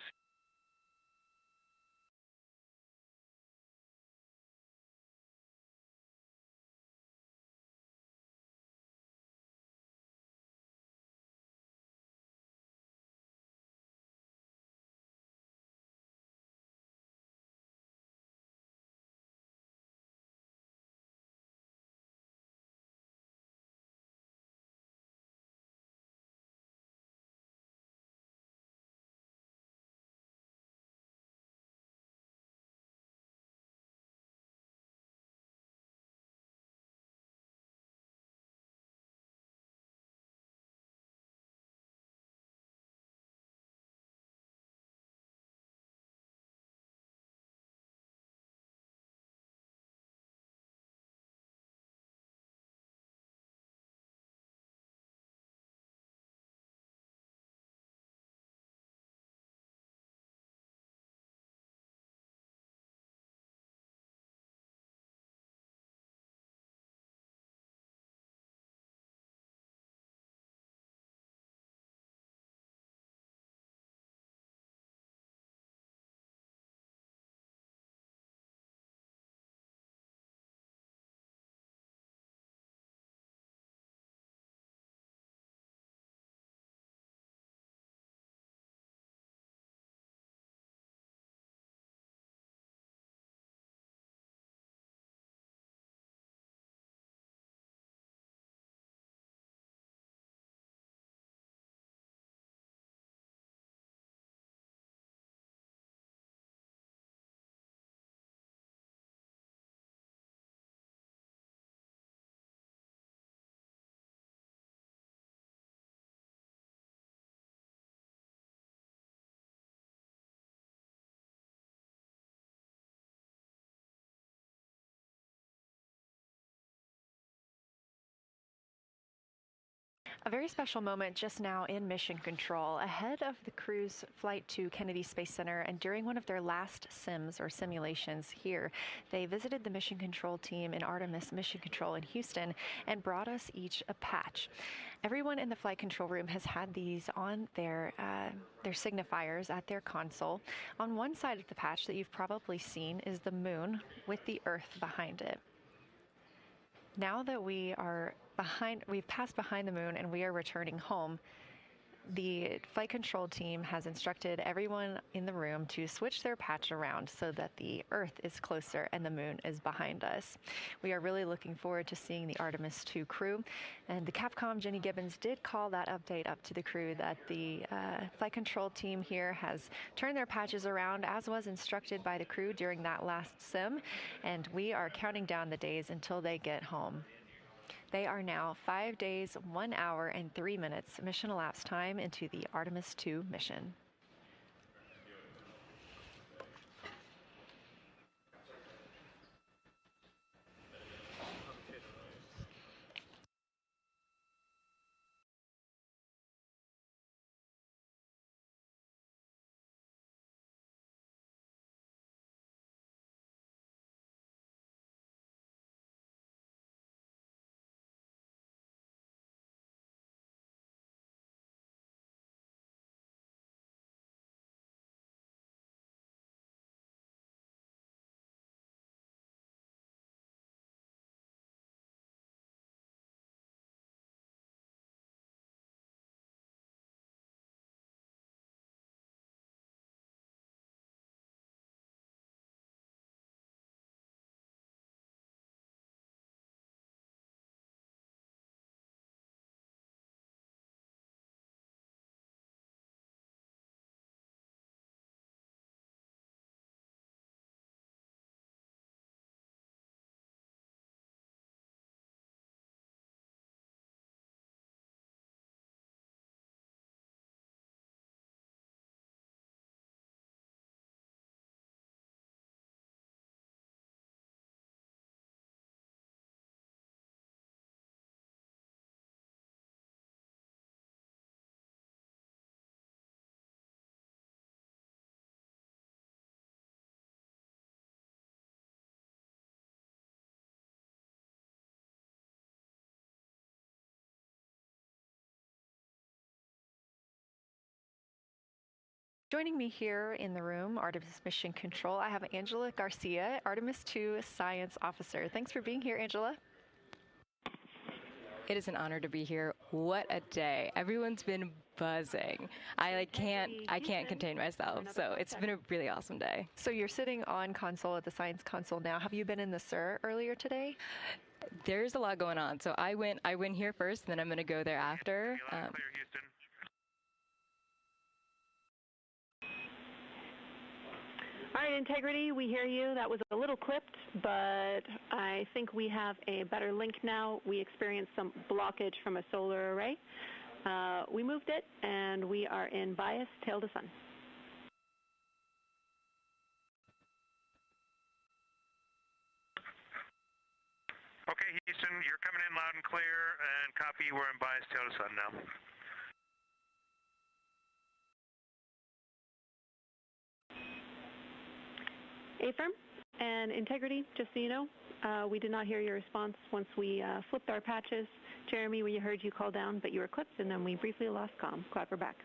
A very special moment just now in mission control. Ahead of the crew's flight to Kennedy Space Center and during one of their last sims or simulations here, they visited the mission control team in Artemis Mission Control in Houston and brought us each a patch. Everyone in the flight control room has had these on their signifiers at their console. On one side of the patch that you've probably seen is the moon with the Earth behind it. Now that we've passed behind the moon and we are returning home, the flight control team has instructed everyone in the room to switch their patch around so that the Earth is closer and the moon is behind us. We are really looking forward to seeing the Artemis 2 crew. And the Capcom, Jenny Gibbons, did call that update up to the crew that the flight control team here has turned their patches around as was instructed by the crew during that last sim. And we are counting down the days until they get home. They are now 5 days, 1 hour, and 3 minutes mission elapsed time into the Artemis 2 mission. Joining me here in the room, Artemis Mission Control, I have Angela Garcia, Artemis 2 Science Officer. Thanks for being here, Angela. It is an honor to be here. What a day. Everyone's been buzzing. I can't contain myself. So it's been a really awesome day. So you're sitting on console at the Science Console now. Have you been in the SIR earlier today? There's a lot going on. So I went here first, and then I'm going to go there after. Clear, Houston. All right, Integrity, we hear you. That was a little clipped, but I think we have a better link now. We experienced some blockage from a solar array. We moved it, and we are in bias tail to sun. Okay, Houston, you're coming in loud and clear, and copy, we're in bias tail to sun now. Affirm and Integrity, just so you know, we did not hear your response once we flipped our patches. Jeremy, we heard you call down, but you were clipped, and then we briefly lost comm. Glad we're back.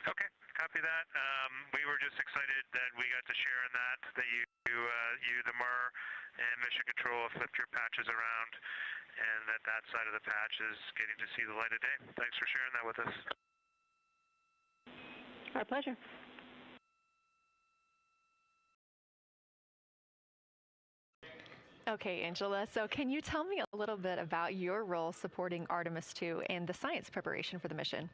Okay, copy that. We were just excited that we got to share in that you, the MER, and Mission Control flipped your patches around, and that side of the patch is getting to see the light of day. Thanks for sharing that with us. Our pleasure. Okay, Angela, so can you tell me a little bit about your role supporting Artemis 2 and the science preparation for the mission?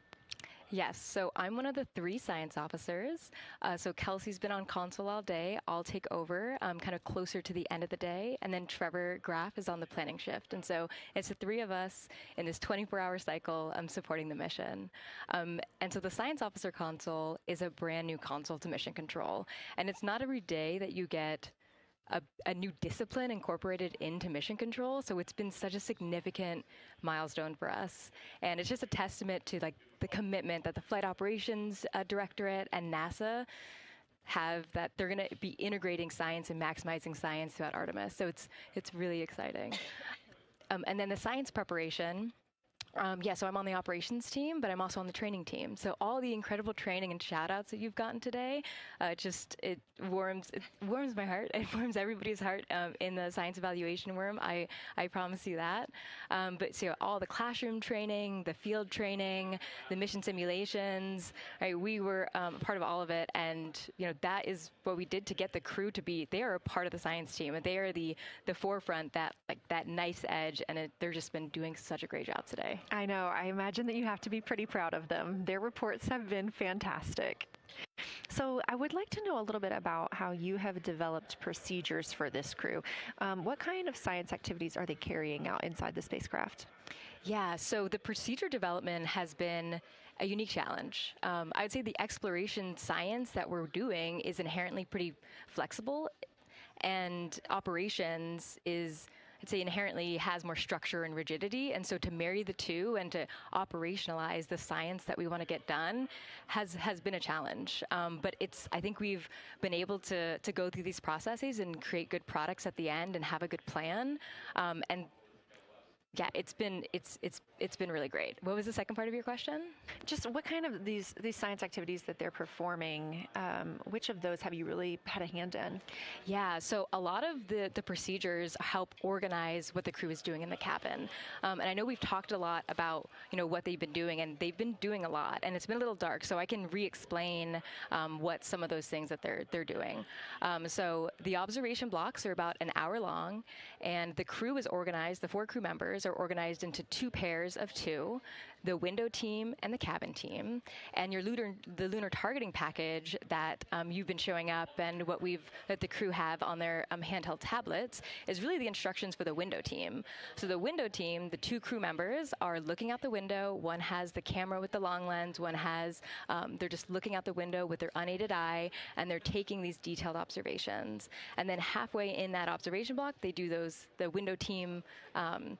Yes, so I'm one of the 3 science officers. So Kelsey's been on console all day. I'll take over kind of closer to the end of the day. And then Trevor Graff is on the planning shift. And so it's the 3 of us in this 24-hour cycle supporting the mission. And so the science officer console is a brand new console to Mission Control. And it's not every day that you get a new discipline incorporated into mission control. So it's been such a significant milestone for us. And it's just a testament to like the commitment that the Flight Operations Directorate and NASA have, that they're going to be integrating science and maximizing science throughout Artemis. So it's really exciting. And then the science preparation. So I'm on the operations team, but I'm also on the training team. So all the incredible training and shout outs that you've gotten today, it warms my heart. It warms everybody's heart in the science evaluation worm. I promise you that. But so all the classroom training, the field training, the mission simulations, right? We were part of all of it. And, that is what we did to get the crew to be, they are a part of the science team. And they are the forefront, that nice edge. And they're just been doing such a great job today. I know. I imagine that you have to be pretty proud of them. Their reports have been fantastic. So I would like to know a little bit about how you have developed procedures for this crew. What kind of science activities are they carrying out inside the spacecraft? Yeah, so the procedure development has been a unique challenge. I would say the exploration science that we're doing is inherently pretty flexible, and operations is, I'd say, inherently has more structure and rigidity. And so to marry the two and to operationalize the science that we want to get done has been a challenge. But I think we've been able to go through these processes and create good products at the end and have a good plan. Yeah, it's been really great. What was the second part of your question? Just what kind of these science activities that they're performing, which of those have you really had a hand in? Yeah, so a lot of the procedures help organize what the crew is doing in the cabin. And I know we've talked a lot about, what they've been doing, and they've been doing a lot, and it's been a little dark, so I can re-explain what some of those things that they're doing. So the observation blocks are about an hour long, and the crew is organized, the 4 crew members are organized into 2 pairs of 2, the window team and the cabin team. And the lunar targeting package that you've been showing up and that the crew have on their handheld tablets is really the instructions for the window team. So the window team, the 2 crew members are looking out the window. One has the camera with the long lens. One has, they're just looking out the window with their unaided eye, and they're taking these detailed observations. And then halfway in that observation block, they do the window team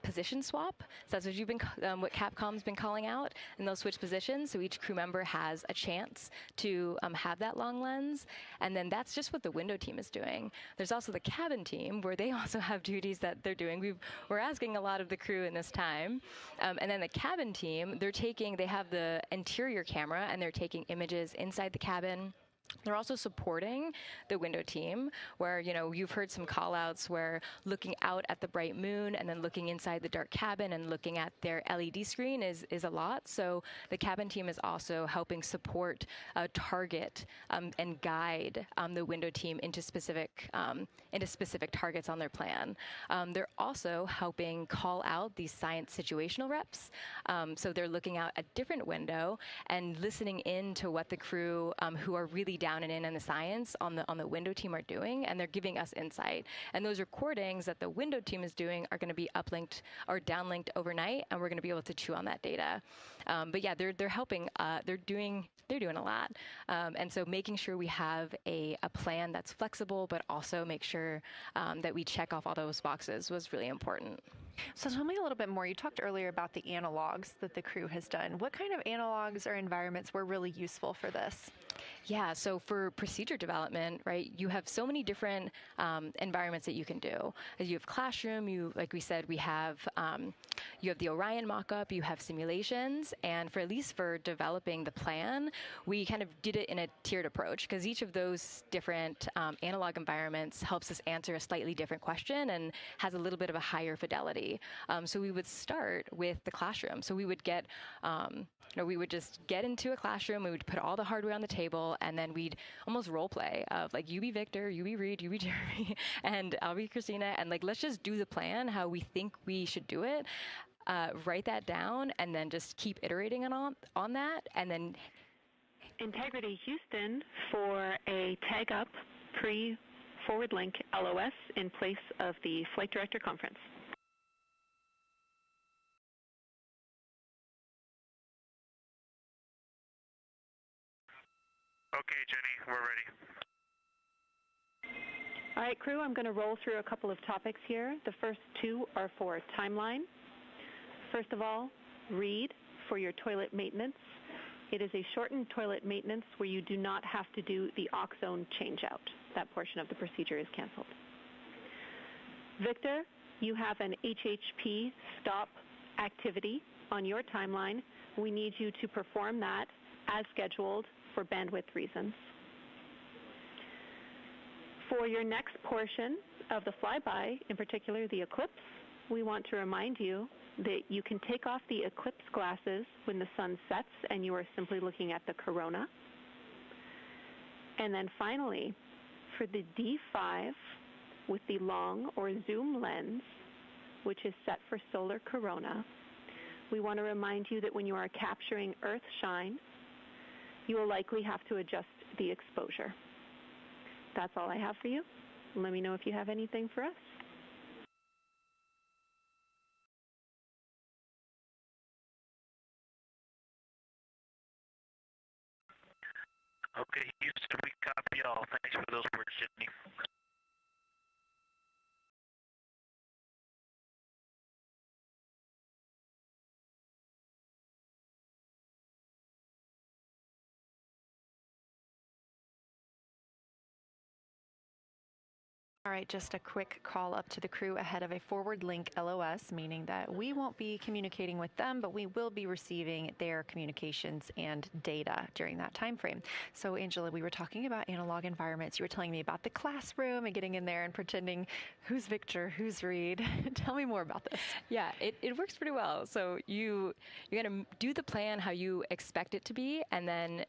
position swap. So that's what Capcom's been calling out, and they'll switch positions. So each crew member has a chance to have that long lens. And then that's just what the window team is doing. There's also the cabin team, where they also have duties that they're doing. We're asking a lot of the crew in this time. And then the cabin team, they have the interior camera, and they're taking images inside the cabin. They're also supporting the window team, where, you've heard some call-outs where looking out at the bright moon and then looking inside the dark cabin and looking at their LED screen is a lot. So the cabin team is also helping support, target, and guide the window team into specific targets on their plan. They're also helping call out these science situational reps. So they're looking out a different window and listening in to what the crew who are really down and in the science on the window team are doing, and they're giving us insight. And those recordings that the window team is doing are going to be uplinked or downlinked overnight, and we're going to be able to chew on that data. But yeah, they're helping. They're doing a lot. And so making sure we have a plan that's flexible, but also make sure that we check off all those boxes was really important. So tell me a little bit more. You talked earlier about the analogs that the crew has done. What kind of analogs or environments were really useful for this? Yeah, so for procedure development, right, you have so many different environments that you can do. You have classroom, like we said, you have the Orion mock-up, you have simulations, and at least for developing the plan, we kind of did it in a tiered approach, because each of those different analog environments helps us answer a slightly different question and has a little bit of a higher fidelity. So we would start with the classroom. So we would we would just get into a classroom, we would put all the hardware on the table, and then we'd almost role play of like, you be Victor, you be Reid, you be Jeremy, and I'll be Christina, and like, let's just do the plan how we think we should do it, write that down, and then just keep iterating on that, and then Integrity Houston for a tag up pre-forward link LOS in place of the Flight Director Conference. Okay, Jenny, we're ready. All right, crew, I'm going to roll through a couple of topics here. The first two are for timeline. First of all, Reid, for your toilet maintenance. It is a shortened toilet maintenance where you do not have to do the oxone change-out. That portion of the procedure is canceled. Victor, you have an HHP stop activity on your timeline. We need you to perform that as scheduled for bandwidth reasons. For your next portion of the flyby, in particular the eclipse, we want to remind you that you can take off the eclipse glasses when the sun sets and you are simply looking at the corona. And then finally, for the D5 with the long or zoom lens, which is set for solar corona, we want to remind you that when you are capturing Earth shine, you will likely have to adjust the exposure. That's all I have for you. Let me know if you have anything for us. Okay, Houston, we copy all. Thanks for those words, Sydney. All right, just a quick call up to the crew ahead of a forward link LOS, meaning that we won't be communicating with them, but we will be receiving their communications and data during that time frame. So, Angela, we were talking about analog environments. You were telling me about the classroom and getting in there and pretending who's Victor, who's Reid. Tell me more about this. Yeah, it works pretty well. So you're going to do the plan how you expect it to be, and then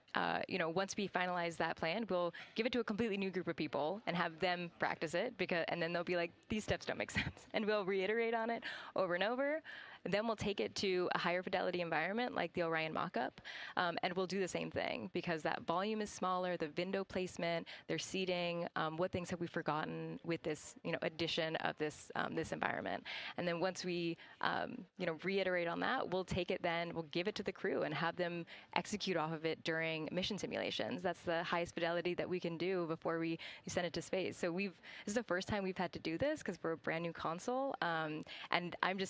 once we finalize that plan, we'll give it to a completely new group of people and have them practice it. And then they'll be like, these steps don't make sense. And we'll reiterate on it over and over. Then we'll take it to a higher fidelity environment like the Orion mock-up, and we'll do the same thing because that volume is smaller, the window placement, their seating, what things have we forgotten with this addition of this environment. And then once we reiterate on that, we'll take it then, we'll give it to the crew and have them execute off of it during mission simulations. That's the highest fidelity that we can do before we send it to space. So this is the first time we've had to do this because we're a brand new console, and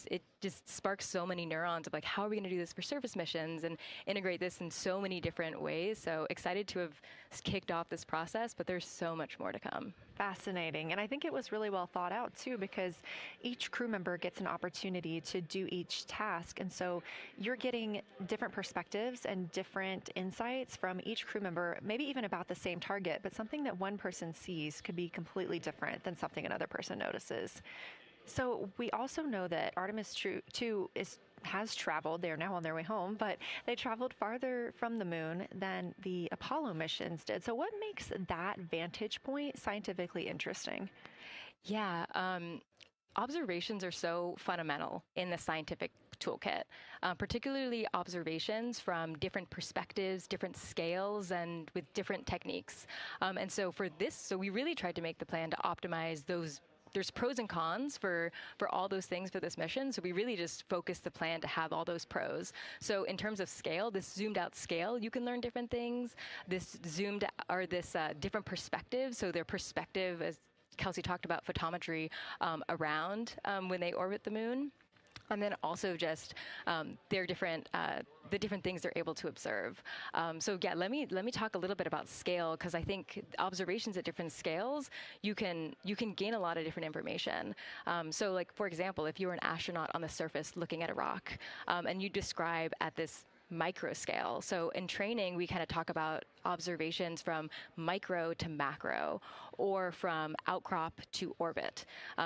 it just sparks so many neurons of like, how are we going to do this for surface missions and integrate this in so many different ways. So excited to have kicked off this process, but there's so much more to come. Fascinating. And I think it was really well thought out too, because each crew member gets an opportunity to do each task. And so you're getting different perspectives and different insights from each crew member, maybe even about the same target, but something that one person sees could be completely different than something another person notices. So we also know that Artemis 2 has traveled. They're now on their way home, but they traveled farther from the moon than the Apollo missions did. So what makes that vantage point scientifically interesting? Yeah, observations are so fundamental in the scientific toolkit, particularly observations from different perspectives, different scales, and with different techniques. And so for this, so we really tried to make the plan to optimize those. There's pros and cons for all those things for this mission. So we really just focused the plan to have all those pros. So in terms of scale, this zoomed out scale, you can learn different things. This different perspectives. So their perspective, as Kelsey talked about, photometry around when they orbit the moon. And then also just their different the different things they're able to observe. So yeah, let me talk a little bit about scale, because I think observations at different scales, you can gain a lot of different information. So like, for example, if you were an astronaut on the surface looking at a rock, and you describe at this micro scale. So in training, we kind of talk about observations from micro to macro, or from outcrop to orbit.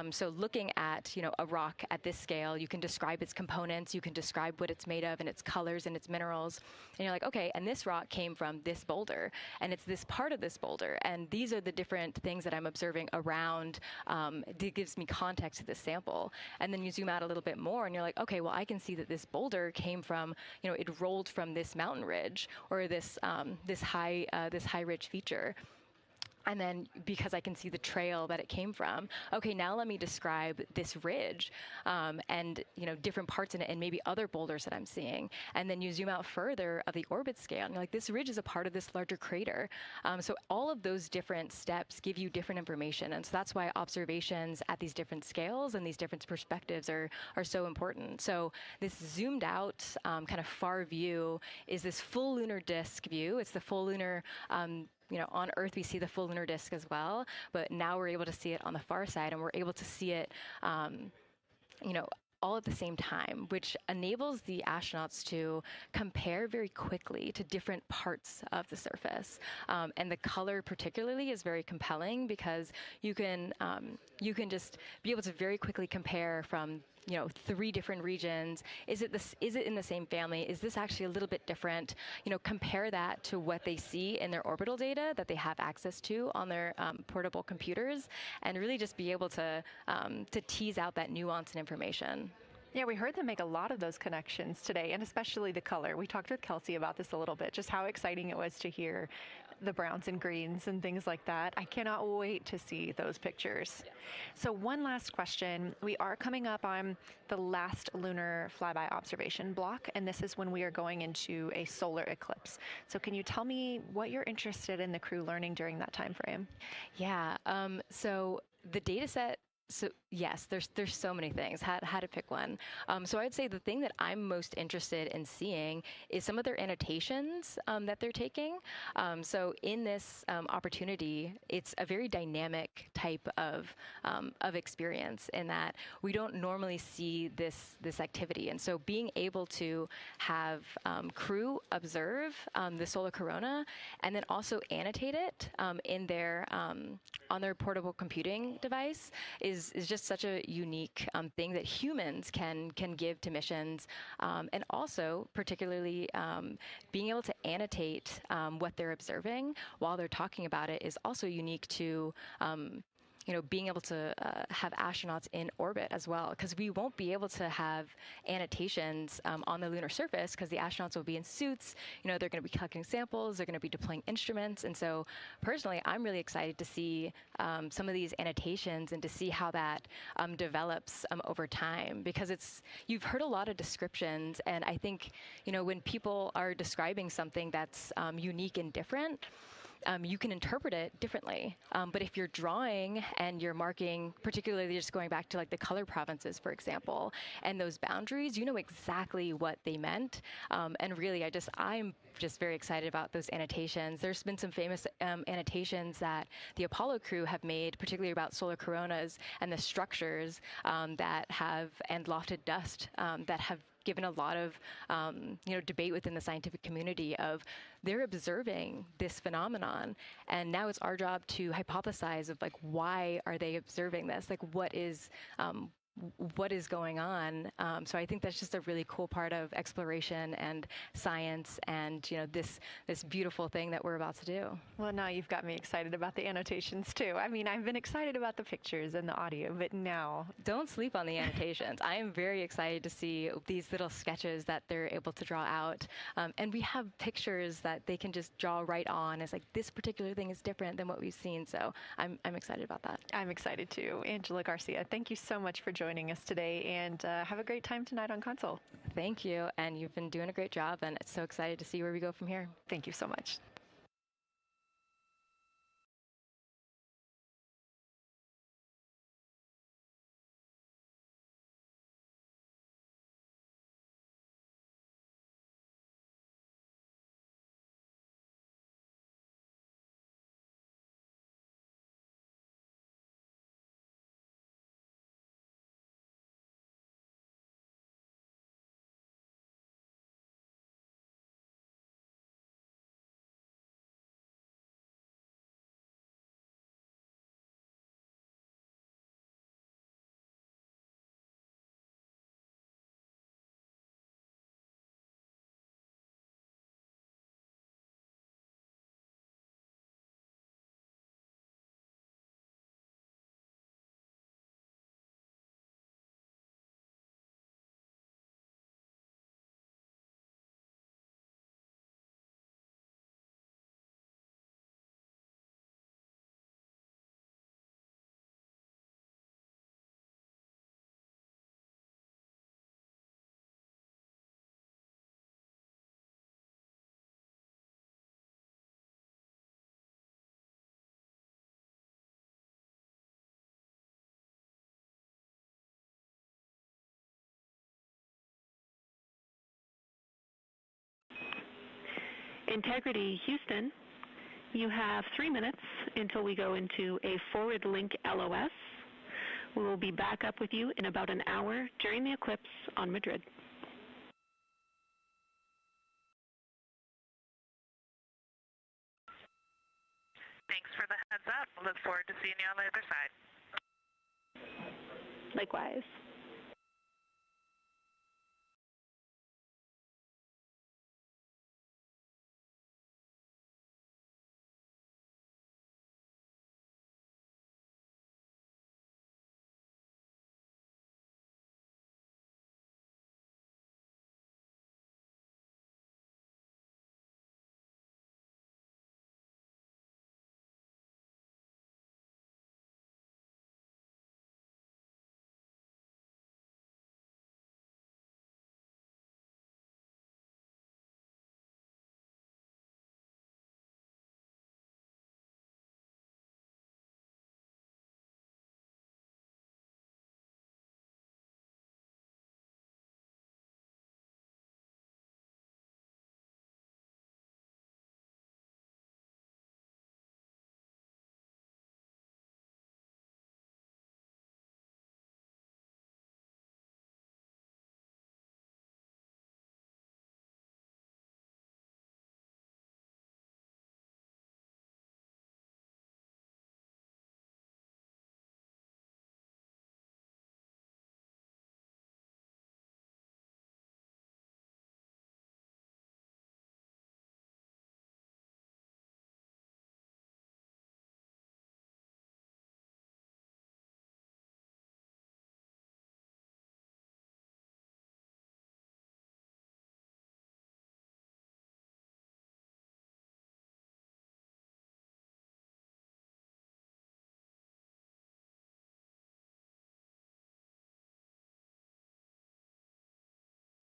So looking at a rock at this scale, you can describe its components, you can describe what it's made of and its colors and its minerals, and you're like, okay, and this rock came from this boulder, and it's this part of this boulder, and these are the different things that I'm observing around. It gives me context to this sample, and then you zoom out a little bit more, and you're like, okay, well, I can see that this boulder came from, it rolled from this mountain ridge, or this high ridge feature. And then because I can see the trail that it came from, okay, now let me describe this ridge and, different parts in it and maybe other boulders that I'm seeing. And then you zoom out further of the orbit scale and you're like, this ridge is a part of this larger crater. So all of those different steps give you different information. And so that's why observations at these different scales and these different perspectives are so important. So this zoomed out kind of far view is this full lunar disk view. It's the full lunar on Earth, we see the full lunar disk as well, but now we're able to see it on the far side, and we're able to see it, all at the same time, which enables the astronauts to compare very quickly to different parts of the surface. And the color particularly is very compelling because you can just be able to very quickly compare from 3 different regions. Is it in the same family? Is this actually a little bit different? Compare that to what they see in their orbital data that they have access to on their portable computers, and really just be able to tease out that nuance and information. Yeah, we heard them make a lot of those connections today, and especially the color. We talked with Kelsey about this a little bit, just how exciting it was to hear the browns and greens and things like that. I cannot wait to see those pictures. Yeah. So one last question. We are coming up on the last lunar flyby observation block, and this is when we are going into a solar eclipse. So can you tell me what you're interested in the crew learning during that time frame? Yeah, so the data set. So yes, there's so many things. How to pick one. So I'd say the thing that I'm most interested in seeing is some of their annotations that they're taking. So in this opportunity, it's a very dynamic type of experience in that we don't normally see this activity. And so being able to have crew observe the solar corona and then also annotate it in their on their portable computing device is just such a unique thing that humans can give to missions, and also particularly being able to annotate what they're observing while they're talking about it is also unique to being able to have astronauts in orbit as well, because we won't be able to have annotations on the lunar surface because the astronauts will be in suits. They're going to be collecting samples, they're going to be deploying instruments. And so personally, I'm really excited to see some of these annotations and to see how that develops over time, because you've heard a lot of descriptions. And I think, when people are describing something that's unique and different, you can interpret it differently. But if you're drawing and you're marking, particularly just going back to like the color provinces, for example, and those boundaries, you know exactly what they meant. And really, I'm just very excited about those annotations. There's been some famous annotations that the Apollo crew have made, particularly about solar coronas and the structures that have, and lofted dust that have given a lot of debate within the scientific community of they're observing this phenomenon, and now it's our job to hypothesize of like, why are they observing this? Like, what is going on? So I think that's just a really cool part of exploration and science, and this beautiful thing that we're about to do. Well, now you've got me excited about the annotations too. I mean, I've been excited about the pictures and the audio, but now don't sleep on the annotations. I am very excited to see these little sketches that they're able to draw out, and we have pictures that they can just draw right on. It's like, this particular thing is different than what we've seen. So I'm excited about that. I'm excited too. Angela Garcia, thank you so much for joining us today, and have a great time tonight on Console. Thank you, and you've been doing a great job, and it's so excited to see where we go from here. Thank you so much. Integrity Houston, you have 3 minutes until we go into a forward link LOS. We will be back up with you in about an hour during the eclipse on Madrid. Thanks for the heads up. Look forward to seeing you on the other side. Likewise.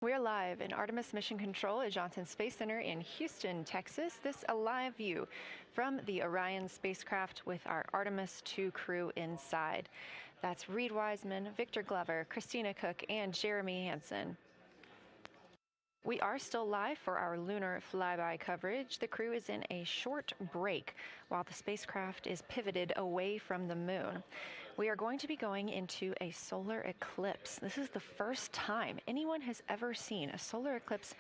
We're live in Artemis Mission Control at Johnson Space Center in Houston, Texas. This is a live view from the Orion spacecraft with our Artemis 2 crew inside. That's Reid Wiseman, Victor Glover, Christina Koch, and Jeremy Hansen. We are still live for our Lunar Flyby coverage. The crew is in a short break while the spacecraft is pivoted away from the moon. We are going to be going into a solar eclipse. This is the first time anyone has ever seen a solar eclipse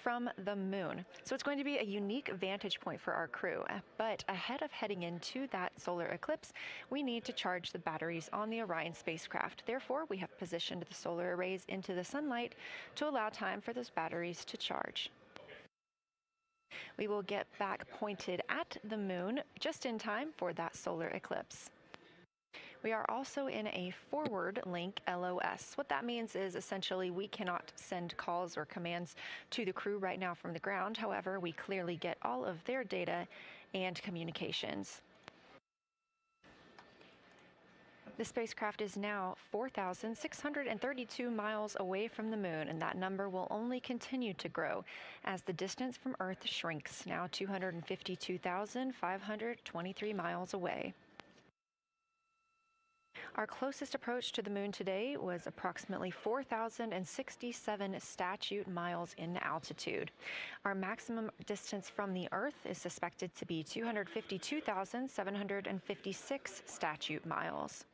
from the moon. So it's going to be a unique vantage point for our crew. But ahead of heading into that solar eclipse, we need to charge the batteries on the Orion spacecraft. Therefore, we have positioned the solar arrays into the sunlight to allow time for those batteries to charge. We will get back pointed at the moon just in time for that solar eclipse. We are also in a forward link LOS. What that means is essentially we cannot send calls or commands to the crew right now from the ground. However, we clearly get all of their data and communications. The spacecraft is now 4,632 miles away from the moon, and that number will only continue to grow as the distance from Earth shrinks, now 252,523 miles away. Our closest approach to the moon today was approximately 4,067 statute miles in altitude. Our maximum distance from the Earth is suspected to be 252,756 statute miles.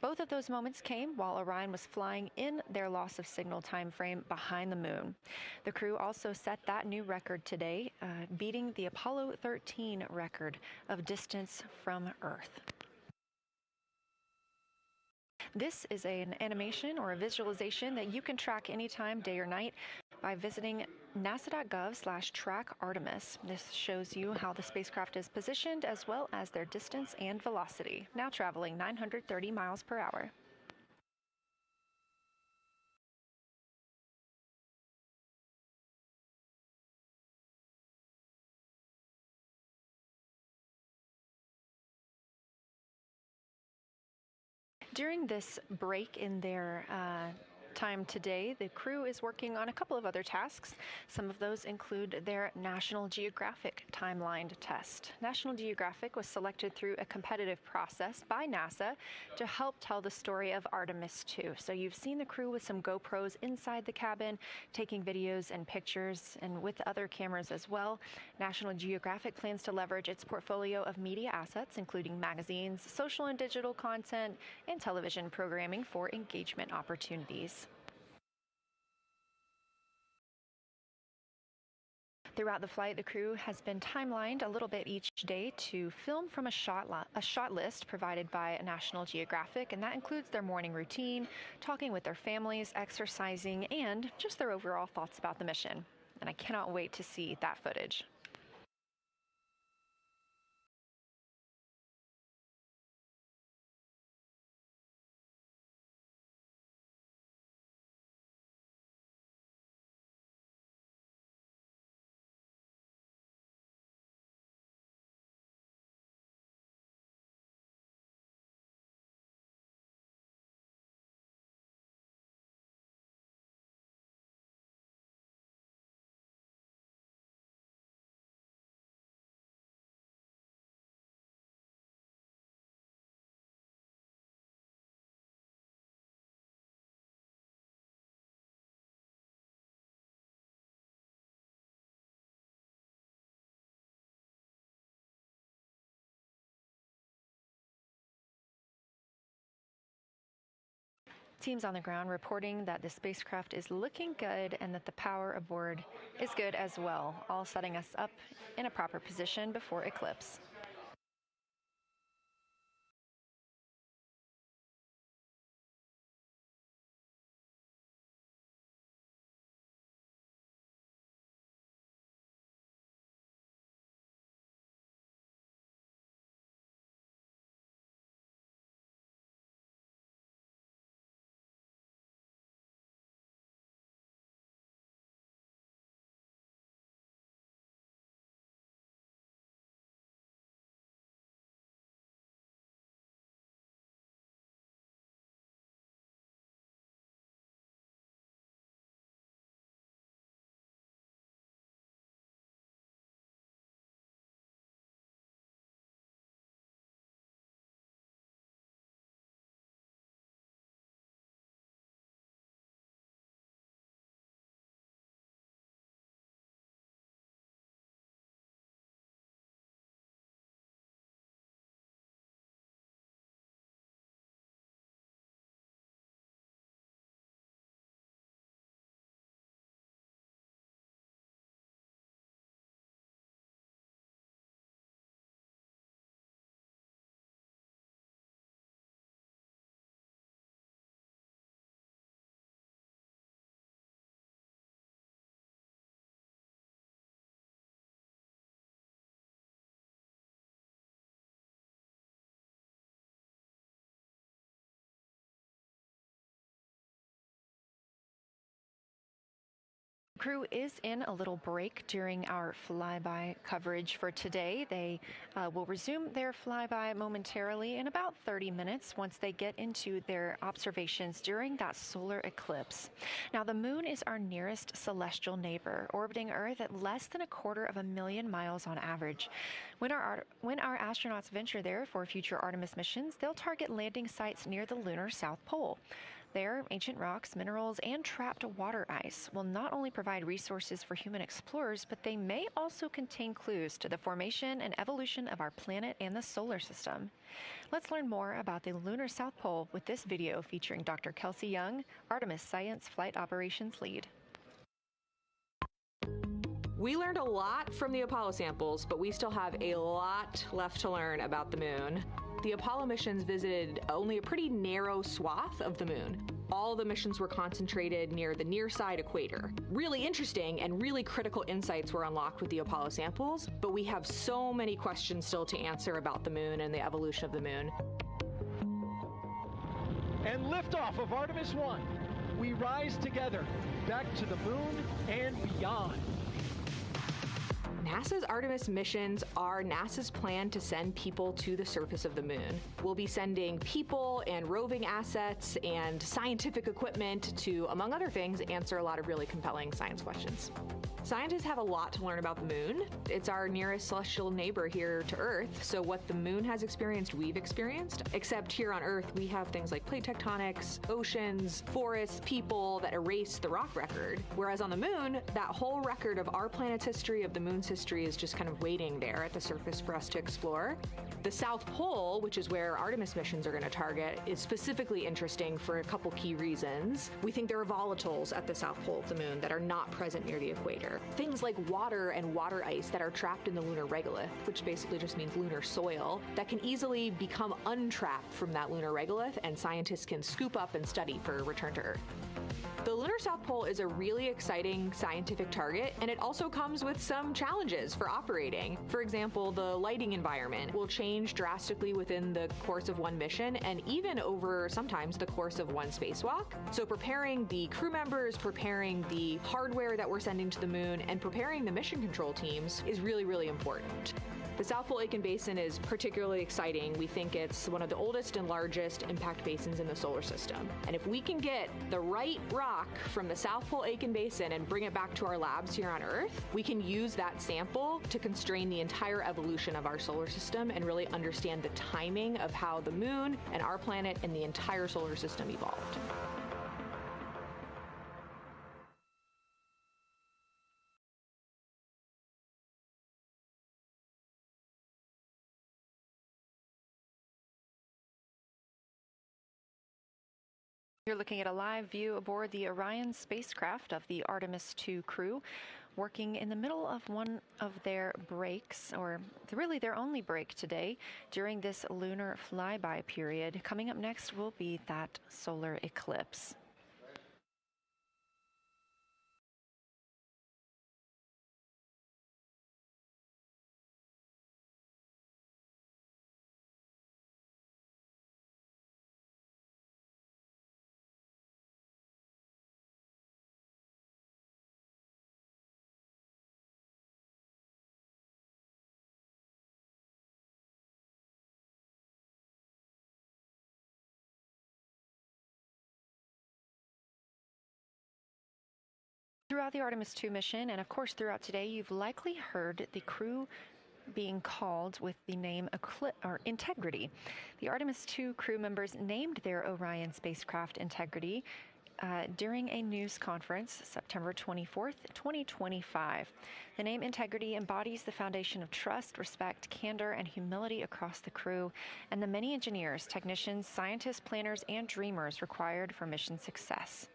Both of those moments came while Orion was flying in their loss of signal time frame behind the moon. The crew also set that new record today, beating the Apollo 13 record of distance from Earth. This is an animation or a visualization that you can track anytime, day or night, by visiting nasa.gov/track-Artemis. This shows you how the spacecraft is positioned as well as their distance and velocity, now traveling 930 miles per hour. During this break in their time today, the crew is working on a couple of other tasks. Some of those include their National Geographic timeline test. National Geographic was selected through a competitive process by NASA to help tell the story of Artemis II. So you've seen the crew with some GoPros inside the cabin, taking videos and pictures, and with other cameras as well. National Geographic plans to leverage its portfolio of media assets, including magazines, social and digital content, and television programming for engagement opportunities. Throughout the flight, the crew has been timelined a little bit each day to film from a shot list provided by National Geographic, and that includes their morning routine, talking with their families, exercising, and just their overall thoughts about the mission. And I cannot wait to see that footage. Teams on the ground reporting that the spacecraft is looking good and that the power aboard is good as well, all setting us up in a proper position before eclipse. Crew is in a little break during our flyby coverage for today. They will resume their flyby momentarily in about 30 minutes once they get into their observations during that solar eclipse. Now, the moon is our nearest celestial neighbor, orbiting Earth at less than 250,000 miles on average. When our astronauts venture there for future Artemis missions, they'll target landing sites near the lunar South Pole. There, ancient rocks, minerals, and trapped water ice will not only provide resources for human explorers, but they may also contain clues to the formation and evolution of our planet and the solar system. Let's learn more about the lunar South Pole with this video featuring Dr. Kelsey Young, Artemis Science Flight Operations Lead. We learned a lot from the Apollo samples, but we still have a lot left to learn about the moon. The Apollo missions visited only a pretty narrow swath of the moon. All the missions were concentrated near the near-side equator. Really interesting and really critical insights were unlocked with the Apollo samples, but we have so many questions still to answer about the moon and the evolution of the moon. And liftoff of Artemis 1. We rise together, back to the moon and beyond. NASA's Artemis missions are NASA's plan to send people to the surface of the moon. We'll be sending people and roving assets and scientific equipment to, among other things, answer a lot of really compelling science questions. Scientists have a lot to learn about the moon. It's our nearest celestial neighbor here to Earth, so what the moon has experienced, we've experienced. Except here on Earth, we have things like plate tectonics, oceans, forests, people that erase the rock record. Whereas on the moon, that whole record of our planet's history, of the moon's history, is just kind of waiting there at the surface for us to explore. The South Pole, which is where Artemis missions are going to target, is specifically interesting for a couple key reasons. We think there are volatiles at the South Pole of the moon that are not present near the equator. Things like water and water ice that are trapped in the lunar regolith, which basically just means lunar soil, that can easily become untrapped from that lunar regolith, and scientists can scoop up and study for return to Earth. The lunar South Pole is a really exciting scientific target, and it also comes with some challenges for operating. For example, the lighting environment will change drastically within the course of one mission, and even over sometimes the course of one spacewalk. So preparing the crew members, preparing the hardware that we're sending to the moon, and preparing the mission control teams is really, really important. The South Pole Aitken Basin is particularly exciting. We think it's one of the oldest and largest impact basins in the solar system. And if we can get the right rock from the South Pole Aitken Basin and bring it back to our labs here on Earth, we can use that sample to constrain the entire evolution of our solar system and really understand the timing of how the moon and our planet and the entire solar system evolved. You're looking at a live view aboard the Orion spacecraft of the Artemis II crew, working in the middle of one of their breaks, or really their only break today during this lunar flyby period. Coming up next will be that solar eclipse. Throughout the Artemis II mission, and of course throughout today, you've likely heard the crew being called with the name Integrity. The Artemis II crew members named their Orion spacecraft Integrity during a news conference September 24th, 2025. The name Integrity embodies the foundation of trust, respect, candor, and humility across the crew and the many engineers, technicians, scientists, planners, and dreamers required for mission success.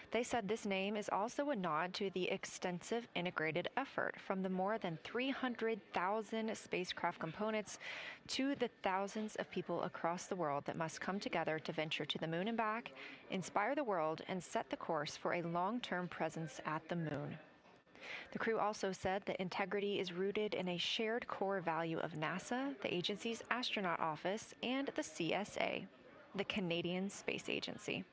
They said this name is also a nod to the extensive integrated effort from the more than 300,000 spacecraft components to the thousands of people across the world that must come together to venture to the moon and back, inspire the world, and set the course for a long-term presence at the moon. The crew also said that integrity is rooted in a shared core value of NASA, the agency's astronaut office, and the CSA, the Canadian Space Agency.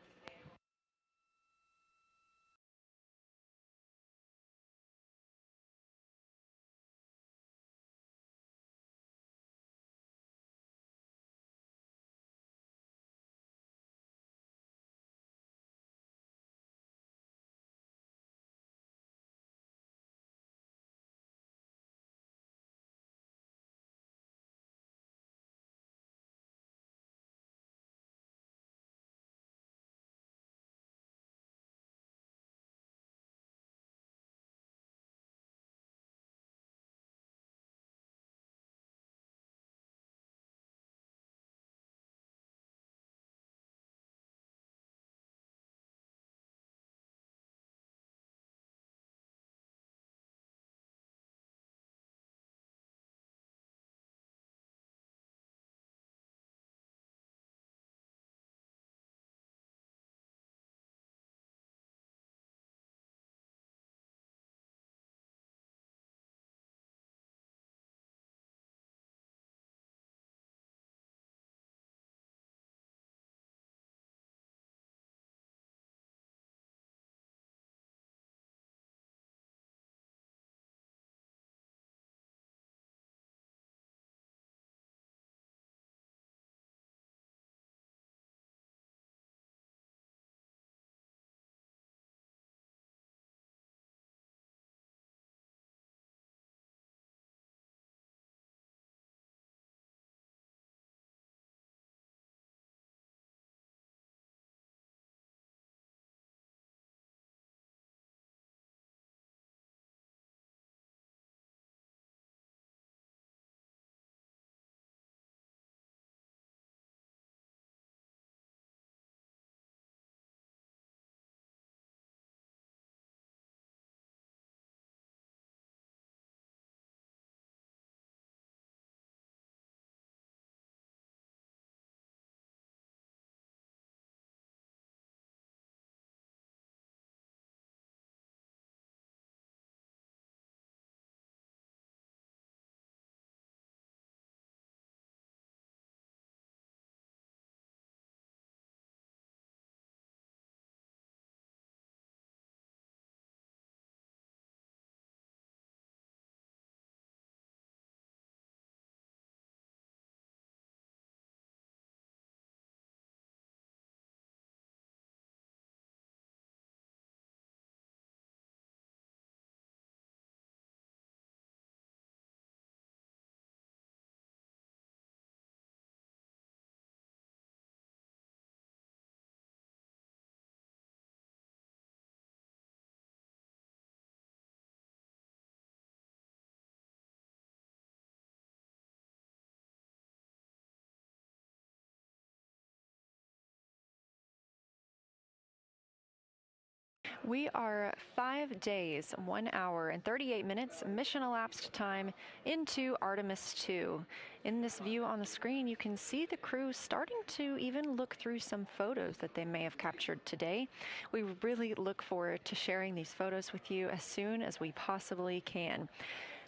We are 5 days, 1 hour, and 38 minutes mission elapsed time into Artemis 2. In this view on the screen, you can see the crew starting to even look through some photos that they may have captured today. We really look forward to sharing these photos with you as soon as we possibly can.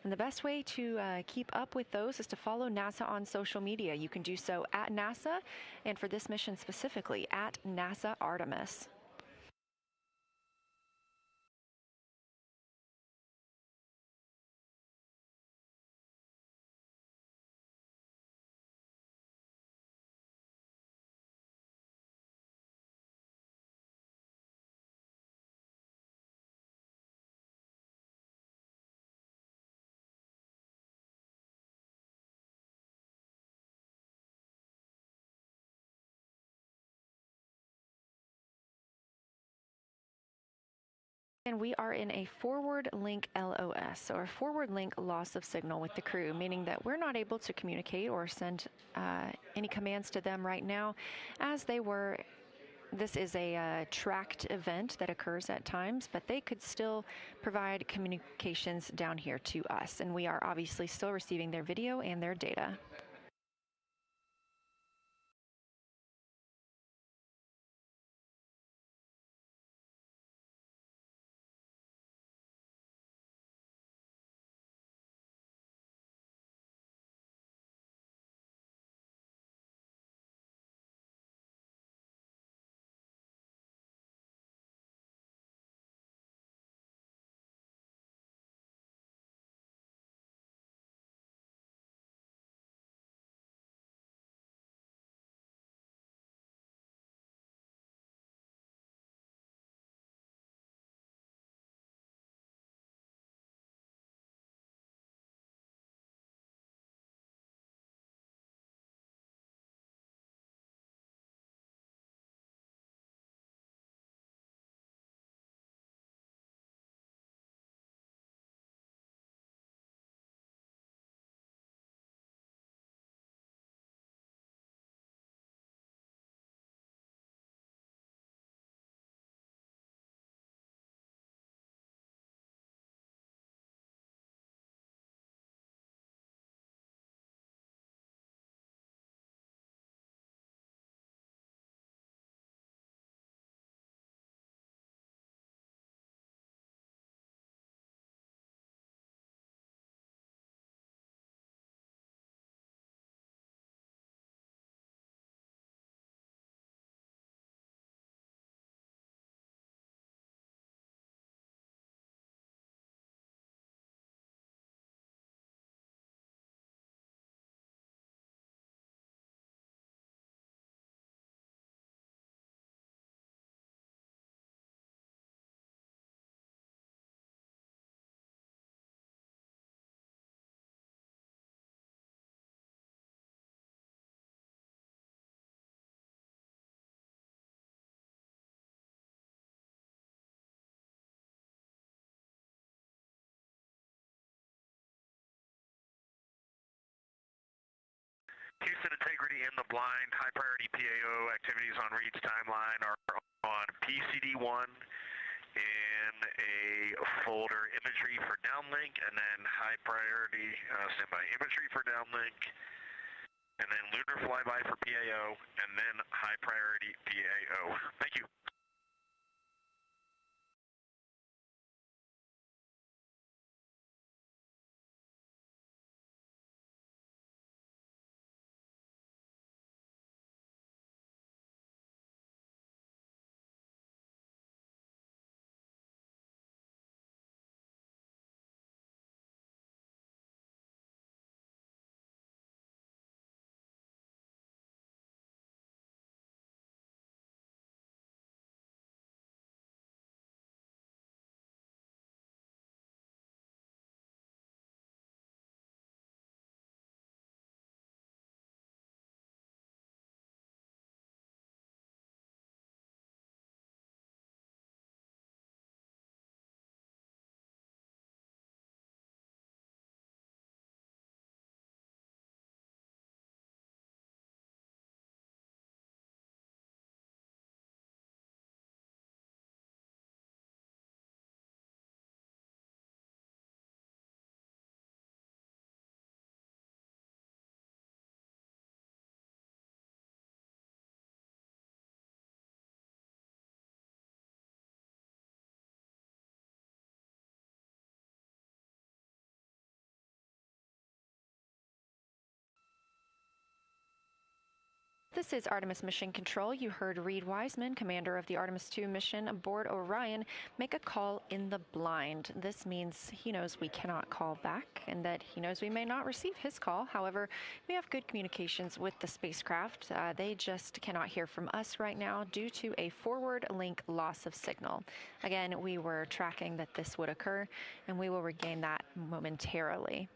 And the best way to keep up with those is to follow NASA on social media. You can do so at NASA, and for this mission specifically, at NASA Artemis. And we are in a forward link LOS, or a forward link loss of signal with the crew, meaning that we're not able to communicate or send any commands to them right now as they were. This is a tracked event that occurs at times, but they could still provide communications down here to us. And we are obviously still receiving their video and their data. Houston integrity in the blind. High priority PAO activities on Reid's timeline are on PCD1 in a folder imagery for downlink, and then high priority standby imagery for downlink, and then Lunar Flyby for PAO, and then high priority PAO. Thank you. This is Artemis Mission Control. You heard Reid Wiseman, commander of the Artemis 2 mission aboard Orion, make a call in the blind. This means he knows we cannot call back and that he knows we may not receive his call. However, we have good communications with the spacecraft. They just cannot hear from us right now due to a forward link loss of signal. Again, we were tracking that this would occur, and we will regain that momentarily.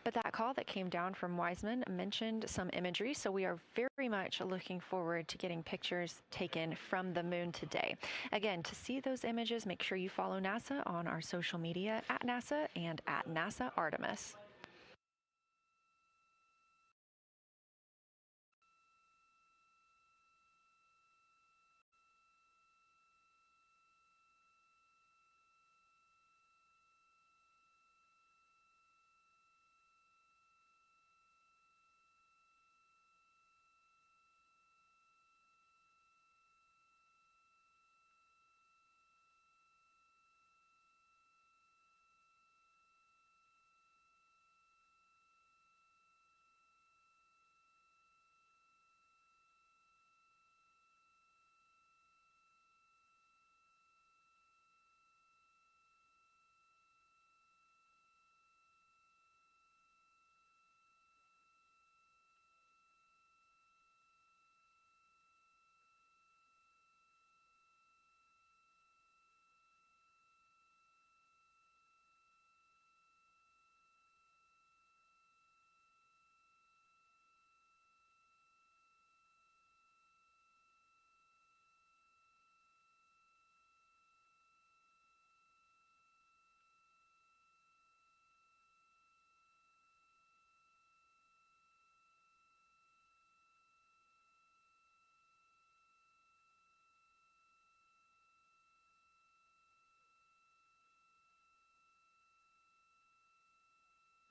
But that call that came down from Wiseman mentioned some imagery, so we are very much looking forward to getting pictures taken from the moon today. Again, to see those images, make sure you follow NASA on our social media at NASA and at NASA Artemis.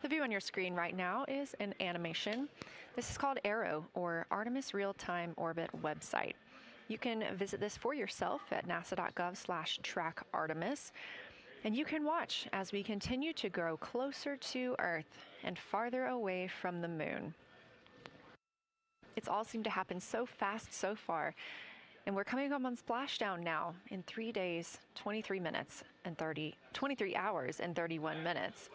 The view on your screen right now is an animation. This is called Arrow, or Artemis Real-Time Orbit website. You can visit this for yourself at nasa.gov/trackartemis, and you can watch as we continue to grow closer to Earth and farther away from the moon. It's all seemed to happen so fast so far, and we're coming up on splashdown now in 3 days, 23 hours and 31 minutes.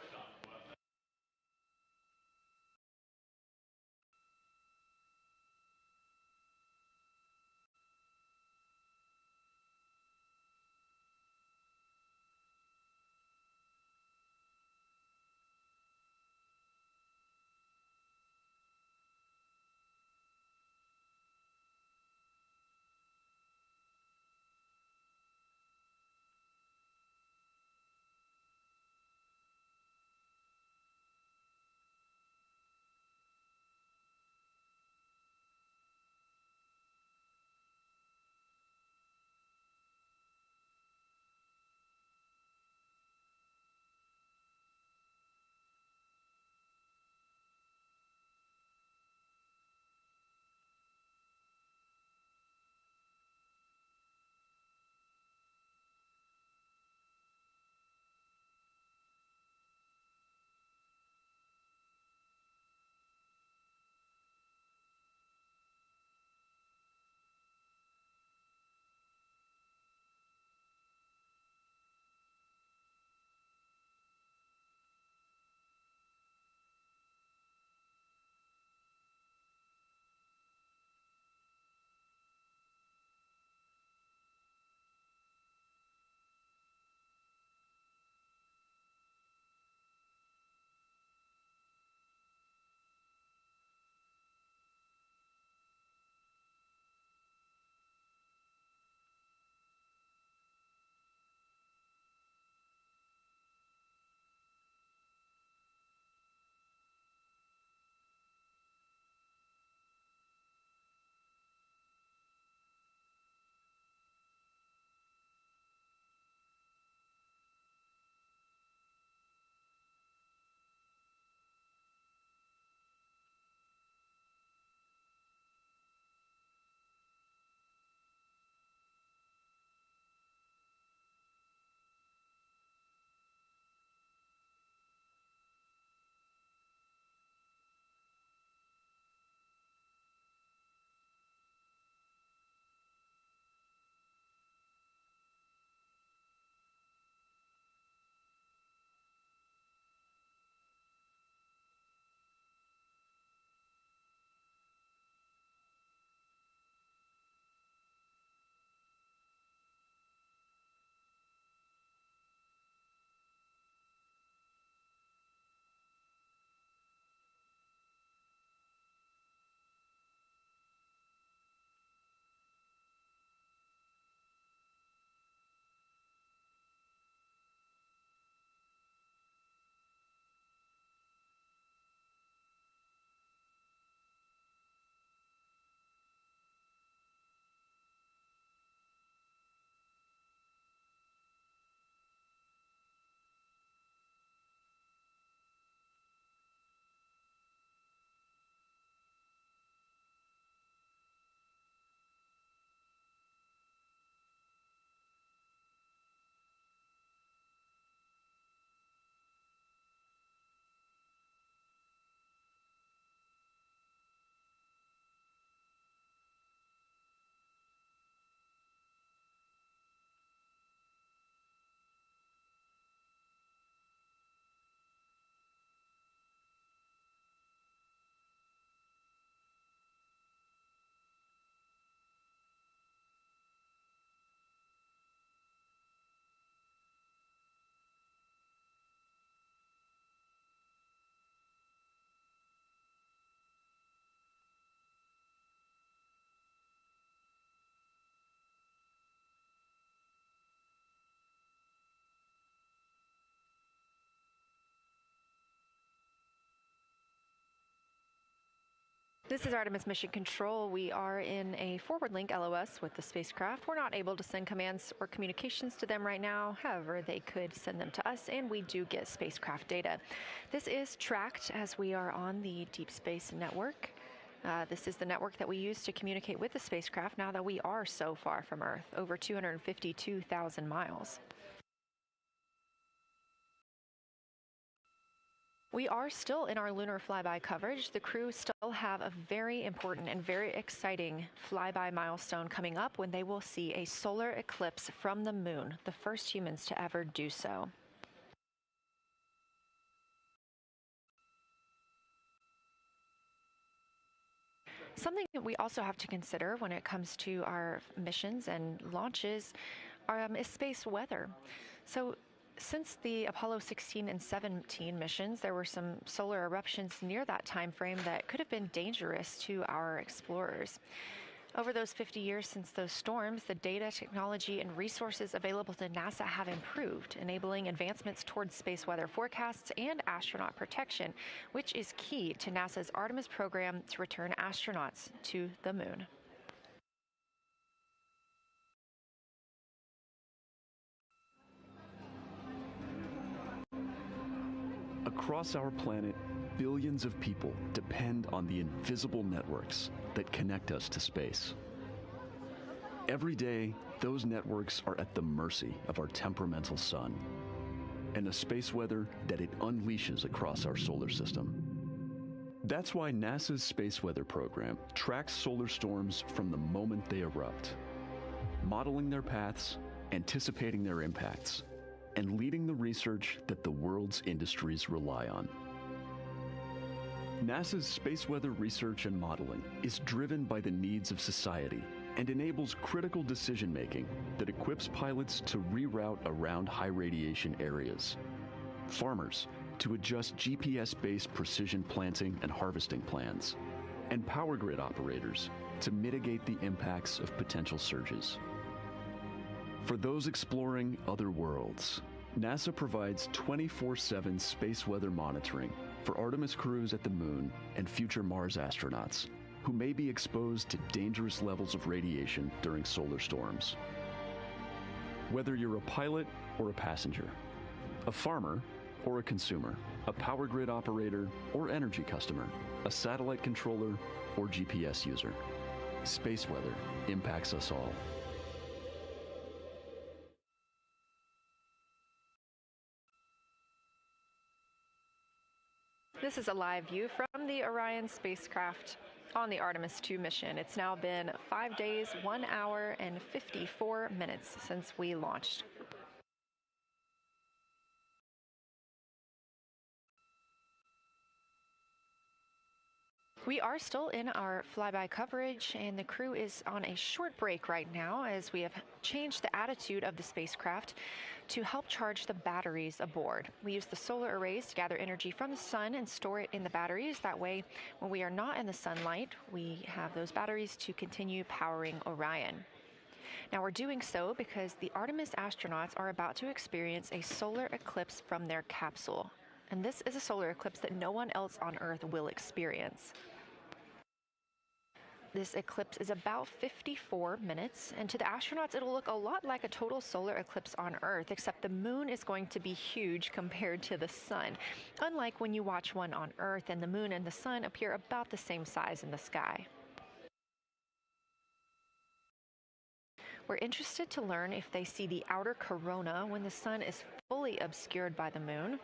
This is Artemis Mission Control. We are in a forward link LOS with the spacecraft. We're not able to send commands or communications to them right now. However, they could send them to us, and we do get spacecraft data. This is tracked as we are on the Deep Space Network. This is the network that we use to communicate with the spacecraft now that we are so far from Earth, over 252,000 miles. We are still in our Lunar Flyby coverage. The crew still have a very important and very exciting flyby milestone coming up when they will see a solar eclipse from the moon, the first humans to ever do so. Something that we also have to consider when it comes to our missions and launches is space weather. So since the Apollo 16 and 17 missions, there were some solar eruptions near that time frame that could have been dangerous to our explorers. Over those 50 years since those storms, the data, technology, and resources available to NASA have improved, enabling advancements towards space weather forecasts and astronaut protection, which is key to NASA's Artemis program to return astronauts to the moon. Across our planet, billions of people depend on the invisible networks that connect us to space. Every day, those networks are at the mercy of our temperamental sun and the space weather that it unleashes across our solar system. That's why NASA's Space Weather Program tracks solar storms from the moment they erupt, modeling their paths, anticipating their impacts, and leading the research that the world's industries rely on. NASA's space weather research and modeling is driven by the needs of society and enables critical decision-making that equips pilots to reroute around high radiation areas, farmers to adjust GPS-based precision planting and harvesting plans, and power grid operators to mitigate the impacts of potential surges. For those exploring other worlds, NASA provides 24/7 space weather monitoring for Artemis crews at the moon and future Mars astronauts who may be exposed to dangerous levels of radiation during solar storms. Whether you're a pilot or a passenger, a farmer or a consumer, a power grid operator or energy customer, a satellite controller or GPS user, space weather impacts us all. This is a live view from the Orion spacecraft on the Artemis 2 mission. It's now been 5 days, 1 hour, and 54 minutes since we launched. We are still in our flyby coverage, and the crew is on a short break right now as we have changed the attitude of the spacecraft to help charge the batteries aboard. We use the solar arrays to gather energy from the sun and store it in the batteries. That way, when we are not in the sunlight, we have those batteries to continue powering Orion. Now, we're doing so because the Artemis astronauts are about to experience a solar eclipse from their capsule. And this is a solar eclipse that no one else on Earth will experience. This eclipse is about 54 minutes, and to the astronauts, it'll look a lot like a total solar eclipse on Earth, except the moon is going to be huge compared to the sun, unlike when you watch one on Earth and the moon and the sun appear about the same size in the sky. We're interested to learn if they see the outer corona when the sun is fully obscured by the moon.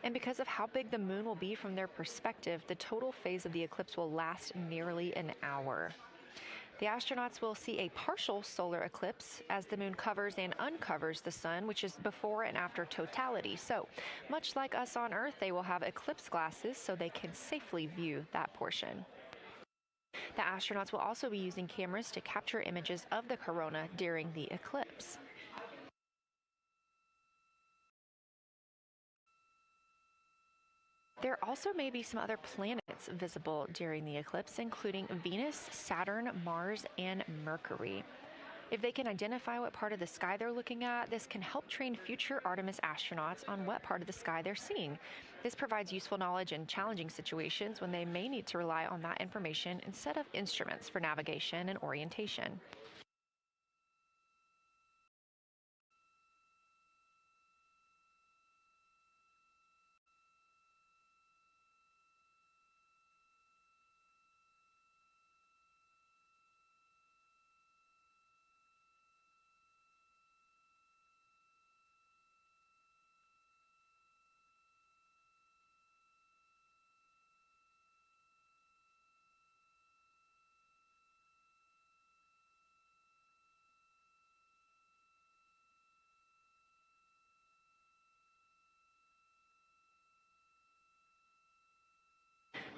And because of how big the moon will be from their perspective, the total phase of the eclipse will last nearly an hour. The astronauts will see a partial solar eclipse as the moon covers and uncovers the sun, which is before and after totality. So, much like us on Earth, they will have eclipse glasses so they can safely view that portion. The astronauts will also be using cameras to capture images of the corona during the eclipse. There also may be some other planets visible during the eclipse, including Venus, Saturn, Mars, and Mercury. If they can identify what part of the sky they're looking at, this can help train future Artemis astronauts on what part of the sky they're seeing. This provides useful knowledge in challenging situations when they may need to rely on that information instead of instruments for navigation and orientation.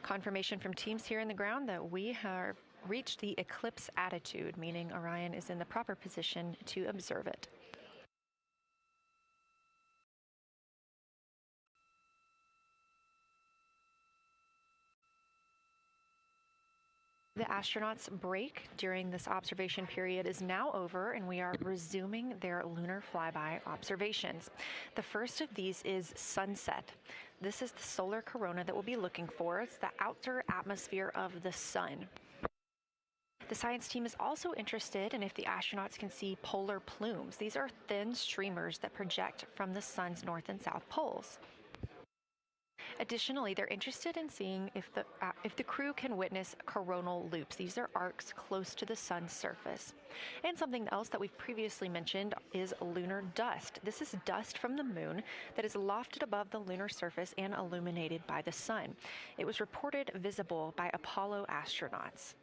Confirmation from teams here in the ground that we have reached the eclipse attitude, meaning Orion is in the proper position to observe it. The astronauts' break during this observation period is now over, and we are resuming their lunar flyby observations. The first of these is sunset. This is the solar corona that we'll be looking for. It's the outer atmosphere of the sun. The science team is also interested in if the astronauts can see polar plumes. These are thin streamers that project from the sun's north and south poles. Additionally, they're interested in seeing if the crew can witness coronal loops. These are arcs close to the sun's surface. And something else that we've previously mentioned is lunar dust. This is dust from the moon that is lofted above the lunar surface and illuminated by the sun. It was reported visible by Apollo astronauts.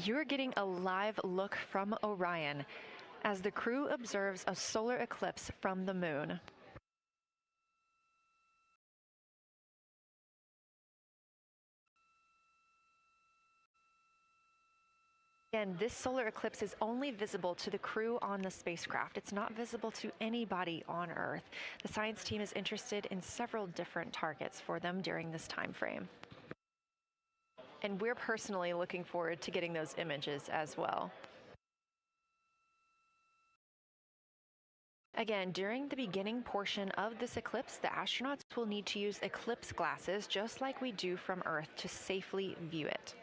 You're getting a live look from Orion as the crew observes a solar eclipse from the moon. Again, this solar eclipse is only visible to the crew on the spacecraft. It's not visible to anybody on Earth. The science team is interested in several different targets for them during this time frame. And we're personally looking forward to getting those images as well. Again, during the beginning portion of this eclipse, the astronauts will need to use eclipse glasses just like we do from Earth to safely view it.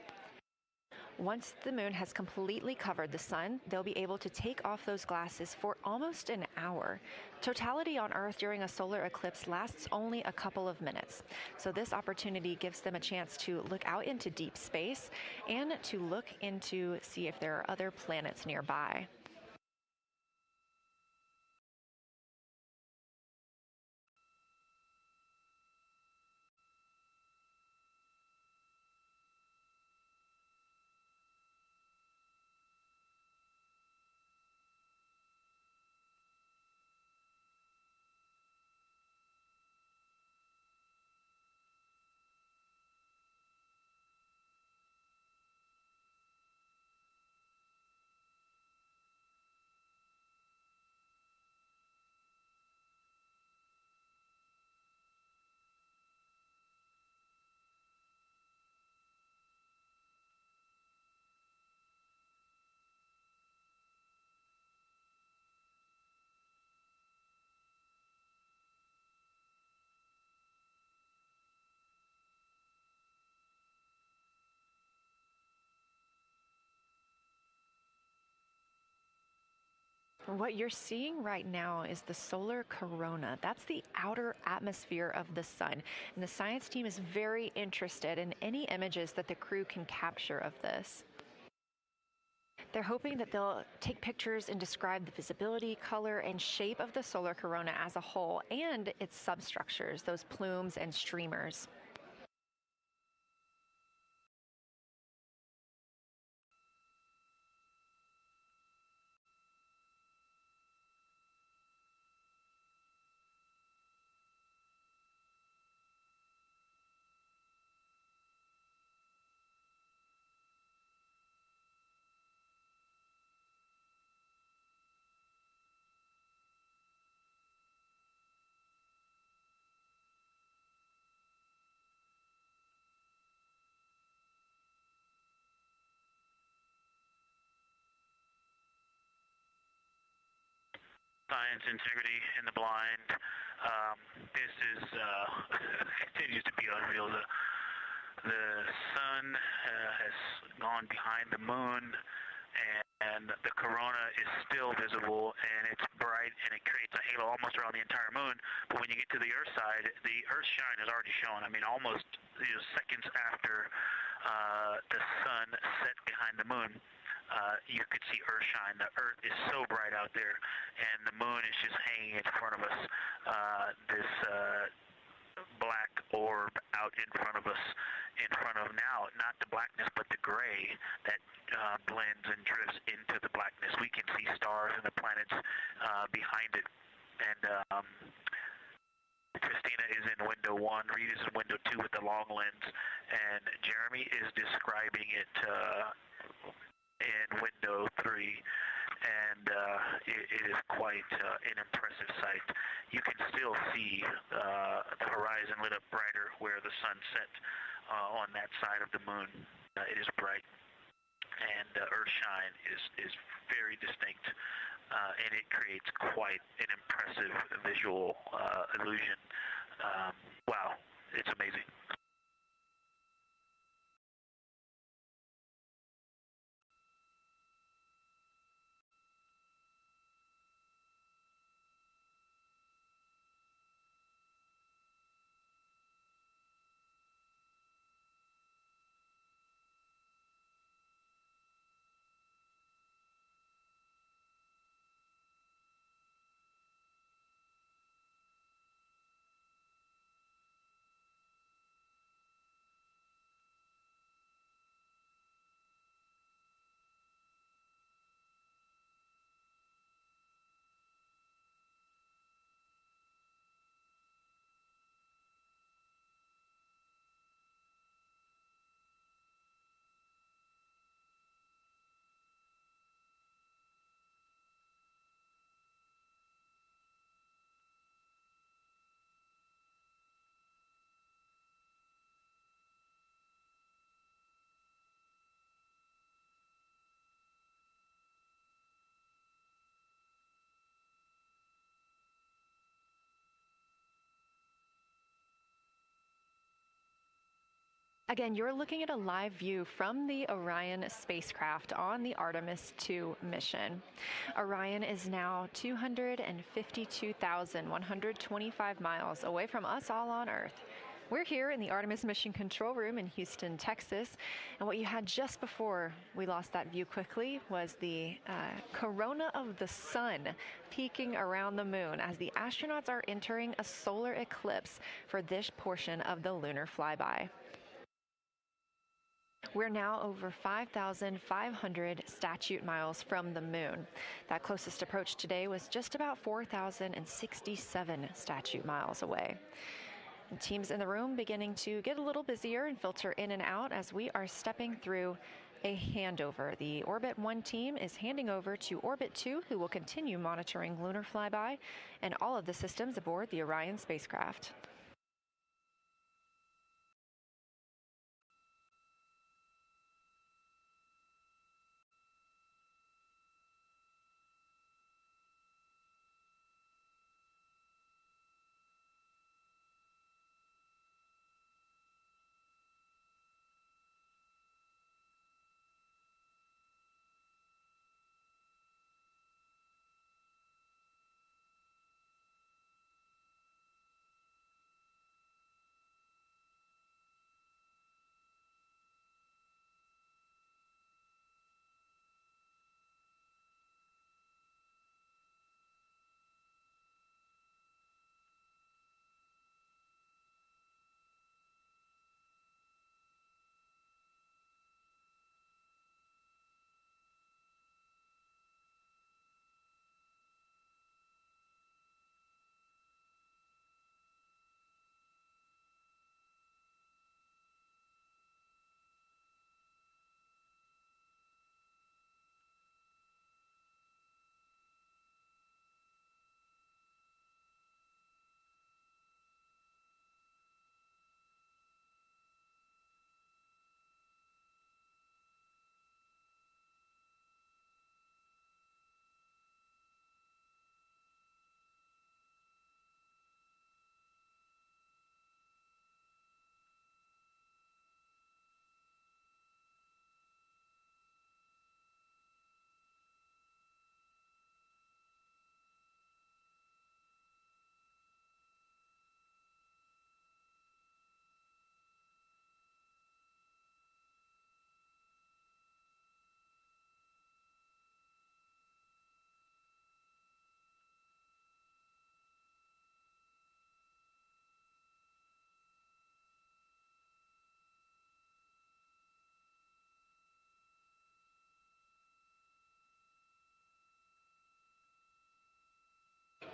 Once the moon has completely covered the sun, they'll be able to take off those glasses for almost an hour. Totality on Earth during a solar eclipse lasts only a couple of minutes. So this opportunity gives them a chance to look out into deep space and to look into see if there are other planets nearby. What you're seeing right now is the solar corona. That's the outer atmosphere of the sun. And the science team is very interested in any images that the crew can capture of this. They're hoping that they'll take pictures and describe the visibility, color, and shape of the solar corona as a whole and its substructures, those plumes and streamers. Science integrity in the blind. This is continues to be unreal. The sun has gone behind the moon, and the corona is still visible, and it's bright, and it creates a halo almost around the entire moon. But when you get to the Earth side, the Earth shine is already shown. I mean, almost seconds after the sun set behind the moon. You could see Earth shine. The Earth is so bright out there, and the moon is just hanging in front of us. This black orb out in front of us, in front of now, not the blackness, but the gray that blends and drifts into the blackness. We can see stars and the planets behind it. And Christina is in window 1, Reid is in window 2 with the long lens, and Jeremy is describing it in window 3, and it is quite an impressive sight. You can still see the horizon lit up brighter where the sun set on that side of the moon. It is bright, and Earthshine is very distinct, and it creates quite an impressive visual illusion. Wow, it's amazing. Again, you're looking at a live view from the Orion spacecraft on the Artemis 2 mission. Orion is now 252,125 miles away from us all on Earth. We're here in the Artemis mission control room in Houston, Texas, and what you had just before we lost that view quickly was the corona of the sun peeking around the moon as the astronauts are entering a solar eclipse for this portion of the lunar flyby. We're now over 5,500 statute miles from the moon. That closest approach today was just about 4,067 statute miles away. And teams in the room beginning to get a little busier and filter in and out as we are stepping through a handover. The Orbit 1 team is handing over to Orbit 2, who will continue monitoring lunar flyby and all of the systems aboard the Orion spacecraft.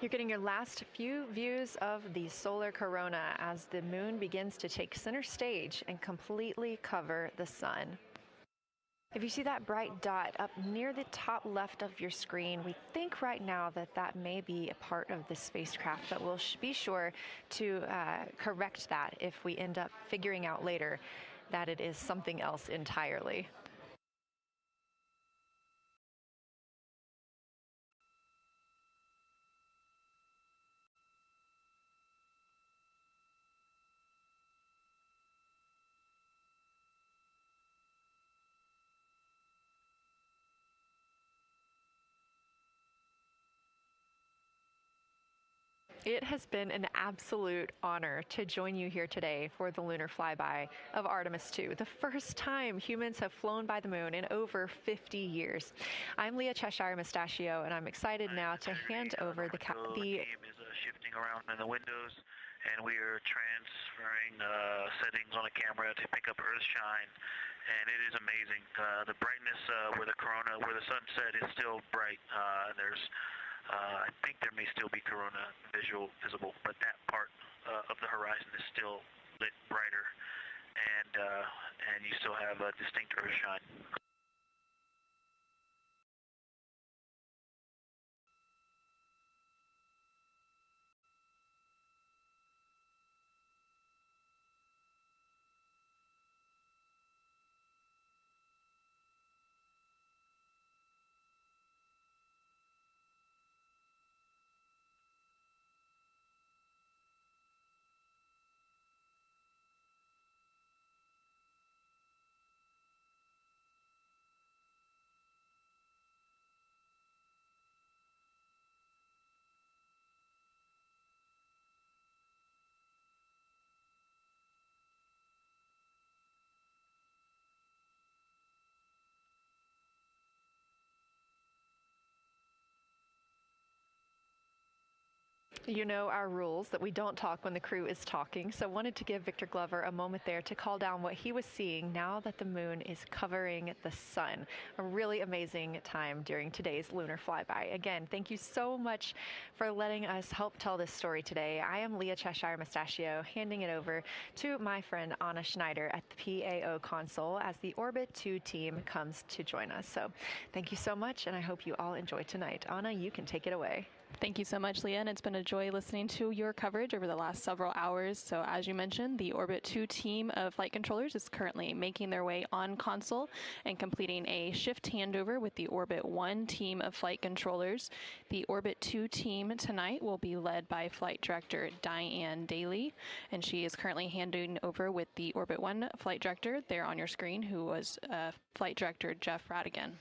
You're getting your last few views of the solar corona as the moon begins to take center stage and completely cover the sun. If you see that bright dot up near the top left of your screen, we think right now that that may be a part of the spacecraft, but we'll be sure to correct that if we end up figuring out later that it is something else entirely. It has been an absolute honor to join you here today for the Lunar Flyby of Artemis 2, the first time humans have flown by the moon in over 50 years. I'm Leah Cheshire Mustachio, and I'm excited now to hand over the team is shifting around in the windows, and we are transferring settings on a camera to pick up Earth shine. And it is amazing. The brightness where the corona, where the sunset is still bright. I think there may still be corona visible, but that part of the horizon is still lit brighter, and you still have a distinct Earth shine. You know our rules that we don't talk when the crew is talking, so wanted to give Victor Glover a moment there to call down what he was seeing now that the moon is covering the sun. A really amazing time during today's Lunar Flyby. Again, thank you so much for letting us help tell this story today. I am Leah Cheshire Mustachio, handing it over to my friend Anna Schneider at the PAO console as the Orbit 2 team comes to join us. So thank you so much, and I hope you all enjoy tonight. Anna, you can take it away. Thank you so much, Leah, and it's been a joy listening to your coverage over the last several hours. So as you mentioned, the Orbit 2 team of flight controllers is currently making their way on console and completing a shift handover with the Orbit 1 team of flight controllers. The Orbit 2 team tonight will be led by Flight Director Diane Daly, and she is currently handing over with the Orbit 1 flight director there on your screen, who was Flight Director Jeff Radigan.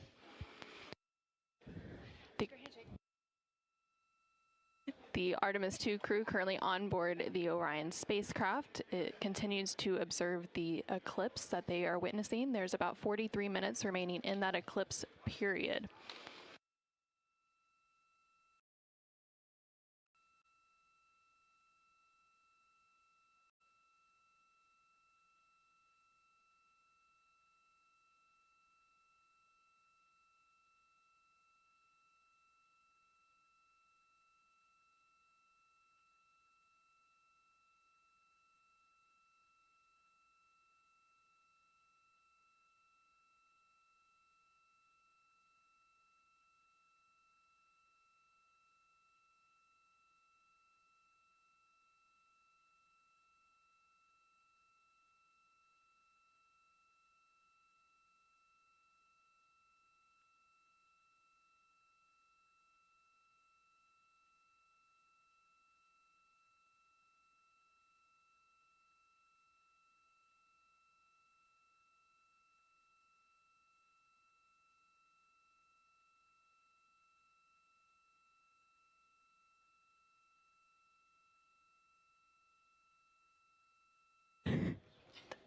The Artemis 2 crew currently on board the Orion spacecraft. It continues to observe the eclipse that they are witnessing. There's about 43 minutes remaining in that eclipse period.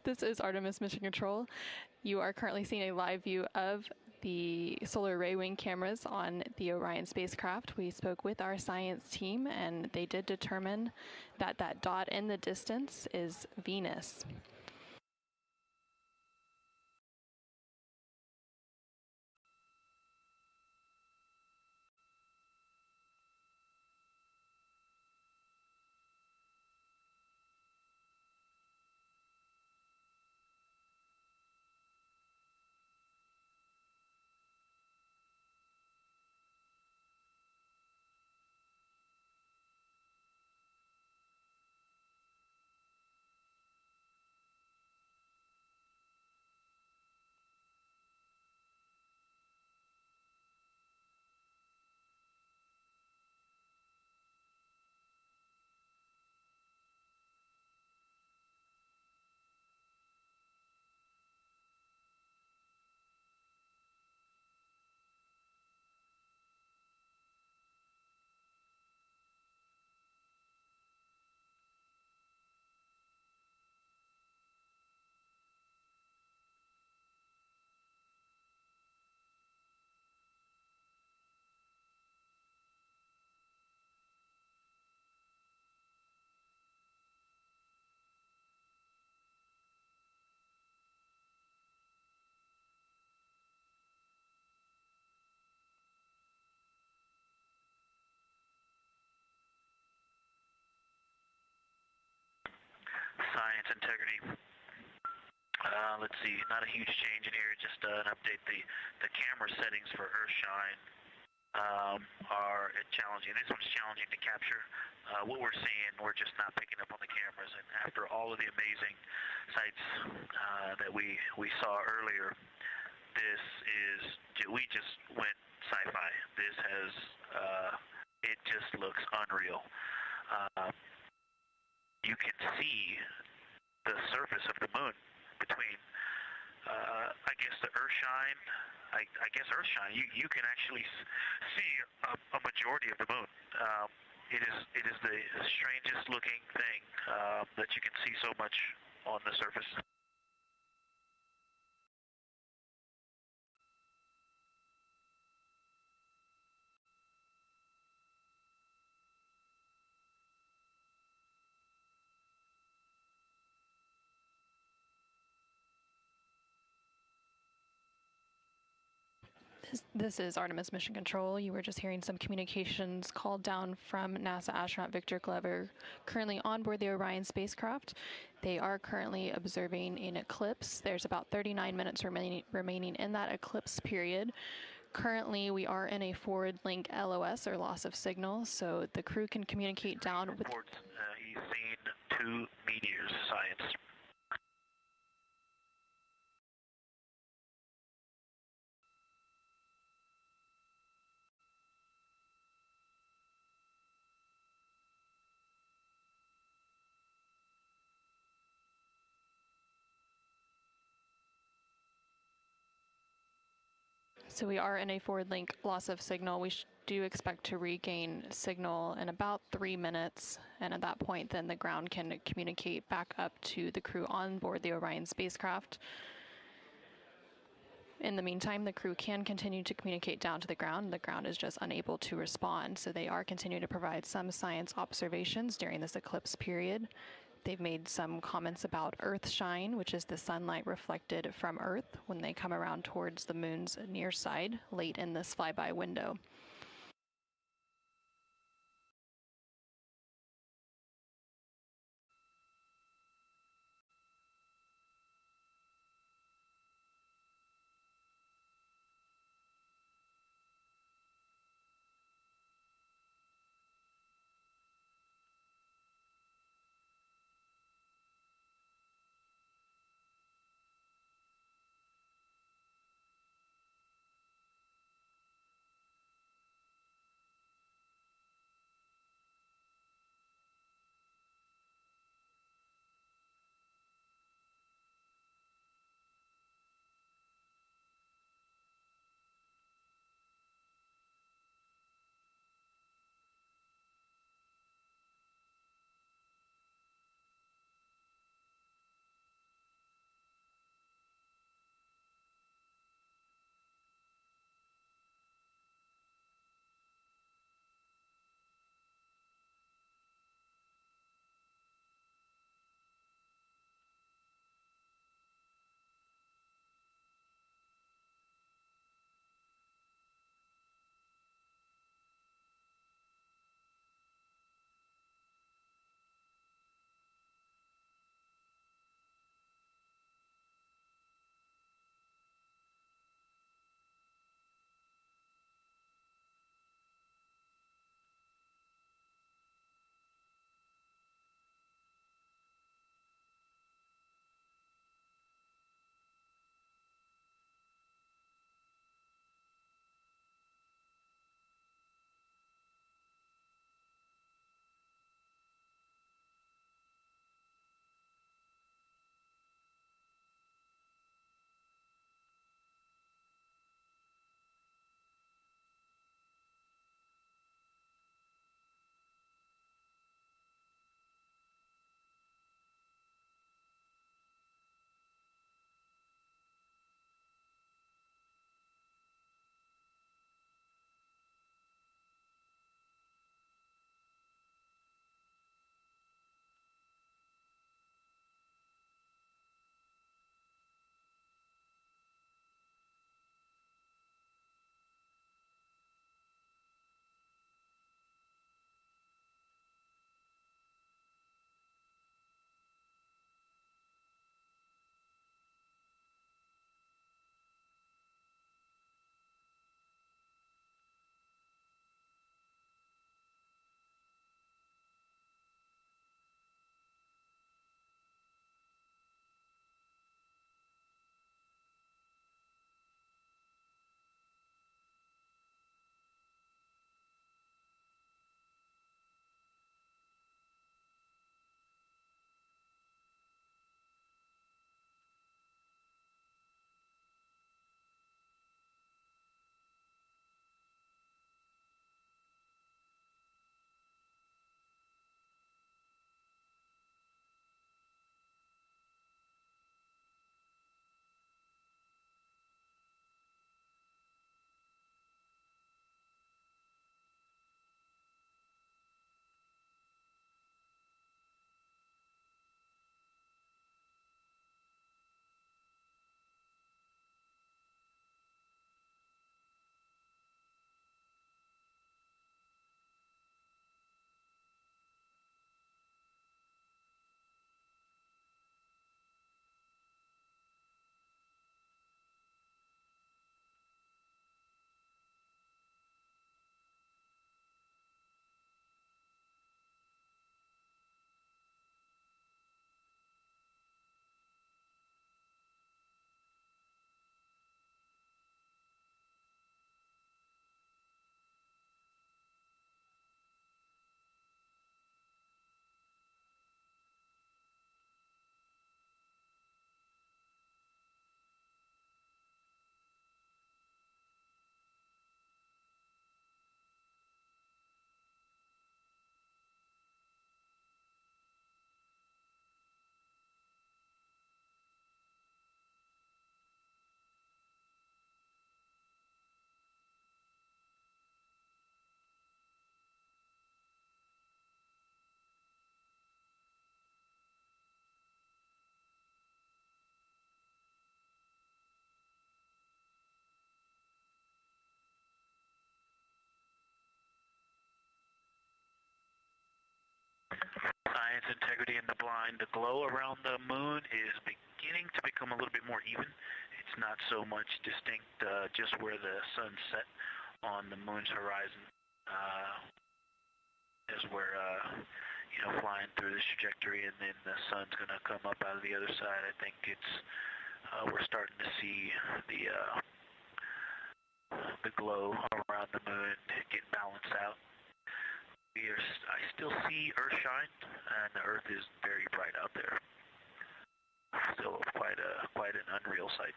This is Artemis Mission Control. You are currently seeing a live view of the solar array wing cameras on the Orion spacecraft. We spoke with our science team, and they did determine that that dot in the distance is Venus. science integrity. Let's see, not a huge change in here, just an update. The camera settings for Earthshine are challenging. This one's challenging to capture. What we're seeing, we're just not picking up on the cameras. And after all of the amazing sights that we saw earlier, we just went sci-fi. This has, it just looks unreal. You can see the surface of the moon between, I guess, the Earthshine. I guess Earthshine. You can actually see a majority of the moon. It is the strangest looking thing that you can see so much on the surface. This is Artemis Mission Control. You were just hearing some communications called down from NASA astronaut Victor Glover, currently on board the Orion spacecraft. They are currently observing an eclipse. There's about 39 minutes remaining in that eclipse period. Currently, we are in a forward link LOS, or loss of signal, so the crew can communicate down with... He's seen 2 meteors, science. So we are in a forward link loss of signal. We do expect to regain signal in about 3 minutes, and at that point then the ground can communicate back up to the crew on board the Orion spacecraft. In the meantime, the crew can continue to communicate down to the ground. The ground is just unable to respond, so they are continuing to provide some science observations during this eclipse period. They've made some comments about Earthshine, which is the sunlight reflected from Earth when they come around towards the moon's near side late in this flyby window. Science, integrity, and the blind. The glow around the moon is beginning to become a little bit more even. It's not so much distinct just where the sun set on the moon's horizon as we're flying through this trajectory, and then the sun's going to come up out of the other side. I think it's we're starting to see the glow around the moon get balanced out. I still see Earth shine, and the Earth is very bright out there. Still quite an unreal sight.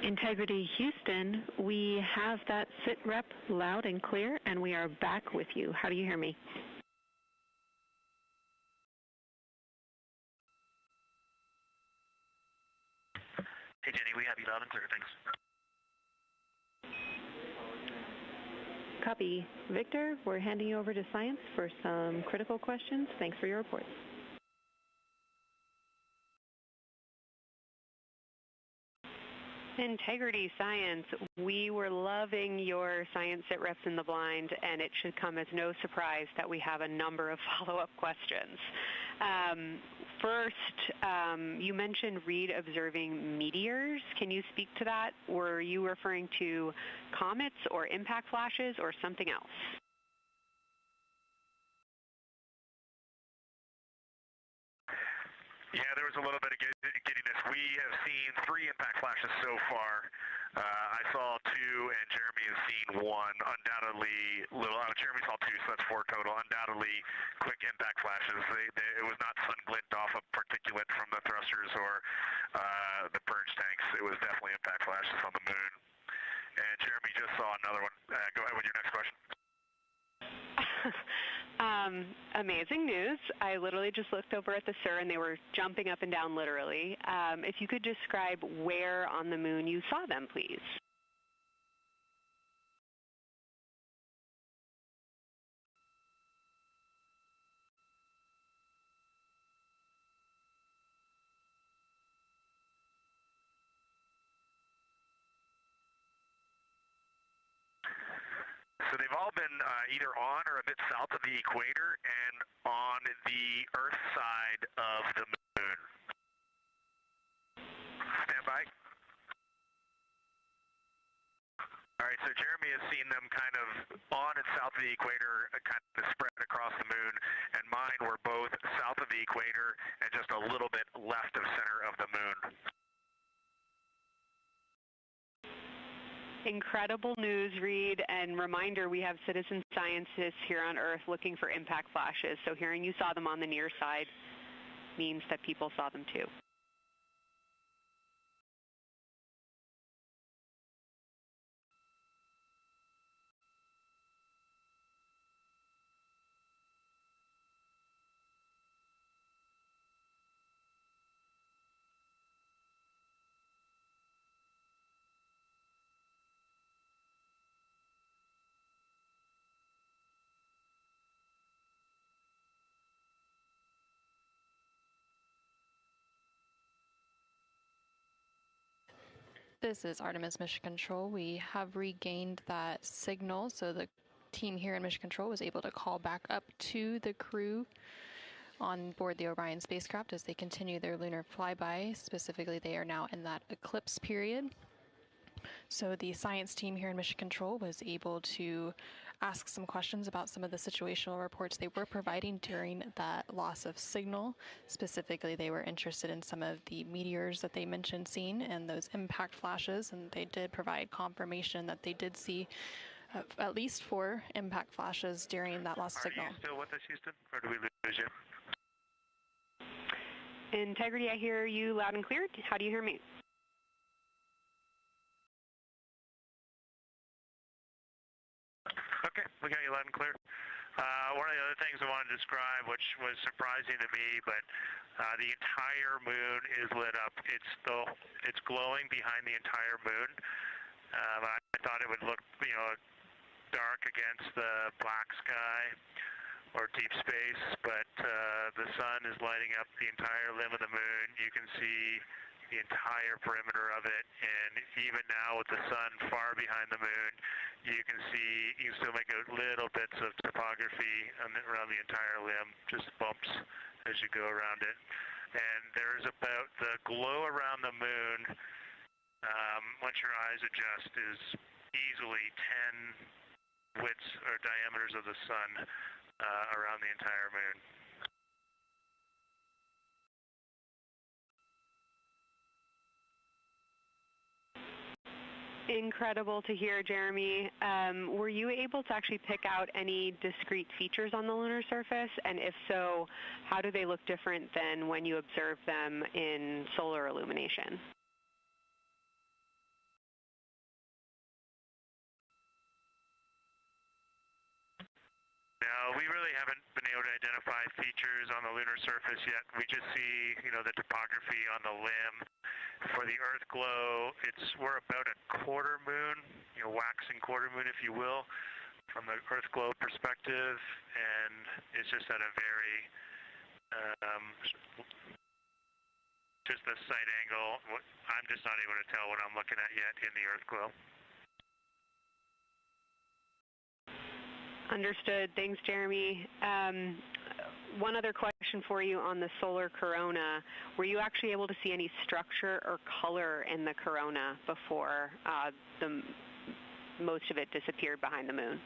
Integrity Houston, we have that sit rep loud and clear, and we are back with you. How do you hear me? Hey Jenny, we have you loud and clear, thanks. Copy. Victor, we're handing you over to Science for some critical questions. Thanks for your reports. Integrity Science, we were loving your science sit reps in the blind, and it should come as no surprise that we have a number of follow-up questions. First, you mentioned Reid observing meteors. Can you speak to that? Were you referring to comets or impact flashes or something else? Yeah, there was a little bit of giddiness. We have seen 3 impact flashes so far. I saw 2, and Jeremy has seen 1. Undoubtedly, Jeremy saw 2, so that's 4 total. Undoubtedly, quick impact flashes. It was not sun glint off of particulate from the thrusters or the purge tanks. It was definitely impact flashes on the moon. And Jeremy just saw another one. Go ahead with your next question. Amazing news. I literally just looked over at the SIR and they were jumping up and down literally. If you could describe where on the moon you saw them, please. So they've all been either on or a bit south of the equator and on the Earth side of the moon. Stand by. All right, so Jeremy has seen them kind of on and south of the equator, kind of spread across the moon, and mine were both south of the equator and just a little bit left of center of the moon. Incredible news, Reid, and reminder, we have citizen scientists here on Earth looking for impact flashes, so hearing you saw them on the near side means that people saw them too. This is Artemis Mission Control. We have regained that signal, so the team here in Mission Control was able to call back up to the crew on board the Orion spacecraft as they continue their lunar flyby. Specifically, they are now in that eclipse period. So the science team here in Mission Control was able to ask some questions about some of the situational reports they were providing during that loss of signal. Specifically, they were interested in some of the meteors that they mentioned seeing and those impact flashes, and they did provide confirmation that they did see at least 4 impact flashes during that lost signal. Are you still with us, Houston, or do we lose you? Integrity, I hear you loud and clear. How do you hear me? Okay, we got you loud and clear. One of the other things I wanted to describe, which was surprising to me, but the entire moon is lit up. It's glowing behind the entire moon. I thought it would look, dark against the black sky or deep space, but the sun is lighting up the entire limb of the moon. You can see the entire perimeter of it, and even now with the sun far behind the moon, you can still make out little bits of topography around the entire limb, just bumps as you go around it. And there's about the glow around the moon, once your eyes adjust, is easily 10 widths or diameters of the sun around the entire moon. Incredible to hear, Jeremy. Were you able to actually pick out any discrete features on the lunar surface? And if so, how do they look different than when you observe them in solar illumination? No, we really haven't been able to identify features on the lunar surface yet. We just see, the topography on the limb. For the Earth glow, we're about a quarter moon, waxing quarter moon, if you will, from the Earth glow perspective, and it's just at a very, just the sight angle. I'm just not able to tell what I'm looking at yet in the Earth glow. Understood. Thanks, Jeremy. One other question for you on the solar corona. Were you actually able to see any structure or color in the corona before most of it disappeared behind the moon?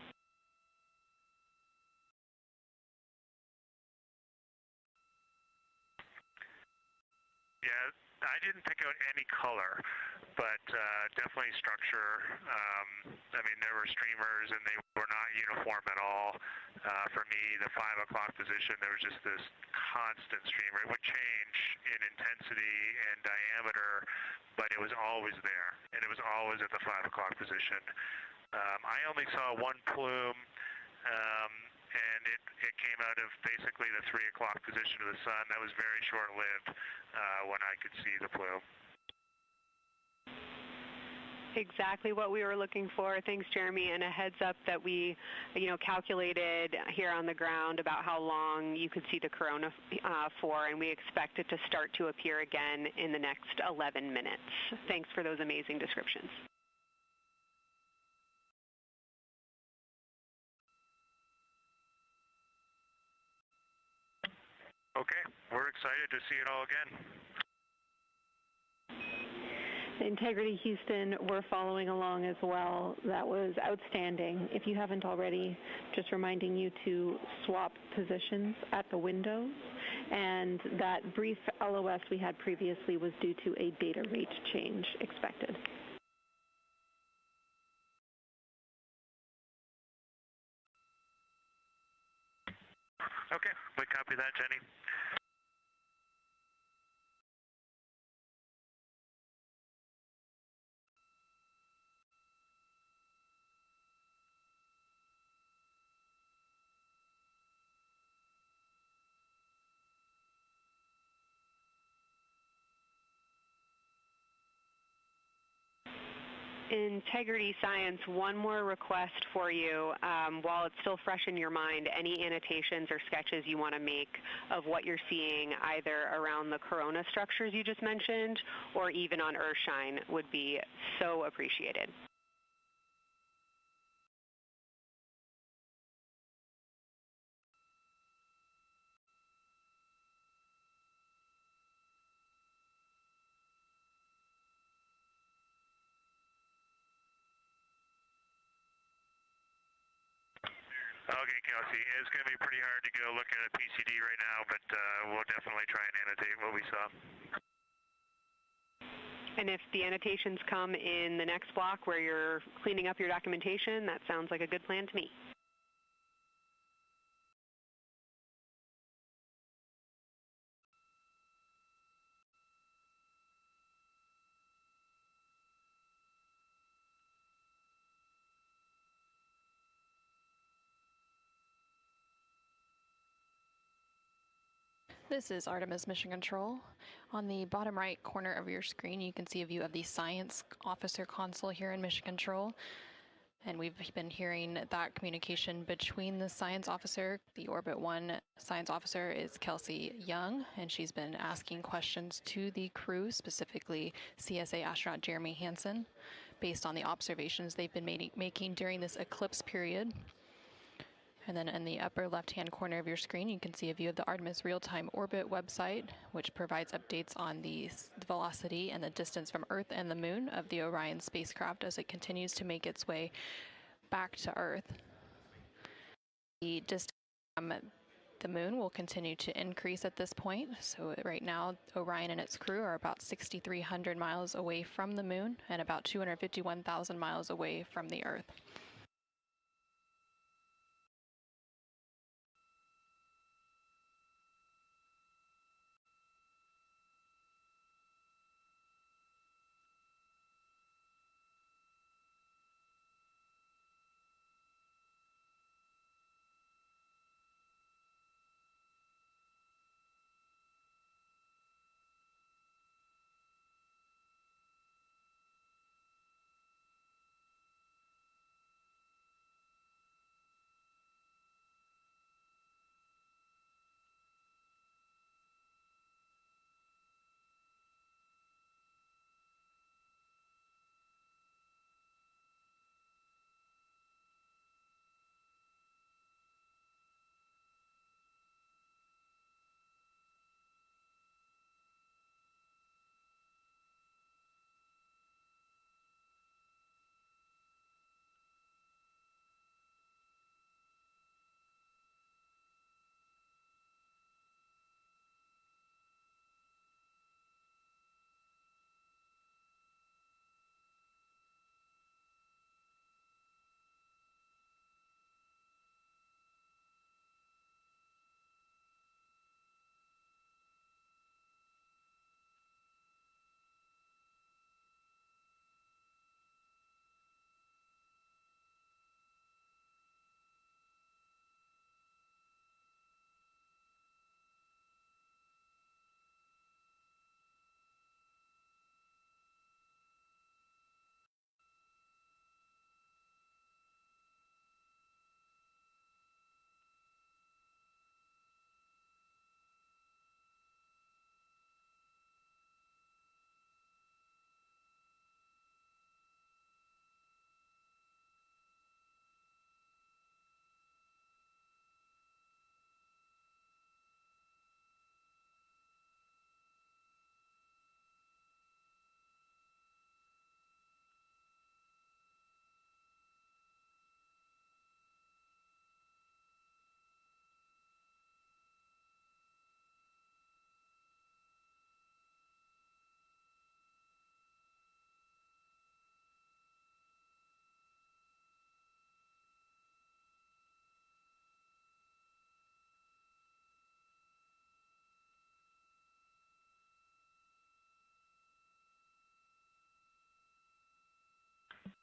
Yeah, I didn't pick out any color, but definitely structure. There were streamers, and they were not uniform at all. For me, the 5 o'clock position, there was just this constant streamer. It would change in intensity and diameter, but it was always there, and it was always at the 5 o'clock position. I only saw one plume, and it came out of basically the 3 o'clock position of the sun. That was very short-lived when I could see the plume. Exactly what we were looking for. Thanks, Jeremy. And a heads up that we, calculated here on the ground about how long you could see the corona for, and we expect it to start to appear again in the next 11 minutes. Thanks for those amazing descriptions. Okay, we're excited to see it all again. Integrity Houston, we're following along as well. That was outstanding. If you haven't already, just reminding you to swap positions at the windows. And that brief LOS we had previously was due to a data rate change expected. Okay, we copy that, Jenny. Integrity Science, one more request for you. While it's still fresh in your mind, any annotations or sketches you want to make of what you're seeing either around the corona structures you just mentioned or even on Earthshine would be so appreciated. Okay, Kelsey, it's going to be pretty hard to go look at a PCD right now, but we'll definitely try and annotate what we saw. And if the annotations come in the next block where you're cleaning up your documentation, that sounds like a good plan to me. This is Artemis Mission Control. On the bottom right corner of your screen, you can see a view of the Science Officer console here in Mission Control. And we've been hearing that communication between the science officer. The Orbit 1 science officer is Kelsey Young, and she's been asking questions to the crew, specifically CSA astronaut Jeremy Hansen, based on the observations they've been making during this eclipse period. And then in the upper left-hand corner of your screen, you can see a view of the Artemis Real-Time Orbit website, which provides updates on the velocity and the distance from Earth and the Moon of the Orion spacecraft as it continues to make its way back to Earth. The distance from the Moon will continue to increase at this point. So right now, Orion and its crew are about 6,300 miles away from the Moon and about 251,000 miles away from the Earth.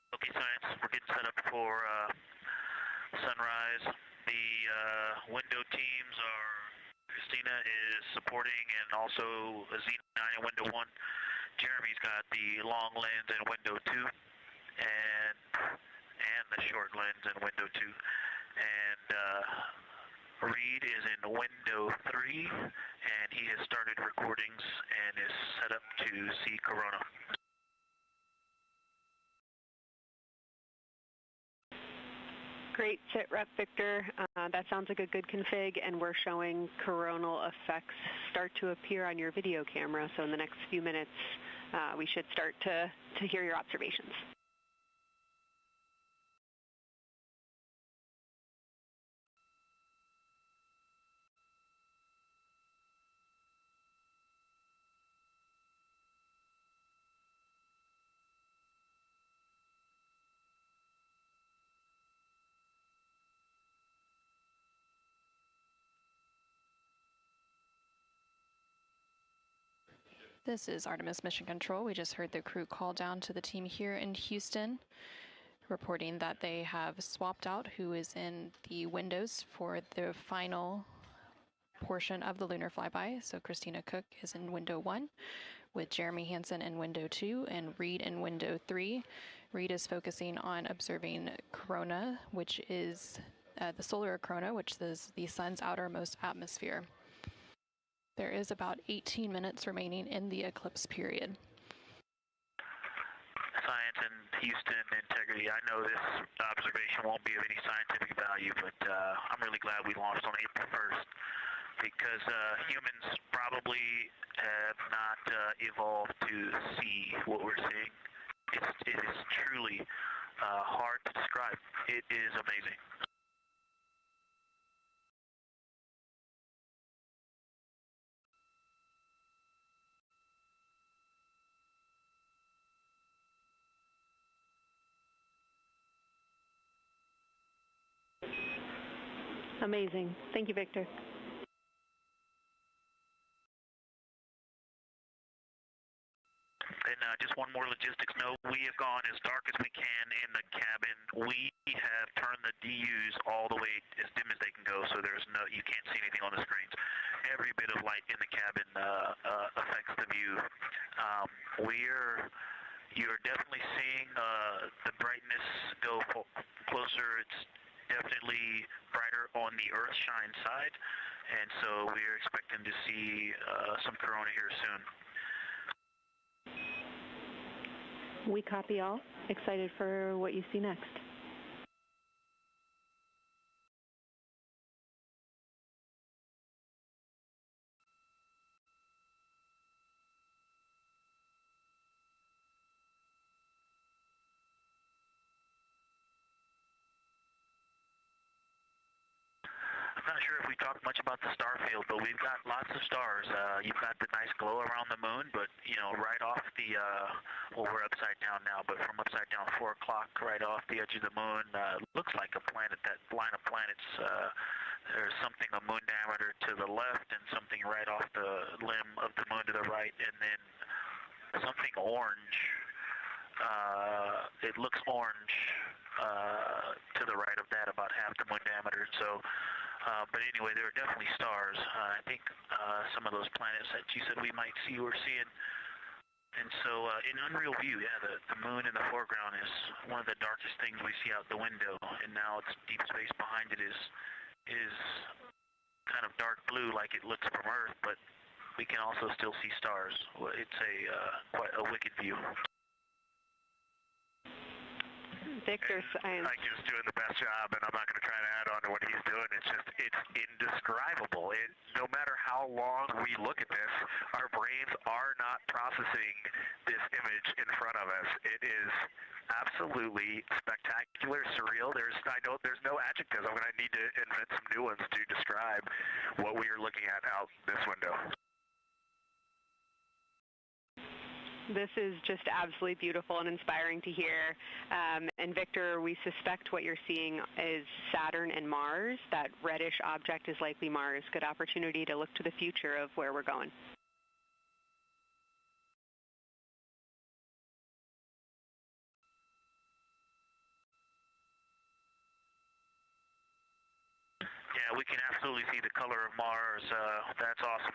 Okay, science, we're getting set up for sunrise. The window teams are, Christina is supporting, and also Xena in window 1. Jeremy's got the long lens in window 2, and the short lens in window 2. And Reid is in window 3, and he has started recordings and is set up to see Corona. Great, sit rep Victor. That sounds like a good config, and we're showing coronal effects start to appear on your video camera. So in the next few minutes, we should start to hear your observations. This is Artemis Mission Control. We just heard the crew call down to the team here in Houston, reporting that they have swapped out who is in the windows for the final portion of the Lunar Flyby. So Christina Koch is in window 1, with Jeremy Hansen in window 2 and Reid in window 3. Reid is focusing on observing corona, which is the solar corona, which is the sun's outermost atmosphere. There is about 18 minutes remaining in the eclipse period. Science and Houston integrity. I know this observation won't be of any scientific value, but I'm really glad we launched on April 1st because humans probably have not evolved to see what we're seeing. It is truly hard to describe. It is amazing. Amazing. Thank you, Victor. And just one more logistics note, we have gone as dark as we can in the cabin. We have turned the DUs all the way as dim as they can go, so you can't see anything on the screens. Every bit of light in the cabin affects the view. You're definitely seeing the brightness go closer. It's definitely brighter on the Earthshine side, and so we're expecting to see some corona here soon. We copy all. Excited for what you see next. I'm not sure if we talked much about the star field, but we've got lots of stars. You've got the nice glow around the moon, but right off the we're upside down now, but from upside down 4 o'clock, right off the edge of the moon, looks like a planet. That line of planets, there's something a moon diameter to the left, and something right off the limb of the moon to the right, and then something orange. It looks orange to the right of that, about half the moon diameter. So. But anyway, there are definitely stars. I think some of those planets that you said we might see, we're seeing. And so in unreal view, yeah, the moon in the foreground is one of the darkest things we see out the window. And now it's deep space behind it is kind of dark blue like it looks from Earth, but we can also still see stars. It's quite a wicked view. Victor, Mike is doing the best job, and I'm not going to try to add on to what he's doing. It's indescribable. No matter how long we look at this, our brains are not processing this image in front of us. It is absolutely spectacular, surreal. There's no adjectives. I'm going to need to invent some new ones to describe what we are looking at out this window. This is just absolutely beautiful and inspiring to hear. And Victor, we suspect what you're seeing is Saturn and Mars. That reddish object is likely Mars. Good opportunity to look to the future of where we're going. Yeah, we can absolutely see the color of Mars. That's awesome.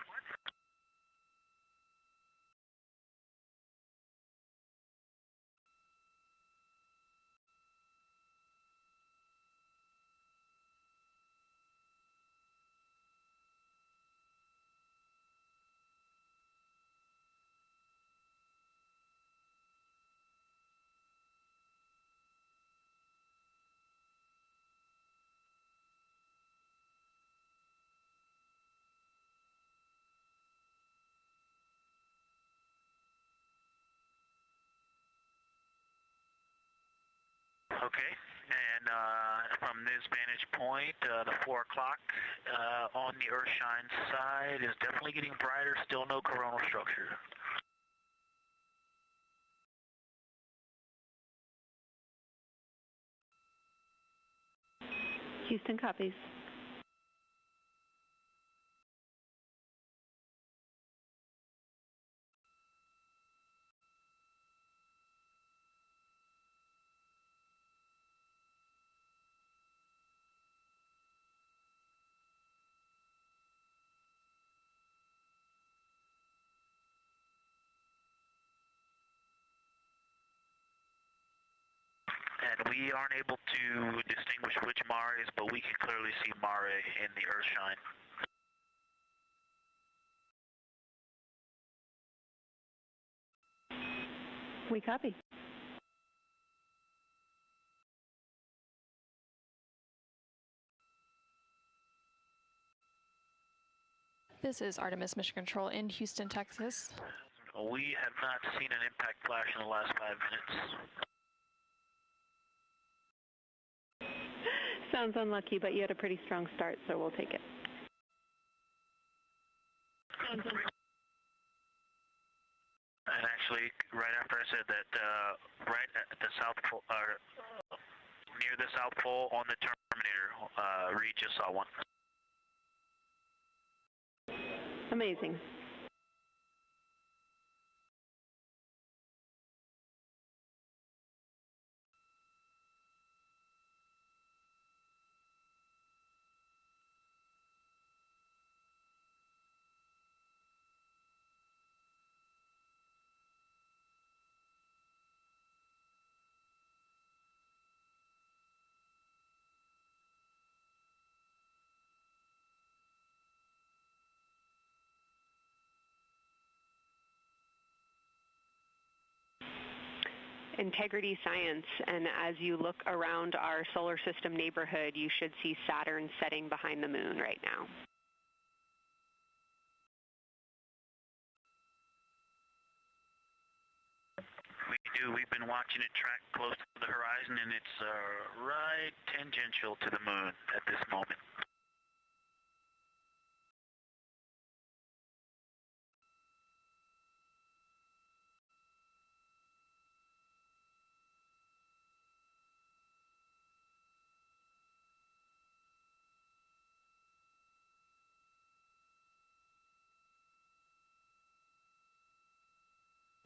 Okay, and from this vantage point, the 4 o'clock on the Earthshine side is definitely getting brighter, still no coronal structure. Houston copies. We aren't able to distinguish which Mare is, but we can clearly see Mare in the Earthshine. We copy. This is Artemis Mission Control in Houston, Texas. We have not seen an impact flash in the last 5 minutes. Sounds unlucky, but you had a pretty strong start, so we'll take it. And actually, right after I said that, right at the South Pole, near the South Pole on the Terminator, Reid just saw one. Amazing. Integrity Science, and as you look around our solar system neighborhood, you should see Saturn setting behind the moon right now. We do. We've been watching it track close to the horizon, and it's right tangential to the moon at this moment.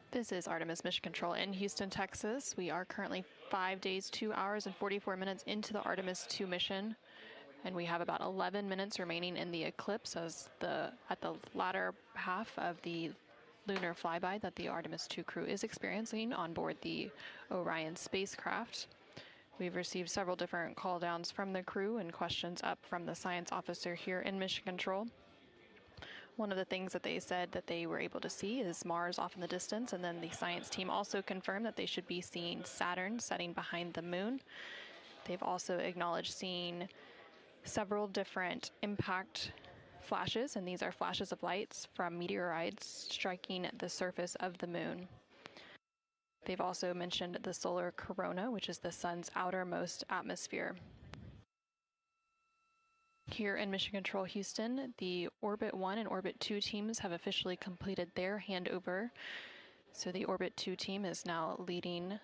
This is Artemis Mission Control in Houston, Texas. We are currently 5 days, 2 hours, and 44 minutes into the Artemis 2 mission, and we have about 11 minutes remaining in the eclipse at the latter half of the lunar flyby that the Artemis 2 crew is experiencing on board the Orion spacecraft. We've received several different call downs from the crew and questions up from the science officer here in Mission Control. One of the things that they said that they were able to see is Mars off in the distance, and then the science team also confirmed that they should be seeing Saturn setting behind the moon. They've also acknowledged seeing several different impact flashes, and these are flashes of lights from meteorites striking the surface of the moon. They've also mentioned the solar corona, which is the sun's outermost atmosphere. Here in Mission Control Houston, the Orbit 1 and Orbit 2 teams have officially completed their handover. So the Orbit 2 team is now leading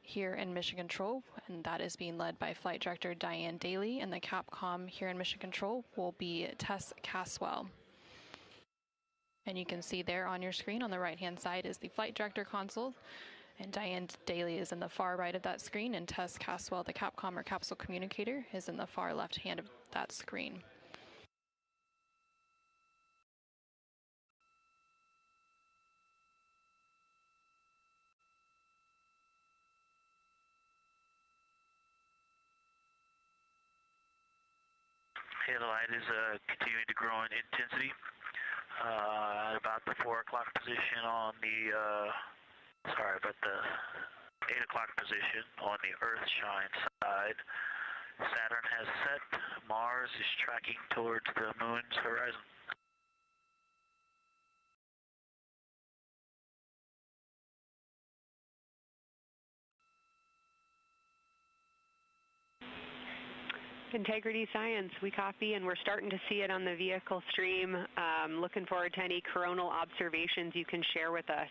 here in Mission Control, and that is being led by Flight Director Diane Daly, and the Capcom here in Mission Control will be Tess Caswell. And you can see there on your screen on the right-hand side is the Flight Director console, and Diane Daly is in the far right of that screen, and Tess Caswell, the Capcom or capsule communicator, is in the far left hand of that screen. The light is continuing to grow in intensity. At about the 4 o'clock position on the, about the 8 o'clock position on the Earthshine side. Saturn has set. Mars is tracking towards the moon's horizon. Integrity Science, we copy, and we're starting to see it on the vehicle stream. Looking forward to any coronal observations you can share with us.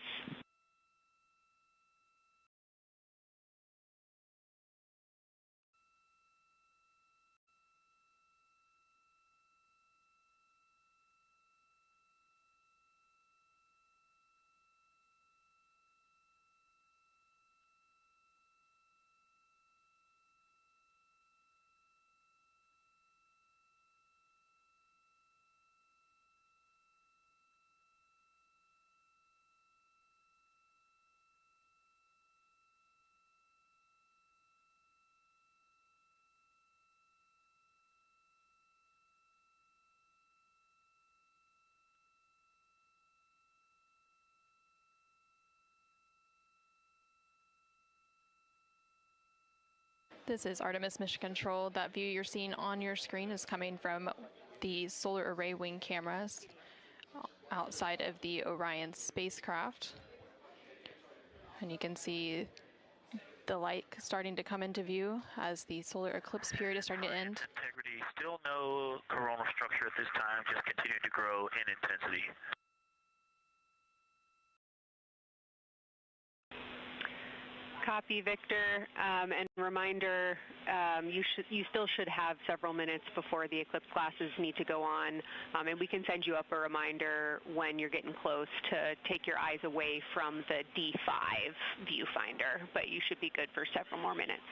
This is Artemis Mission Control. That view you're seeing on your screen is coming from the solar array wing cameras outside of the Orion spacecraft. And you can see the light starting to come into view as the solar eclipse period is starting to end. Integrity, still no coronal structure at this time, just continue to grow in intensity. Copy, Victor. And reminder, you still should have several minutes before the eclipse classes need to go on, and we can send you up a reminder when you're getting close to take your eyes away from the D5 viewfinder, but you should be good for several more minutes.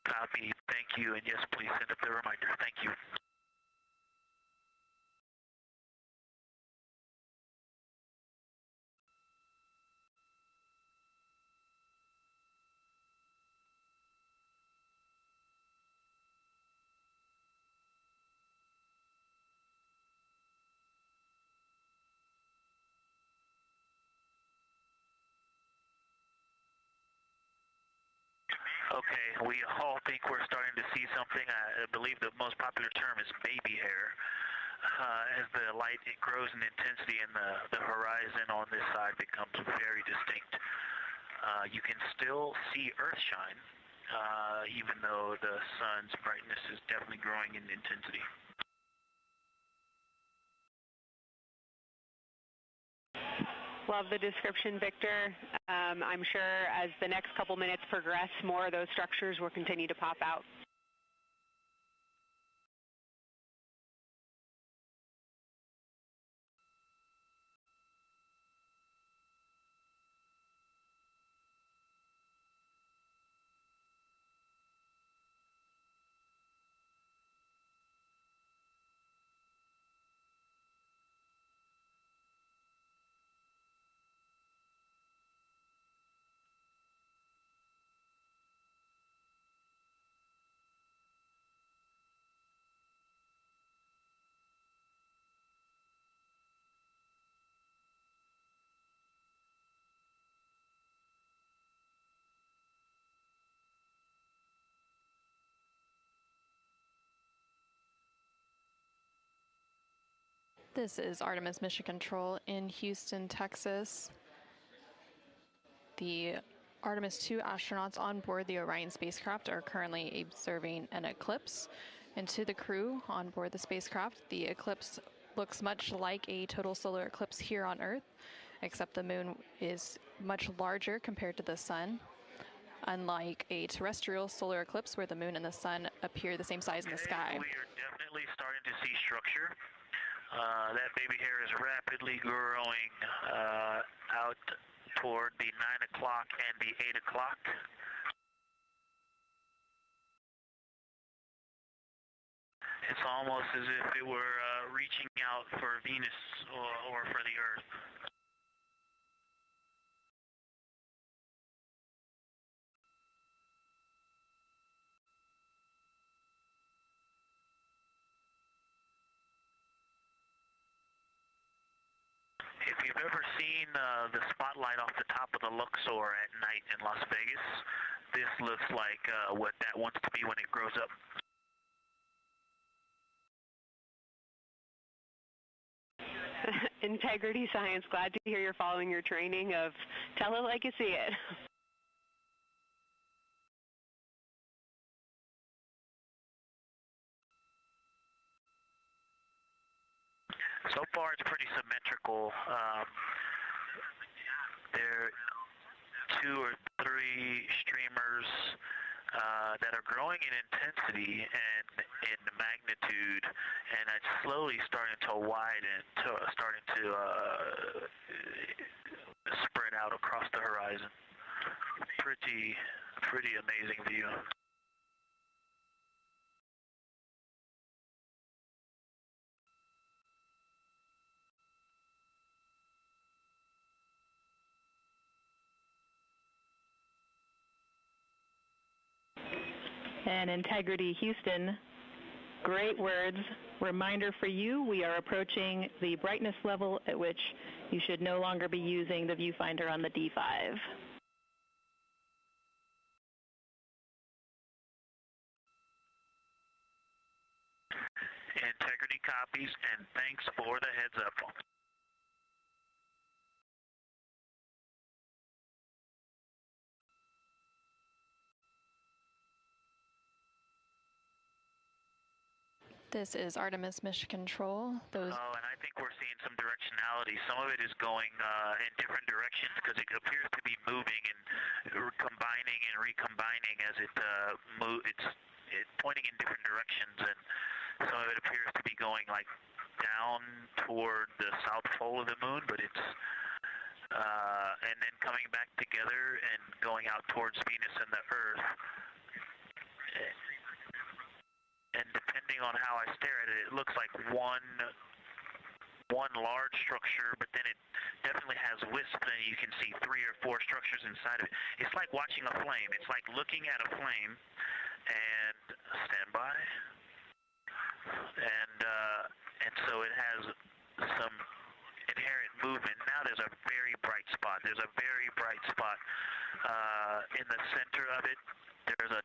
Copy, thank you, and yes, please send up the reminder. Thank you. Okay, we all think we're starting to see something. I believe the most popular term is baby hair. As the light grows in intensity and the horizon on this side becomes very distinct, you can still see Earth shine, even though the sun's brightness is definitely growing in intensity. Love the description, Victor. I'm sure as the next couple minutes progress, more of those structures will continue to pop out. This is Artemis Mission Control in Houston, Texas. The Artemis 2 astronauts on board the Orion spacecraft are currently observing an eclipse. And to the crew on board the spacecraft, the eclipse looks much like a total solar eclipse here on Earth, except the moon is much larger compared to the sun, unlike a terrestrial solar eclipse where the moon and the sun appear the same size in the sky. We are definitely starting to see structure. That baby hair is rapidly growing out toward the 9 o'clock and the 8 o'clock. It's almost as if it were reaching out for Venus or for the Earth. If you've ever seen the spotlight off the top of the Luxor at night in Las Vegas, this looks like what that wants to be when it grows up. Integrity Science, glad to hear you're following your training of tell it like you see it. So far, it's pretty symmetrical. There are 2 or 3 streamers that are growing in intensity and in magnitude, and it's slowly starting to widen, starting to spread out across the horizon. Pretty amazing view. And Integrity Houston, Great words. Reminder for you, we are approaching the brightness level at which you should no longer be using the viewfinder on the D5. Integrity copies, and thanks for the heads up. This is Artemis Mission Control. And I think we're seeing some directionality. Some of it is going in different directions because it appears to be moving and combining and recombining as it it's pointing in different directions, and some of it appears to be going like down toward the south pole of the moon, but it's and then coming back together and going out towards Venus and the Earth. And depending on how I stare at it, it looks like one large structure, but then it definitely has wisps, and you can see 3 or 4 structures inside of it. It's like watching a flame. It's like looking at a flame, and stand by. And so it has some inherent movement. Now there's a very bright spot. There's a very bright spot in the center of it. There's a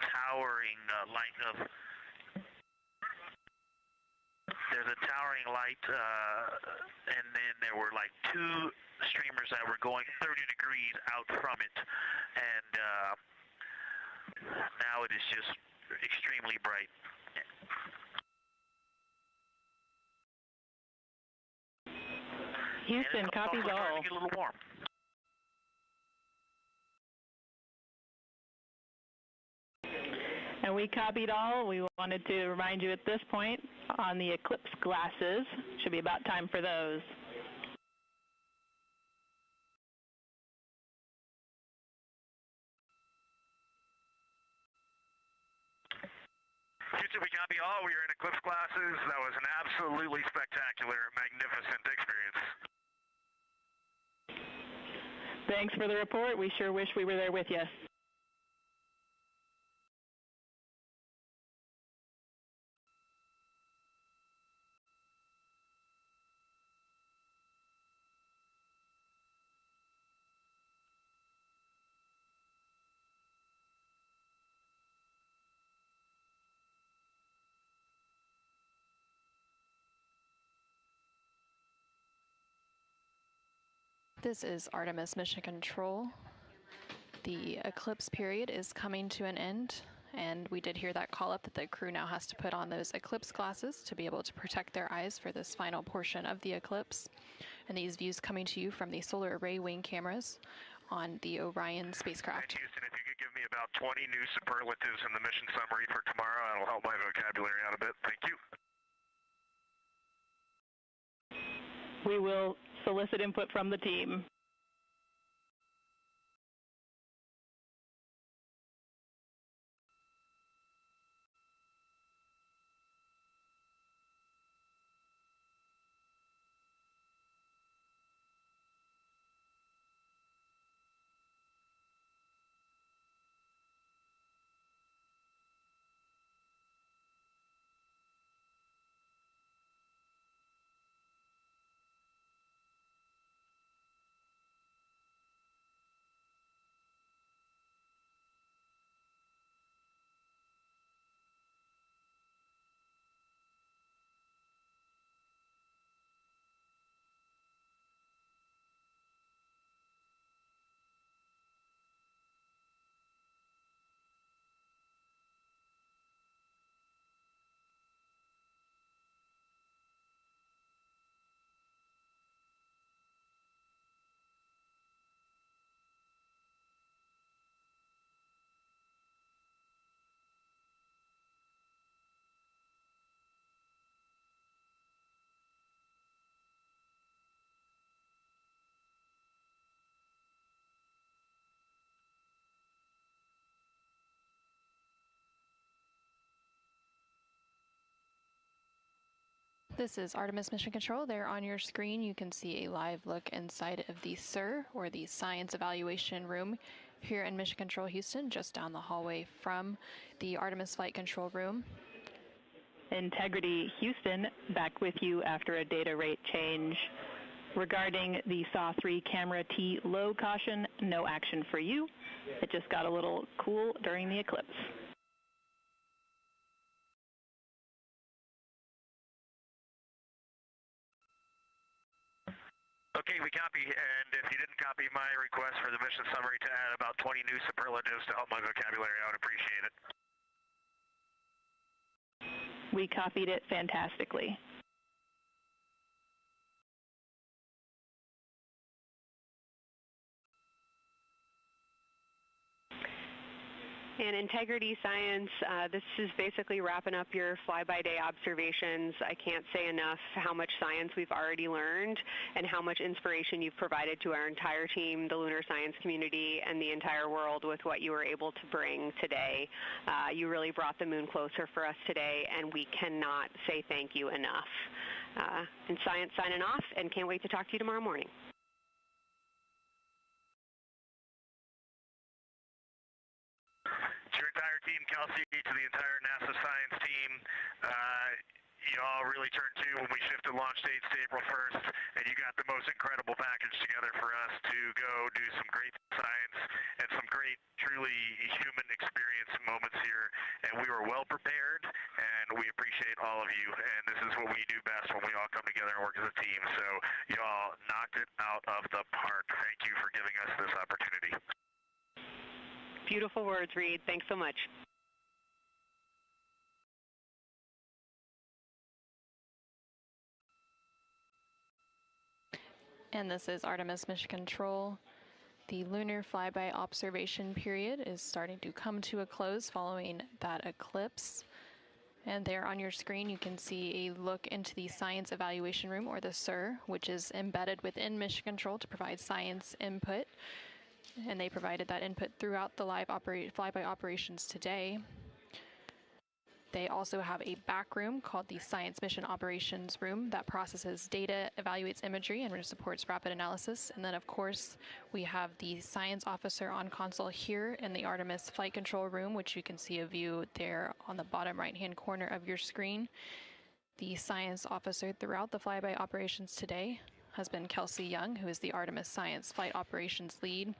towering light of and then there were like 2 streamers that were going 30 degrees out from it, and now it is just extremely bright. Houston, copies all. Starting to get a little warm. And we copied all. We wanted to remind you at this point on the eclipse glasses. Should be about time for those. Houston, we copy all. We are in eclipse glasses. That was an absolutely spectacular, magnificent experience. Thanks for the report. We sure wish we were there with you. This is Artemis Mission Control. The eclipse period is coming to an end, and we did hear that call up that the crew now has to put on those eclipse glasses to be able to protect their eyes for this final portion of the eclipse. And these views coming to you from the solar array wing cameras on the Orion spacecraft. Houston, if you could give me about 20 new superlatives in the mission summary for tomorrow, that'll help my vocabulary out a bit. Thank you. We will solicit input from the team. This is Artemis Mission Control. There on your screen you can see a live look inside of the SIR, or the Science Evaluation Room, here in Mission Control Houston, just down the hallway from the Artemis Flight Control Room. Integrity Houston, back with you after a data rate change. Regarding the SAW-3 camera T low caution, no action for you. It just got a little cool during the eclipse. Okay, we copy, and if you didn't copy my request for the mission summary to add about 20 new superlatives to help my vocabulary, I would appreciate it. We copied it fantastically. And Integrity Science, this is basically wrapping up your fly-by-day observations. I can't say enough how much science we've already learned and how much inspiration you've provided to our entire team, the lunar science community, and the entire world with what you were able to bring today. You really brought the moon closer for us today, and we cannot say thank you enough. And Science signing off, and can't wait to talk to you tomorrow morning. To your entire team, Kelsey, to the entire NASA science team, you all really turned to when we shifted launch dates to April 1st, and you got the most incredible package together for us to go do some great science and some great, truly human experience moments here. And we were well prepared, and we appreciate all of you. And this is what we do best when we all come together and work as a team. So you all knocked it out of the park. Thank you for giving us this opportunity. Beautiful words, Reid. Thanks so much. And this is Artemis Mission Control. The Lunar Flyby observation period is starting to come to a close following that eclipse. And there on your screen you can see a look into the Science Evaluation Room, or the SIR, which is embedded within Mission Control to provide science input. And they provided that input throughout the live flyby operations today. They also have a back room called the Science Mission Operations Room that processes data, evaluates imagery, and supports rapid analysis. And then, of course, we have the science officer on console here in the Artemis Flight Control Room, which you can see a view there on the bottom right-hand corner of your screen. The science officer throughout the flyby operations today has been Kelsey Young, who is the Artemis Science Flight Operations Lead.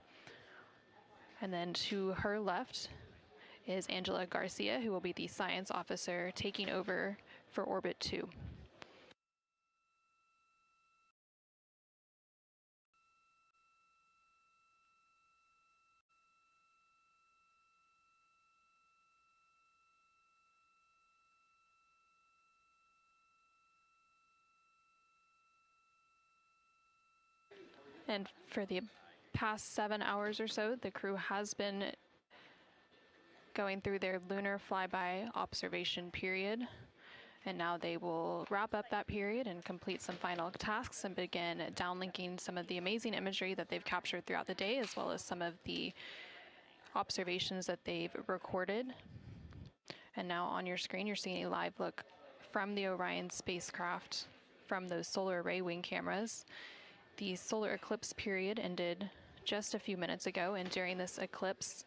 And then to her left is Angela Garcia, who will be the science officer taking over for Orbit 2. And for the past 7 hours or so, the crew has been going through their lunar flyby observation period. And now they will wrap up that period and complete some final tasks and begin downlinking some of the amazing imagery that they've captured throughout the day, as well as some of the observations that they've recorded. And now on your screen, you're seeing a live look from the Orion spacecraft from those solar array wing cameras. The solar eclipse period ended just a few minutes ago, and during this eclipse,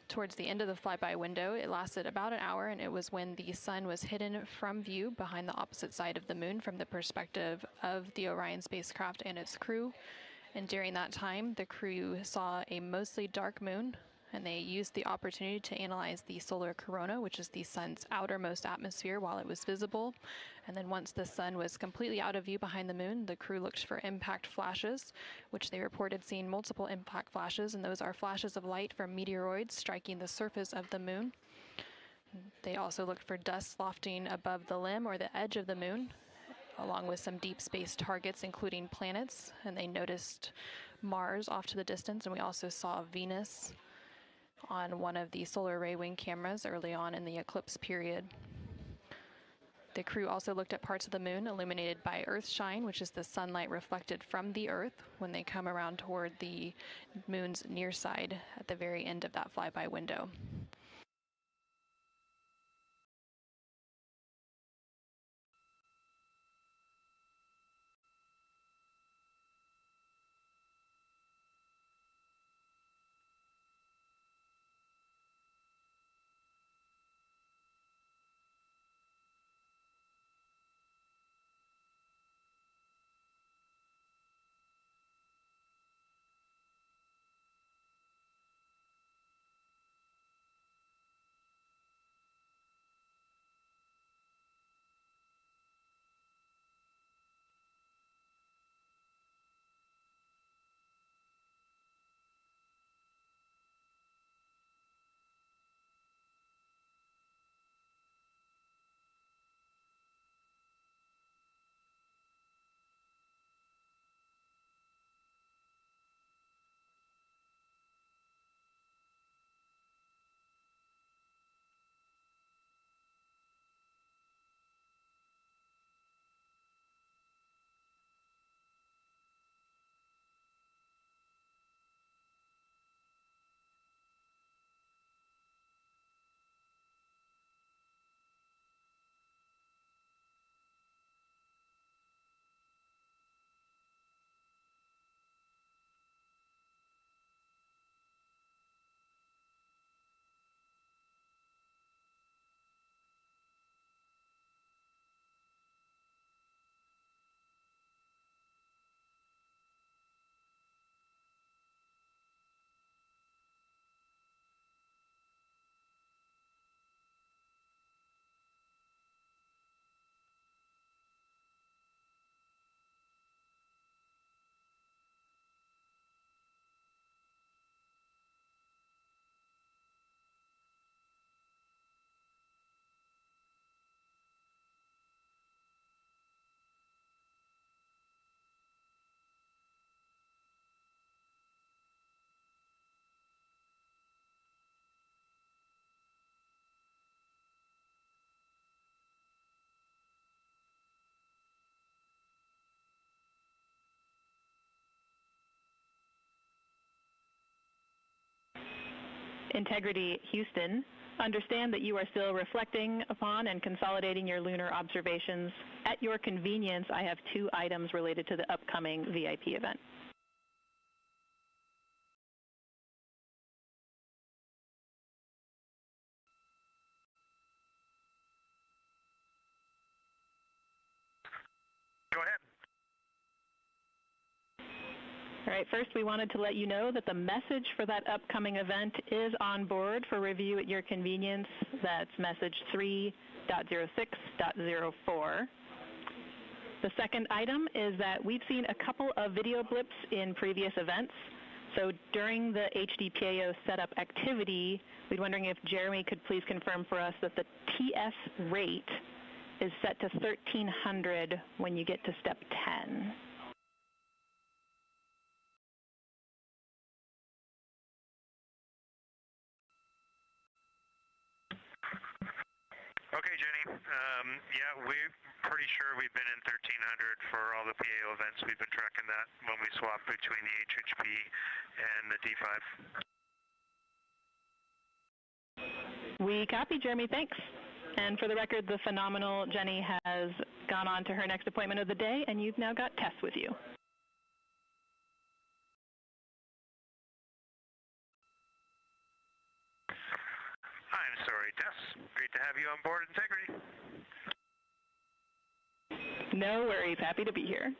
towards the end of the flyby window, it lasted about an hour, and it was when the sun was hidden from view behind the opposite side of the moon from the perspective of the Orion spacecraft and its crew. And during that time, the crew saw a mostly dark moon, and they used the opportunity to analyze the solar corona, which is the sun's outermost atmosphere, while it was visible. And then once the sun was completely out of view behind the moon, the crew looked for impact flashes, which they reported seeing multiple impact flashes, and those are flashes of light from meteoroids striking the surface of the moon. They also looked for dust lofting above the limb or the edge of the moon, along with some deep space targets, including planets, and they noticed Mars off to the distance, and we also saw Venus on one of the solar array wing cameras early on in the eclipse period. The crew also looked at parts of the moon illuminated by Earthshine, which is the sunlight reflected from the Earth when they come around toward the moon's near side at the very end of that flyby window. Integrity Houston, understand that you are still reflecting upon and consolidating your lunar observations. At your convenience, I have 2 items related to the upcoming VIP event. Go ahead. All right, first we wanted to let you know that the message for that upcoming event is on board for review at your convenience. That's message 3.06.04. The second item is that we've seen a couple of video blips in previous events. So during the HDPAO setup activity, we're wondering if Jeremy could please confirm for us that the TS rate is set to 1300 when you get to step 10. Okay, Jenny. Yeah, we're pretty sure we've been in 1300 for all the PAO events. We've been tracking that when we swap between the HHP and the D5. We copy, Jeremy. Thanks. And for the record, the phenomenal Jenny has gone on to her next appointment of the day, and you've now got Tess with you. I'm sorry, Tess. Great to have you on board Integrity. No worries. Happy to be here.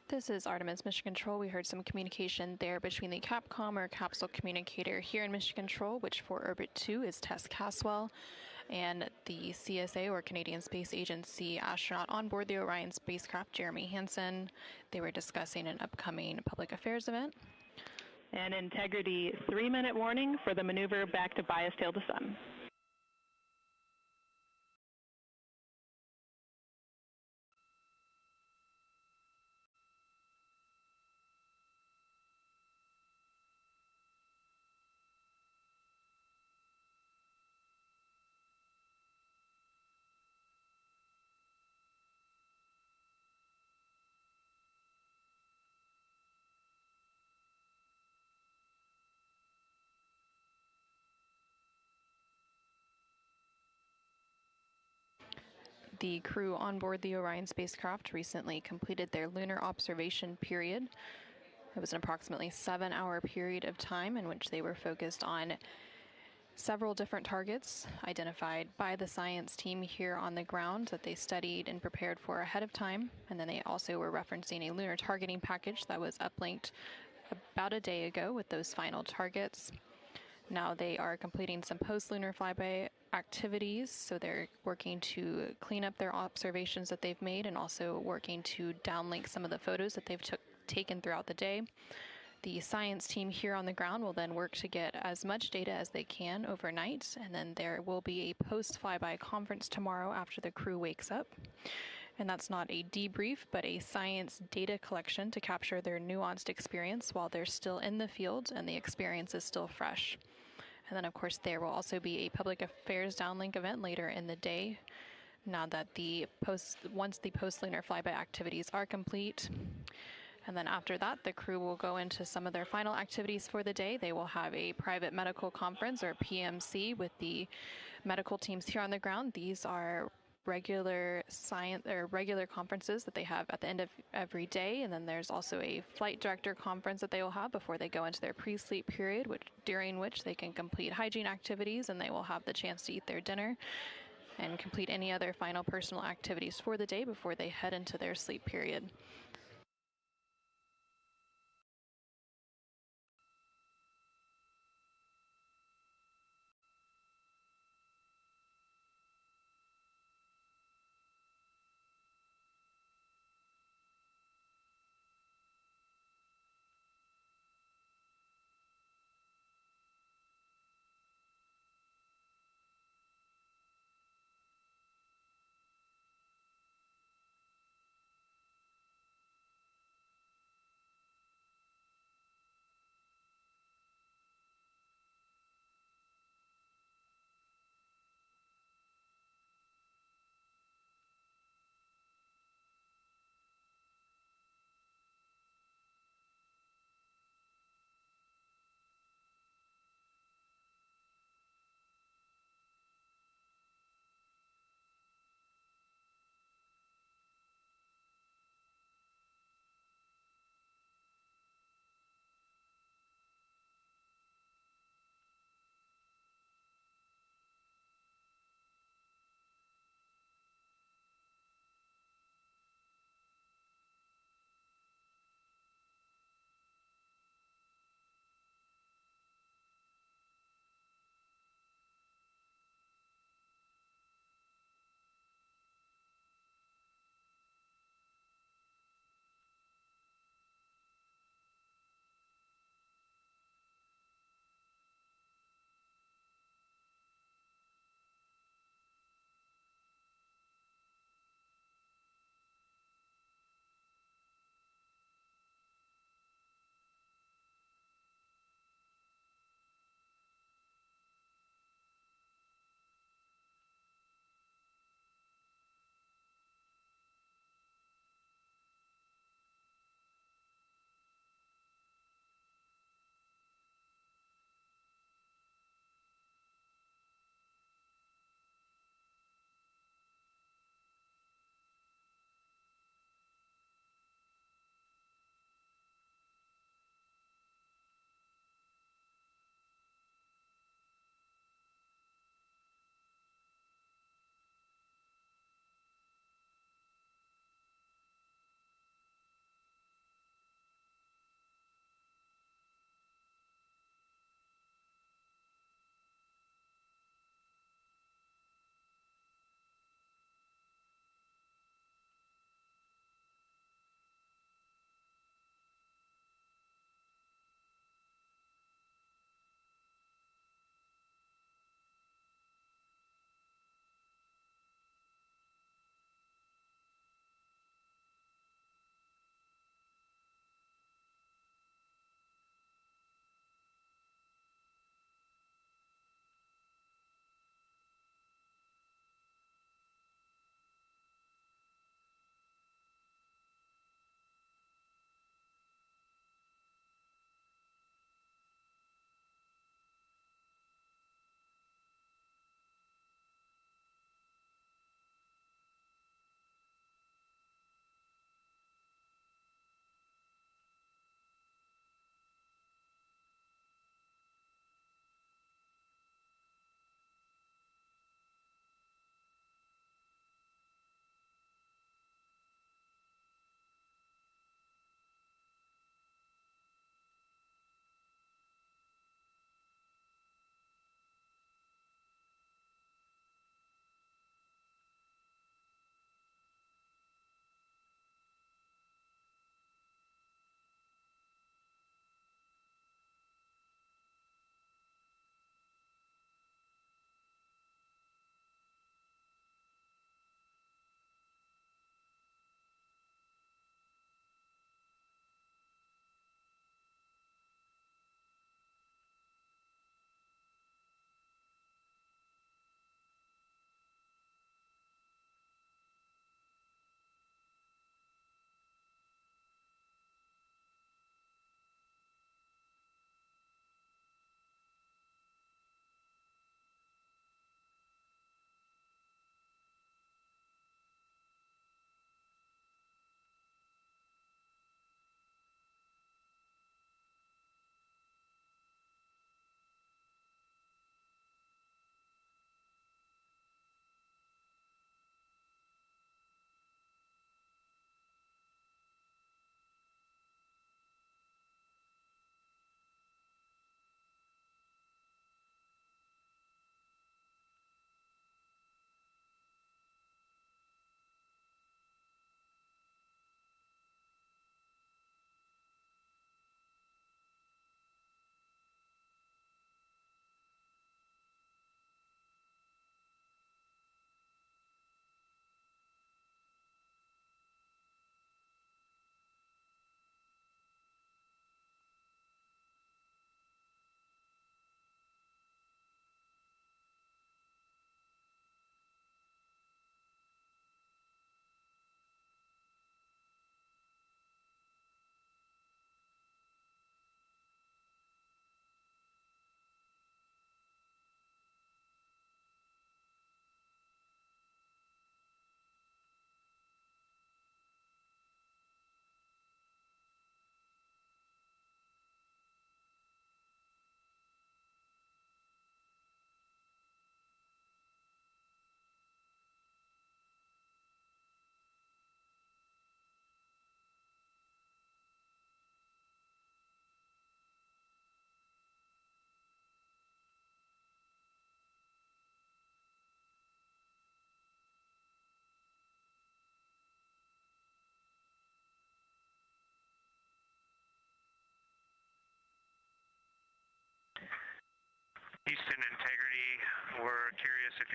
This is Artemis Mission Control. We heard some communication there between the Capcom or capsule communicator here in Mission Control, which for Orbit 2 is Tess Caswell, and the CSA or Canadian Space Agency astronaut on board the Orion spacecraft, Jeremy Hansen. They were discussing an upcoming public affairs event. And Integrity, 3-minute warning for the maneuver back to bias tail to sun. The crew on board the Orion spacecraft recently completed their lunar observation period. It was an approximately 7-hour period of time in which they were focused on several different targets identified by the science team here on the ground that they studied and prepared for ahead of time. And then they also were referencing a lunar targeting package that was uplinked about a day ago with those final targets. Now they are completing some post-lunar flyby activities, so they're working to clean up their observations that they've made and also working to downlink some of the photos that they've taken throughout the day. The science team here on the ground will then work to get as much data as they can overnight, and then there will be a post-flyby conference tomorrow after the crew wakes up. And that's not a debrief, but a science data collection to capture their nuanced experience while they're still in the field and the experience is still fresh. And then, of course, there will also be a public affairs downlink event later in the day. Now that once the post-lunar flyby activities are complete. And then after that, the crew will go into some of their final activities for the day. They will have a private medical conference, or PMC, with the medical teams here on the ground. These are regular conferences that they have at the end of every day, and then there's also a flight director conference that they will have before they go into their pre-sleep period, during which they can complete hygiene activities, and they will have the chance to eat their dinner and complete any other final personal activities for the day before they head into their sleep period.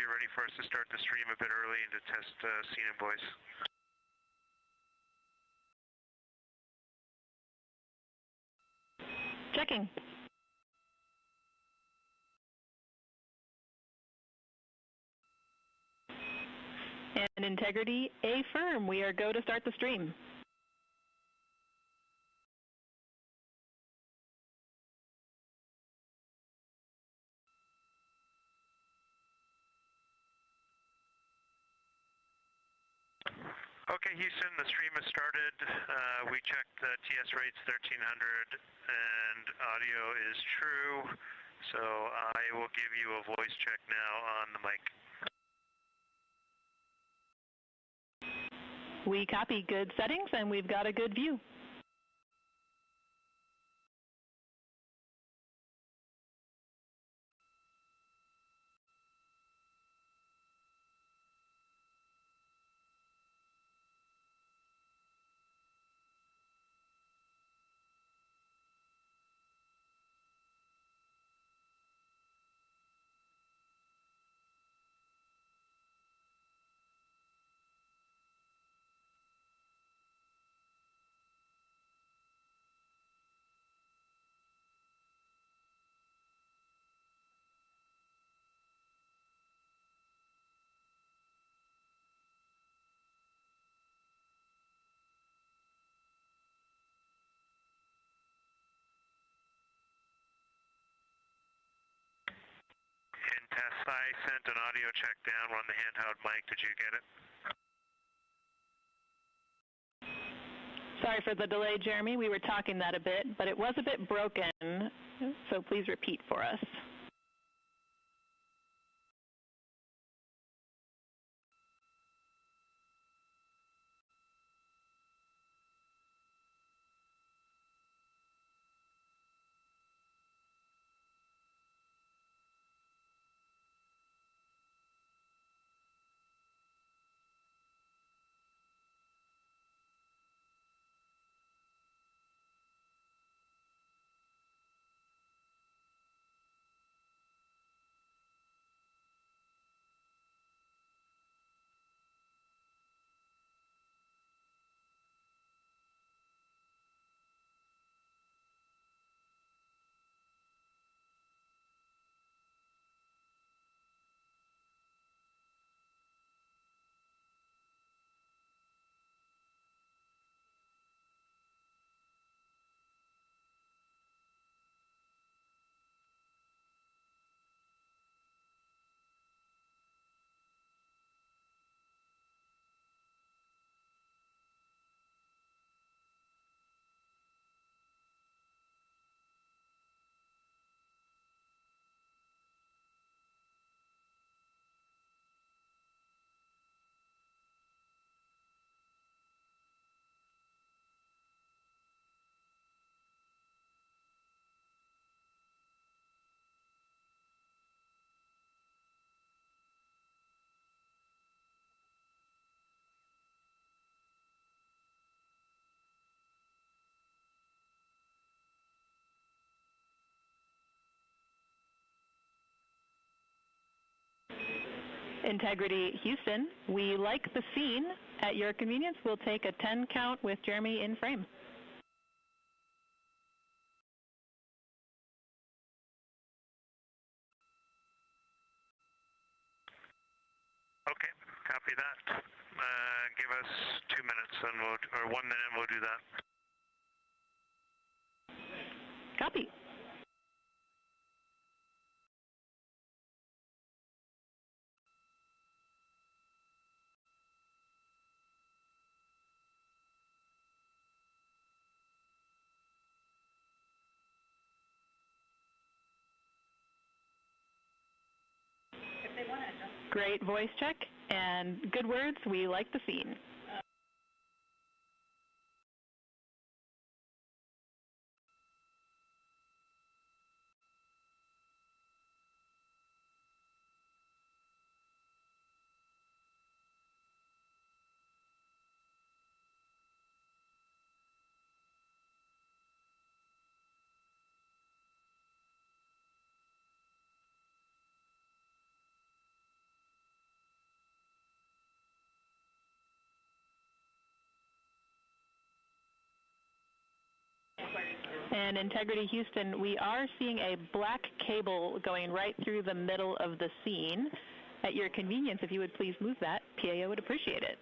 you're ready for us to start the stream a bit early and to test scene and voice. Checking. And integrity, affirm. We are go to start the stream. Okay, Houston, the stream has started. We checked the TS rates 1300 and audio is true. So I will give you a voice check now on the mic. We copy good settings and we've got a good view. Tess, I sent an audio check down. We're on the handheld mic. Did you get it? Sorry for the delay, Jeremy. We were talking that a bit, but it was a bit broken, so please repeat for us. Integrity Houston, we like the scene. At your convenience, we'll take a 10 count with Jeremy in frame. Okay, copy that. Give us 2 minutes and or 1 minute and we'll do that. Copy. Great voice check and good words. We like the scene. And Integrity Houston, we are seeing a black cable going right through the middle of the scene. At your convenience, if you would please move that, PAO would appreciate it.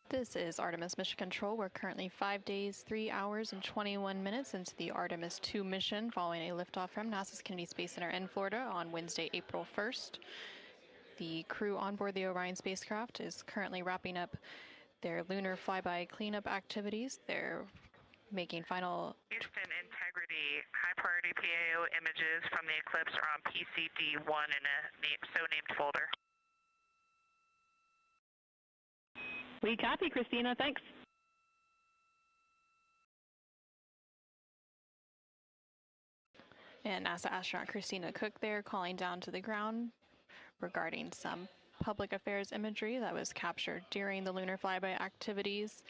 This is Artemis Mission Control. We're currently 5 days, 3 hours, and 21 minutes into the Artemis 2 mission following a liftoff from NASA's Kennedy Space Center in Florida on Wednesday, April 1st. The crew on board the Orion spacecraft is currently wrapping up their Lunar Flyby cleanup activities. They're making final... Houston Integrity, high priority PAO images from the eclipse are on PCD-1 in a so-named folder. We copy, Christina. Thanks. And NASA astronaut Christina Koch there calling down to the ground regarding some public affairs imagery that was captured during the Lunar Flyby activities.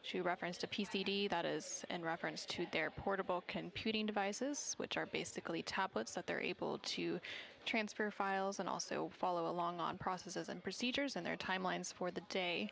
She referenced a PCD, that is in reference to their portable computing devices, which are basically tablets that they're able to transfer files and also follow along on processes and procedures and their timelines for the day.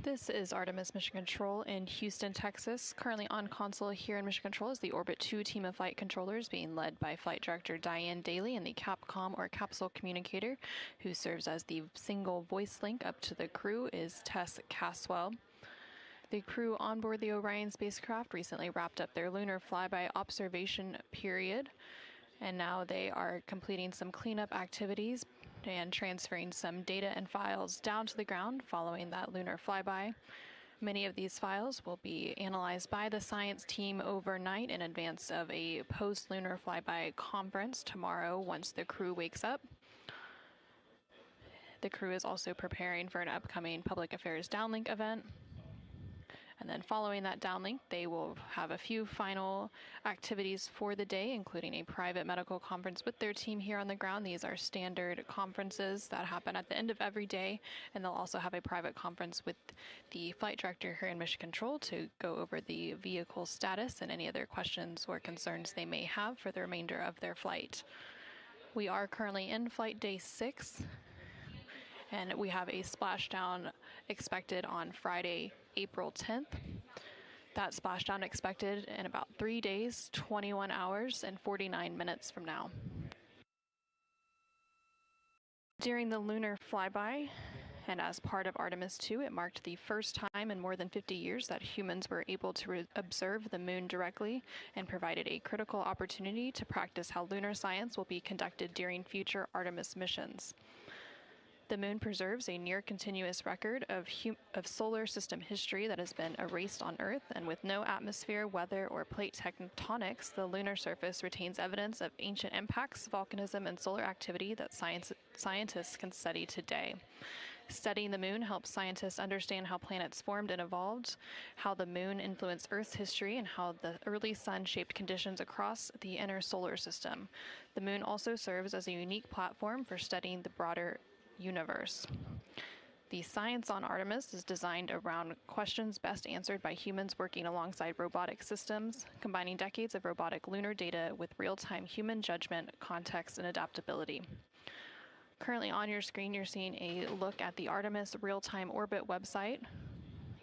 This is Artemis Mission Control in Houston, Texas. Currently on console here in Mission Control is the Orbit 2 team of flight controllers being led by Flight Director Diane Daly and the Capcom or capsule communicator who serves as the single voice link up to the crew is Tess Caswell. The crew on board the Orion spacecraft recently wrapped up their lunar flyby observation period, and now they are completing some cleanup activities and transferring some data and files down to the ground following that lunar flyby. Many of these files will be analyzed by the science team overnight in advance of a post-lunar flyby conference tomorrow once the crew wakes up. The crew is also preparing for an upcoming public affairs downlink event. And then following that downlink, they will have a few final activities for the day, including a private medical conference with their team here on the ground. These are standard conferences that happen at the end of every day, and they'll also have a private conference with the flight director here in Mission Control to go over the vehicle status and any other questions or concerns they may have for the remainder of their flight. We are currently in flight day 6, and we have a splashdown expected on Friday, April 10th. That splashdown expected in about 3 days, 21 hours, and 49 minutes from now. During the lunar flyby, and as part of Artemis 2, it marked the first time in more than 50 years that humans were able to observe the moon directly and provided a critical opportunity to practice how lunar science will be conducted during future Artemis missions. The moon preserves a near-continuous record of solar system history that has been erased on Earth, and with no atmosphere, weather, or plate tectonics, the lunar surface retains evidence of ancient impacts, volcanism, and solar activity that scientists can study today. Studying the moon helps scientists understand how planets formed and evolved, how the moon influenced Earth's history, and how the early sun shaped conditions across the inner solar system. The moon also serves as a unique platform for studying the broader universe. The science on Artemis is designed around questions best answered by humans working alongside robotic systems, combining decades of robotic lunar data with real-time human judgment, context, and adaptability. Currently on your screen, you're seeing a look at the Artemis real-time orbit website.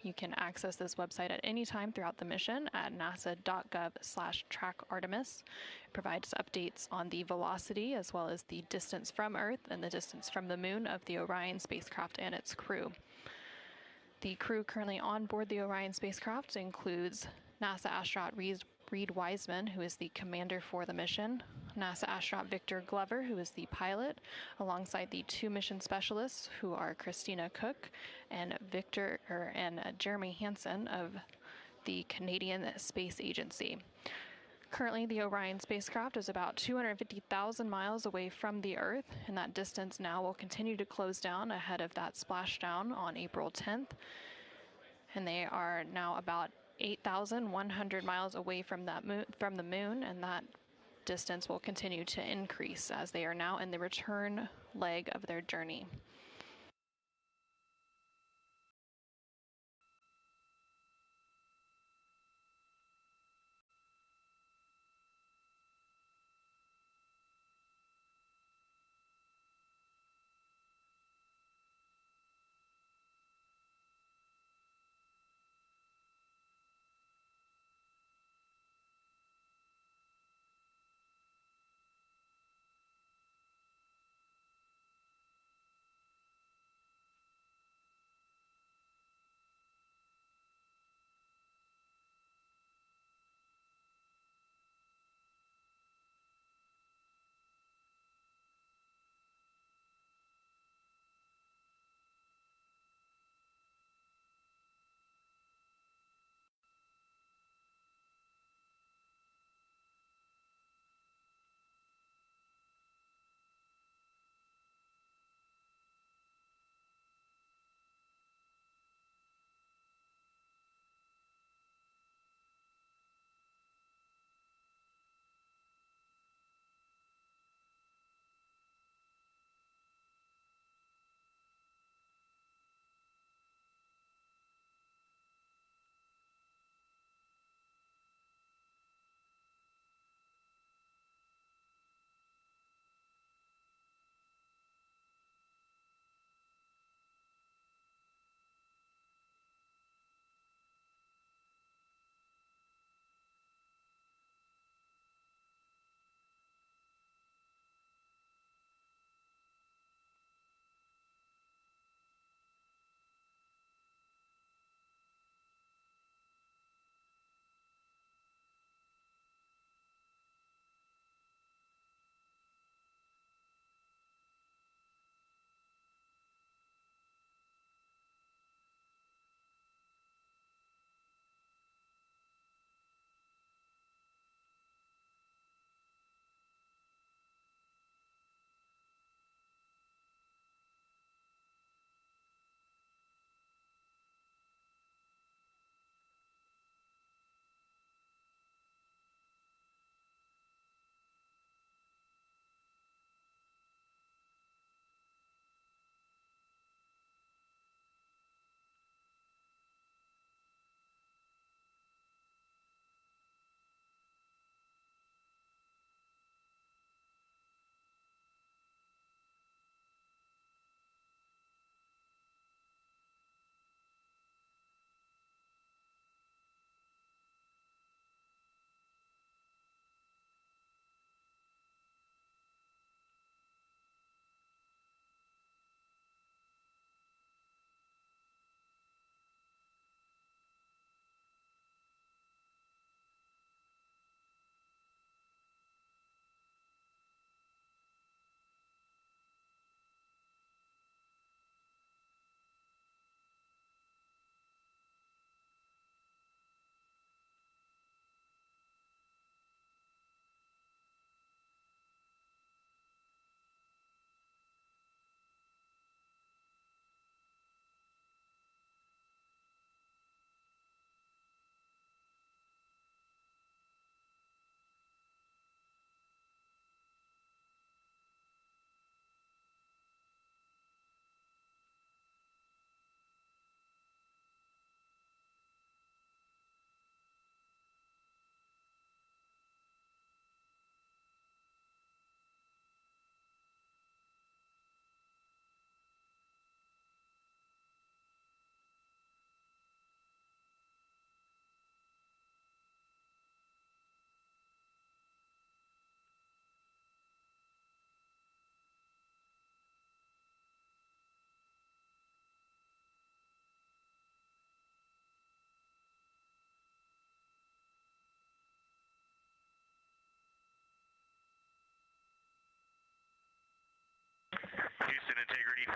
You can access this website at any time throughout the mission at nasa.gov/trackartemis. It provides updates on the velocity as well as the distance from Earth and the distance from the moon of the Orion spacecraft and its crew. The crew currently on board the Orion spacecraft includes NASA astronaut Reid Wiseman, who is the commander for the mission, NASA astronaut Victor Glover, who is the pilot, alongside the 2 mission specialists, who are Christina Koch and Jeremy Hansen of the Canadian Space Agency. Currently, the Orion spacecraft is about 250,000 miles away from the Earth, and that distance now will continue to close down ahead of that splashdown on April 10th. And they are now about 8,100 miles away from the moon, and that distance will continue to increase as they are now in the return leg of their journey.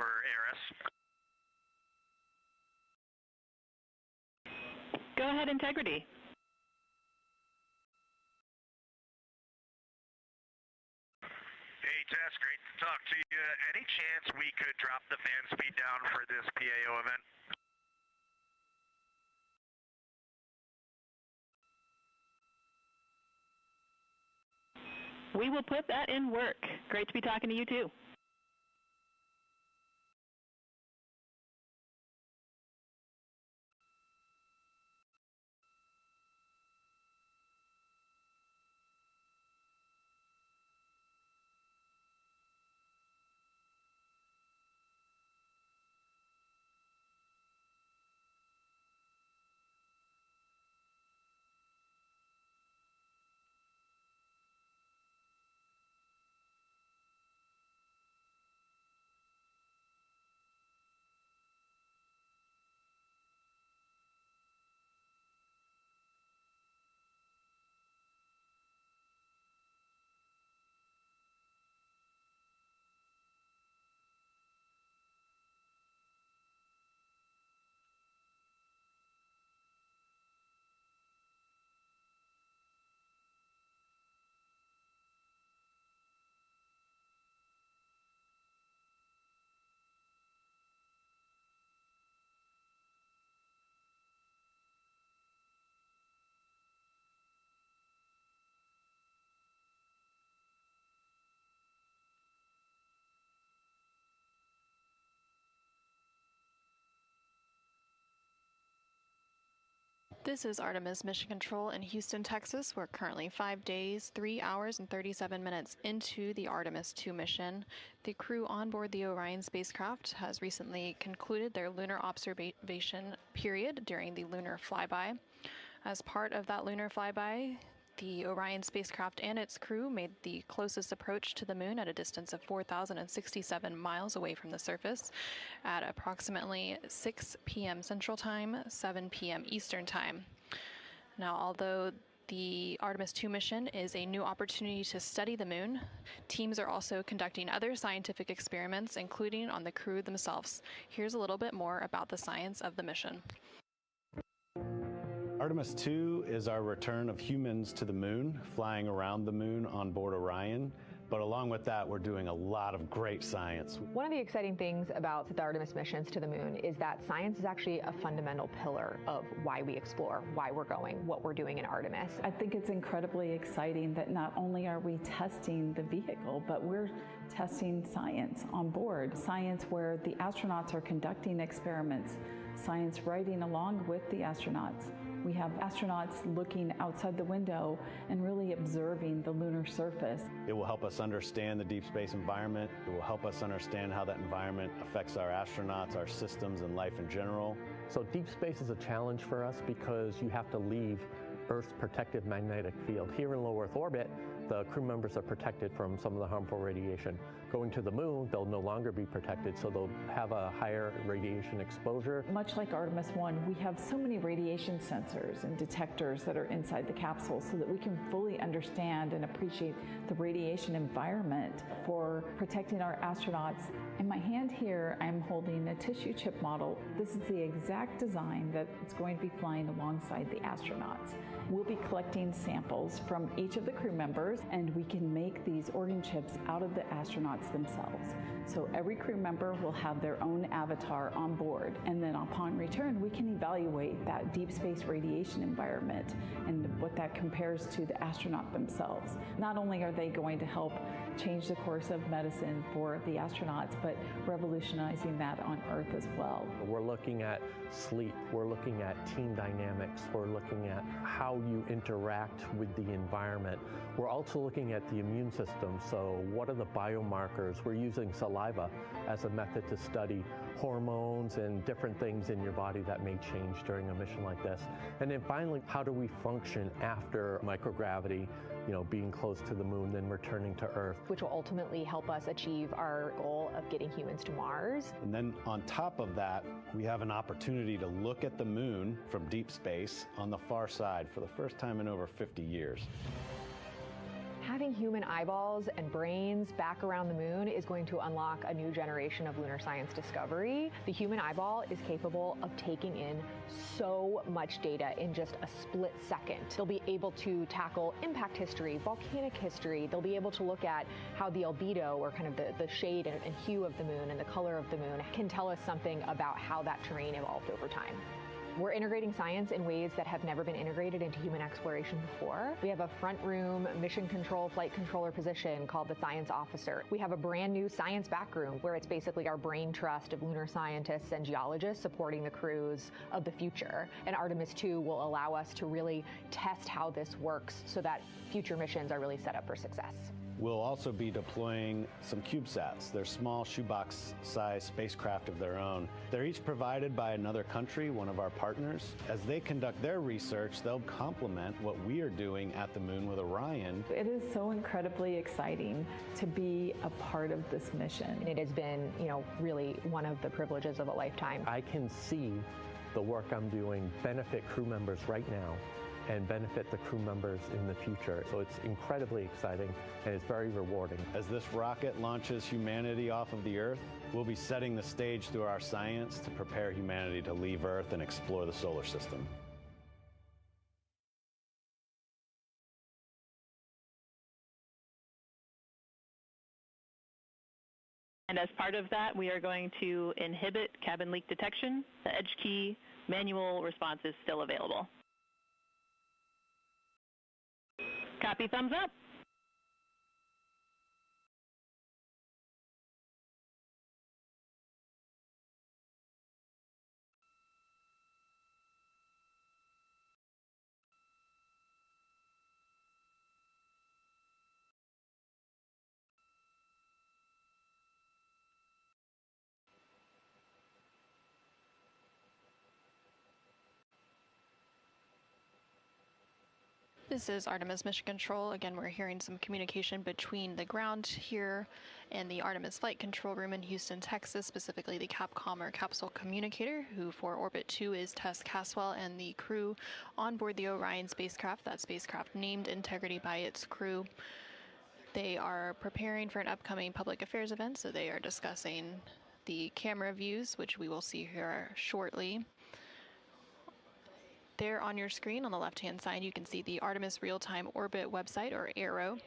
for ARS. Go ahead, Integrity. Hey, Tess, great to talk to you. Any chance we could drop the fan speed down for this PAO event? We will put that in work. Great to be talking to you, too. This is Artemis Mission Control in Houston, Texas. We're currently 5 days, 3 hours, and 37 minutes into the Artemis 2 mission. The crew on board the Orion spacecraft has recently concluded their lunar observation period during the Lunar Flyby. As part of that Lunar Flyby, the Orion spacecraft and its crew made the closest approach to the moon at a distance of 4,067 miles away from the surface at approximately 6 p.m. Central Time, 7 p.m. Eastern Time. Now, although the Artemis 2 mission is a new opportunity to study the moon, teams are also conducting other scientific experiments, including on the crew themselves. Here's a little bit more about the science of the mission. Artemis 2 is our return of humans to the moon, flying around the moon on board Orion. But along with that, we're doing a lot of great science. One of the exciting things about the Artemis missions to the moon is that science is actually a fundamental pillar of why we explore, why we're going, what we're doing in Artemis. I think it's incredibly exciting that not only are we testing the vehicle, but we're testing science on board. Science where the astronauts are conducting experiments, science riding along with the astronauts. We have astronauts looking outside the window and really observing the lunar surface. It will help us understand the deep space environment. It will help us understand how that environment affects our astronauts, our systems, and life in general. So deep space is a challenge for us because you have to leave Earth's protective magnetic field. Here in low Earth orbit, the crew members are protected from some of the harmful radiation. Going to the moon, they'll no longer be protected, so they'll have a higher radiation exposure. Much like Artemis 1, we have so many radiation sensors and detectors that are inside the capsule so that we can fully understand and appreciate the radiation environment for protecting our astronauts. In my hand here, I'm holding a tissue chip model. This is the exact design that it's going to be flying alongside the astronauts. We'll be collecting samples from each of the crew members, and we can make these organ chips out of the astronauts themselves. So every crew member will have their own avatar on board, and then upon return, we can evaluate that deep space radiation environment and what that compares to the astronaut themselves. Not only are they going to help change the course of medicine for the astronauts, but revolutionizing that on Earth as well. We're looking at sleep, we're looking at team dynamics, we're looking at how you interact with the environment. We're also looking at the immune system, so what are the biomarkers? We're using saliva as a method to study hormones and different things in your body that may change during a mission like this. And then finally, how do we function after microgravity, being close to the moon, then returning to Earth? Which will ultimately help us achieve our goal of getting humans to Mars. And then on top of that, we have an opportunity to look at the moon from deep space on the far side for the first time in over 50 years. Having human eyeballs and brains back around the moon is going to unlock a new generation of lunar science discovery. The human eyeball is capable of taking in so much data in just a split second. They'll be able to tackle impact history, volcanic history. They'll be able to look at how the albedo, or kind of the shade and hue of the moon and the color of the moon, can tell us something about how that terrain evolved over time. We're integrating science in ways that have never been integrated into human exploration before. We have a front room mission control flight controller position called the science officer. We have a brand new science back room where it's basically our brain trust of lunar scientists and geologists supporting the crews of the future. And Artemis 2 will allow us to really test how this works so that future missions are really set up for success. We'll also be deploying some CubeSats. They're small shoebox-sized spacecraft of their own. They're each provided by another country, one of our partners. As they conduct their research, they'll complement what we are doing at the moon with Orion. It is so incredibly exciting to be a part of this mission. It has been, really one of the privileges of a lifetime. I can see the work I'm doing benefit crew members right now and benefit the crew members in the future. So it's incredibly exciting and it's very rewarding. As this rocket launches humanity off of the Earth, we'll be setting the stage through our science to prepare humanity to leave Earth and explore the solar system. And as part of that, we are going to inhibit cabin leak detection. The edge key manual response is still available. Copy, thumbs up. This is Artemis Mission Control. Again, we're hearing some communication between the ground here and the Artemis Flight Control Room in Houston, Texas, specifically the Capcom or Capsule Communicator, who for Orbit 2 is Tess Caswell, and the crew on board the Orion spacecraft, that spacecraft named Integrity by its crew. They are preparing for an upcoming public affairs event, so they are discussing the camera views, which we will see here shortly. There on your screen on the left-hand side, you can see the Artemis Real-Time Orbit website, or ARO.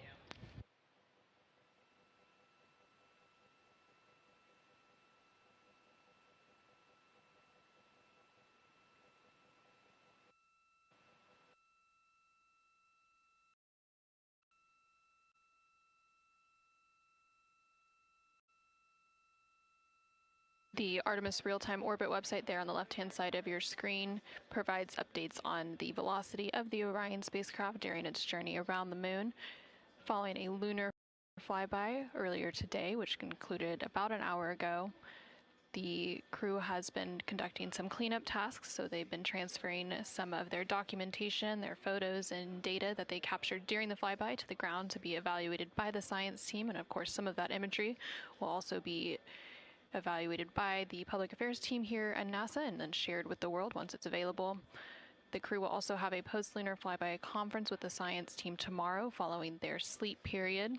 The Artemis Real-Time Orbit website there on the left-hand side of your screen provides updates on the velocity of the Orion spacecraft during its journey around the moon. Following a lunar flyby earlier today, which concluded about an hour ago, the crew has been conducting some cleanup tasks, so they've been transferring some of their documentation, their photos and data that they captured during the flyby to the ground to be evaluated by the science team, and of course some of that imagery will also be evaluated by the public affairs team here at NASA and then shared with the world once it's available. The crew will also have a post-lunar flyby conference with the science team tomorrow following their sleep period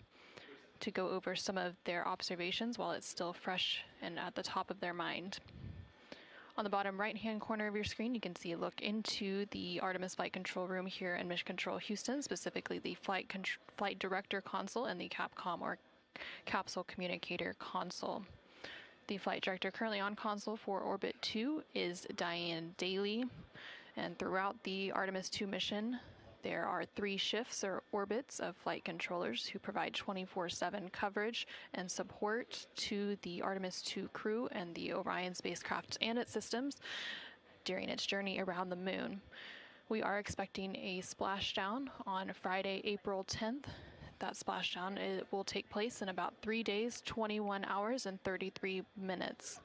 to go over some of their observations while it's still fresh and at the top of their mind. On the bottom right-hand corner of your screen, you can see a look into the Artemis Flight Control Room here in Mission Control Houston, specifically the Flight Director Console and the Capcom or Capsule Communicator Console. The flight director currently on console for Orbit 2 is Diane Daly, and throughout the Artemis 2 mission, there are 3 shifts or orbits of flight controllers who provide 24/7 coverage and support to the Artemis 2 crew and the Orion spacecraft and its systems during its journey around the moon. We are expecting a splashdown on Friday, April 10th. That splashdown, it will take place in about 3 days, 21 hours, and 33 minutes.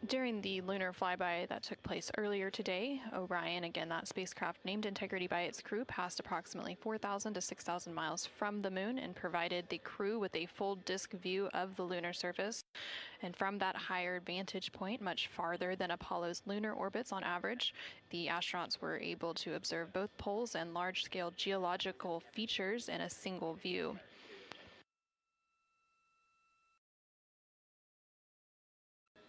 During the lunar flyby that took place earlier today, Orion, again that spacecraft named Integrity by its crew, passed approximately 4,000 to 6,000 miles from the moon and provided the crew with a full disk view of the lunar surface. And from that higher vantage point, much farther than Apollo's lunar orbits on average, the astronauts were able to observe both poles and large-scale geological features in a single view.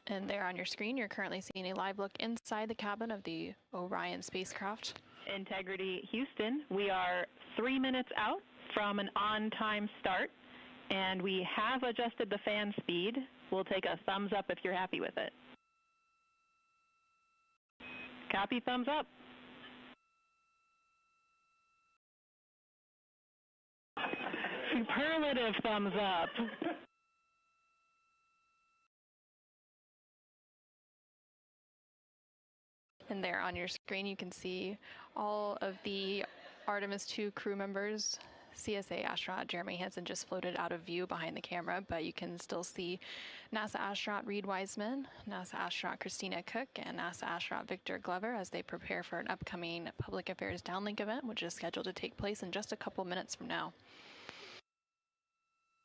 And there on your screen, you're currently seeing a live look inside the cabin of the Orion spacecraft. Integrity Houston, we are 3 minutes out from an on-time start, and we have adjusted the fan speed. We'll take a thumbs up if you're happy with it. Copy, thumbs up. Superlative thumbs up. And there on your screen, you can see all of the Artemis 2 crew members. CSA astronaut Jeremy Hansen just floated out of view behind the camera, but you can still see NASA astronaut Reid Wiseman, NASA astronaut Christina Koch, and NASA astronaut Victor Glover as they prepare for an upcoming Public Affairs Downlink event, which is scheduled to take place in just a couple minutes from now.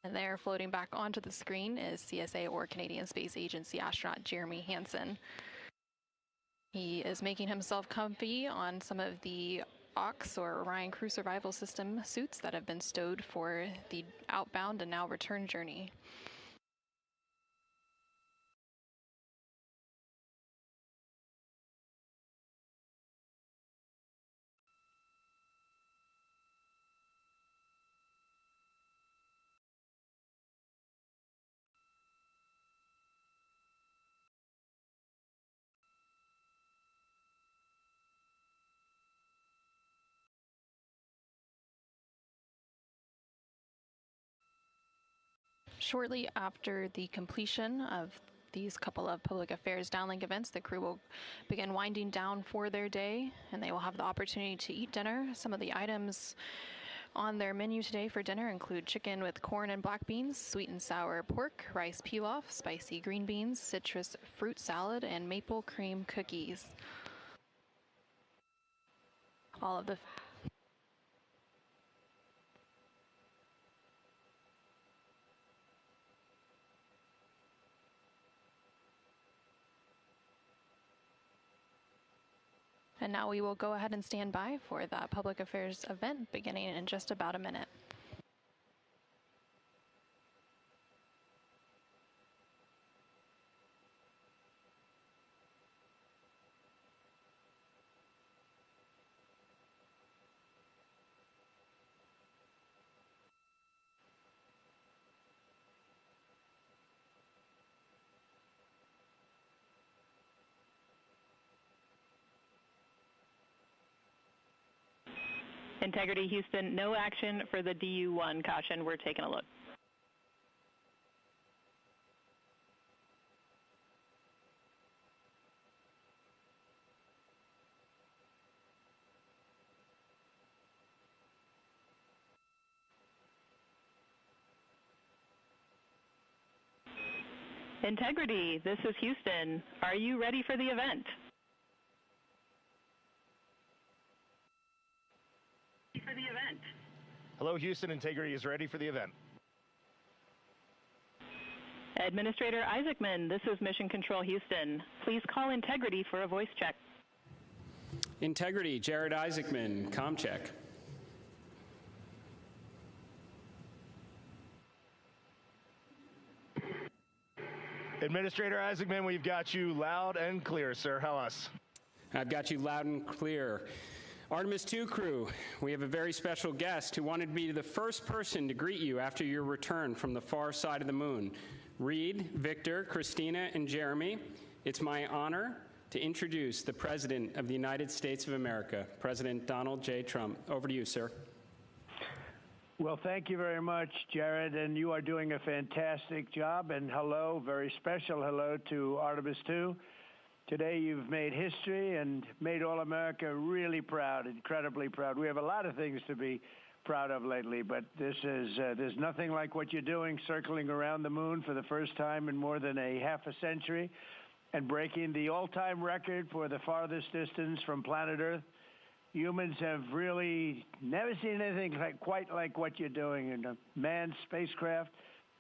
And there, floating back onto the screen, is CSA or Canadian Space Agency astronaut Jeremy Hansen. He is making himself comfy on some of the OX or Orion Crew Survival System suits that have been stowed for the outbound and now return journey. Shortly after the completion of these couple of public affairs downlink events, the crew will begin winding down for their day, and they will have the opportunity to eat dinner. Some of the items on their menu today for dinner include chicken with corn and black beans, sweet and sour pork, rice pilaf, spicy green beans, citrus fruit salad, and maple cream cookies. All of the And now we will go ahead and stand by for that public affairs event beginning in just about a minute. Integrity Houston, no action for the DU-1. Caution, we're taking a look. Integrity, this is Houston. Are you ready for the event? Hello, Houston. Integrity is ready for the event. Administrator Isaacman, this is Mission Control Houston. Please call Integrity for a voice check. Integrity, Jared Isaacman, comm check. Administrator Isaacman, we've got you loud and clear, sir. How us? I've got you loud and clear. Artemis 2 crew, we have a very special guest who wanted to be the first person to greet you after your return from the far side of the moon. Reid, Victor, Christina, and Jeremy, it's my honor to introduce the President of the United States of America, President Donald J. Trump. Over to you, sir. Well, thank you very much, Jared, and you are doing a fantastic job. And hello, very special hello to Artemis 2. Today you've made history and made all America really proud, incredibly proud. We have a lot of things to be proud of lately, but this is there's nothing like what you're doing, circling around the moon for the first time in more than a half a century. and breaking the all-time record for the farthest distance from planet Earth. Humans have really never seen anything quite like what you're doing in a manned spacecraft.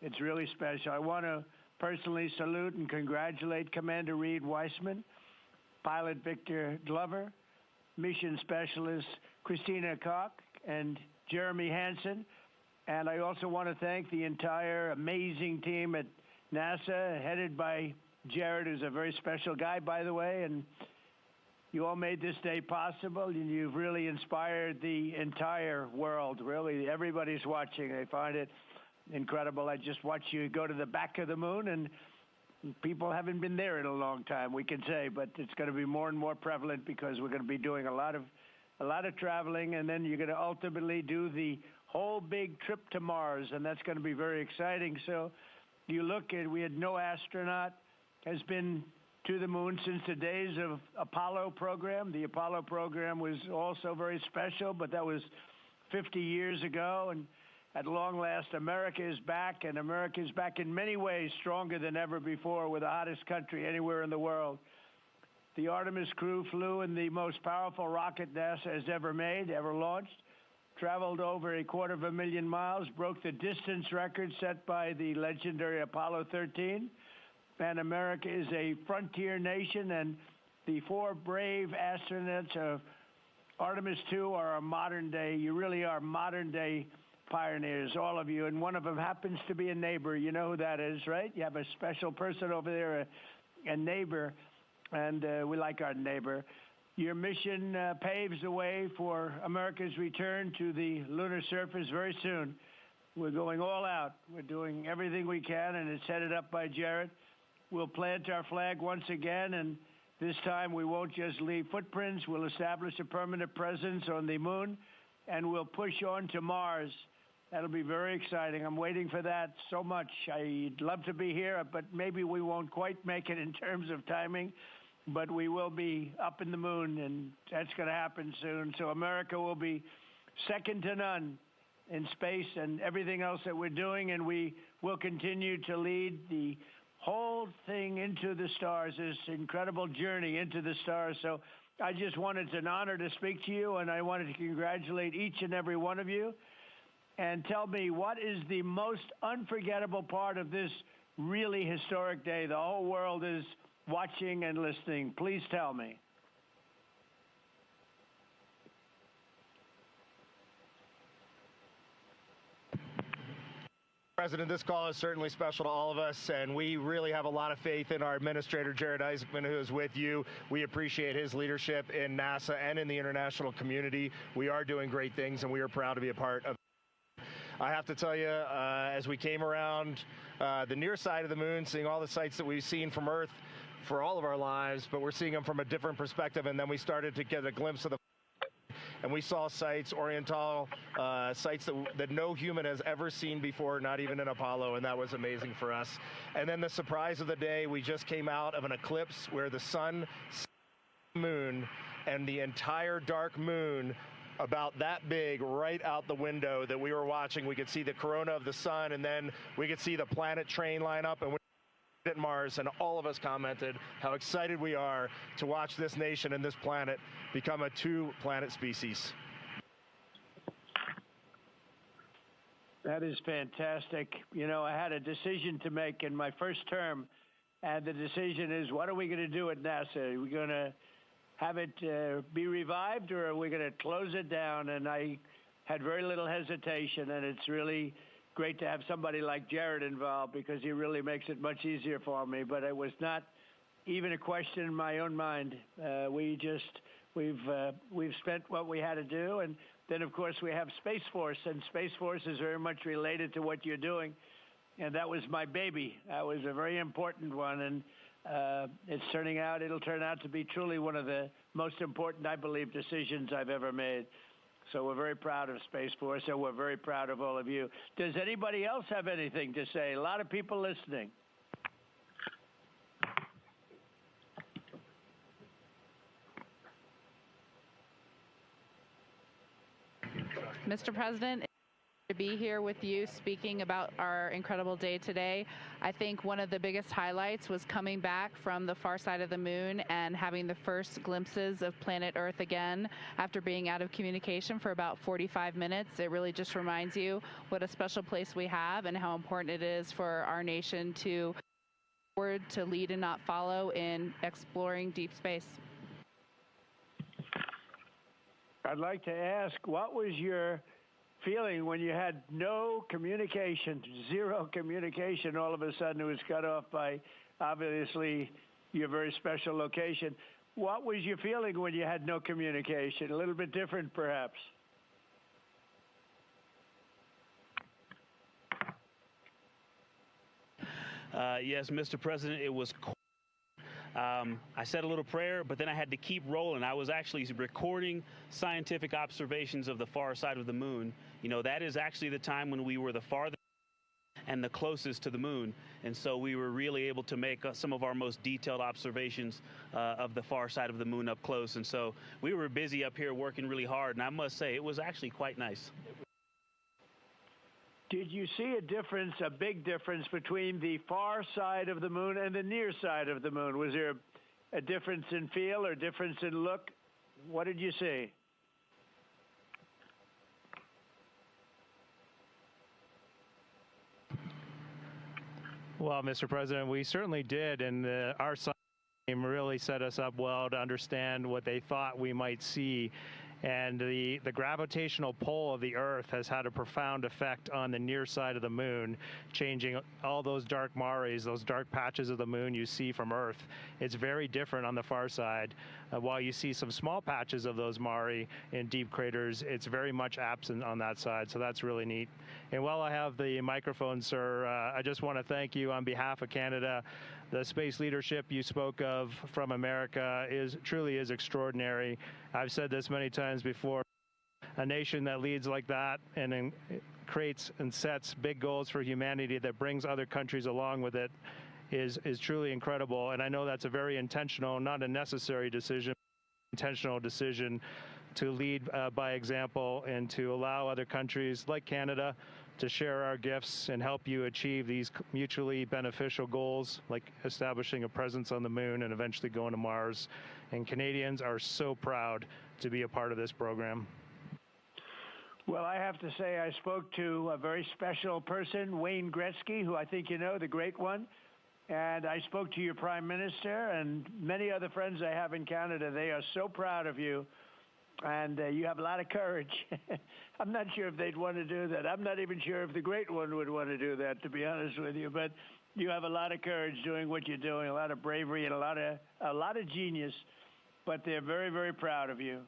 It's really special. I want to personally salute and congratulate Commander Reid Wiseman, Pilot Victor Glover, Mission Specialist Christina Koch, and Jeremy Hansen. And I also want to thank the entire amazing team at NASA, headed by Jared, who's a very special guy, by the way. And you all made this day possible, and you've really inspired the entire world. Really, everybody's watching. They find it incredible. I just watched you go to the back of the moon, and people haven't been there in a long time, we can say, but it's going to be more and more prevalent because we're going to be doing a lot of traveling, and then you're going to ultimately do the whole big trip to Mars, and that's going to be very exciting. So you look at, we had no astronaut has been to the moon since the days of Apollo program. The Apollo program was also very special, but that was 50 years ago, and at long last, America is back, and America is back in many ways stronger than ever before. We're the hottest country anywhere in the world. The Artemis crew flew in the most powerful rocket NASA has ever made, ever launched, traveled over 250,000 miles, broke the distance record set by the legendary Apollo 13. And America is a frontier nation, and the 4 brave astronauts of Artemis 2 are a modern day, you really are modern day pioneers, all of you, and one of them happens to be a neighbor. You know who that is, right? You have a special person over there, a neighbor, and we like our neighbor. Your mission paves the way for America's return to the lunar surface very soon. We're going all out. We're doing everything we can, and it's headed up by Jared. We'll plant our flag once again, and this time we won't just leave footprints. We'll establish a permanent presence on the moon, and we'll push on to Mars. That'll be very exciting. I'm waiting for that so much. I'd love to be here, but maybe we won't quite make it in terms of timing, but we will be up in the moon, and that's going to happen soon. So America will be second to none in space and everything else that we're doing, and we will continue to lead the whole thing into the stars, this incredible journey into the stars. So I just wanted, it's an honor to speak to you, and I wanted to congratulate each and every one of you. And tell me, what is the most unforgettable part of this really historic day? The whole world is watching and listening. Please tell me. President, this call is certainly special to all of us, and we really have a lot of faith in our administrator, Reid Wiseman, who is with you. We appreciate his leadership in NASA and in the international community. We are doing great things, and we are proud to be a part of. I have to tell you, as we came around the near side of the moon, seeing all the sights that we've seen from Earth for all of our lives, but we're seeing them from a different perspective, and then we started to get a glimpse of the and we saw sites, Oriental sites that no human has ever seen before, not even in Apollo, and that was amazing for us. And then the surprise of the day, we just came out of an eclipse where the sun, moon, and the entire dark moon about that big right out the window that we were watching. We could see the corona of the sun, and then we could see the planet train line up, and we at Mars, and all of us commented how excited we are to watch this nation and this planet become a 2-planet species. That is fantastic. You know, I had a decision to make in my first term, and the decision is, what are we going to do at NASA? Are we going to have it be revived, or are we going to close it down? And I had very little hesitation, and it's really great to have somebody like Jared involved because he really makes it much easier for me. But it was not even a question in my own mind. We've spent what we had to do, and then of course we have Space Force, and Space Force is very much related to what you're doing, and that was my baby. That was a very important one, and it'll turn out to be truly one of the most important, I believe, decisions I've ever made. So we're very proud of Space Force, and we're very proud of all of you. Does anybody else have anything to say? A lot of people listening. Mr. President, To be here with you speaking about our incredible day today. I think one of the biggest highlights was coming back from the far side of the moon and having the first glimpses of planet Earth again after being out of communication for about 45 minutes. It really just reminds you what a special place we have and how important it is for our nation to lead and not follow in exploring deep space. I'd like to ask, what was your feeling when you had no communication, zero communication? All of a sudden it was cut off by, obviously, your very special location. What was your feeling when you had no communication? A little bit different, perhaps? Yes, Mr. President, it was I said a little prayer, but then I had to keep rolling. I was actually recording scientific observations of the far side of the moon. You know, that is actually the time when we were the farthest and the closest to the moon. And so we were really able to make some of our most detailed observations of the far side of the moon up close. And so we were busy up here working really hard. And I must say, it was actually quite nice. Did you see a difference, a big difference, between the far side of the moon and the near side of the moon? Was there a difference in feel or difference in look? What did you see? Well, Mr. President, we certainly did, and our science team really set us up well to understand what they thought we might see. And the gravitational pull of the Earth has had a profound effect on the near side of the moon, changing all those dark mares, those dark patches of the moon you see from Earth. It's very different on the far side. While you see some small patches of those mare in deep craters, it's very much absent on that side, so that's really neat. And while I have the microphone, sir, I just want to thank you on behalf of Canada. The space leadership you spoke of from America truly is extraordinary. I've said this many times before. A nation that leads like that and creates and sets big goals for humanity that brings other countries along with it is truly incredible. And I know that's a very intentional, not a necessary decision, intentional decision to lead by example and to allow other countries like Canada to share our gifts and help you achieve these mutually beneficial goals, like establishing a presence on the moon and eventually going to Mars. And Canadians are so proud to be a part of this program. Well, I have to say I spoke to a very special person, Wayne Gretzky, who I think you know, the great one. And I spoke to your Prime Minister and many other friends I have in Canada. They are so proud of you. And you have a lot of courage. I'm not sure if they'd want to do that. I'm not even sure if the great one would want to do that, to be honest with you. But you have a lot of courage doing what you're doing, a lot of bravery and a lot of genius. But they're very, very proud of you.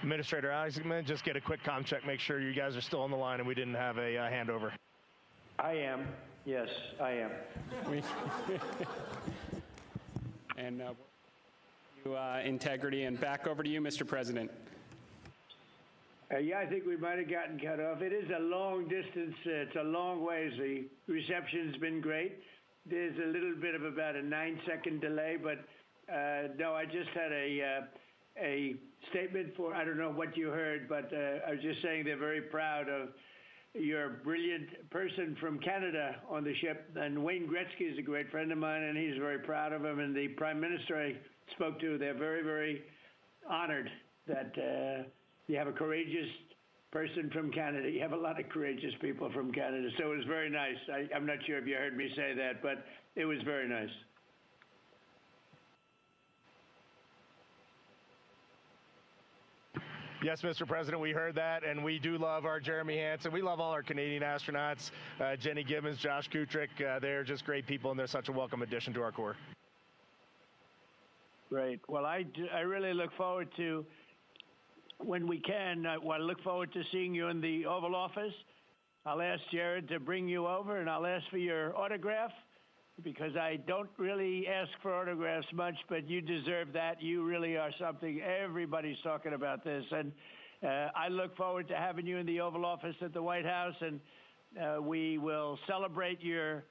Administrator Alex, I'm going to just get a quick comm check, make sure you guys are still on the line and we didn't have a handover. I am. Yes, I am. And integrity, and back over to you, Mr. President. Yeah, I think we might have gotten cut off. It is a long distance. It's a long ways. The reception's been great. There's a little bit of about a 9-second delay, but no, I just had a statement for, I don't know what you heard, but I was just saying they're very proud of your brilliant person from Canada on the ship. And Wayne Gretzky is a great friend of mine, and he's very proud of him. And the Prime Minister I spoke to, they're very, very honored that you have a courageous person from Canada. You have a lot of courageous people from Canada, so it was very nice. I'm not sure if you heard me say that, but it was very nice. Yes, Mr. President, we heard that, and we do love our Jeremy Hansen. We love all our Canadian astronauts, Jenny Gibbons, Josh Kutrick. They're just great people, and they're such a welcome addition to our Corps. Great. Well, I really look forward to, when we can, I look forward to seeing you in the Oval Office. I'll ask Jared to bring you over, and I'll ask for your autograph, because I don't really ask for autographs much, but you deserve that. You really are something. Everybody's talking about this. And I look forward to having you in the Oval Office at the White House, and we will celebrate your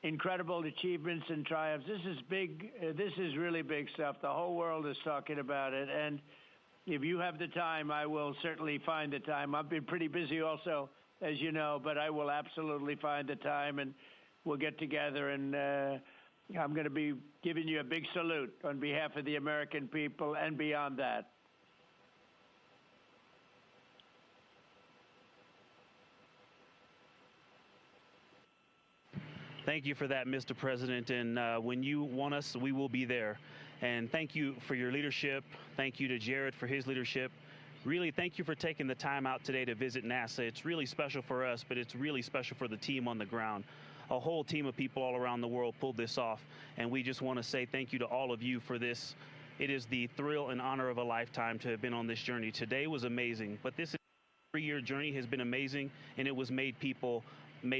incredible achievements and triumphs. This is big. This is really big stuff. The whole world is talking about it. And if you have the time, I will certainly find the time. I've been pretty busy also, as you know, but I will absolutely find the time, and we'll get together, and I'm going to be giving you a big salute on behalf of the American people and beyond that. Thank you for that, Mr. President. And when you want us, we will be there. And thank you for your leadership. Thank you to Jared for his leadership. Really, thank you for taking the time out today to visit NASA. It's really special for us, but it's really special for the team on the ground. A whole team of people all around the world pulled this off, and we just want to say thank you to all of you for this. It is the thrill and honor of a lifetime to have been on this journey. Today was amazing, but this 3-year journey has been amazing, and it was made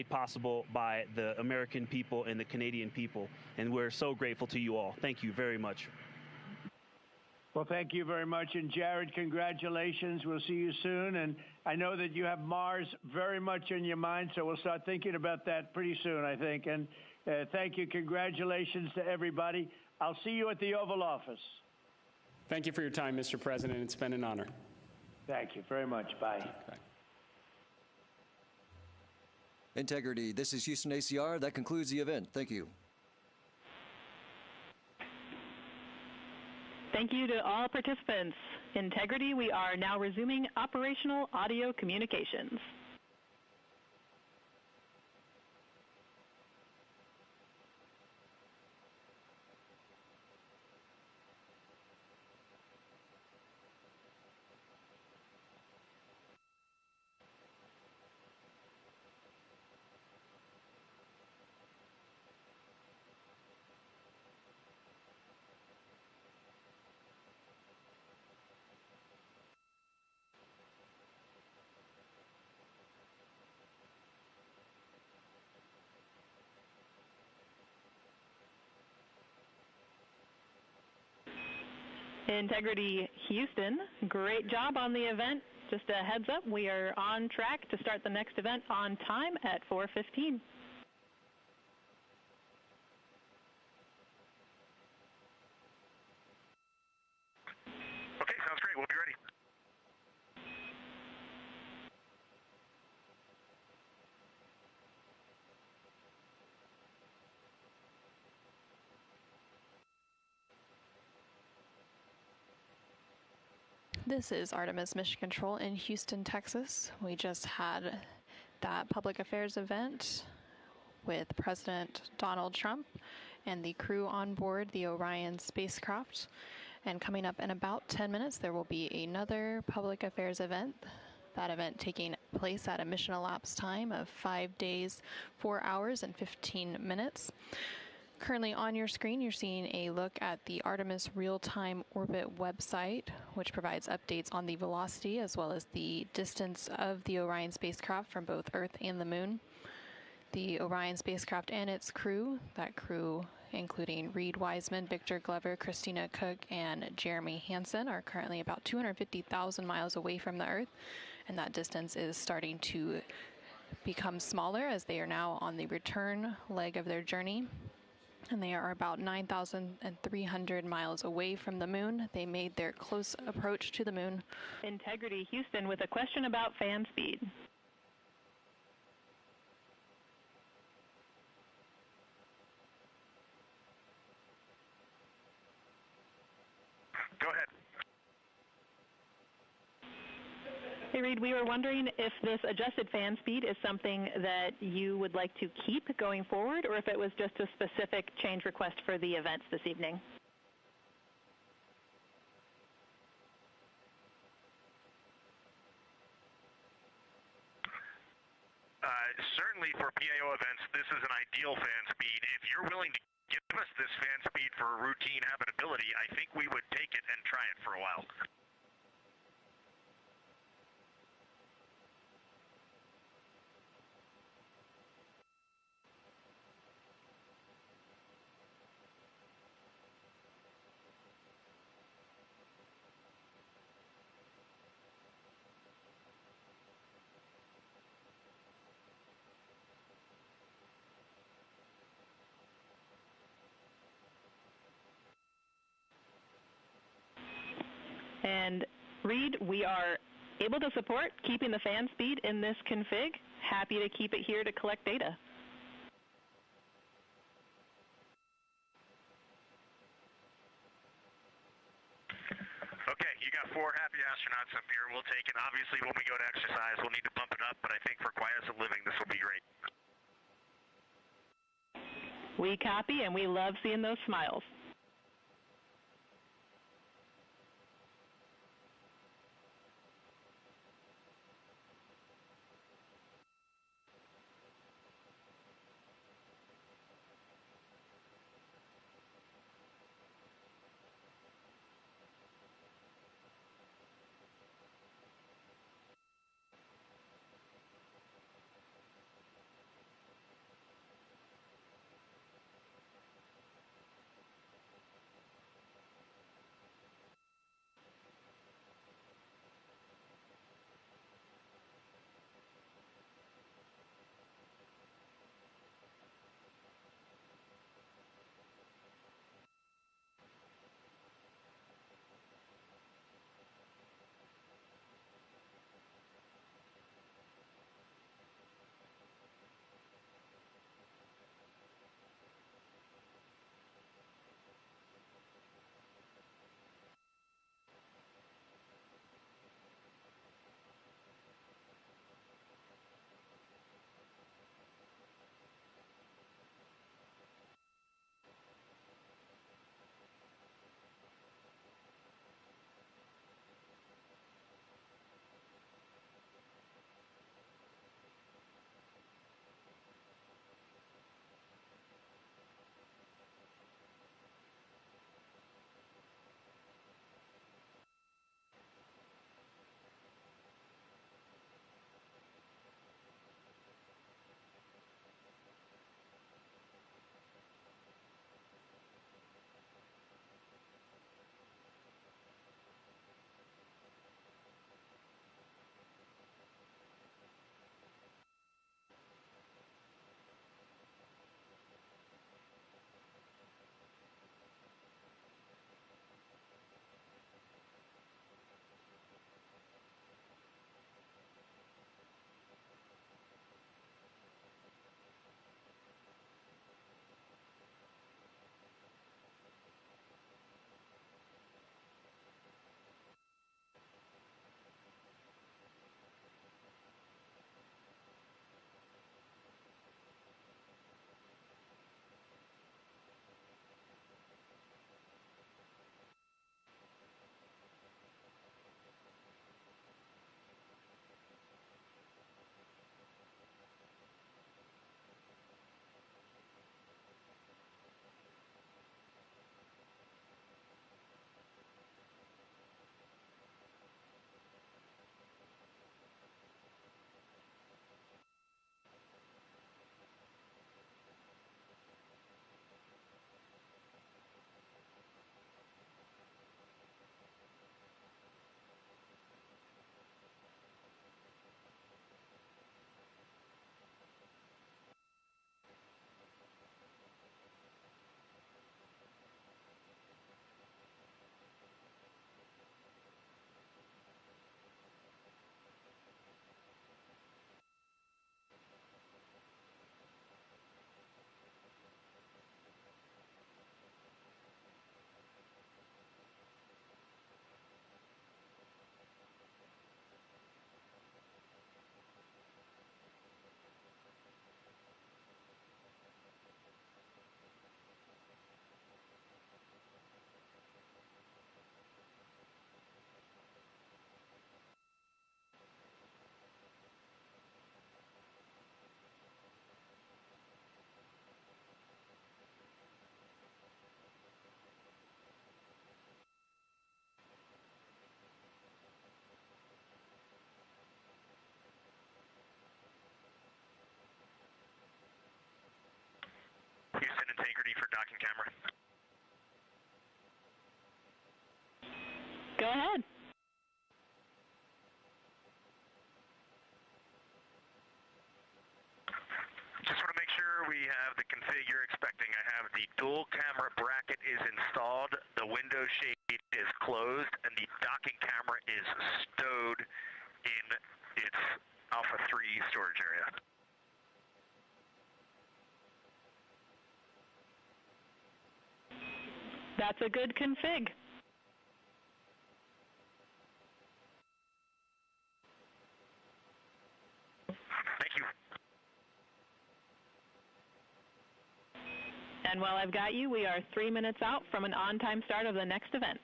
possible by the American people and the Canadian people, and we're so grateful to you all. Thank you very much. Well, thank you very much. And Jared, congratulations. We'll see you soon. And I know that you have Mars very much in your mind, so we'll start thinking about that pretty soon, I think. And thank you. Congratulations to everybody. I'll see you at the Oval Office. Thank you for your time, Mr. President. It's been an honor. Thank you very much. Bye. Bye. Integrity. This is Houston ACR. That concludes the event. Thank you. Thank you to all participants. Integrity, we are now resuming operational audio communications. Integrity Houston, great job on the event. Just a heads up, we are on track to start the next event on time at 4:15. Okay, sounds great. We'll be ready. This is Artemis Mission Control in Houston, Texas. We just had that public affairs event with President Donald Trump and the crew on board the Orion spacecraft. And coming up in about 10 minutes, there will be another public affairs event. That event taking place at a mission elapsed time of 5 days, 4 hours, and 15 minutes. Currently on your screen, you're seeing a look at the Artemis real-time orbit website, which provides updates on the velocity as well as the distance of the Orion spacecraft from both Earth and the Moon. The Orion spacecraft and its crew, that crew including Reid Wiseman, Glover, Christina Koch, and Jeremy Hansen, are currently about 250,000 miles away from the Earth, and that distance is starting to become smaller as they are now on the return leg of their journey. And they are about 9,300 miles away from the Moon. They made their close approach to the Moon. Integrity Houston with a question about fan speed. Go ahead. Hey, Reid, we were wondering if this adjusted fan speed is something that you would like to keep going forward, or if it was just a specific change request for the events this evening. Certainly for PAO events, this is an ideal fan speed. If you're willing to give us this fan speed for routine habitability, I think we would take it and try it for a while. And Reid, we are able to support keeping the fan speed in this config. Happy to keep it here to collect data. Okay, you got 4 happy astronauts up here. We'll take it. Obviously, when we go to exercise, we'll need to bump it up, but I think for quiescent living, this will be great. We copy, and we love seeing those smiles. docking camera. Go ahead. Just want to make sure we have the config you're expecting. I have the dual camera bracket is installed, the window shade is closed, and the docking camera is stowed in its Alpha 3 storage area. That's a good config. Thank you. And while I've got you, we are 3 minutes out from an on-time start of the next event.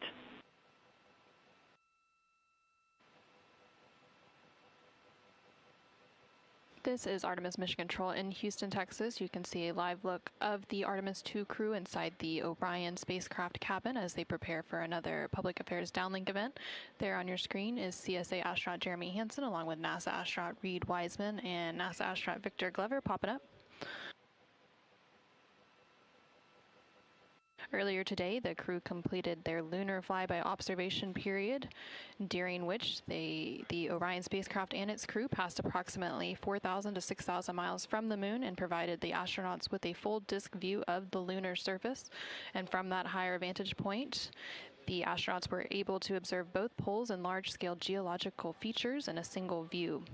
This is Artemis Mission Control in Houston, Texas. You can see a live look of the Artemis 2 crew inside the Orion spacecraft cabin as they prepare for another public affairs downlink event. There on your screen is CSA astronaut Jeremy Hansen along with NASA astronaut Reid Wiseman and NASA astronaut Victor Glover popping up. Earlier today, the crew completed their Lunar Flyby observation period, during which the Orion spacecraft and its crew passed approximately 4,000 to 6,000 miles from the moon and provided the astronauts with a full disk view of the lunar surface. And from that higher vantage point, the astronauts were able to observe both poles and large-scale geological features in a single view.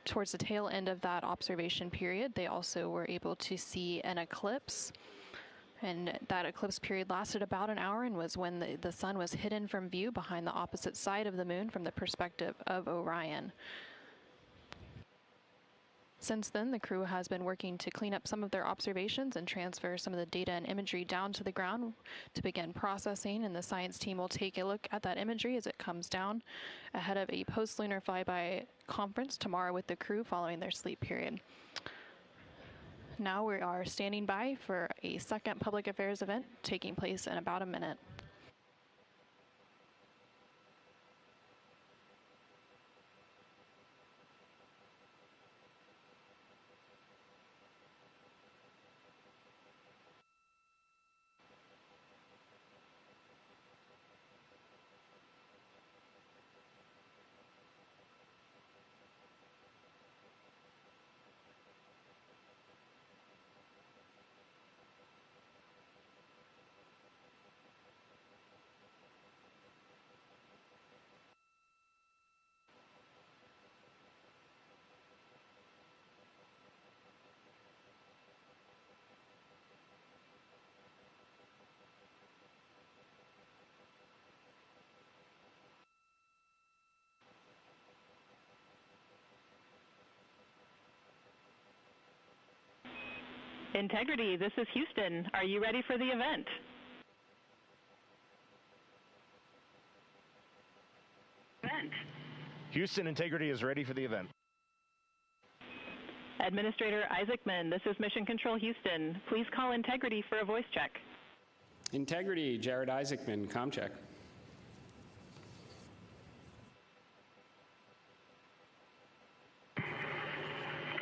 Towards the tail end of that observation period, they also were able to see an eclipse. And that eclipse period lasted about an hour and was when the sun was hidden from view behind the opposite side of the moon from the perspective of Orion. Since then, the crew has been working to clean up some of their observations and transfer some of the data and imagery down to the ground to begin processing, and the science team will take a look at that imagery as it comes down ahead of a post-lunar flyby conference tomorrow with the crew following their sleep period. Now we are standing by for a second public affairs event taking place in about a minute. Integrity, this is Houston. Are you ready for the event? Houston, Integrity is ready for the event. Administrator Isaacman, this is Mission Control Houston. Please call Integrity for a voice check. Integrity, Jared Isaacman, comm check.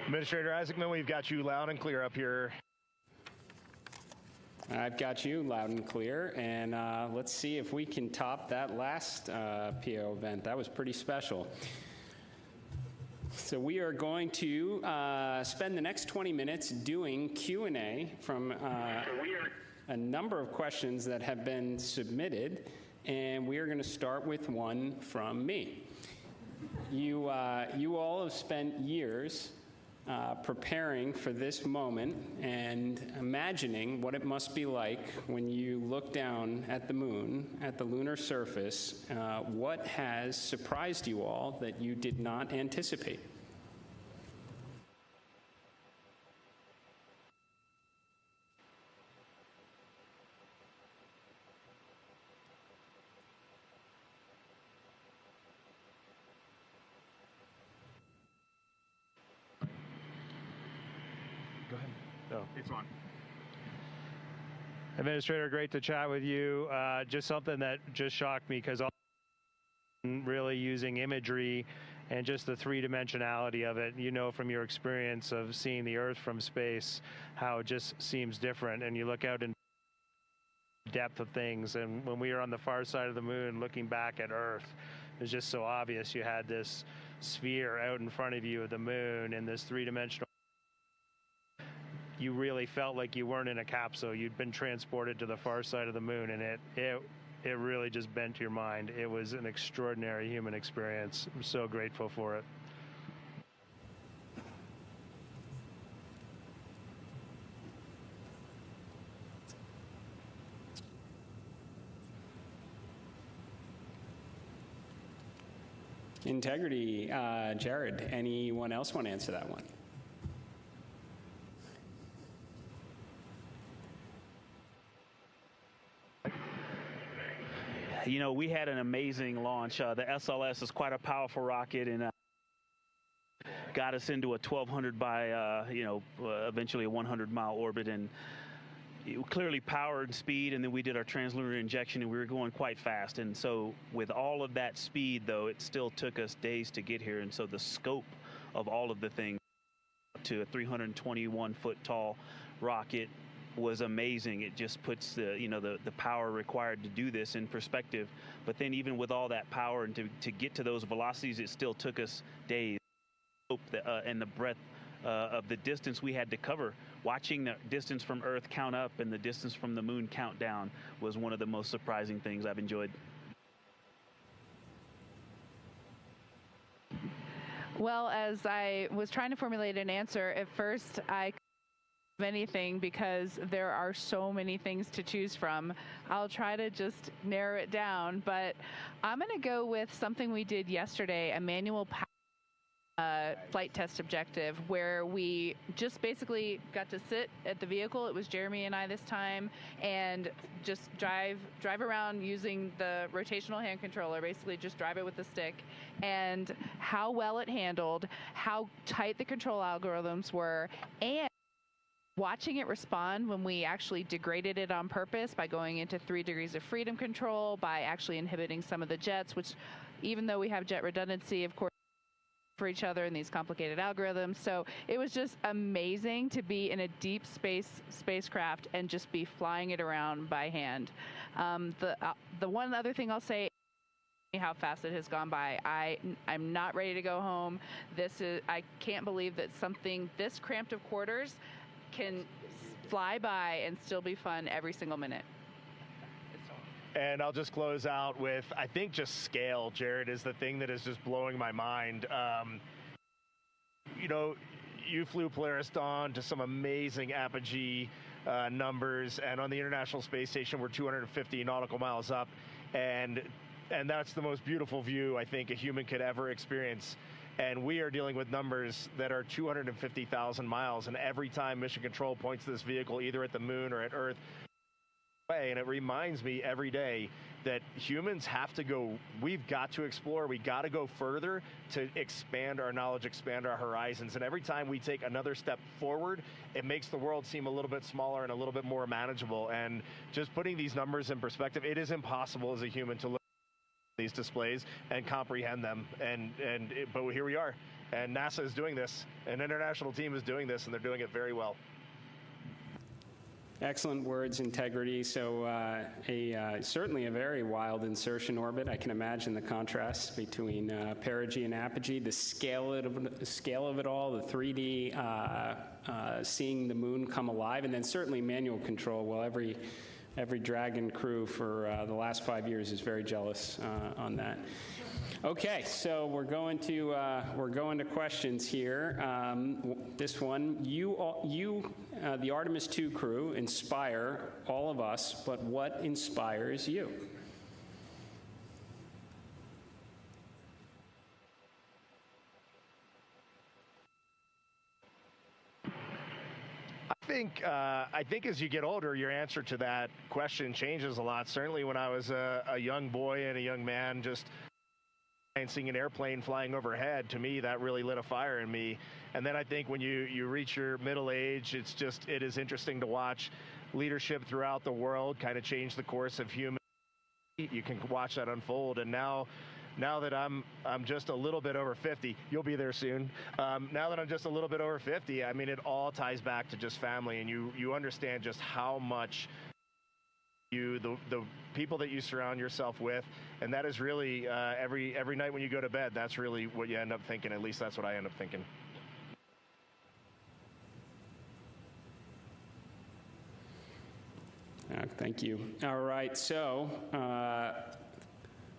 Administrator Isaacman, we've got you loud and clear up here. I've got you loud and clear, and let's see if we can top that last PO event. That was pretty special. So we are going to spend the next 20 minutes doing Q&A from a number of questions that have been submitted, and we are going to start with one from me. You all have spent years preparing for this moment and imagining what it must be like when you look down at the moon, at the lunar surface. What has surprised you all that you did not anticipate? Go ahead. Oh, it's on. Administrator, great to chat with you. Just something that just shocked me because really using imagery and just the three-dimensionality of it. You know from your experience of seeing the Earth from space how it just seems different, and you look out in depth of things. And when we were on the far side of the moon looking back at Earth, it was just so obvious. You had this sphere out in front of you of the moon and this three-dimensional. You really felt like you weren't in a capsule. You'd been transported to the far side of the moon, and it really just bent your mind. It was an extraordinary human experience. I'm so grateful for it. Integrity, Jared, anyone else want to answer that one? You know, we had an amazing launch. The SLS is quite a powerful rocket, and got us into a 1,200 by, eventually a 100-mile orbit, and clearly power and speed, and then we did our translunar injection, and we were going quite fast. And so with all of that speed, though, it still took us days to get here. And so the scope of all of the things to a 321-foot tall rocket was amazing. It just puts the power required to do this in perspective. But then even with all that power and to get to those velocities, it still took us days. And the breadth of the distance we had to cover, watching the distance from Earth count up and the distance from the moon count down was one of the most surprising things I've enjoyed. Well, as I was trying to formulate an answer, at first I couldn't think of anything because there are so many things to choose from. I'll try to just narrow it down, but I'm going to go with something we did yesterday, a manual power flight test objective, where we just basically got to sit at the vehicle. It was Jeremy and I this time, and just drive around using the rotational hand controller, basically just drive it with the stick, and how well it handled, how tight the control algorithms were, and watching it respond when we actually degraded it on purpose by going into 3 degrees of freedom control, by actually inhibiting some of the jets, which even though we have jet redundancy, of course, for each other in these complicated algorithms. So it was just amazing to be in a deep spacecraft and just be flying it around by hand. The one other thing I'll say, how fast it has gone by. I'm not ready to go home. I can't believe that something this cramped of quarters can fly by and still be fun every single minute. And I'll just close out with, I think just scale, Jared, is the thing that is just blowing my mind. You flew Polaris Dawn to some amazing apogee numbers, and on the International Space Station, we're 250 nautical miles up, and that's the most beautiful view I think a human could ever experience. And we are dealing with numbers that are 250,000 miles, and every time Mission Control points to this vehicle, either at the moon or at Earth, and it reminds me every day that humans have to go, we've got to explore, we got to go further to expand our knowledge, expand our horizons. And every time we take another step forward, it makes the world seem a little bit smaller and a little bit more manageable. And just putting these numbers in perspective, it is impossible as a human to look at these displays and comprehend them. But here we are, and NASA is doing this, an international team is doing this, and they're doing it very well. Excellent words, Integrity. So certainly a very wild insertion orbit. I can imagine the contrast between perigee and apogee, the scale of it all, the 3D, seeing the moon come alive, and then certainly manual control. Well, every Dragon crew for the last 5 years is very jealous on that. Okay, so we're going to questions here. This one, the Artemis 2 crew, inspire all of us, but what inspires you? I think as you get older, your answer to that question changes a lot. Certainly when I was a young boy and a young man, just seeing an airplane flying overhead, to me, that really lit a fire in me. And then I think when you reach your middle age, it is interesting to watch leadership throughout the world kind of change the course of human. You can watch that unfold. And now now that I'm just a little bit over 50, you'll be there soon. Now that I'm just a little bit over 50, I mean, it all ties back to just family, and you understand just how much the people that you surround yourself with, and that is really every night when you go to bed, that's really what you end up thinking. At least that's what I end up thinking. Thank you. All right, so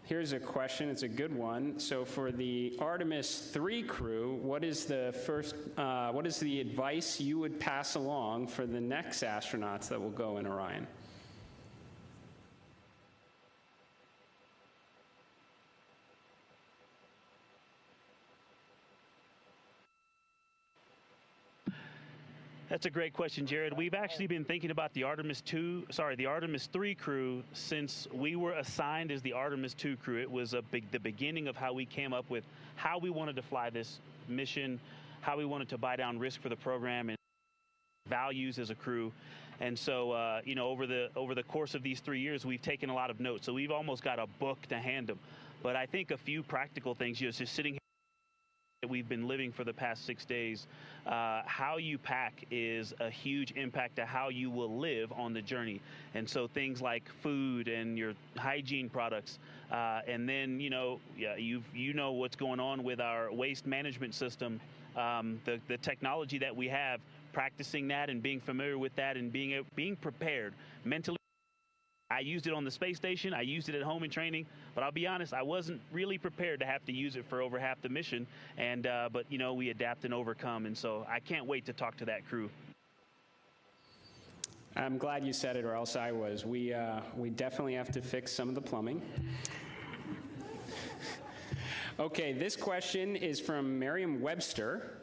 here's a question. It's a good one. So for the Artemis 3 crew, what is the advice you would pass along for the next astronauts that will go in Orion? That's a great question, Jared. We've actually been thinking about the Artemis 3 crew since we were assigned as the Artemis 2 crew. It was the beginning of how we came up with how we wanted to fly this mission, how we wanted to buy down risk for the program, and values as a crew. And so, over the course of these 3 years, we've taken a lot of notes. So we've almost got a book to hand them. But I think a few practical things, just sitting here, we've been living for the past 6 days, how you pack is a huge impact to how you will live on the journey. And so things like food and your hygiene products, and then you know what's going on with our waste management system, the technology that we have, practicing that and being familiar with that and being prepared mentally. I used it on the space station. I used it at home in training, but I'll be honest, I wasn't really prepared to have to use it for over half the mission. And but we adapt and overcome, and so I can't wait to talk to that crew. I'm glad you said it, or else I was. We definitely have to fix some of the plumbing. Okay, this question is from Merriam-Webster.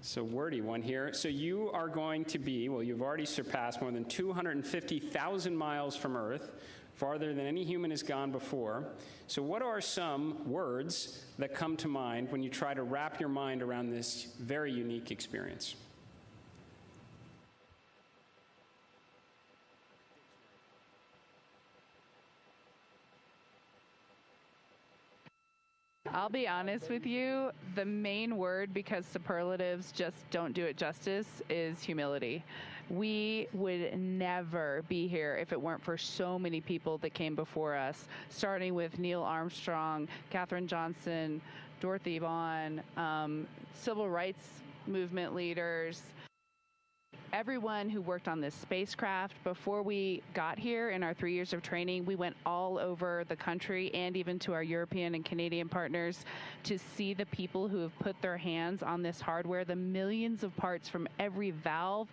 So wordy one here. So you are going to be, well, you've already surpassed more than 250,000 miles from Earth, farther than any human has gone before. So what are some words that come to mind when you try to wrap your mind around this very unique experience? I'll be honest with you, the main word, because superlatives just don't do it justice, is humility. We would never be here if it weren't for so many people that came before us, starting with Neil Armstrong, Katherine Johnson, Dorothy Vaughan, civil rights movement leaders, everyone who worked on this spacecraft. Before we got here in our 3 years of training, we went all over the country and even to our European and Canadian partners to see the people who have put their hands on this hardware, the millions of parts from every valve,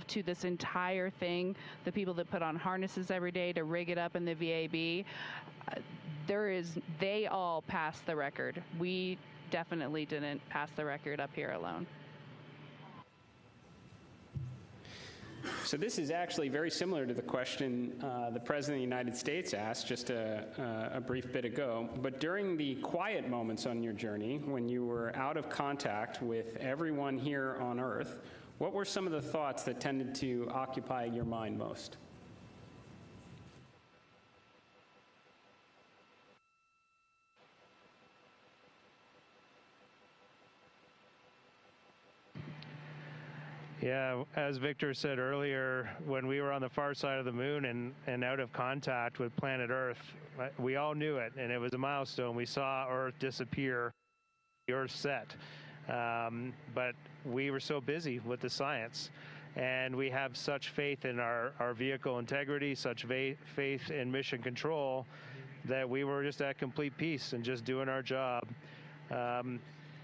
to this entire thing, the people that put on harnesses every day to rig it up in the VAB. They all passed the record. We definitely didn't pass the record up here alone. So this is actually very similar to the question the President of the United States asked just a brief bit ago. But during the quiet moments on your journey, when you were out of contact with everyone here on Earth, what were some of the thoughts that tended to occupy your mind most? Yeah, as Victor said earlier, when we were on the far side of the moon and out of contact with planet Earth, we all knew it, and it was a milestone. We saw Earth disappear, the Earth set. But we were so busy with the science, and we have such faith in our vehicle integrity, such faith in mission control, that we were just at complete peace and just doing our job.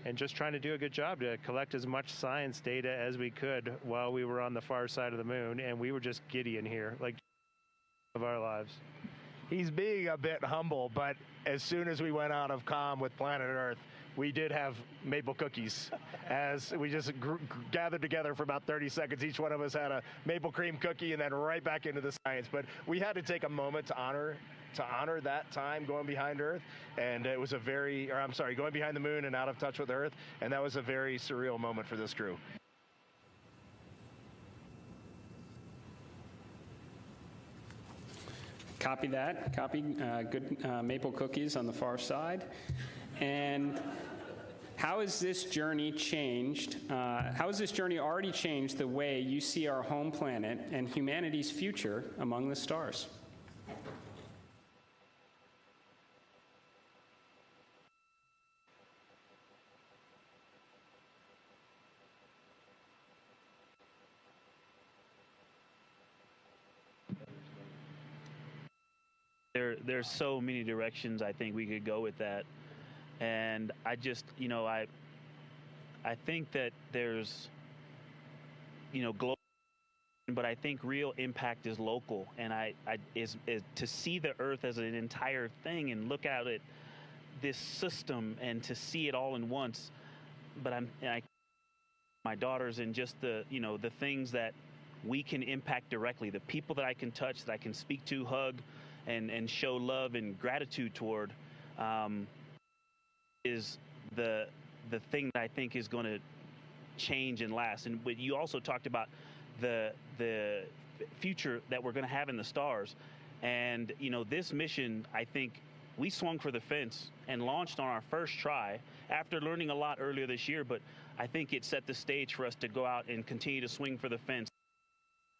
And just trying to do a good job to collect as much science data as we could while we were on the far side of the moon, and we were just giddy in here, like of our lives. He's being a bit humble, but as soon as we went out of comm with planet Earth, we did have maple cookies. As we just gathered together for about 30 seconds, each one of us had a maple cream cookie and then right back into the science. But we had to take a moment to honor that time going behind Earth, and it was going behind the moon and out of touch with Earth, and that was a very surreal moment for this crew. Copy that. Copy. Good maple cookies on the far side. And how has this journey changed? How has this journey already changed the way you see our home planet and humanity's future among the stars? There's so many directions I think we could go with that, and I just, I think that there's, global, but I think real impact is local, and is to see the Earth as an entire thing and look at it, this system, and to see it all in once. But my daughters, and just the things that we can impact directly, the people that I can touch, that I can speak to, hug, and show love and gratitude toward, is the thing that I think is going to change and last. And but you also talked about the future that we're going to have in the stars, and this mission, I think we swung for the fence and launched on our first try after learning a lot earlier this year. But I think it set the stage for us to go out and continue to swing for the fence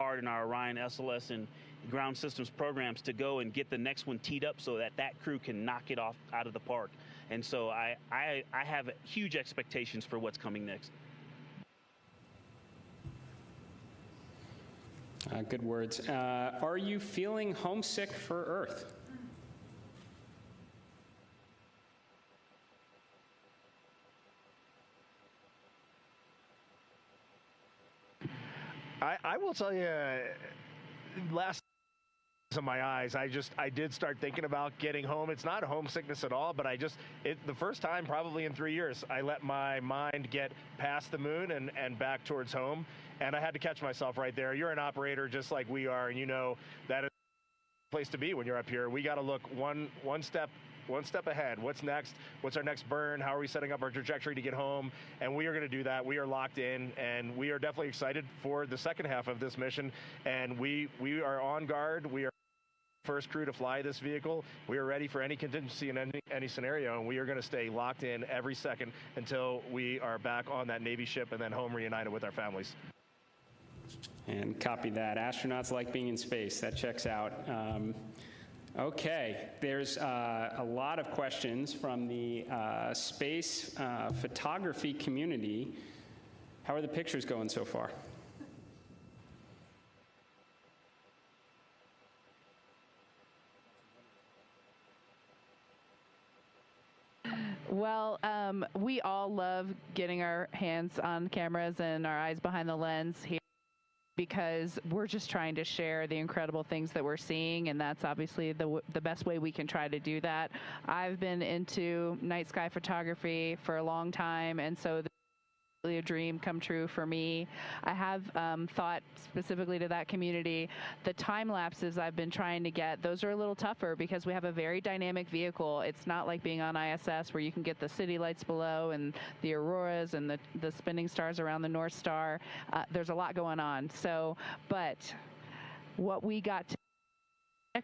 hard in our Orion SLS and ground systems programs to go and get the next one teed up so that crew can knock it off out of the park. And so I have huge expectations for what's coming next. Good words. Are you feeling homesick for Earth? I will tell you, last of my eyes, I did start thinking about getting home. It's not homesickness at all, but the first time probably in 3 years, I let my mind get past the moon and back towards home, and I had to catch myself right there. You're an operator just like we are, and that is the place to be when you're up here. We got to look one step ahead. What's next? What's our next burn? How are we setting up our trajectory to get home? And we are going to do that. We are locked in, and we are definitely excited for the second half of this mission. And we are on guard. We are first crew to fly this vehicle. We are ready for any contingency in any scenario, and we are going to stay locked in every second until we are back on that Navy ship and then home reunited with our families. And copy that. Astronauts like being in space. That checks out. Okay, there's a lot of questions from the space photography community. How are the pictures going so far? Well, we all love getting our hands on cameras and our eyes behind the lens here, because we're just trying to share the incredible things that we're seeing, and that's obviously the best way we can try to do that. I've been into night sky photography for a long time, and so this is really a dream come true for me. I have thought specifically to that community, the time lapses I've been trying to get, those are a little tougher because we have a very dynamic vehicle. It's not like being on ISS where you can get the city lights below and the auroras and the spinning stars around the North Star. There's a lot going on. So, but what we got to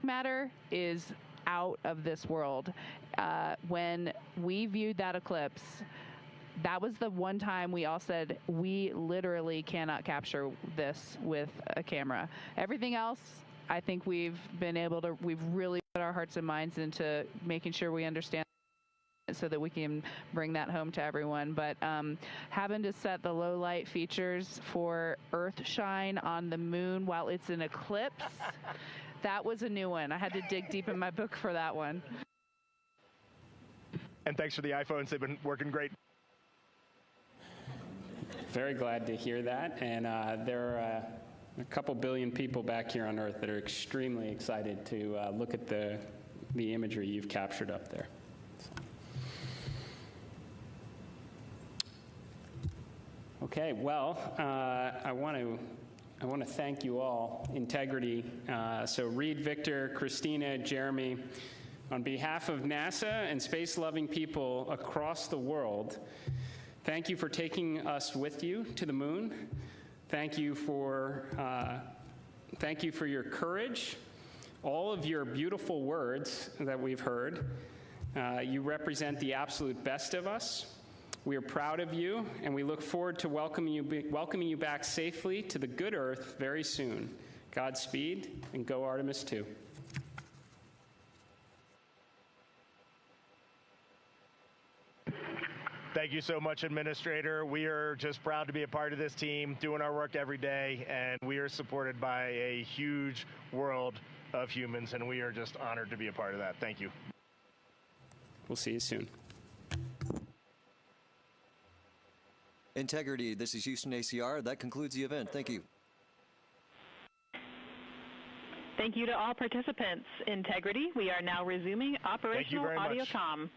matter is out of this world. When we viewed that eclipse, that was the one time we all said, we literally cannot capture this with a camera. Everything else, I think we've really put our hearts and minds into making sure we understand so that we can bring that home to everyone. But having to set the low light features for Earth shine on the moon while it's an eclipse, that was a new one. I had to dig deep in my book for that one. And thanks for the iPhones. They've been working great. Very glad to hear that. And there are a couple billion people back here on Earth that are extremely excited to look at the imagery you've captured up there. Okay, well, I want to thank you all. Integrity. So Reid, Victor, Christina, Jeremy, on behalf of NASA and space-loving people across the world, thank you for taking us with you to the moon. Thank you for your courage. all of your beautiful words that we've heard. You represent the absolute best of us. We are proud of you, and we look forward to welcoming you back safely to the good Earth very soon. Godspeed, and go Artemis 2. Thank you so much, Administrator. We are just proud to be a part of this team, doing our work every day, and we are supported by a huge world of humans, and we are just honored to be a part of that. Thank you. We'll see you soon. Integrity, this is Houston ACR. That concludes the event. Thank you. Thank you to all participants. Integrity, we are now resuming operational audio comm.